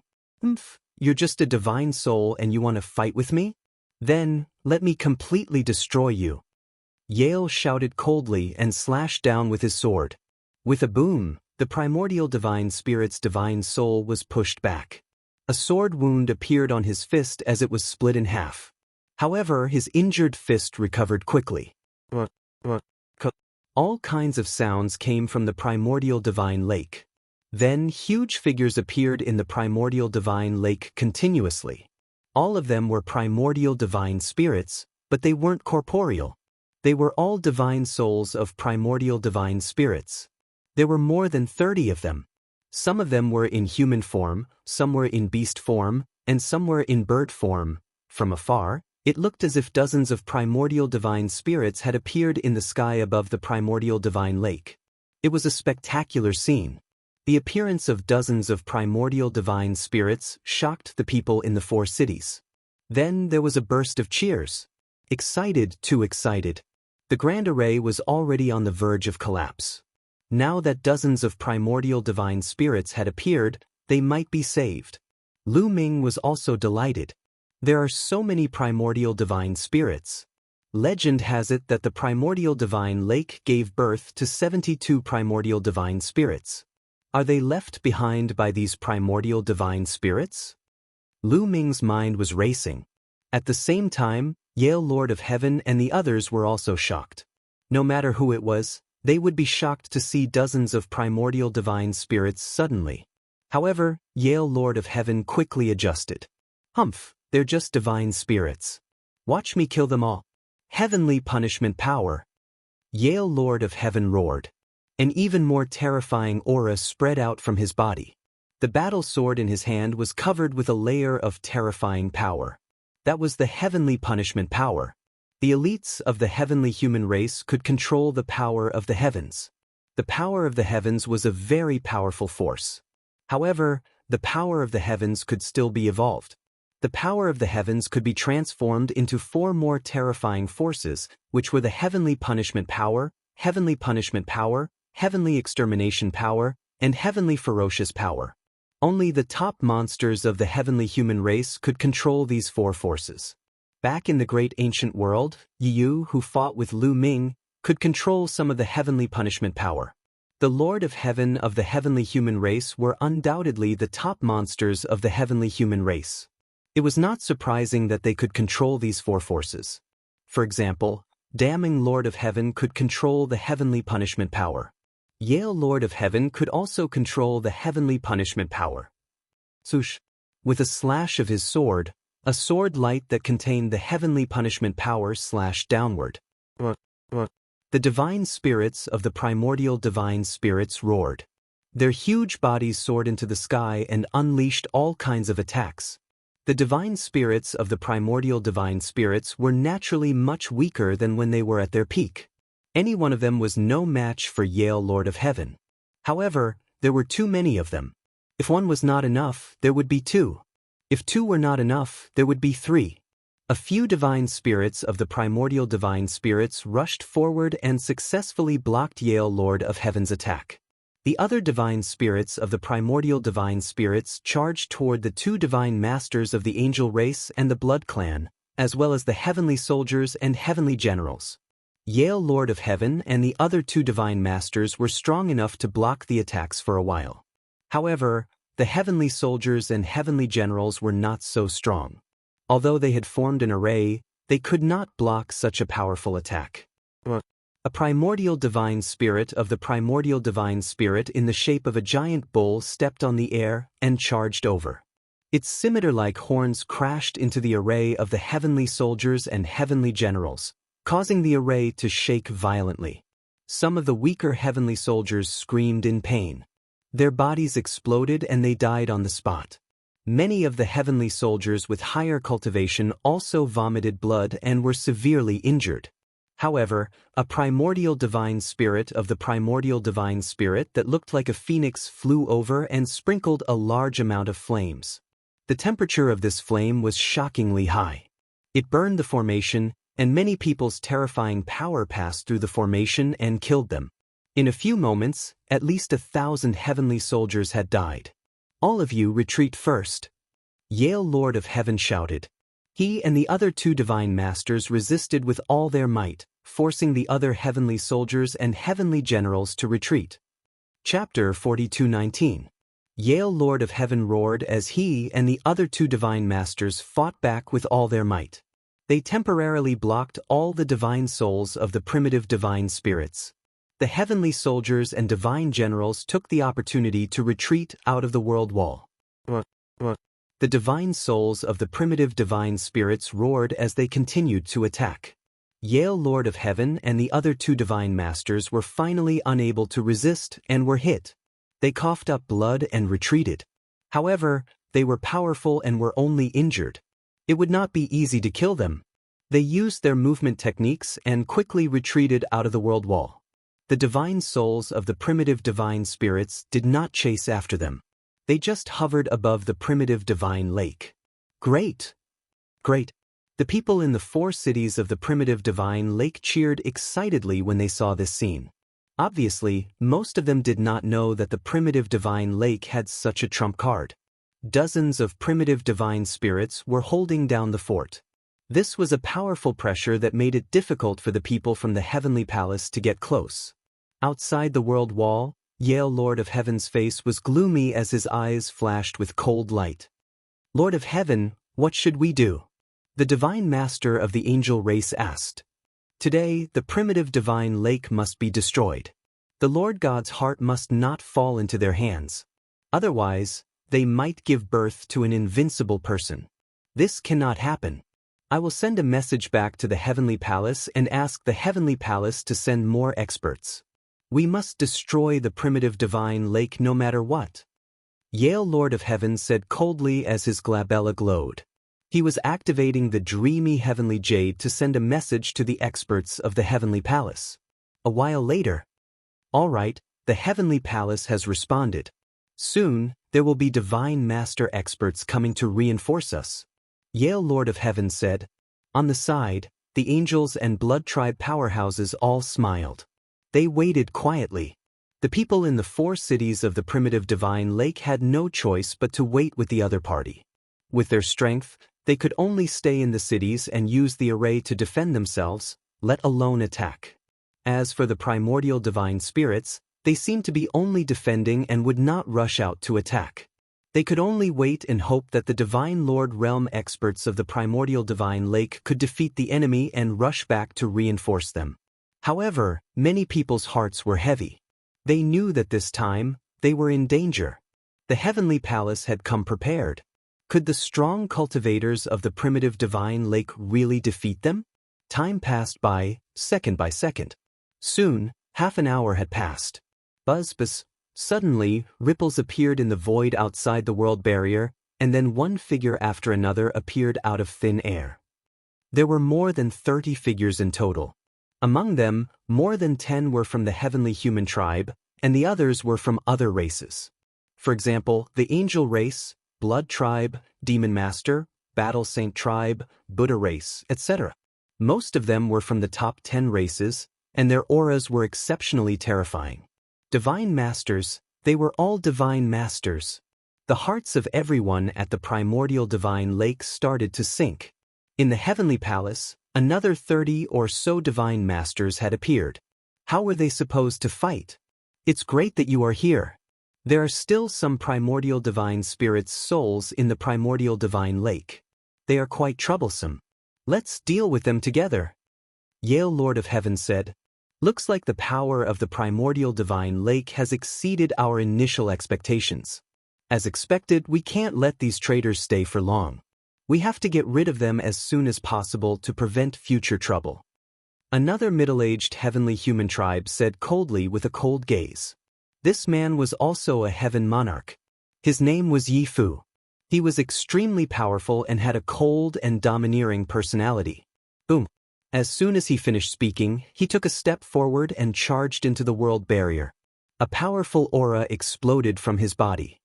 You're just a divine soul and you want to fight with me? Then, let me completely destroy you. Yale shouted coldly and slashed down with his sword. With a boom, the Primordial Divine Spirit's divine soul was pushed back. A sword wound appeared on his fist as it was split in half. However, his injured fist recovered quickly. All kinds of sounds came from the Primordial Divine Lake. Then huge figures appeared in the Primordial Divine Lake continuously. All of them were Primordial Divine Spirits, but they weren't corporeal. They were all divine souls of Primordial Divine Spirits. There were more than 30 of them. Some of them were in human form, some were in beast form, and some were in bird form. From afar, it looked as if dozens of Primordial Divine Spirits had appeared in the sky above the Primordial Divine Lake. It was a spectacular scene. The appearance of dozens of Primordial Divine Spirits shocked the people in the 4 cities. Then there was a burst of cheers. Excited, too excited. The Grand Array was already on the verge of collapse. Now that dozens of Primordial Divine Spirits had appeared, they might be saved. Lu Ming was also delighted. There are so many Primordial Divine Spirits. Legend has it that the Primordial Divine Lake gave birth to 72 Primordial Divine Spirits. Are they left behind by these Primordial Divine Spirits? Lu Ming's mind was racing. At the same time, Yale Lord of Heaven and the others were also shocked. No matter who it was, they would be shocked to see dozens of Primordial Divine Spirits suddenly. However, Yale Lord of Heaven quickly adjusted. They're just divine spirits. Watch me kill them all. Heavenly punishment power. Yale Lord of Heaven roared. An even more terrifying aura spread out from his body. The battle sword in his hand was covered with a layer of terrifying power. That was the heavenly punishment power. The elites of the heavenly human race could control the power of the heavens. The power of the heavens was a very powerful force. However, the power of the heavens could still be evolved. The power of the heavens could be transformed into 4 more terrifying forces, which were the heavenly punishment power, heavenly extermination power, and heavenly ferocious power. Only the top monsters of the heavenly human race could control these 4 forces. Back in the great ancient world, Yu, who fought with Lu Ming, could control some of the heavenly punishment power. The Lord of Heaven of the heavenly human race were undoubtedly the top monsters of the heavenly human race. It was not surprising that they could control these 4 forces. For example, Damning Lord of Heaven could control the heavenly punishment power. Yale Lord of Heaven could also control the heavenly punishment power. Swoosh! With a slash of his sword, a sword light that contained the heavenly punishment power slashed downward. The divine spirits of the primordial divine spirits roared. Their huge bodies soared into the sky and unleashed all kinds of attacks. The divine spirits of the primordial divine spirits were naturally much weaker than when they were at their peak. Any one of them was no match for Yale Lord of Heaven. However, there were too many of them. If one was not enough, there would be 2. If 2 were not enough, there would be 3. A few divine spirits of the primordial divine spirits rushed forward and successfully blocked Yale Lord of Heaven's attack. The other divine spirits of the primordial divine spirits charged toward the 2 divine masters of the angel race and the blood clan, as well as the heavenly soldiers and heavenly generals. Yale Lord of Heaven and the other 2 divine masters were strong enough to block the attacks for a while. However, the heavenly soldiers and heavenly generals were not so strong. Although they had formed an array, they could not block such a powerful attack. A primordial divine spirit of the primordial divine spirit in the shape of a giant bull stepped on the air and charged over. Its scimitar-like horns crashed into the array of the heavenly soldiers and heavenly generals, causing the array to shake violently. Some of the weaker heavenly soldiers screamed in pain. Their bodies exploded and they died on the spot. Many of the heavenly soldiers with higher cultivation also vomited blood and were severely injured. However, a primordial divine spirit of the primordial divine spirit that looked like a phoenix flew over and sprinkled a large amount of flames. The temperature of this flame was shockingly high. It burned the formation, and many people's terrifying power passed through the formation and killed them. In a few moments, at least 1,000 heavenly soldiers had died. All of you retreat first. Yale Lord of Heaven shouted. He and the other 2 divine masters resisted with all their might, forcing the other heavenly soldiers and heavenly generals to retreat. Chapter 42:19. Yale Lord of Heaven roared as he and the other 2 divine masters fought back with all their might. They temporarily blocked all the divine souls of the primitive divine spirits. The heavenly soldiers and divine generals took the opportunity to retreat out of the world wall. The divine souls of the primitive divine spirits roared as they continued to attack. Yale Lord of Heaven and the other 2 divine masters were finally unable to resist and were hit. They coughed up blood and retreated. However, they were powerful and were only injured. It would not be easy to kill them. They used their movement techniques and quickly retreated out of the world wall. The divine souls of the primitive divine spirits did not chase after them. They just hovered above the primitive divine lake. Great! Great! The people in the 4 cities of the primitive divine lake cheered excitedly when they saw this scene. Obviously, most of them did not know that the primitive divine lake had such a trump card. Dozens of primitive divine spirits were holding down the fort. This was a powerful pressure that made it difficult for the people from the heavenly palace to get close. Outside the world wall, Yale Lord of Heaven's face was gloomy as his eyes flashed with cold light. Lord of Heaven, what should we do? The divine master of the angel race asked. Today, the primitive divine lake must be destroyed. The Lord God's heart must not fall into their hands. Otherwise, they might give birth to an invincible person. This cannot happen. I will send a message back to the Heavenly Palace and ask the Heavenly Palace to send more experts. We must destroy the primitive divine lake no matter what. Yale Lord of Heaven said coldly as his glabella glowed. He was activating the dreamy heavenly jade to send a message to the experts of the Heavenly Palace. A while later, all right, the Heavenly Palace has responded. Soon, there will be Divine Master experts coming to reinforce us. Yale Lord of Heaven said. On the side, the angels and blood tribe powerhouses all smiled. They waited quietly. The people in the 4 cities of the primitive divine lake had no choice but to wait with the other party. With their strength, they could only stay in the cities and use the array to defend themselves, let alone attack. As for the primordial divine spirits, they seemed to be only defending and would not rush out to attack. They could only wait and hope that the Divine Lord Realm experts of the primordial divine lake could defeat the enemy and rush back to reinforce them. However, many people's hearts were heavy. They knew that this time, they were in danger. The Heavenly Palace had come prepared. Could the strong cultivators of the primitive divine lake really defeat them? Time passed by, second by second. Soon, half an hour had passed. Buzz. Suddenly, ripples appeared in the void outside the world barrier, and then one figure after another appeared out of thin air. There were more than 30 figures in total. Among them, more than 10 were from the heavenly human tribe, and the others were from other races. For example, the angel race, blood tribe, demon master, battle saint tribe, Buddha race, etc. Most of them were from the top 10 races, and their auras were exceptionally terrifying. Divine Masters, they were all Divine Masters. The hearts of everyone at the primordial divine lake started to sink. In the Heavenly Palace, another 30 or so Divine Masters had appeared. How were they supposed to fight? It's great that you are here. There are still some primordial divine spirits' souls in the primordial divine lake. They are quite troublesome. Let's deal with them together. Yale Lord of Heaven said. Looks like the power of the primordial divine lake has exceeded our initial expectations. As expected, we can't let these traitors stay for long. We have to get rid of them as soon as possible to prevent future trouble. Another middle-aged heavenly human tribe said coldly with a cold gaze. This man was also a heaven monarch. His name was Yi Fu. He was extremely powerful and had a cold and domineering personality. Boom. As soon as he finished speaking, he took a step forward and charged into the world barrier. A powerful aura exploded from his body.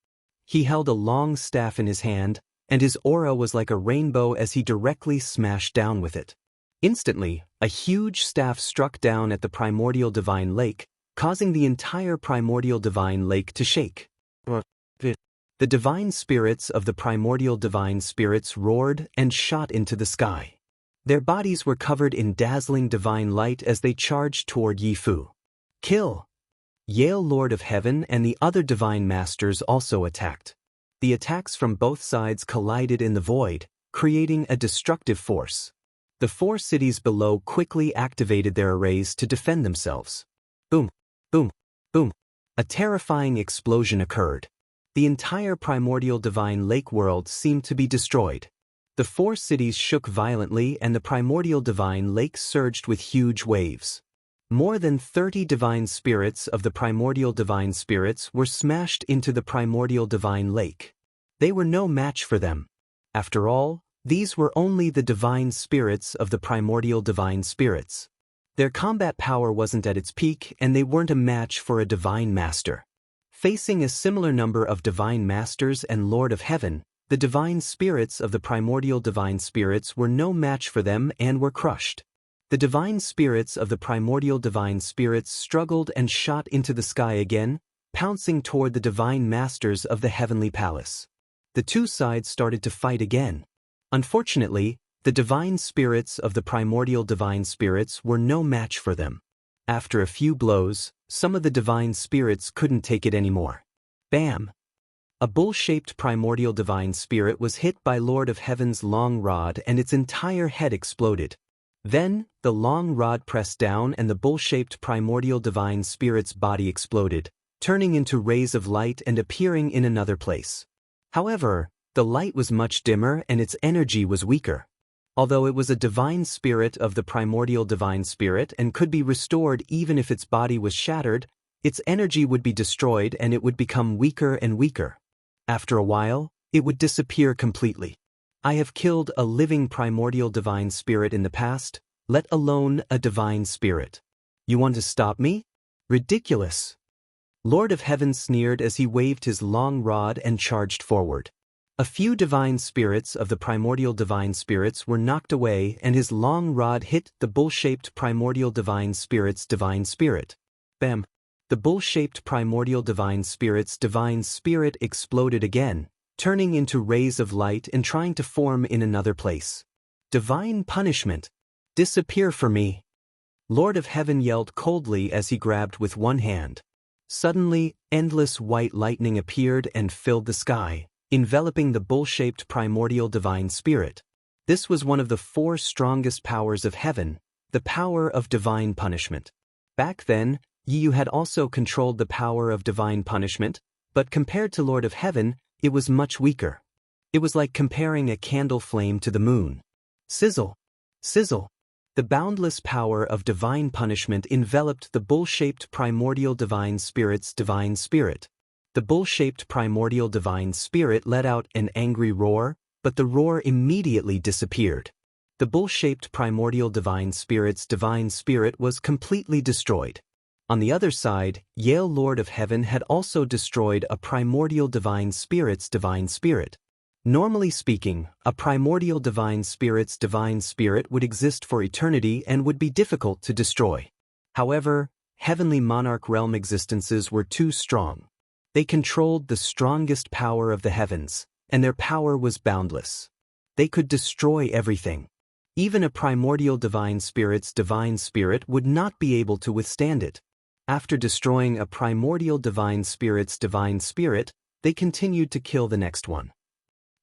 He held a long staff in his hand, and his aura was like a rainbow as he directly smashed down with it. Instantly, a huge staff struck down at the primordial divine lake, causing the entire primordial divine lake to shake. The divine spirits of the primordial divine spirits roared and shot into the sky. Their bodies were covered in dazzling divine light as they charged toward Yi Fu. Kill! Yale Lord of Heaven and the other divine masters also attacked. The attacks from both sides collided in the void, creating a destructive force. The 4 cities below quickly activated their arrays to defend themselves. Boom! Boom! Boom! A terrifying explosion occurred. The entire primordial divine lake world seemed to be destroyed. The 4 cities shook violently and the primordial divine lake surged with huge waves. More than 30 divine spirits of the primordial divine spirits were smashed into the primordial divine lake. They were no match for them. After all, these were only the divine spirits of the primordial divine spirits. Their combat power wasn't at its peak and they weren't a match for a divine master. Facing a similar number of divine masters and Lord of Heaven, the divine spirits of the primordial divine spirits were no match for them and were crushed. The divine spirits of the primordial divine spirits struggled and shot into the sky again, pouncing toward the divine masters of the Heavenly Palace. The 2 sides started to fight again. Unfortunately, the divine spirits of the primordial divine spirits were no match for them. After a few blows, some of the divine spirits couldn't take it anymore. Bam! A bull-shaped primordial divine spirit was hit by Lord of Heaven's long rod and its entire head exploded. Then, the long rod pressed down and the bull-shaped primordial divine spirit's body exploded, turning into rays of light and appearing in another place. However, the light was much dimmer and its energy was weaker. Although it was a divine spirit of the primordial divine spirit and could be restored even if its body was shattered, its energy would be destroyed and it would become weaker and weaker. After a while, it would disappear completely. I have killed a living primordial divine spirit in the past, let alone a divine spirit. You want to stop me? Ridiculous. Lord of Heaven sneered as he waved his long rod and charged forward. A few divine spirits of the primordial divine spirits were knocked away and his long rod hit the bull-shaped primordial divine spirit's divine spirit. Bam! The bull-shaped primordial divine spirit's divine spirit exploded again, turning into rays of light and trying to form in another place. Divine punishment! Disappear for me! Lord of Heaven yelled coldly as he grabbed with one hand. Suddenly, endless white lightning appeared and filled the sky, enveloping the bull-shaped primordial divine spirit. This was one of the 4 strongest powers of heaven, the power of divine punishment. Back then, Yu had also controlled the power of divine punishment, but compared to Lord of Heaven, it was much weaker. It was like comparing a candle flame to the moon. Sizzle! Sizzle! The boundless power of divine punishment enveloped the bull-shaped primordial divine spirit's divine spirit. The bull-shaped primordial divine spirit let out an angry roar, but the roar immediately disappeared. The bull-shaped primordial divine spirit's divine spirit was completely destroyed. On the other side, Yale Lord of Heaven had also destroyed a primordial divine spirit's divine spirit. Normally speaking, a primordial divine spirit's divine spirit would exist for eternity and would be difficult to destroy. However, heavenly monarch realm existences were too strong. They controlled the strongest power of the heavens, and their power was boundless. They could destroy everything. Even a primordial divine spirit's divine spirit would not be able to withstand it. After destroying a primordial divine spirit's divine spirit, they continued to kill the next one.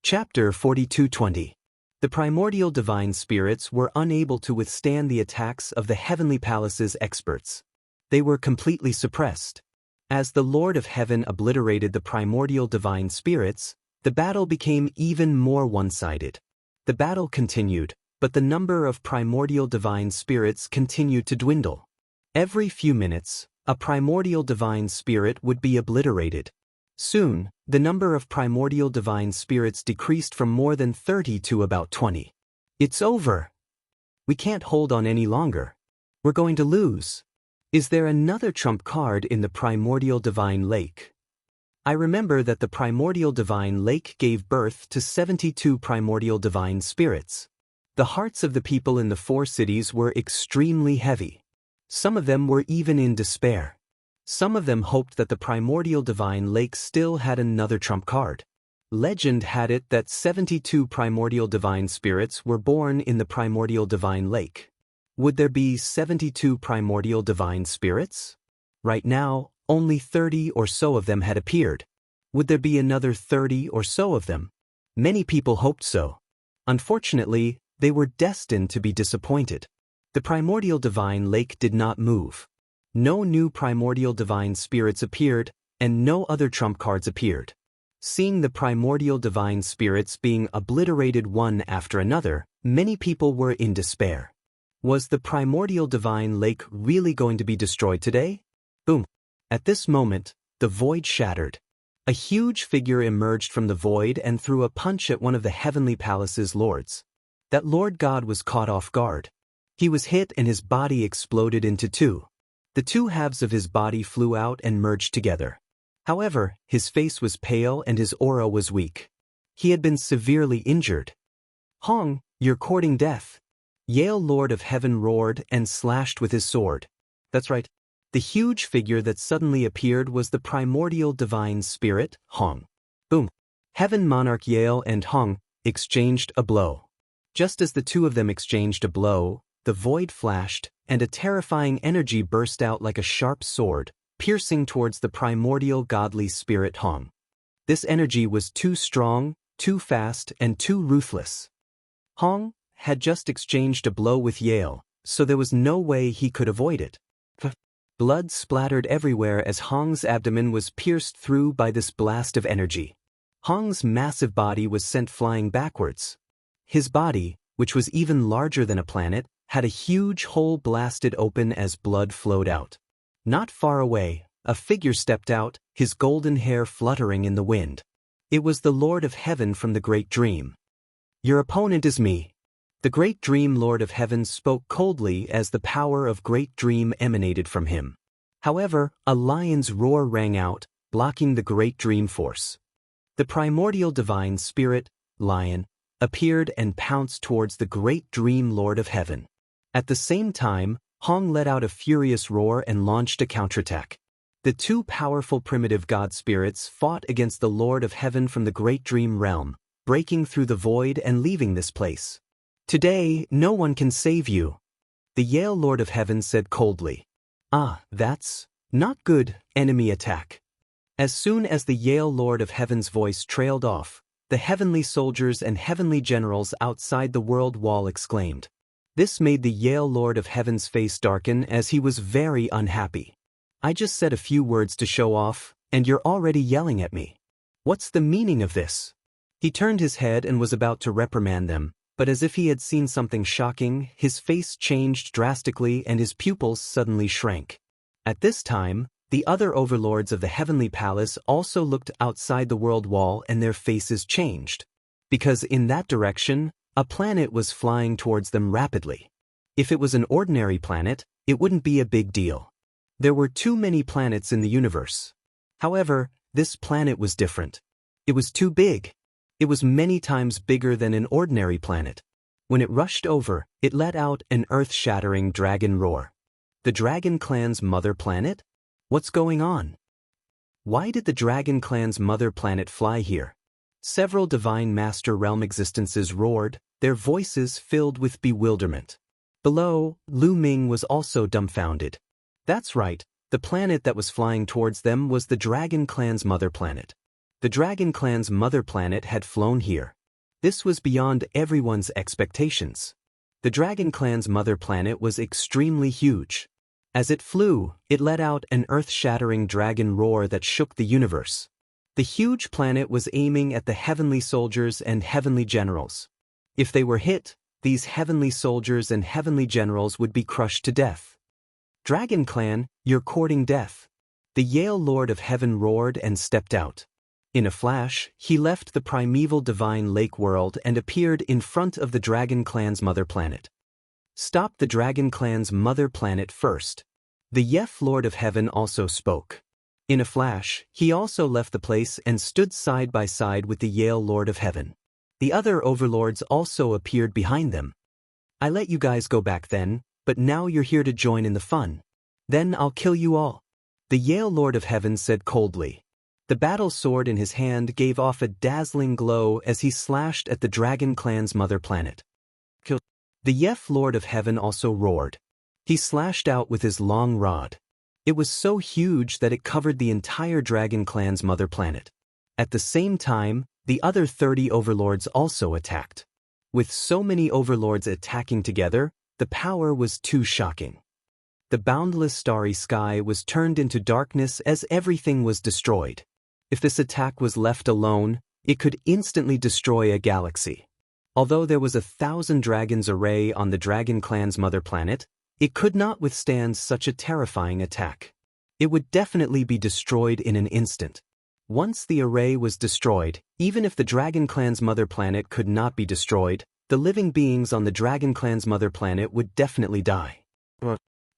Chapter 42:20. The primordial divine spirits were unable to withstand the attacks of the heavenly palace's experts. They were completely suppressed. As the Lord of Heaven obliterated the primordial divine spirits, the battle became even more one-sided. The battle continued, but the number of primordial divine spirits continued to dwindle. Every few minutes, a primordial divine spirit would be obliterated. Soon, the number of primordial divine spirits decreased from more than 30 to about 20. It's over. We can't hold on any longer. We're going to lose. Is there another trump card in the primordial divine lake? I remember that the primordial divine lake gave birth to 72 primordial divine spirits. The hearts of the people in the 4 cities were extremely heavy. Some of them were even in despair. Some of them hoped that the primordial divine lake still had another trump card. Legend had it that 72 primordial divine spirits were born in the primordial divine lake. Would there be 72 primordial divine spirits? Right now, only 30 or so of them had appeared. Would there be another 30 or so of them? Many people hoped so. Unfortunately, they were destined to be disappointed. The primordial divine lake did not move. No new primordial divine spirits appeared, and no other trump cards appeared. Seeing the primordial divine spirits being obliterated one after another, many people were in despair. Was the primordial divine lake really going to be destroyed today? Boom! At this moment, the void shattered. A huge figure emerged from the void and threw a punch at one of the heavenly palace's lords. That Lord God was caught off guard. He was hit and his body exploded into 2. The 2 halves of his body flew out and merged together. However, his face was pale and his aura was weak. He had been severely injured. Hong, you're courting death. Yale Lord of Heaven roared and slashed with his sword. That's right. The huge figure that suddenly appeared was the primordial divine spirit, Hong. Boom. Heaven Monarch Yale and Hong exchanged a blow. Just as the 2 of them exchanged a blow, the void flashed, and a terrifying energy burst out like a sharp sword, piercing towards the primordial godly spirit Hong. This energy was too strong, too fast, and too ruthless. Hong had just exchanged a blow with Yale, so there was no way he could avoid it. Blood splattered everywhere as Hong's abdomen was pierced through by this blast of energy. Hong's massive body was sent flying backwards. His body, which was even larger than a planet, had a huge hole blasted open as blood flowed out. Not far away, a figure stepped out, his golden hair fluttering in the wind. It was the Lord of Heaven from the Great Dream. "Your opponent is me." The Great Dream Lord of Heaven spoke coldly as the power of Great Dream emanated from him. However, a lion's roar rang out, blocking the Great Dream force. The primordial divine spirit, lion, appeared and pounced towards the Great Dream Lord of Heaven. At the same time, Hong let out a furious roar and launched a counterattack. The two powerful primitive god spirits fought against the Lord of Heaven from the Great Dream realm, breaking through the void and leaving this place. "Today, no one can save you," the Yale Lord of Heaven said coldly. "Ah, that's not good." Enemy attack. As soon as the Yale Lord of Heaven's voice trailed off, the heavenly soldiers and heavenly generals outside the world wall exclaimed. This made the Yale Lord of Heaven's face darken as he was very unhappy. "I just said a few words to show off, and you're already yelling at me. What's the meaning of this?" He turned his head and was about to reprimand them, but as if he had seen something shocking, his face changed drastically and his pupils suddenly shrank. At this time, the other overlords of the heavenly palace also looked outside the world wall and their faces changed. Because in that direction, a planet was flying towards them rapidly. If it was an ordinary planet, it wouldn't be a big deal. There were too many planets in the universe. However, this planet was different. It was too big. It was many times bigger than an ordinary planet. When it rushed over, it let out an earth-shattering dragon roar. The Dragon Clan's mother planet? What's going on? Why did the Dragon Clan's mother planet fly here? Several Divine Master Realm existences roared, their voices filled with bewilderment. Below, Lu Ming was also dumbfounded. That's right, the planet that was flying towards them was the Dragon Clan's mother planet. The Dragon Clan's mother planet had flown here. This was beyond everyone's expectations. The Dragon Clan's mother planet was extremely huge. As it flew, it let out an earth-shattering dragon roar that shook the universe. The huge planet was aiming at the heavenly soldiers and heavenly generals. If they were hit, these heavenly soldiers and heavenly generals would be crushed to death. "Dragon Clan, you're courting death." The Yale Lord of Heaven roared and stepped out. In a flash, he left the primeval divine lake world and appeared in front of the Dragon Clan's mother planet. "Stop the Dragon Clan's mother planet first." The Yef Lord of Heaven also spoke. In a flash, he also left the place and stood side by side with the Yale Lord of Heaven. The other overlords also appeared behind them. "I let you guys go back then, but now you're here to join in the fun. Then I'll kill you all," the Yale Lord of Heaven said coldly. The battle sword in his hand gave off a dazzling glow as he slashed at the Dragon Clan's mother planet. "Kill." The Yef Lord of Heaven also roared. He slashed out with his long rod. It was so huge that it covered the entire Dragon Clan's mother planet. At the same time, the other 30 overlords also attacked. With so many overlords attacking together, the power was too shocking. The boundless starry sky was turned into darkness as everything was destroyed. If this attack was left alone, it could instantly destroy a galaxy. Although there was 1,000 dragons array on the Dragon Clan's mother planet, it could not withstand such a terrifying attack. It would definitely be destroyed in an instant. Once the array was destroyed, even if the Dragon Clan's mother planet could not be destroyed, the living beings on the Dragon Clan's mother planet would definitely die.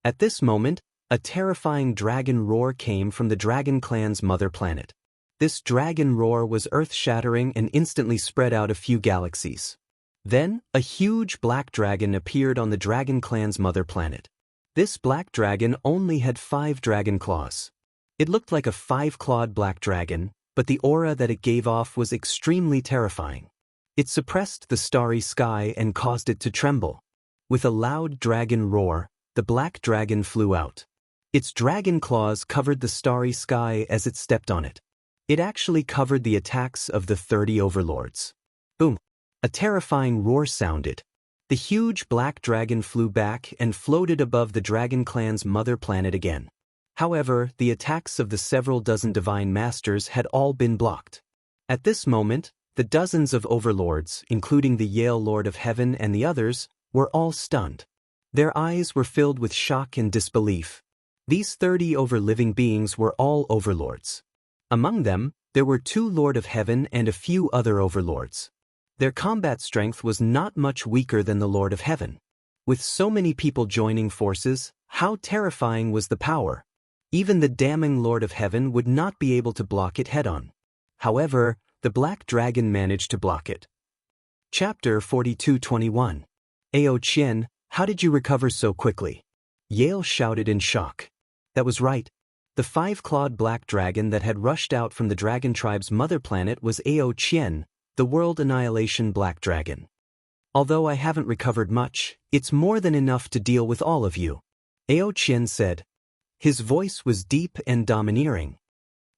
At this moment, a terrifying dragon roar came from the Dragon Clan's mother planet. This dragon roar was earth-shattering and instantly spread out a few galaxies. Then, a huge black dragon appeared on the Dragon Clan's mother planet. This black dragon only had 5 dragon claws. It looked like a 5-clawed black dragon, but the aura that it gave off was extremely terrifying. It suppressed the starry sky and caused it to tremble. With a loud dragon roar, the black dragon flew out. Its dragon claws covered the starry sky as it stepped on it. It actually covered the attacks of the 30 overlords. Boom! A terrifying roar sounded. The huge black dragon flew back and floated above the Dragon Clan's mother planet again. However, the attacks of the several dozen divine masters had all been blocked. At this moment, the dozens of overlords, including the Yale Lord of Heaven and the others, were all stunned. Their eyes were filled with shock and disbelief. These 30 over-living beings were all overlords. Among them, there were 2 Lord of Heaven and a few other overlords. Their combat strength was not much weaker than the Lord of Heaven. With so many people joining forces, how terrifying was the power? Even the damning Lord of Heaven would not be able to block it head-on. However, the black dragon managed to block it. Chapter 42:21. Ao Qian, how did you recover so quickly? Yale shouted in shock. That was right. The 5-clawed black dragon that had rushed out from the dragon tribe's mother planet was Ao Qian, the world annihilation black dragon. Although I haven't recovered much, it's more than enough to deal with all of you. Ao Qian said. His voice was deep and domineering.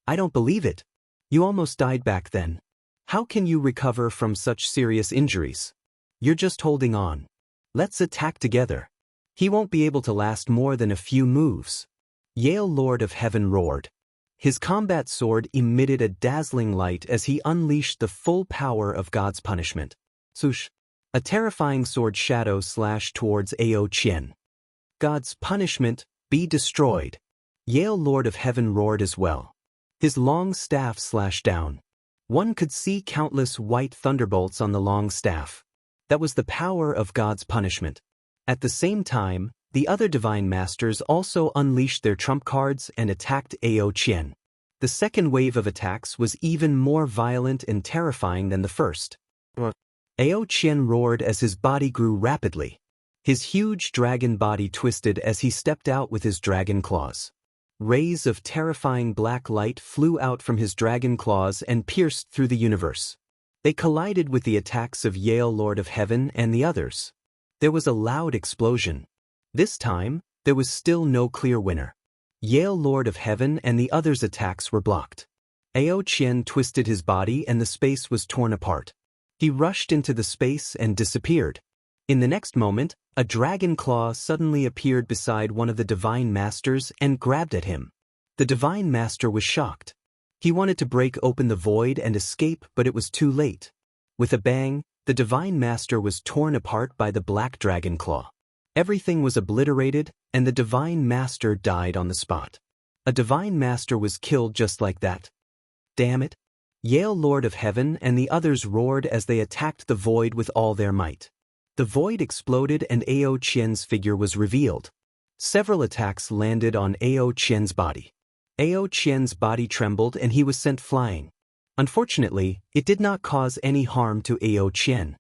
I don't believe it. You almost died back then. How can you recover from such serious injuries? You're just holding on. Let's attack together. He won't be able to last more than a few moves. Yale Lord of Heaven roared. His combat sword emitted a dazzling light as he unleashed the full power of God's punishment. Swoosh! A terrifying sword shadow slashed towards Ao Qian. God's punishment, be destroyed. Yale Lord of Heaven roared as well. His long staff slashed down. One could see countless white thunderbolts on the long staff. That was the power of God's punishment. At the same time, the other divine masters also unleashed their trump cards and attacked Ao Qian. The second wave of attacks was even more violent and terrifying than the first. Ao Qian roared as his body grew rapidly. His huge dragon body twisted as he stepped out with his dragon claws. Rays of terrifying black light flew out from his dragon claws and pierced through the universe. They collided with the attacks of Yale Lord of Heaven and the others. There was a loud explosion. This time, there was still no clear winner. Yale Lord of Heaven and the others' attacks were blocked. Ao Qian twisted his body and the space was torn apart. He rushed into the space and disappeared. In the next moment, a dragon claw suddenly appeared beside one of the divine masters and grabbed at him. The divine master was shocked. He wanted to break open the void and escape, but it was too late. With a bang, the divine master was torn apart by the black dragon claw. Everything was obliterated, and the divine master died on the spot. A divine master was killed just like that. Damn it! Yale Lord of Heaven and the others roared as they attacked the void with all their might. The void exploded and Ao Qian's figure was revealed. Several attacks landed on Ao Qian's body. Ao Qian's body trembled and he was sent flying. Unfortunately, it did not cause any harm to Ao Qian.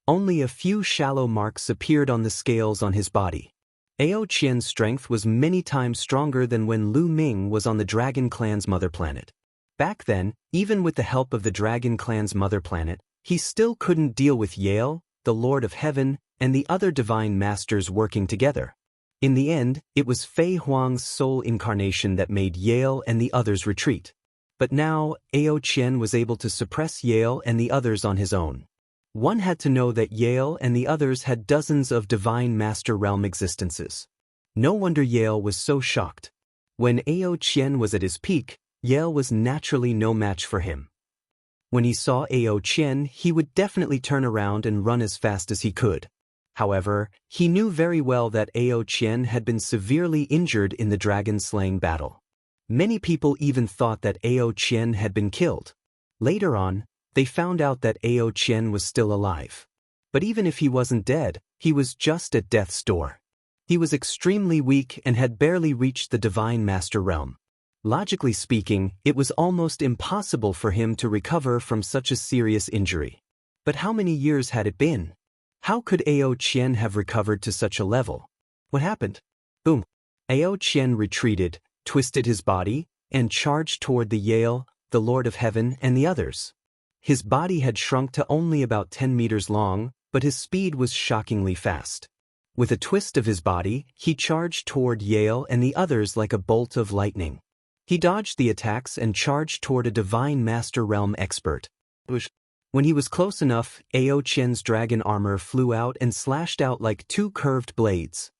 Only a few shallow marks appeared on the scales on his body. Ao Qian's strength was many times stronger than when Lu Ming was on the Dragon Clan's mother planet. Back then, even with the help of the Dragon Clan's mother planet, he still couldn't deal with Yale, the Lord of Heaven, and the other divine masters working together. In the end, it was Fei Huang's soul incarnation that made Yale and the others retreat. But now, Ao Qian was able to suppress Yale and the others on his own. One had to know that Yale and the others had dozens of divine master realm existences. No wonder Yale was so shocked. When Ao Qian was at his peak, Yale was naturally no match for him. When he saw Ao Qian, he would definitely turn around and run as fast as he could. However, he knew very well that Ao Qian had been severely injured in the dragon-slaying battle. Many people even thought that Ao Qian had been killed. Later on, they found out that Ao Qian was still alive. But even if he wasn't dead, he was just at death's door. He was extremely weak and had barely reached the Divine Master realm. Logically speaking, it was almost impossible for him to recover from such a serious injury. But how many years had it been? How could Ao Qian have recovered to such a level? What happened? Boom! Ao Qian retreated, twisted his body, and charged toward the Yale, the Lord of Heaven, and the others. His body had shrunk to only about 10 meters long, but his speed was shockingly fast. With a twist of his body, he charged toward Yale and the others like a bolt of lightning. He dodged the attacks and charged toward a Divine Master Realm expert. When he was close enough, Ao Qian's dragon armor flew out and slashed out like two curved blades.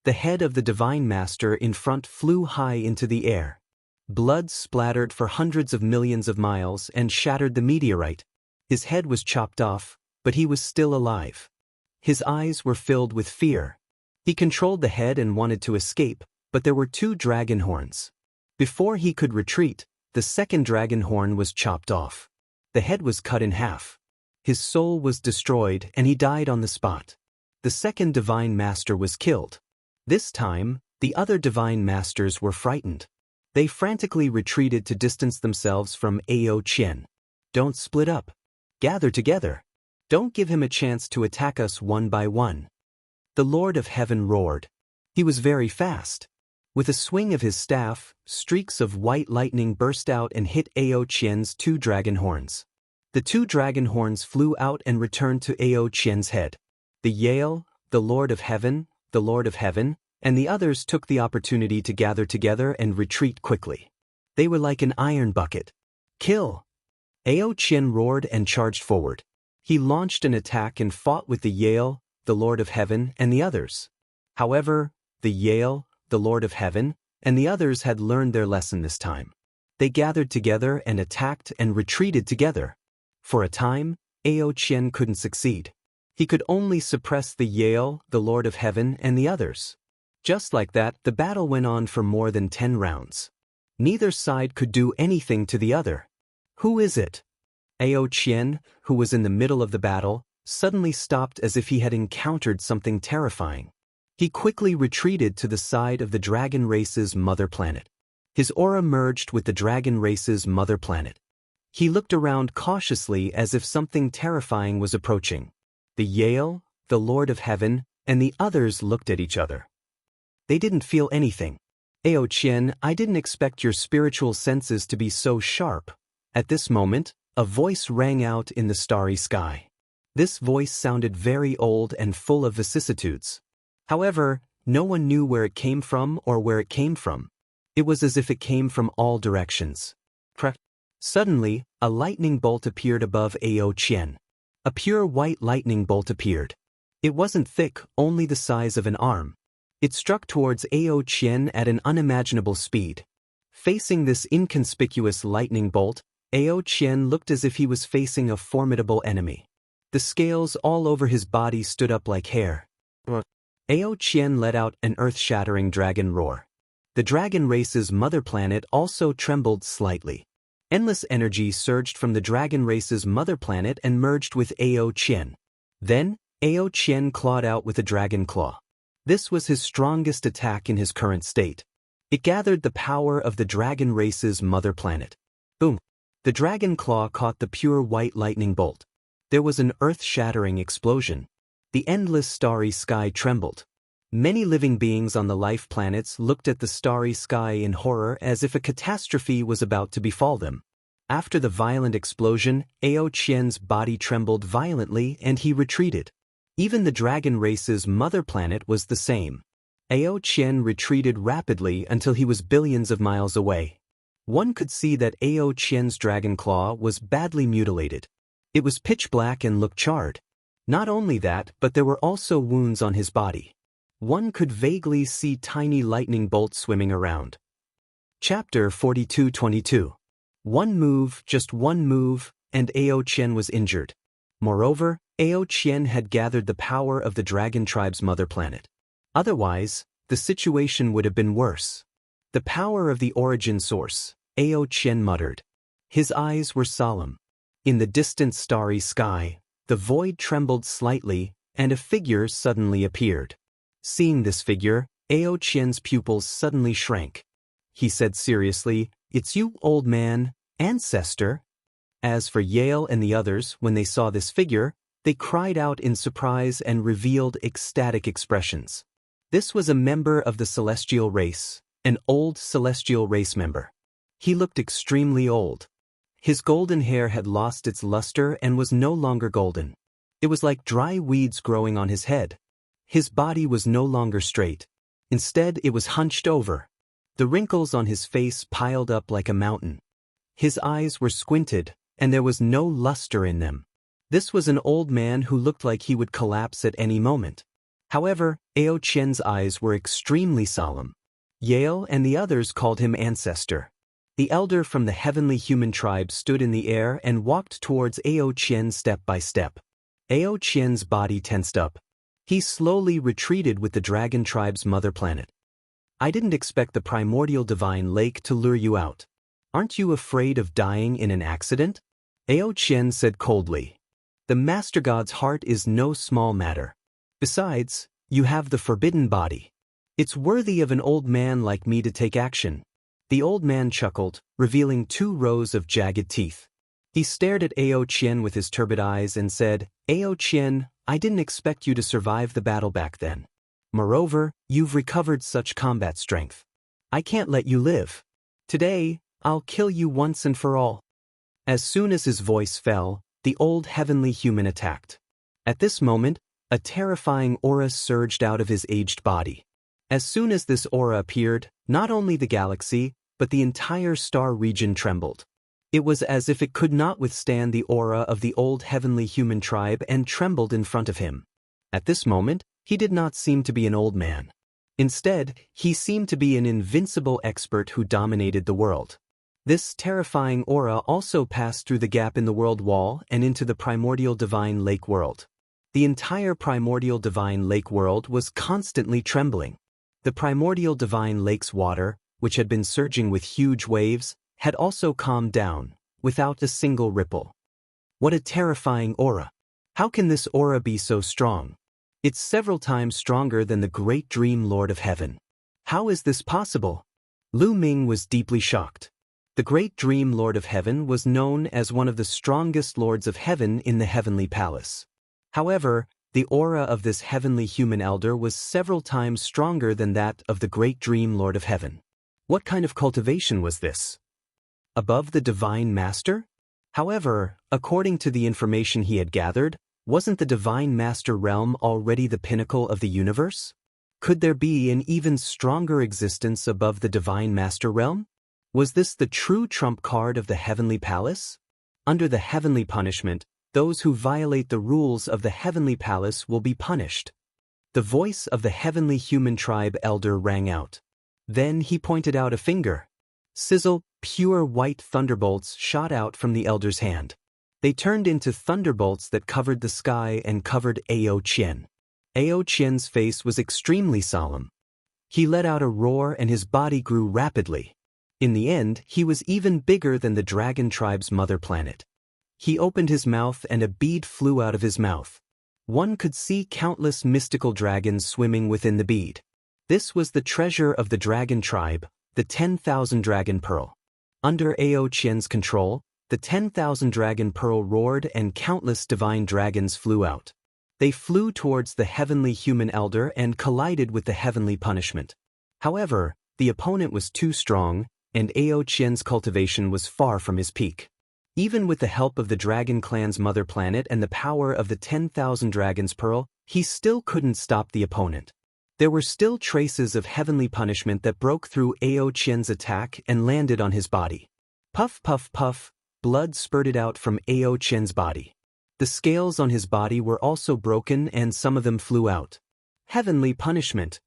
The head of the Divine Master in front flew high into the air. Blood splattered for hundreds of millions of miles and shattered the meteorite. His head was chopped off, but he was still alive. His eyes were filled with fear. He controlled the head and wanted to escape, but there were two dragon horns. Before he could retreat, the second dragon horn was chopped off. The head was cut in half. His soul was destroyed and he died on the spot. The second divine master was killed. This time, the other divine masters were frightened. They frantically retreated to distance themselves from Ao Qian. Don't split up. Gather together. Don't give him a chance to attack us one by one. The Lord of Heaven roared. He was very fast. With a swing of his staff, streaks of white lightning burst out and hit Ao Qian's two dragon horns. The two dragon horns flew out and returned to Ao Qian's head. The Yale, the Lord of Heaven, and the others took the opportunity to gather together and retreat quickly. They were like an iron bucket. Kill! Ao Qian roared and charged forward. He launched an attack and fought with the Yale, the Lord of Heaven, and the others. However, the Yale, the Lord of Heaven, and the others had learned their lesson this time. They gathered together and attacked and retreated together. For a time, Ao Qian couldn't succeed. He could only suppress the Yale, the Lord of Heaven, and the others. Just like that, the battle went on for more than 10 rounds. Neither side could do anything to the other. Who is it? Ao Qian, who was in the middle of the battle, suddenly stopped as if he had encountered something terrifying. He quickly retreated to the side of the dragon race's mother planet. His aura merged with the dragon race's mother planet. He looked around cautiously as if something terrifying was approaching. The Yale, the Lord of Heaven, and the others looked at each other. They didn't feel anything. Ao Qian, I didn't expect your spiritual senses to be so sharp. At this moment, a voice rang out in the starry sky. This voice sounded very old and full of vicissitudes. However, no one knew where it came from or where it came from. It was as if it came from all directions. Suddenly, a lightning bolt appeared above Ao Qian. A pure white lightning bolt appeared. It wasn't thick, only the size of an arm. It struck towards Ao Qian at an unimaginable speed. Facing this inconspicuous lightning bolt, Ao Qian looked as if he was facing a formidable enemy. The scales all over his body stood up like hair. Ao Qian let out an earth-shattering dragon roar. The dragon race's mother planet also trembled slightly. Endless energy surged from the dragon race's mother planet and merged with Ao Qian. Then, Ao Qian clawed out with a dragon claw. This was his strongest attack in his current state. It gathered the power of the dragon race's mother planet. Boom! The dragon claw caught the pure white lightning bolt. There was an earth-shattering explosion. The endless starry sky trembled. Many living beings on the life planets looked at the starry sky in horror as if a catastrophe was about to befall them. After the violent explosion, Ao Qian's body trembled violently and he retreated. Even the dragon race's mother planet was the same. Ao Qian retreated rapidly until he was billions of miles away. One could see that Ao Qian's dragon claw was badly mutilated. It was pitch black and looked charred. Not only that, but there were also wounds on his body. One could vaguely see tiny lightning bolts swimming around. Chapter 42-22. One move, just one move, and Ao Qian was injured. Moreover, Ao Qian had gathered the power of the dragon tribe's mother planet. Otherwise, the situation would have been worse. The power of the origin source, Ao Qian muttered. His eyes were solemn. In the distant starry sky, the void trembled slightly, and a figure suddenly appeared. Seeing this figure, Ao Qian's pupils suddenly shrank. He said seriously, "It's you, old man, ancestor." As for Yale and the others, when they saw this figure, they cried out in surprise and revealed ecstatic expressions. This was a member of the celestial race, an old celestial race member. He looked extremely old. His golden hair had lost its luster and was no longer golden. It was like dry weeds growing on his head. His body was no longer straight. Instead, it was hunched over. The wrinkles on his face piled up like a mountain. His eyes were squinted, and there was no luster in them. This was an old man who looked like he would collapse at any moment. However, Ao Qian's eyes were extremely solemn. Yale and the others called him ancestor. The elder from the heavenly human tribe stood in the air and walked towards Ao Qian step by step. Ao Qian's body tensed up. He slowly retreated with the dragon tribe's mother planet. I didn't expect the primordial divine lake to lure you out. Aren't you afraid of dying in an accident? Ao Qian said coldly. The Master God's heart is no small matter. Besides, you have the forbidden body. It's worthy of an old man like me to take action. The old man chuckled, revealing 2 rows of jagged teeth. He stared at Ao Qian with his turbid eyes and said, Ao Qian, I didn't expect you to survive the battle back then. Moreover, you've recovered such combat strength. I can't let you live. Today, I'll kill you once and for all. As soon as his voice fell, the old heavenly human attacked. At this moment, a terrifying aura surged out of his aged body. As soon as this aura appeared, not only the galaxy, but the entire star region trembled. It was as if it could not withstand the aura of the old heavenly human tribe and trembled in front of him. At this moment, he did not seem to be an old man. Instead, he seemed to be an invincible expert who dominated the world. This terrifying aura also passed through the gap in the world wall and into the primordial divine lake world. The entire primordial divine lake world was constantly trembling. The primordial divine lake's water, which had been surging with huge waves, had also calmed down, without a single ripple. What a terrifying aura! How can this aura be so strong? It's several times stronger than the great dream lord of heaven. How is this possible? Lu Ming was deeply shocked. The great dream lord of heaven was known as one of the strongest lords of heaven in the heavenly palace. However, the aura of this heavenly human elder was several times stronger than that of the great dream lord of heaven. What kind of cultivation was this? Above the divine master? However, according to the information he had gathered, wasn't the divine master realm already the pinnacle of the universe? Could there be an even stronger existence above the divine master realm? Was this the true trump card of the heavenly palace? Under the heavenly punishment, those who violate the rules of the heavenly palace will be punished. The voice of the heavenly human tribe elder rang out. Then he pointed out a finger. Sizzle, pure white thunderbolts shot out from the elder's hand. They turned into thunderbolts that covered the sky and covered Ao Qian. Ao Qian's face was extremely solemn. He let out a roar and his body grew rapidly. In the end, he was even bigger than the dragon tribe's mother planet. He opened his mouth and a bead flew out of his mouth. One could see countless mystical dragons swimming within the bead. This was the treasure of the dragon tribe, the 10,000 dragon pearl. Under Ao Qian's control, the 10,000 dragon pearl roared and countless divine dragons flew out. They flew towards the heavenly human elder and collided with the heavenly punishment. However, the opponent was too strong, and Ao Qian's cultivation was far from his peak. Even with the help of the dragon clan's mother planet and the power of the 10,000 dragons pearl, he still couldn't stop the opponent. There were still traces of heavenly punishment that broke through Ao Qian's attack and landed on his body. Puff, puff, puff, blood spurted out from Ao Qian's body. The scales on his body were also broken and some of them flew out. Heavenly punishment.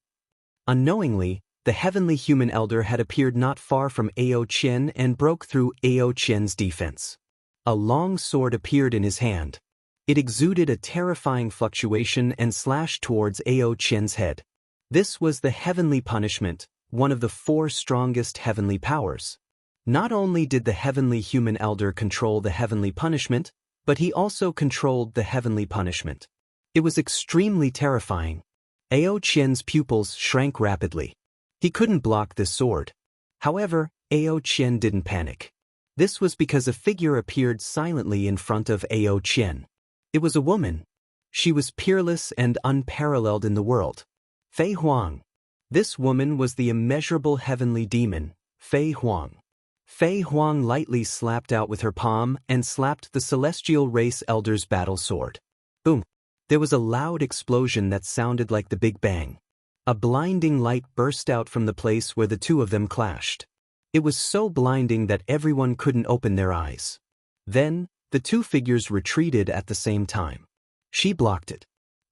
Unknowingly, the heavenly human elder had appeared not far from Ao Qian and broke through Ao Qian's defense. A long sword appeared in his hand. It exuded a terrifying fluctuation and slashed towards Ao Qian's head. This was the heavenly punishment, one of the 4 strongest heavenly powers. Not only did the heavenly human elder control the heavenly punishment, but he also controlled the heavenly punishment. It was extremely terrifying. Ao Qian's pupils shrank rapidly. He couldn't block this sword. However, Ao Qian didn't panic. This was because a figure appeared silently in front of Ao Qian. It was a woman. She was peerless and unparalleled in the world. Fei Huang. This woman was the immeasurable heavenly demon, Fei Huang. Fei Huang lightly slapped out with her palm and slapped the celestial race elder's battle sword. Boom! There was a loud explosion that sounded like the Big Bang. A blinding light burst out from the place where the two of them clashed. It was so blinding that everyone couldn't open their eyes. Then, the two figures retreated at the same time. She blocked it.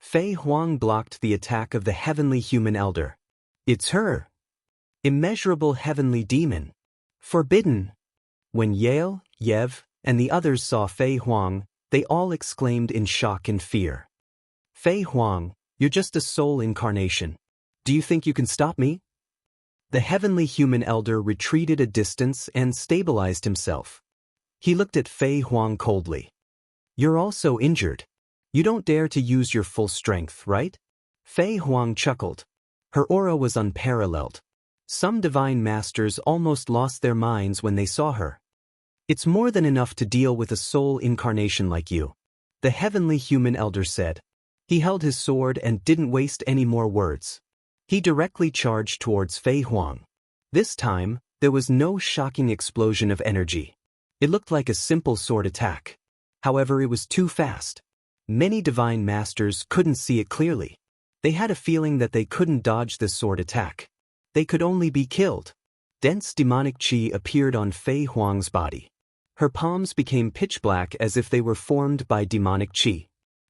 Fei Huang blocked the attack of the heavenly human elder. It's her! Immeasurable heavenly demon! Forbidden! When Yale, Yev, and the others saw Fei Huang, they all exclaimed in shock and fear. Fei Huang, you're just a soul incarnation. Do you think you can stop me? The heavenly human elder retreated a distance and stabilized himself. He looked at Fei Huang coldly. You're also injured. You don't dare to use your full strength, right? Fei Huang chuckled. Her aura was unparalleled. Some divine masters almost lost their minds when they saw her. It's more than enough to deal with a soul incarnation like you, the heavenly human elder said. He held his sword and didn't waste any more words. He directly charged towards Fei Huang. This time, there was no shocking explosion of energy. It looked like a simple sword attack. However, it was too fast. Many divine masters couldn't see it clearly. They had a feeling that they couldn't dodge this sword attack. They could only be killed. Dense demonic chi appeared on Fei Huang's body. Her palms became pitch black as if they were formed by demonic chi.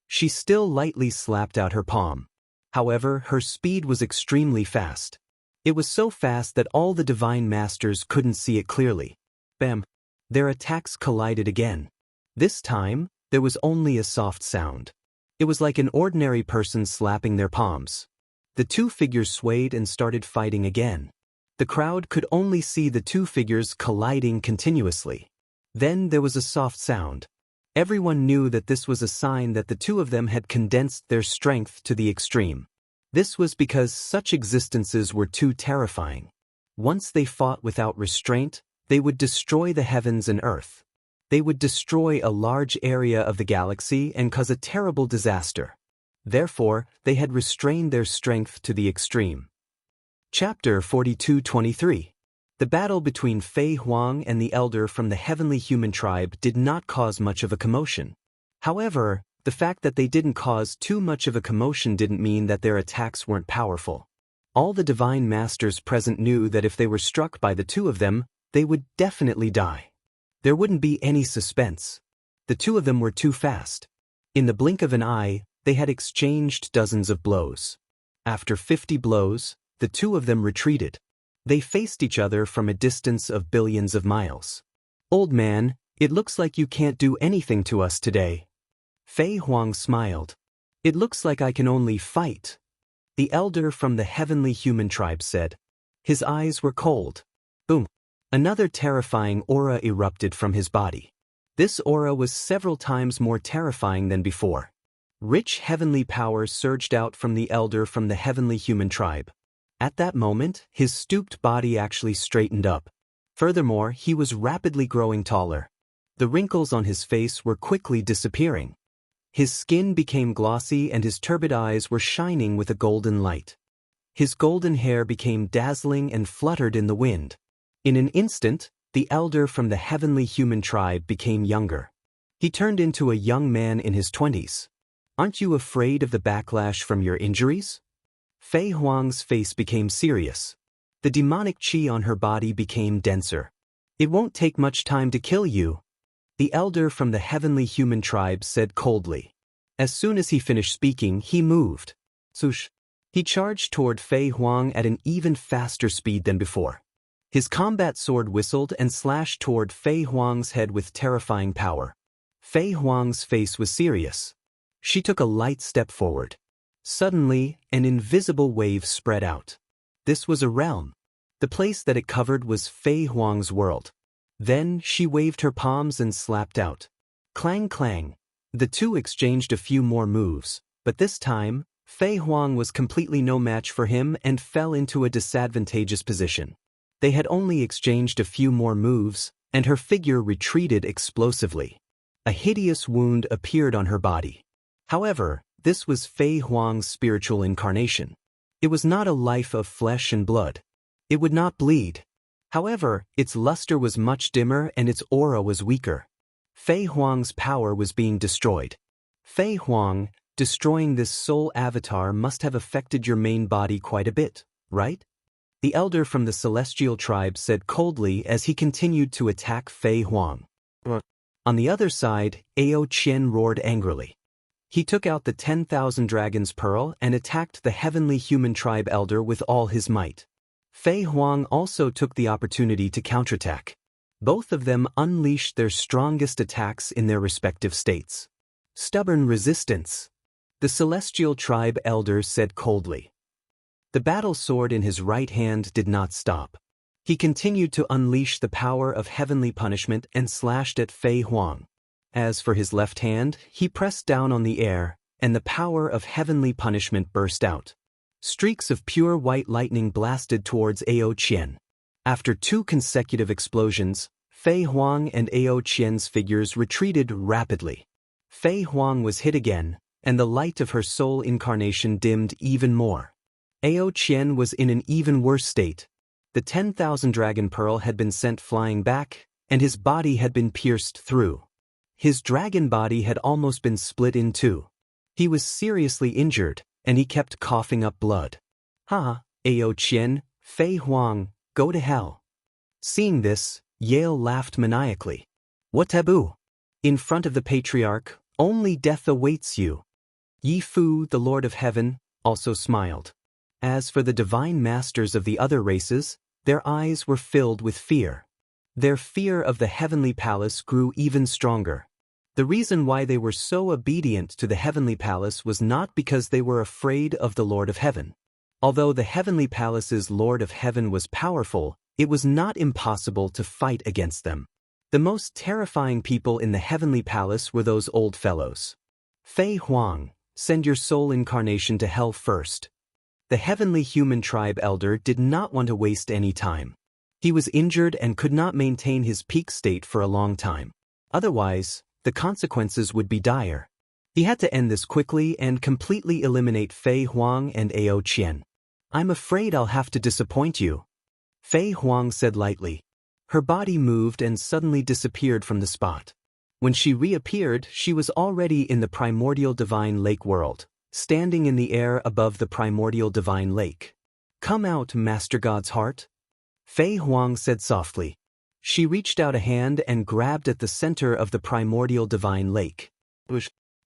She still lightly slapped out her palm. However, her speed was extremely fast. It was so fast that all the divine masters couldn't see it clearly. Bam! Their attacks collided again. This time, there was only a soft sound. It was like an ordinary person slapping their palms. The two figures swayed and started fighting again. The crowd could only see the two figures colliding continuously. Then there was a soft sound. Everyone knew that this was a sign that the two of them had condensed their strength to the extreme. This was because such existences were too terrifying. Once they fought without restraint, they would destroy the heavens and earth. They would destroy a large area of the galaxy and cause a terrible disaster. Therefore, they had restrained their strength to the extreme. Chapter 42-23. The battle between Fei Huang and the elder from the heavenly human tribe did not cause much of a commotion. However, the fact that they didn't cause too much of a commotion didn't mean that their attacks weren't powerful. All the divine masters present knew that if they were struck by the two of them, they would definitely die. There wouldn't be any suspense. The two of them were too fast. In the blink of an eye, they had exchanged dozens of blows. After 50 blows, the two of them retreated. They faced each other from a distance of billions of miles. Old man, it looks like you can't do anything to us today. Fei Huang smiled. It looks like I can only fight. The elder from the heavenly human tribe said. His eyes were cold. Boom. Another terrifying aura erupted from his body. This aura was several times more terrifying than before. Rich heavenly power surged out from the elder from the heavenly human tribe. At that moment, his stooped body actually straightened up. Furthermore, he was rapidly growing taller. The wrinkles on his face were quickly disappearing. His skin became glossy and his turbid eyes were shining with a golden light. His golden hair became dazzling and fluttered in the wind. In an instant, the elder from the heavenly human tribe became younger. He turned into a young man in his 20s. Aren't you afraid of the backlash from your injuries? Fei Huang's face became serious. The demonic chi on her body became denser. It won't take much time to kill you. The elder from the heavenly human tribe said coldly. As soon as he finished speaking, he moved. Swoosh. He charged toward Fei Huang at an even faster speed than before. His combat sword whistled and slashed toward Fei Huang's head with terrifying power. Fei Huang's face was serious. She took a light step forward. Suddenly, an invisible wave spread out. This was a realm. The place that it covered was Fei Huang's world. Then she waved her palms and slapped out. Clang clang. The two exchanged a few more moves, but this time, Fei Huang was completely no match for him and fell into a disadvantageous position. They had only exchanged a few more moves, and her figure retreated explosively. A hideous wound appeared on her body. However, this was Fei Huang's spiritual incarnation. It was not a life of flesh and blood. It would not bleed. However, its luster was much dimmer and its aura was weaker. Fei Huang's power was being destroyed. Fei Huang, destroying this soul avatar must have affected your main body quite a bit, right? The elder from the celestial tribe said coldly as he continued to attack Fei Huang. On the other side, Ao Qian roared angrily. He took out the 10,000 Dragon's Pearl and attacked the heavenly human tribe elder with all his might. Fei Huang also took the opportunity to counterattack. Both of them unleashed their strongest attacks in their respective states. Stubborn resistance, the celestial tribe elder said coldly. The battle sword in his right hand did not stop. He continued to unleash the power of heavenly punishment and slashed at Fei Huang. As for his left hand, he pressed down on the air, and the power of heavenly punishment burst out. Streaks of pure white lightning blasted towards Ao Qian. After 2 consecutive explosions, Fei Huang and Ao Qian's figures retreated rapidly. Fei Huang was hit again, and the light of her soul incarnation dimmed even more. Ao Qian was in an even worse state. The 10,000 dragon pearl had been sent flying back, and his body had been pierced through. His dragon body had almost been split in 2. He was seriously injured, and he kept coughing up blood. Ha, Ao Qian, Fei Huang, go to hell. Seeing this, Yale laughed maniacally. What taboo? In front of the patriarch, only death awaits you. Yi Fu, the Lord of Heaven, also smiled. As for the divine masters of the other races, their eyes were filled with fear. Their fear of the heavenly palace grew even stronger. The reason why they were so obedient to the heavenly palace was not because they were afraid of the Lord of Heaven. Although the heavenly palace's Lord of Heaven was powerful, it was not impossible to fight against them. The most terrifying people in the heavenly palace were those old fellows. Fei Huang, send your soul incarnation to hell first. The heavenly human tribe elder did not want to waste any time. He was injured and could not maintain his peak state for a long time. Otherwise, the consequences would be dire. He had to end this quickly and completely eliminate Fei Huang and Ao Qian. I'm afraid I'll have to disappoint you, Fei Huang said lightly. Her body moved and suddenly disappeared from the spot. When she reappeared, she was already in the primordial divine lake world, standing in the air above the primordial divine lake. Come out, Master God's heart, Fei Huang said softly. She reached out a hand and grabbed at the center of the primordial divine lake.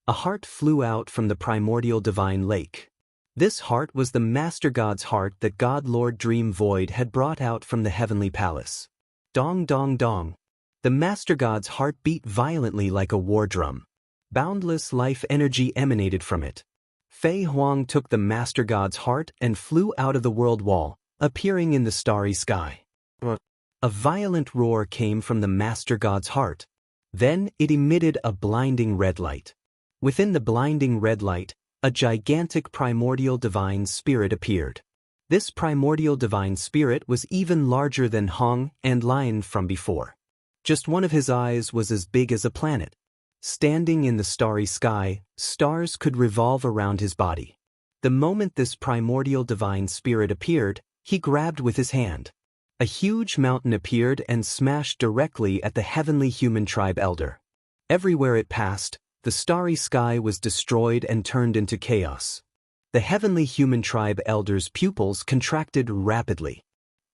A heart flew out from the primordial divine lake. This heart was the Master God's heart that God Lord Dream Void had brought out from the heavenly palace. Dong dong dong. The Master God's heart beat violently like a war drum. Boundless life energy emanated from it. Fei Huang took the Master God's heart and flew out of the world wall, appearing in the starry sky. A violent roar came from the Master God's heart. Then it emitted a blinding red light. Within the blinding red light, a gigantic primordial divine spirit appeared. This primordial divine spirit was even larger than Hong and Lion from before. Just one of his eyes was as big as a planet. Standing in the starry sky, stars could revolve around his body. The moment this primordial divine spirit appeared, he grabbed with his hand. A huge mountain appeared and smashed directly at the heavenly human tribe elder. Everywhere it passed, the starry sky was destroyed and turned into chaos. The heavenly human tribe elder's pupils contracted rapidly.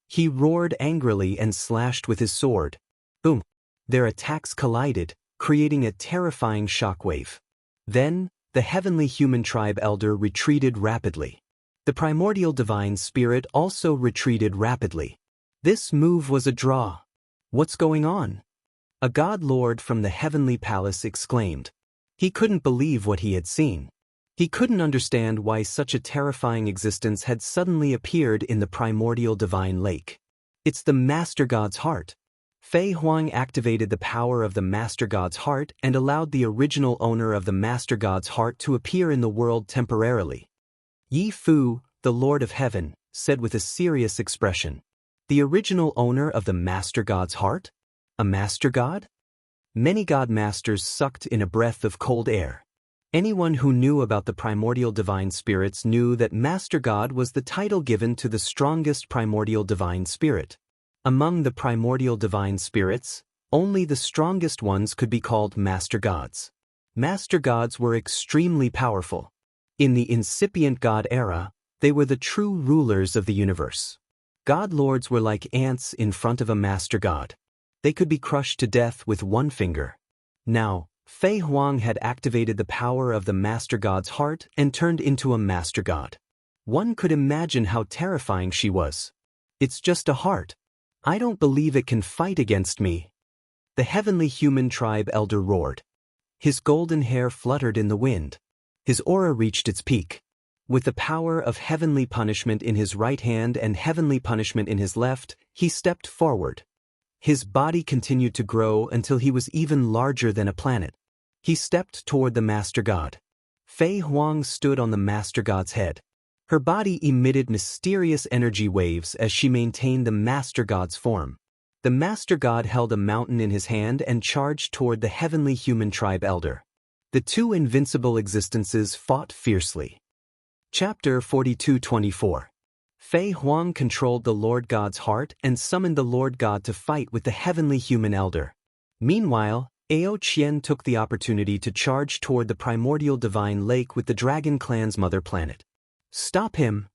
He roared angrily and slashed with his sword. Boom! Their attacks collided, creating a terrifying shockwave. Then, the heavenly human tribe elder retreated rapidly. The primordial divine spirit also retreated rapidly. This move was a draw. What's going on? A god lord from the heavenly palace exclaimed. He couldn't believe what he had seen. He couldn't understand why such a terrifying existence had suddenly appeared in the primordial divine lake. It's the Master God's heart. Fei Huang activated the power of the Master God's heart and allowed the original owner of the Master God's heart to appear in the world temporarily. Yi Fu, the Lord of Heaven, said with a serious expression. The original owner of the Master God's heart? A Master God? Many God Masters sucked in a breath of cold air. Anyone who knew about the primordial divine spirits knew that Master God was the title given to the strongest primordial divine spirit. Among the primordial divine spirits, only the strongest ones could be called Master Gods. Master Gods were extremely powerful. In the incipient God era, they were the true rulers of the universe. God Lords were like ants in front of a Master God. They could be crushed to death with one finger. Now, Fei Huang had activated the power of the Master God's heart and turned into a Master God. One could imagine how terrifying she was. It's just a heart. I don't believe it can fight against me. The heavenly human tribe elder roared. His golden hair fluttered in the wind. His aura reached its peak. With the power of heavenly punishment in his right hand and heavenly punishment in his left, he stepped forward. His body continued to grow until he was even larger than a planet. He stepped toward the Master God. Fei Huang stood on the Master God's head. Her body emitted mysterious energy waves as she maintained the Master God's form. The Master God held a mountain in his hand and charged toward the heavenly human tribe elder. The two invincible existences fought fiercely. Chapter 42-24. Fei Huang controlled the Lord God's heart and summoned the Lord God to fight with the heavenly human elder. Meanwhile, Ao Qian took the opportunity to charge toward the primordial divine lake with the Dragon Clan's mother planet. Stop him!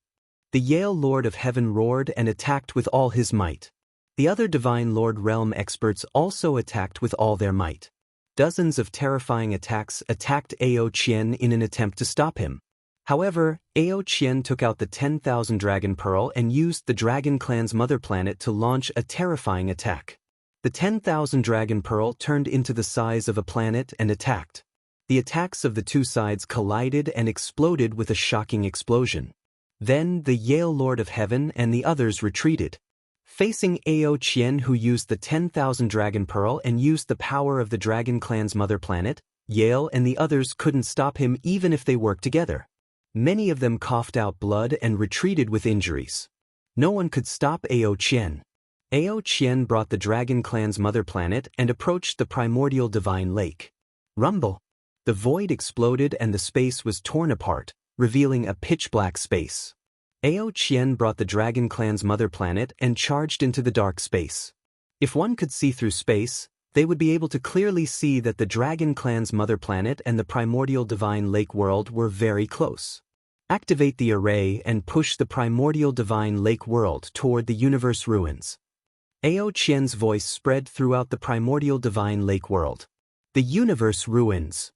The Yale Lord of Heaven roared and attacked with all his might. The other Divine Lord Realm experts also attacked with all their might. Dozens of terrifying attacks attacked Ao Qian in an attempt to stop him. However, Ao Qian took out the 10,000 Dragon Pearl and used the Dragon Clan's mother planet to launch a terrifying attack. The 10,000 Dragon Pearl turned into the size of a planet and attacked. The attacks of the two sides collided and exploded with a shocking explosion. Then the Yale Lord of Heaven and the others retreated. Facing Ao Qian, who used the 10,000 Dragon Pearl and used the power of the Dragon Clan's mother planet, Yale and the others couldn't stop him even if they worked together. Many of them coughed out blood and retreated with injuries. No one could stop Ao Qian. Ao Qian brought the Dragon Clan's mother planet and approached the primordial divine lake. Rumble! The void exploded and the space was torn apart, revealing a pitch-black space. Ao Qian brought the Dragon Clan's mother planet and charged into the dark space. If one could see through space, they would be able to clearly see that the Dragon Clan's mother planet and the primordial divine lake world were very close. Activate the array and push the primordial divine lake world toward the universe ruins. Ao Qian's voice spread throughout the primordial divine lake world. The universe ruins.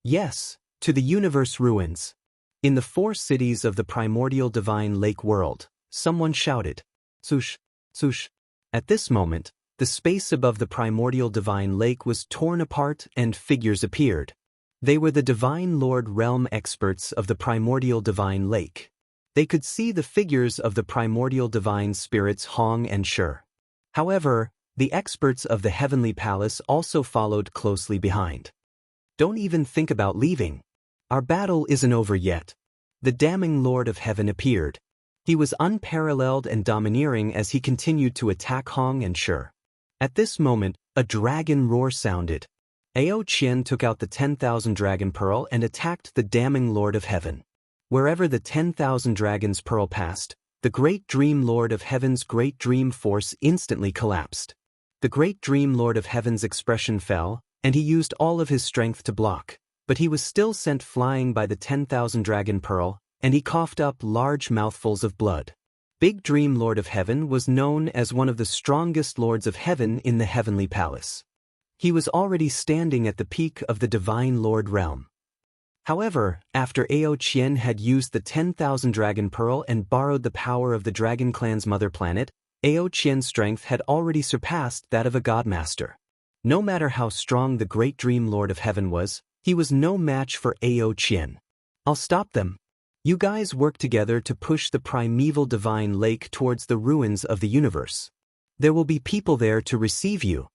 Yes, to the universe ruins. In the 4 cities of the primordial divine lake world, someone shouted, "Sush, sush." At this moment, the space above the primordial divine lake was torn apart and figures appeared. They were the Divine Lord Realm experts of the primordial divine lake. They could see the figures of the primordial divine spirits Hong and Shi. However, the experts of the heavenly palace also followed closely behind. Don't even think about leaving. Our battle isn't over yet. The damning Lord of Heaven appeared. He was unparalleled and domineering as he continued to attack Hong and Shi. At this moment, a dragon roar sounded. Ao Qian took out the 10,000 Dragon Pearl and attacked the damning Lord of Heaven. Wherever the 10,000 Dragon's Pearl passed, the Great Dream Lord of Heaven's Great Dream Force instantly collapsed. The Great Dream Lord of Heaven's expression fell, and he used all of his strength to block, but he was still sent flying by the 10,000 Dragon Pearl, and he coughed up large mouthfuls of blood. Big Dream Lord of Heaven was known as one of the strongest Lords of Heaven in the Heavenly Palace. He was already standing at the peak of the Divine Lord realm. However, after Ao Qian had used the 10,000 Dragon Pearl and borrowed the power of the Dragon Clan's mother planet, Ao Qian's strength had already surpassed that of a Godmaster. No matter how strong the Great Dream Lord of Heaven was, he was no match for Ao Qian. I'll stop them. You guys work together to push the primeval divine lake towards the ruins of the universe. There will be people there to receive you.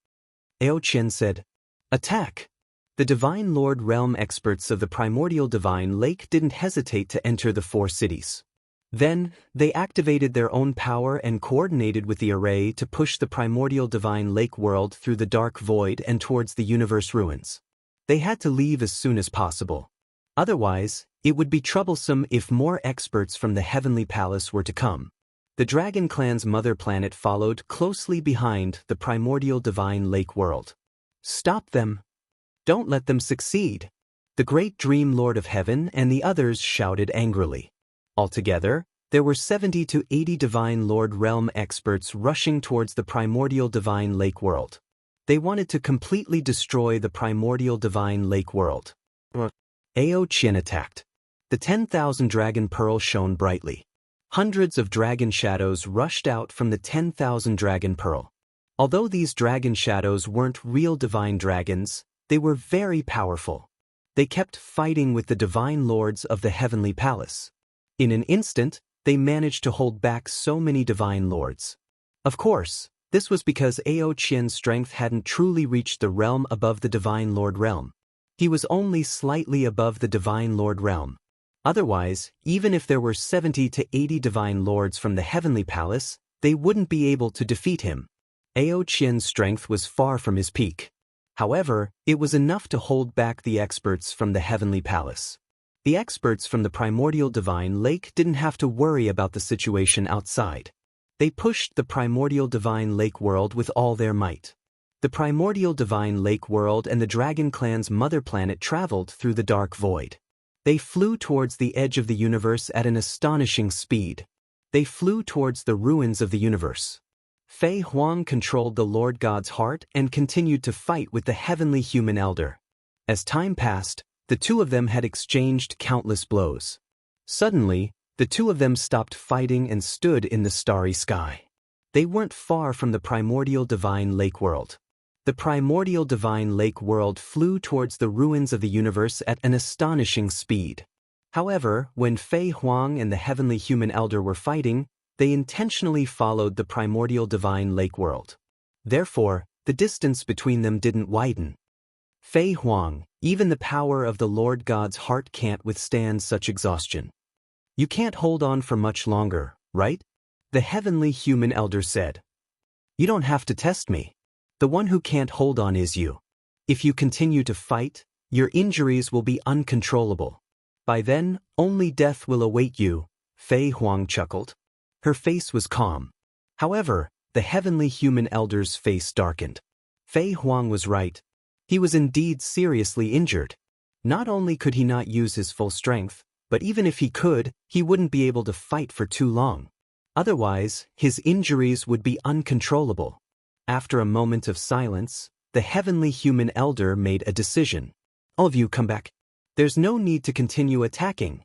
Ao Qian said, "Attack!" The Divine Lord Realm experts of the primordial divine lake didn't hesitate to enter the 4 cities. Then, they activated their own power and coordinated with the array to push the primordial divine lake world through the dark void and towards the universe ruins. They had to leave as soon as possible. Otherwise, it would be troublesome if more experts from the Heavenly Palace were to come. The Dragon Clan's mother planet followed closely behind the primordial divine lake world. Stop them! Don't let them succeed! The Great Dream Lord of Heaven and the others shouted angrily. Altogether, there were 70 to 80 Divine Lord Realm experts rushing towards the primordial divine lake world. They wanted to completely destroy the primordial divine lake world. Ao Qian attacked. The 10,000 Dragon Pearl shone brightly. Hundreds of dragon shadows rushed out from the 10,000 dragon pearl. Although these dragon shadows weren't real divine dragons, they were very powerful. They kept fighting with the divine lords of the heavenly palace. In an instant, they managed to hold back so many divine lords. Of course, this was because Ao Qian's strength hadn't truly reached the realm above the divine lord realm. He was only slightly above the divine lord realm. Otherwise, even if there were 70 to 80 divine lords from the heavenly palace, they wouldn't be able to defeat him. Ao Qian's strength was far from his peak. However, it was enough to hold back the experts from the heavenly palace. The experts from the primordial divine lake didn't have to worry about the situation outside. They pushed the primordial divine lake world with all their might. The primordial divine lake world and the dragon clan's mother planet traveled through the dark void. They flew towards the edge of the universe at an astonishing speed. They flew towards the ruins of the universe. Fei Huang controlled the Lord God's heart and continued to fight with the heavenly human elder. As time passed, the two of them had exchanged countless blows. Suddenly, the two of them stopped fighting and stood in the starry sky. They weren't far from the primordial divine lake world. The primordial divine lake world flew towards the ruins of the universe at an astonishing speed. However, when Fei Huang and the heavenly human elder were fighting, they intentionally followed the primordial divine lake world. Therefore, the distance between them didn't widen. Fei Huang, even the power of the Lord God's heart can't withstand such exhaustion. You can't hold on for much longer, right? The heavenly human elder said. You don't have to test me. The one who can't hold on is you. If you continue to fight, your injuries will be uncontrollable. By then, only death will await you, Fei Huang chuckled. Her face was calm. However, the heavenly human elder's face darkened. Fei Huang was right. He was indeed seriously injured. Not only could he not use his full strength, but even if he could, he wouldn't be able to fight for too long. Otherwise, his injuries would be uncontrollable. After a moment of silence, the heavenly human elder made a decision. All of you come back. There's no need to continue attacking.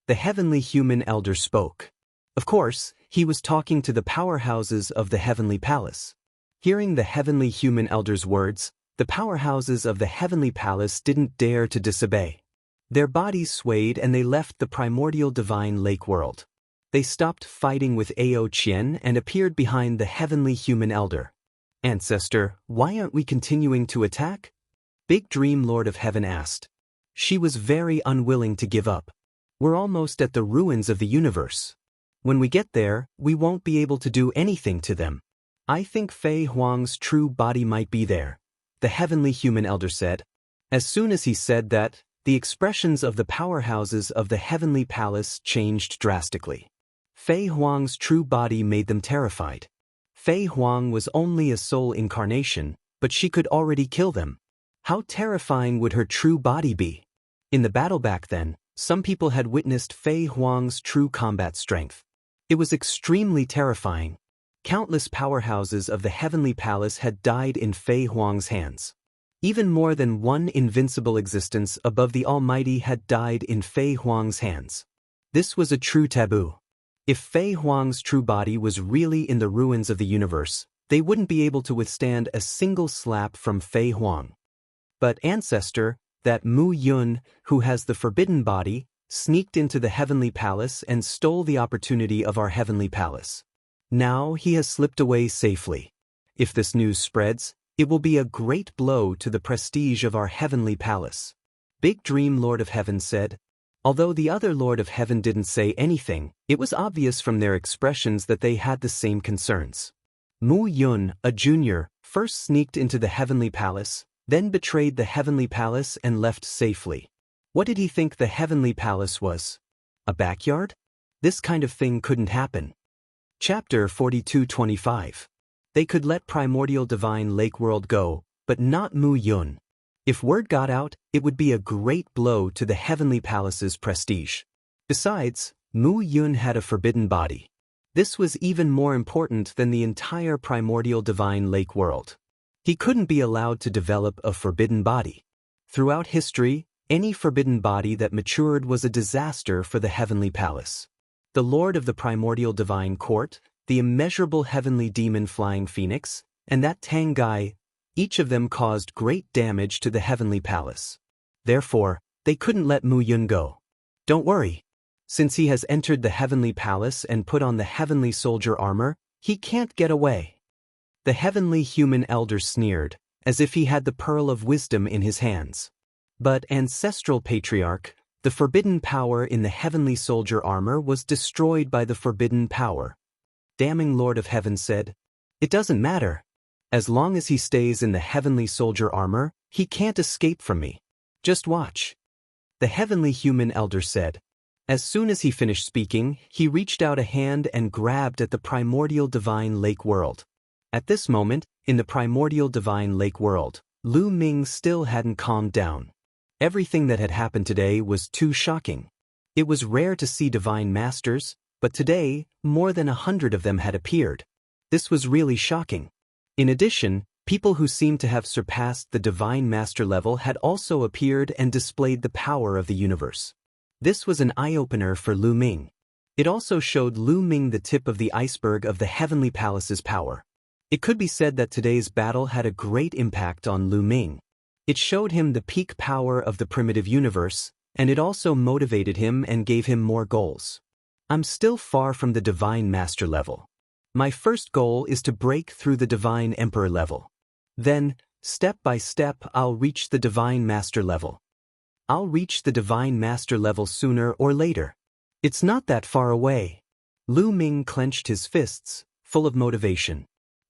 The heavenly human elder spoke. Of course, he was talking to the powerhouses of the heavenly palace. Hearing the heavenly human elder's words, the powerhouses of the heavenly palace didn't dare to disobey. Their bodies swayed and they left the primordial divine lake world. They stopped fighting with Ao Qian and appeared behind the heavenly human elder. Ancestor, why aren't we continuing to attack? Big Dream Lord of Heaven asked. She was very unwilling to give up. We're almost at the ruins of the universe. When we get there, we won't be able to do anything to them. I think Fei Huang's true body might be there, the heavenly human elder said. As soon as he said that, the expressions of the powerhouses of the heavenly palace changed drastically. Fei Huang's true body made them terrified. Fei Huang was only a soul incarnation, but she could already kill them. How terrifying would her true body be? In the battle back then, some people had witnessed Fei Huang's true combat strength. It was extremely terrifying. Countless powerhouses of the heavenly palace had died in Fei Huang's hands. Even more than one invincible existence above the Almighty had died in Fei Huang's hands. This was a true taboo. If Fei Huang's true body was really in the ruins of the universe, they wouldn't be able to withstand a single slap from Fei Huang. But Ancestor, that Mu Yun, who has the forbidden body, sneaked into the heavenly palace and stole the opportunity of our heavenly palace. Now he has slipped away safely. If this news spreads, it will be a great blow to the prestige of our heavenly palace. Big Dream Lord of Heaven said. Although the other Lord of Heaven didn't say anything, it was obvious from their expressions that they had the same concerns. Mu Yun, a junior, first sneaked into the heavenly palace, then betrayed the heavenly palace and left safely. What did he think the heavenly palace was? A backyard? This kind of thing couldn't happen. Chapter 42:25. They could let primordial divine lake world go, but not Mu Yun. If word got out, it would be a great blow to the heavenly palace's prestige. Besides, Mu Yun had a forbidden body. This was even more important than the entire primordial divine lake world. He couldn't be allowed to develop a forbidden body. Throughout history, any forbidden body that matured was a disaster for the heavenly palace. The lord of the primordial divine court, the immeasurable heavenly demon flying phoenix, and that Tang guy, each of them caused great damage to the heavenly palace. Therefore, they couldn't let Mu Yun go. Don't worry. Since he has entered the heavenly palace and put on the heavenly soldier armor, he can't get away. The heavenly human elder sneered, as if he had the pearl of wisdom in his hands. But ancestral patriarch, the forbidden power in the heavenly soldier armor was destroyed by the forbidden power. Damning Lord of Heaven said, "It doesn't matter. As long as he stays in the heavenly soldier armor, he can't escape from me. Just watch." The heavenly human elder said. As soon as he finished speaking, he reached out a hand and grabbed at the primordial divine lake world. At this moment, in the primordial divine lake world, Lu Ming still hadn't calmed down. Everything that had happened today was too shocking. It was rare to see divine masters, but today, more than 100 of them had appeared. This was really shocking. In addition, people who seemed to have surpassed the divine master level had also appeared and displayed the power of the universe. This was an eye-opener for Lu Ming. It also showed Lu Ming the tip of the iceberg of the heavenly palace's power. It could be said that today's battle had a great impact on Lu Ming. It showed him the peak power of the primitive universe, and it also motivated him and gave him more goals. I'm still far from the divine master level. My first goal is to break through the divine emperor level. Then, step by step, I'll reach the divine master level. I'll reach the divine master level sooner or later. It's not that far away. Lu Ming clenched his fists, full of motivation.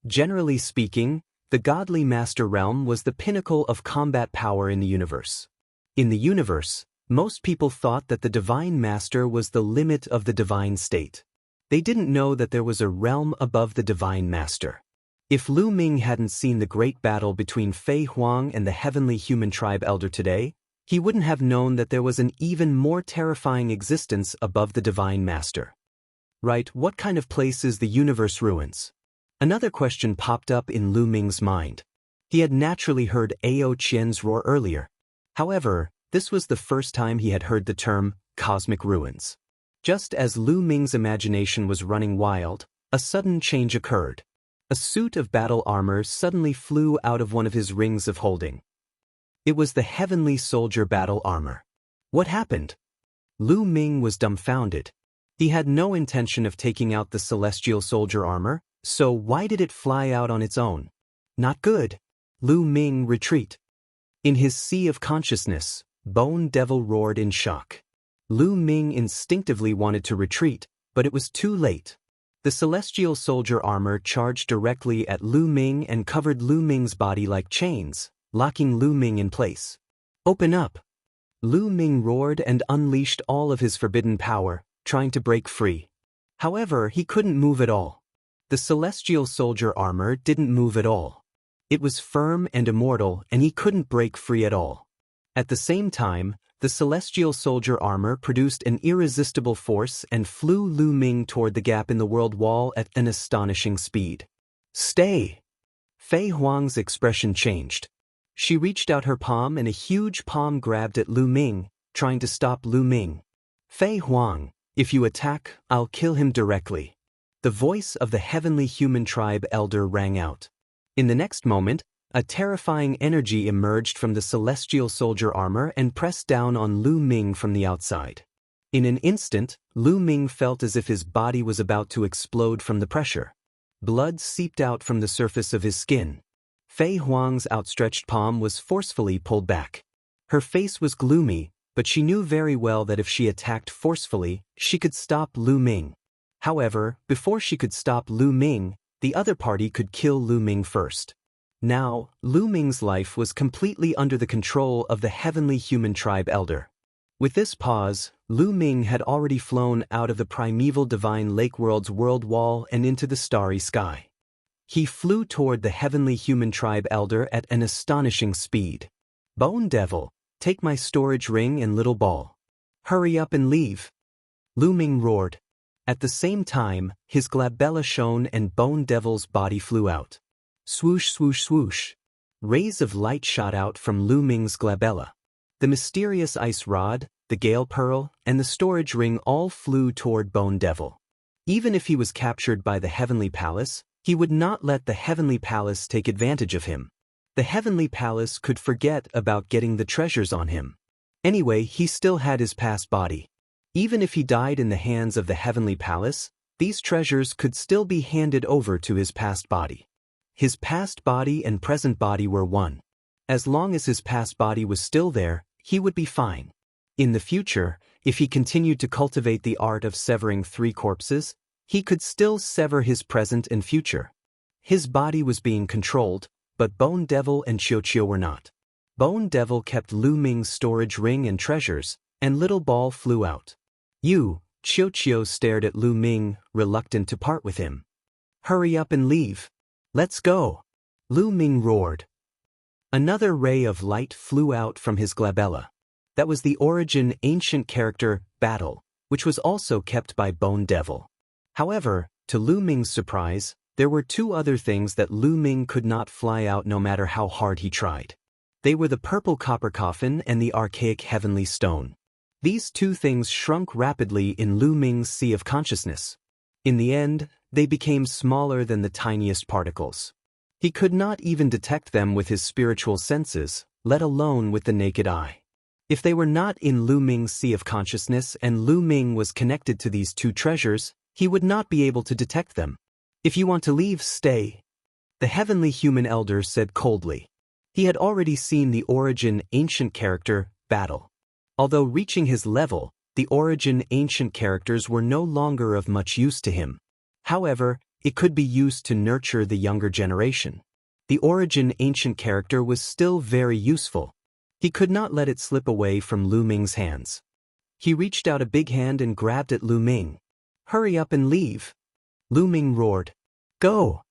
Generally speaking, the godly master realm was the pinnacle of combat power in the universe. In the universe, most people thought that the divine master was the limit of the divine state. They didn't know that there was a realm above the divine master. If Lu Ming hadn't seen the great battle between Fei Huang and the heavenly human tribe elder today, he wouldn't have known that there was an even more terrifying existence above the divine master. Right, what kind of place is the universe ruins? Another question popped up in Lu Ming's mind. He had naturally heard Ao Qian's roar earlier. However, this was the first time he had heard the term cosmic ruins. Just as Lu Ming's imagination was running wild, a sudden change occurred. A suit of battle armor suddenly flew out of one of his rings of holding. It was the heavenly soldier battle armor. What happened? Lu Ming was dumbfounded. He had no intention of taking out the celestial soldier armor, so why did it fly out on its own? Not good. Lu Ming, retreat. In his sea of consciousness, Bone Devil roared in shock. Lu Ming instinctively wanted to retreat, but it was too late. The celestial soldier armor charged directly at Lu Ming and covered Lu Ming's body like chains, locking Lu Ming in place. Open up! Lu Ming roared and unleashed all of his forbidden power, trying to break free. However, he couldn't move at all. The celestial soldier armor didn't move at all. It was firm and immortal, and he couldn't break free at all. At the same time, the celestial soldier armor produced an irresistible force and flew Lu Ming toward the gap in the world wall at an astonishing speed. Stay! Fei Huang's expression changed. She reached out her palm and a huge palm grabbed at Lu Ming, trying to stop Lu Ming. Fei Huang, if you attack, I'll kill him directly. The voice of the heavenly human tribe elder rang out. In the next moment, a terrifying energy emerged from the celestial soldier armor and pressed down on Lu Ming from the outside. In an instant, Lu Ming felt as if his body was about to explode from the pressure. Blood seeped out from the surface of his skin. Fei Huang's outstretched palm was forcefully pulled back. Her face was gloomy, but she knew very well that if she attacked forcefully, she could stop Lu Ming. However, before she could stop Lu Ming, the other party could kill Lu Ming first. Now, Lu Ming's life was completely under the control of the heavenly human tribe elder. With this pause, Lu Ming had already flown out of the primeval divine lake world's world wall and into the starry sky. He flew toward the heavenly human tribe elder at an astonishing speed. Bone Devil, take my storage ring and little ball. Hurry up and leave. Lu Ming roared. At the same time, his glabella shone and Bone Devil's body flew out. Swoosh, swoosh, swoosh. Rays of light shot out from Lu Ming's glabella. The mysterious ice rod, the gale pearl, and the storage ring all flew toward Bone Devil. Even if he was captured by the Heavenly Palace, he would not let the Heavenly Palace take advantage of him. The Heavenly Palace could forget about getting the treasures on him. Anyway, he still had his past body. Even if he died in the hands of the Heavenly Palace, these treasures could still be handed over to his past body. His past body and present body were one. As long as his past body was still there, he would be fine. In the future, if he continued to cultivate the art of severing 3 corpses, he could still sever his present and future. His body was being controlled, but Bone Devil and Qiu were not. Bone Devil kept Lu Ming's storage ring and treasures, and Little Ball flew out. Qiu stared at Lu Ming, reluctant to part with him. "Hurry up and leave. Let's go," Lu Ming roared. Another ray of light flew out from his glabella. That was the origin ancient character, Battle, which was also kept by Bone Devil. However, to Lu Ming's surprise, there were 2 other things that Lu Ming could not fly out no matter how hard he tried. They were the purple copper coffin and the archaic heavenly stone. These 2 things shrunk rapidly in Lu Ming's sea of consciousness. In the end, they became smaller than the tiniest particles. He could not even detect them with his spiritual senses, let alone with the naked eye. If they were not in Lu Ming's sea of consciousness and Lu Ming was connected to these 2 treasures, he would not be able to detect them. "If you want to leave, stay," the heavenly human elder said coldly. He had already seen the origin ancient character, Battle. Although reaching his level, the origin ancient characters were no longer of much use to him. However, it could be used to nurture the younger generation. The origin ancient character was still very useful. He could not let it slip away from Lu Ming's hands. He reached out a big hand and grabbed at Lu Ming. "Hurry up and leave," Lu Ming roared. "Go!"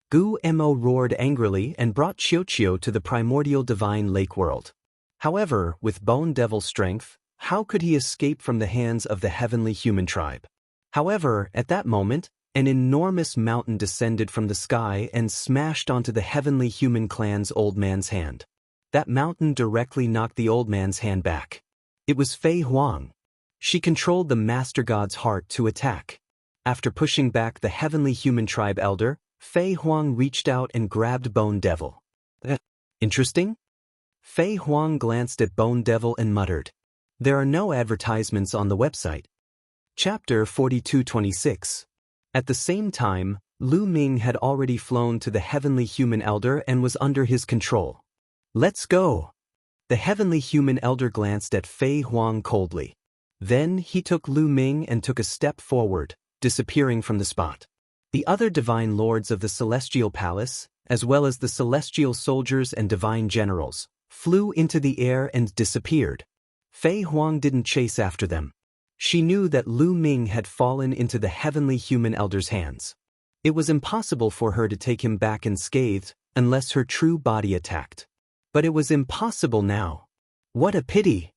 Gu Mo roared angrily and brought Qiu to the primordial divine lake world. However, with Bone Devil's strength, how could he escape from the hands of the heavenly human tribe? However, at that moment, an enormous mountain descended from the sky and smashed onto the heavenly human clan's old man's hand. That mountain directly knocked the old man's hand back. It was Fei Huang. She controlled the Master God's heart to attack. After pushing back the heavenly human tribe elder, Fei Huang reached out and grabbed Bone Devil. Interesting? Fei Huang glanced at Bone Devil and muttered, "There are no advertisements on the website." Chapter 42-26. At the same time, Lu Ming had already flown to the heavenly human elder and was under his control. "Let's go." The heavenly human elder glanced at Fei Huang coldly. Then he took Lu Ming and took a step forward, disappearing from the spot. The other divine lords of the celestial palace, as well as the celestial soldiers and divine generals, flew into the air and disappeared. Fei Huang didn't chase after them. She knew that Lu Ming had fallen into the heavenly human elder's hands. It was impossible for her to take him back unscathed unless her true body attacked. But it was impossible now. What a pity!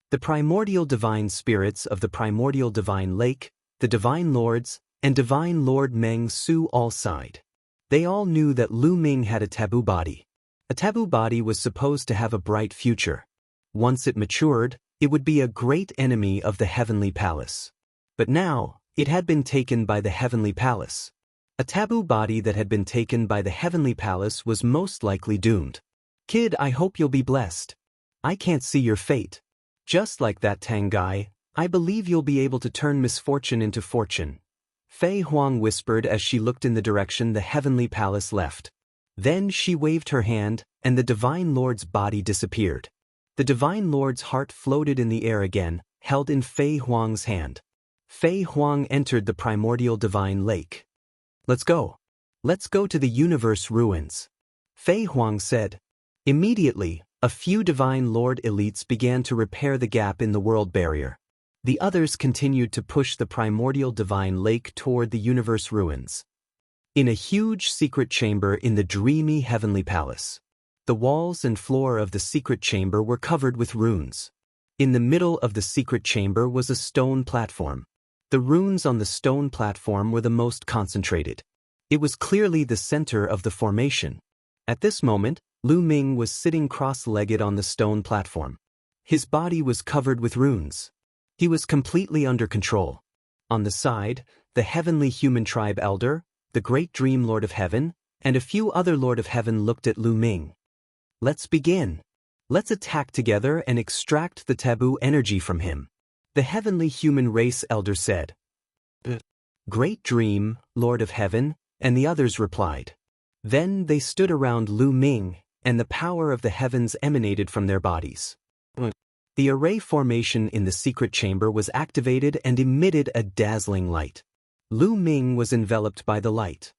The primordial divine spirits of the primordial divine lake, the divine lords, and divine lord Meng Su all sighed. They all knew that Lu Ming had a taboo body. A taboo body was supposed to have a bright future. Once it matured, it would be a great enemy of the heavenly palace. But now, it had been taken by the heavenly palace. A taboo body that had been taken by the heavenly palace was most likely doomed. "Kid, I hope you'll be blessed. I can't see your fate. Just like that Tang guy, I believe you'll be able to turn misfortune into fortune," Fei Huang whispered as she looked in the direction the heavenly palace left. Then she waved her hand, and the divine lord's body disappeared. The divine lord's heart floated in the air again, held in Fei Huang's hand. Fei Huang entered the primordial divine lake. "Let's go. Let's go to the universe ruins," Fei Huang said. Immediately, a few divine lord elites began to repair the gap in the world barrier. The others continued to push the primordial divine lake toward the universe ruins. In a huge secret chamber in the dreamy heavenly palace. The walls and floor of the secret chamber were covered with runes. In the middle of the secret chamber was a stone platform. The runes on the stone platform were the most concentrated. It was clearly the center of the formation. At this moment, Lu Ming was sitting cross-legged on the stone platform. His body was covered with runes. He was completely under control. On the side, the heavenly human tribe elder, the great dream Lord of Heaven, and a few other Lord of Heaven looked at Lu Ming. Let's begin. Let's attack together and extract the taboo energy from him, the heavenly human race elder said. Great dream, Lord of Heaven, and the others replied. Then they stood around Lu Ming, and the power of the heavens emanated from their bodies. The array formation in the secret chamber was activated and emitted a dazzling light. Lu Ming was enveloped by the light.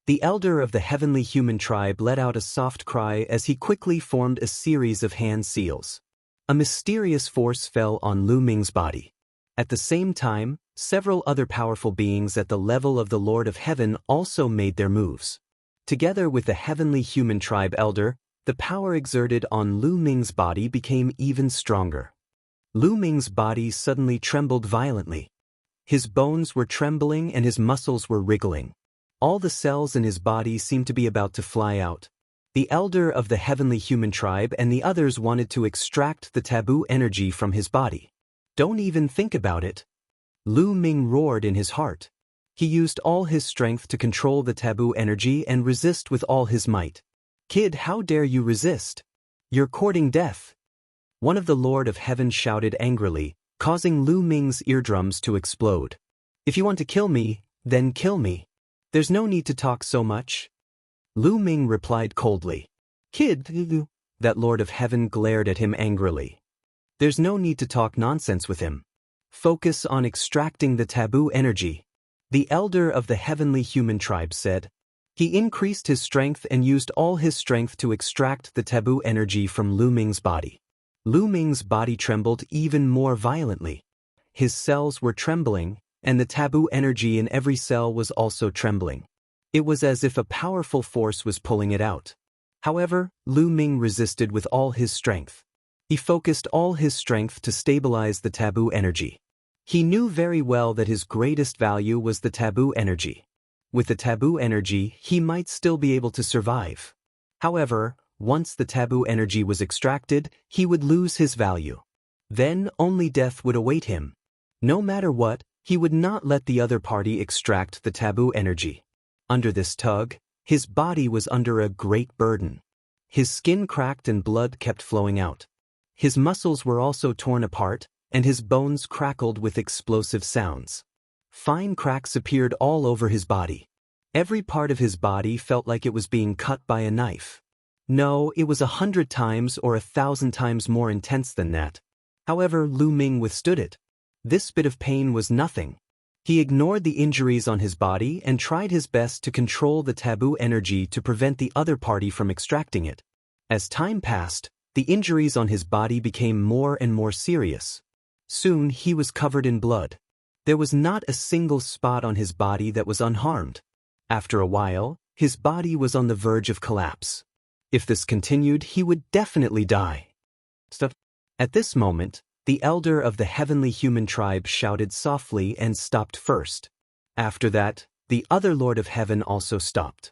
The elder of the heavenly human tribe let out a soft cry as he quickly formed a series of hand seals. A mysterious force fell on Lu Ming's body. At the same time, several other powerful beings at the level of the Lord of Heaven also made their moves. Together with the heavenly human tribe elder, the power exerted on Lu Ming's body became even stronger. Lu Ming's body suddenly trembled violently. His bones were trembling and his muscles were wriggling. All the cells in his body seemed to be about to fly out. The elder of the heavenly human tribe and the others wanted to extract the taboo energy from his body. Don't even think about it. Lu Ming roared in his heart. He used all his strength to control the taboo energy and resist with all his might. Kid, how dare you resist? You're courting death. One of the Lord of Heaven shouted angrily, causing Lu Ming's eardrums to explode. If you want to kill me, then kill me. There's no need to talk so much. Lu Ming replied coldly. Kid, that Lord of Heaven glared at him angrily. There's no need to talk nonsense with him. Focus on extracting the taboo energy. The elder of the heavenly human tribe said. He increased his strength and used all his strength to extract the taboo energy from Lu Ming's body. Lu Ming's body trembled even more violently. His cells were trembling, and the taboo energy in every cell was also trembling. It was as if a powerful force was pulling it out. However, Lu Ming resisted with all his strength. He focused all his strength to stabilize the taboo energy. He knew very well that his greatest value was the taboo energy. With the taboo energy, he might still be able to survive. However, once the taboo energy was extracted, he would lose his value. Then only death would await him. No matter what, he would not let the other party extract the taboo energy. Under this tug, his body was under a great burden. His skin cracked and blood kept flowing out. His muscles were also torn apart, and his bones crackled with explosive sounds. Fine cracks appeared all over his body. Every part of his body felt like it was being cut by a knife. No, it was 100 times or 1,000 times more intense than that. However, Lu Ming withstood it. This bit of pain was nothing. He ignored the injuries on his body and tried his best to control the taboo energy to prevent the other party from extracting it. As time passed, the injuries on his body became more and more serious. Soon he was covered in blood. There was not a single spot on his body that was unharmed. After a while, his body was on the verge of collapse. If this continued, he would definitely die. At this moment, the elder of the heavenly human tribe shouted softly and stopped first. After that, the other Lord of Heaven also stopped.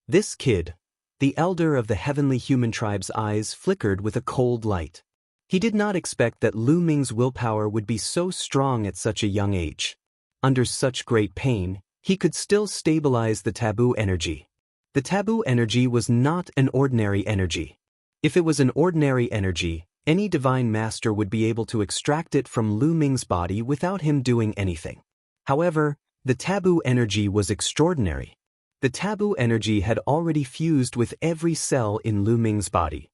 This kid, the elder of the heavenly human tribe's eyes flickered with a cold light. He did not expect that Lu Ming's willpower would be so strong at such a young age. Under such great pain, he could still stabilize the taboo energy. The taboo energy was not an ordinary energy. If it was an ordinary energy, any divine master would be able to extract it from Lu Ming's body without him doing anything. However, the taboo energy was extraordinary. The taboo energy had already fused with every cell in Lu Ming's body.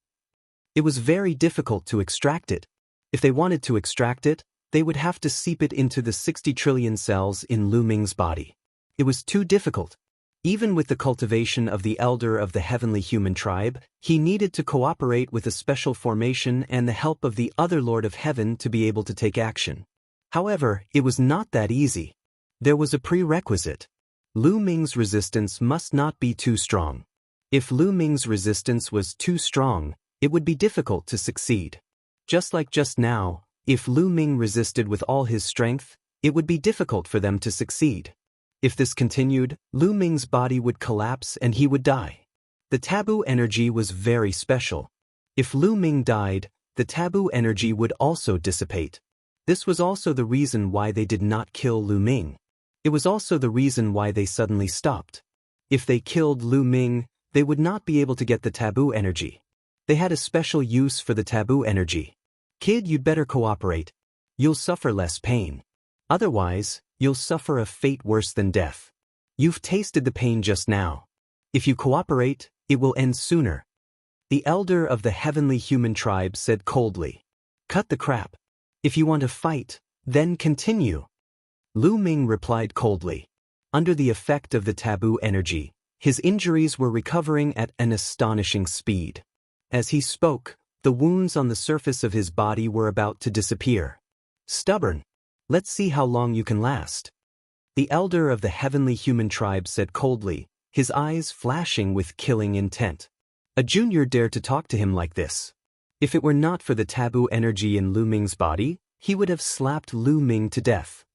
It was very difficult to extract it. If they wanted to extract it, they would have to seep it into the 60 trillion cells in Lu Ming's body. It was too difficult. Even with the cultivation of the elder of the heavenly human tribe, he needed to cooperate with a special formation and the help of the other Lord of Heaven to be able to take action. However, it was not that easy. There was a prerequisite. Lu Ming's resistance must not be too strong. If Lu Ming's resistance was too strong, it would be difficult to succeed. Just like just now, if Lu Ming resisted with all his strength, it would be difficult for them to succeed. If this continued, Lu Ming's body would collapse and he would die. The taboo energy was very special. If Lu Ming died, the taboo energy would also dissipate. This was also the reason why they did not kill Lu Ming. It was also the reason why they suddenly stopped. If they killed Lu Ming, they would not be able to get the taboo energy. They had a special use for the taboo energy. Kid, you'd better cooperate. You'll suffer less pain. Otherwise, you'll suffer a fate worse than death. You've tasted the pain just now. If you cooperate, it will end sooner. The elder of the heavenly human tribe said coldly. Cut the crap. If you want to fight, then continue. Lu Ming replied coldly. Under the effect of the taboo energy, his injuries were recovering at an astonishing speed. As he spoke, the wounds on the surface of his body were about to disappear. Stubborn. Let's see how long you can last. The elder of the heavenly human tribe said coldly, his eyes flashing with killing intent. A junior dared to talk to him like this. If it were not for the taboo energy in Lu Ming's body, he would have slapped Lu Ming to death.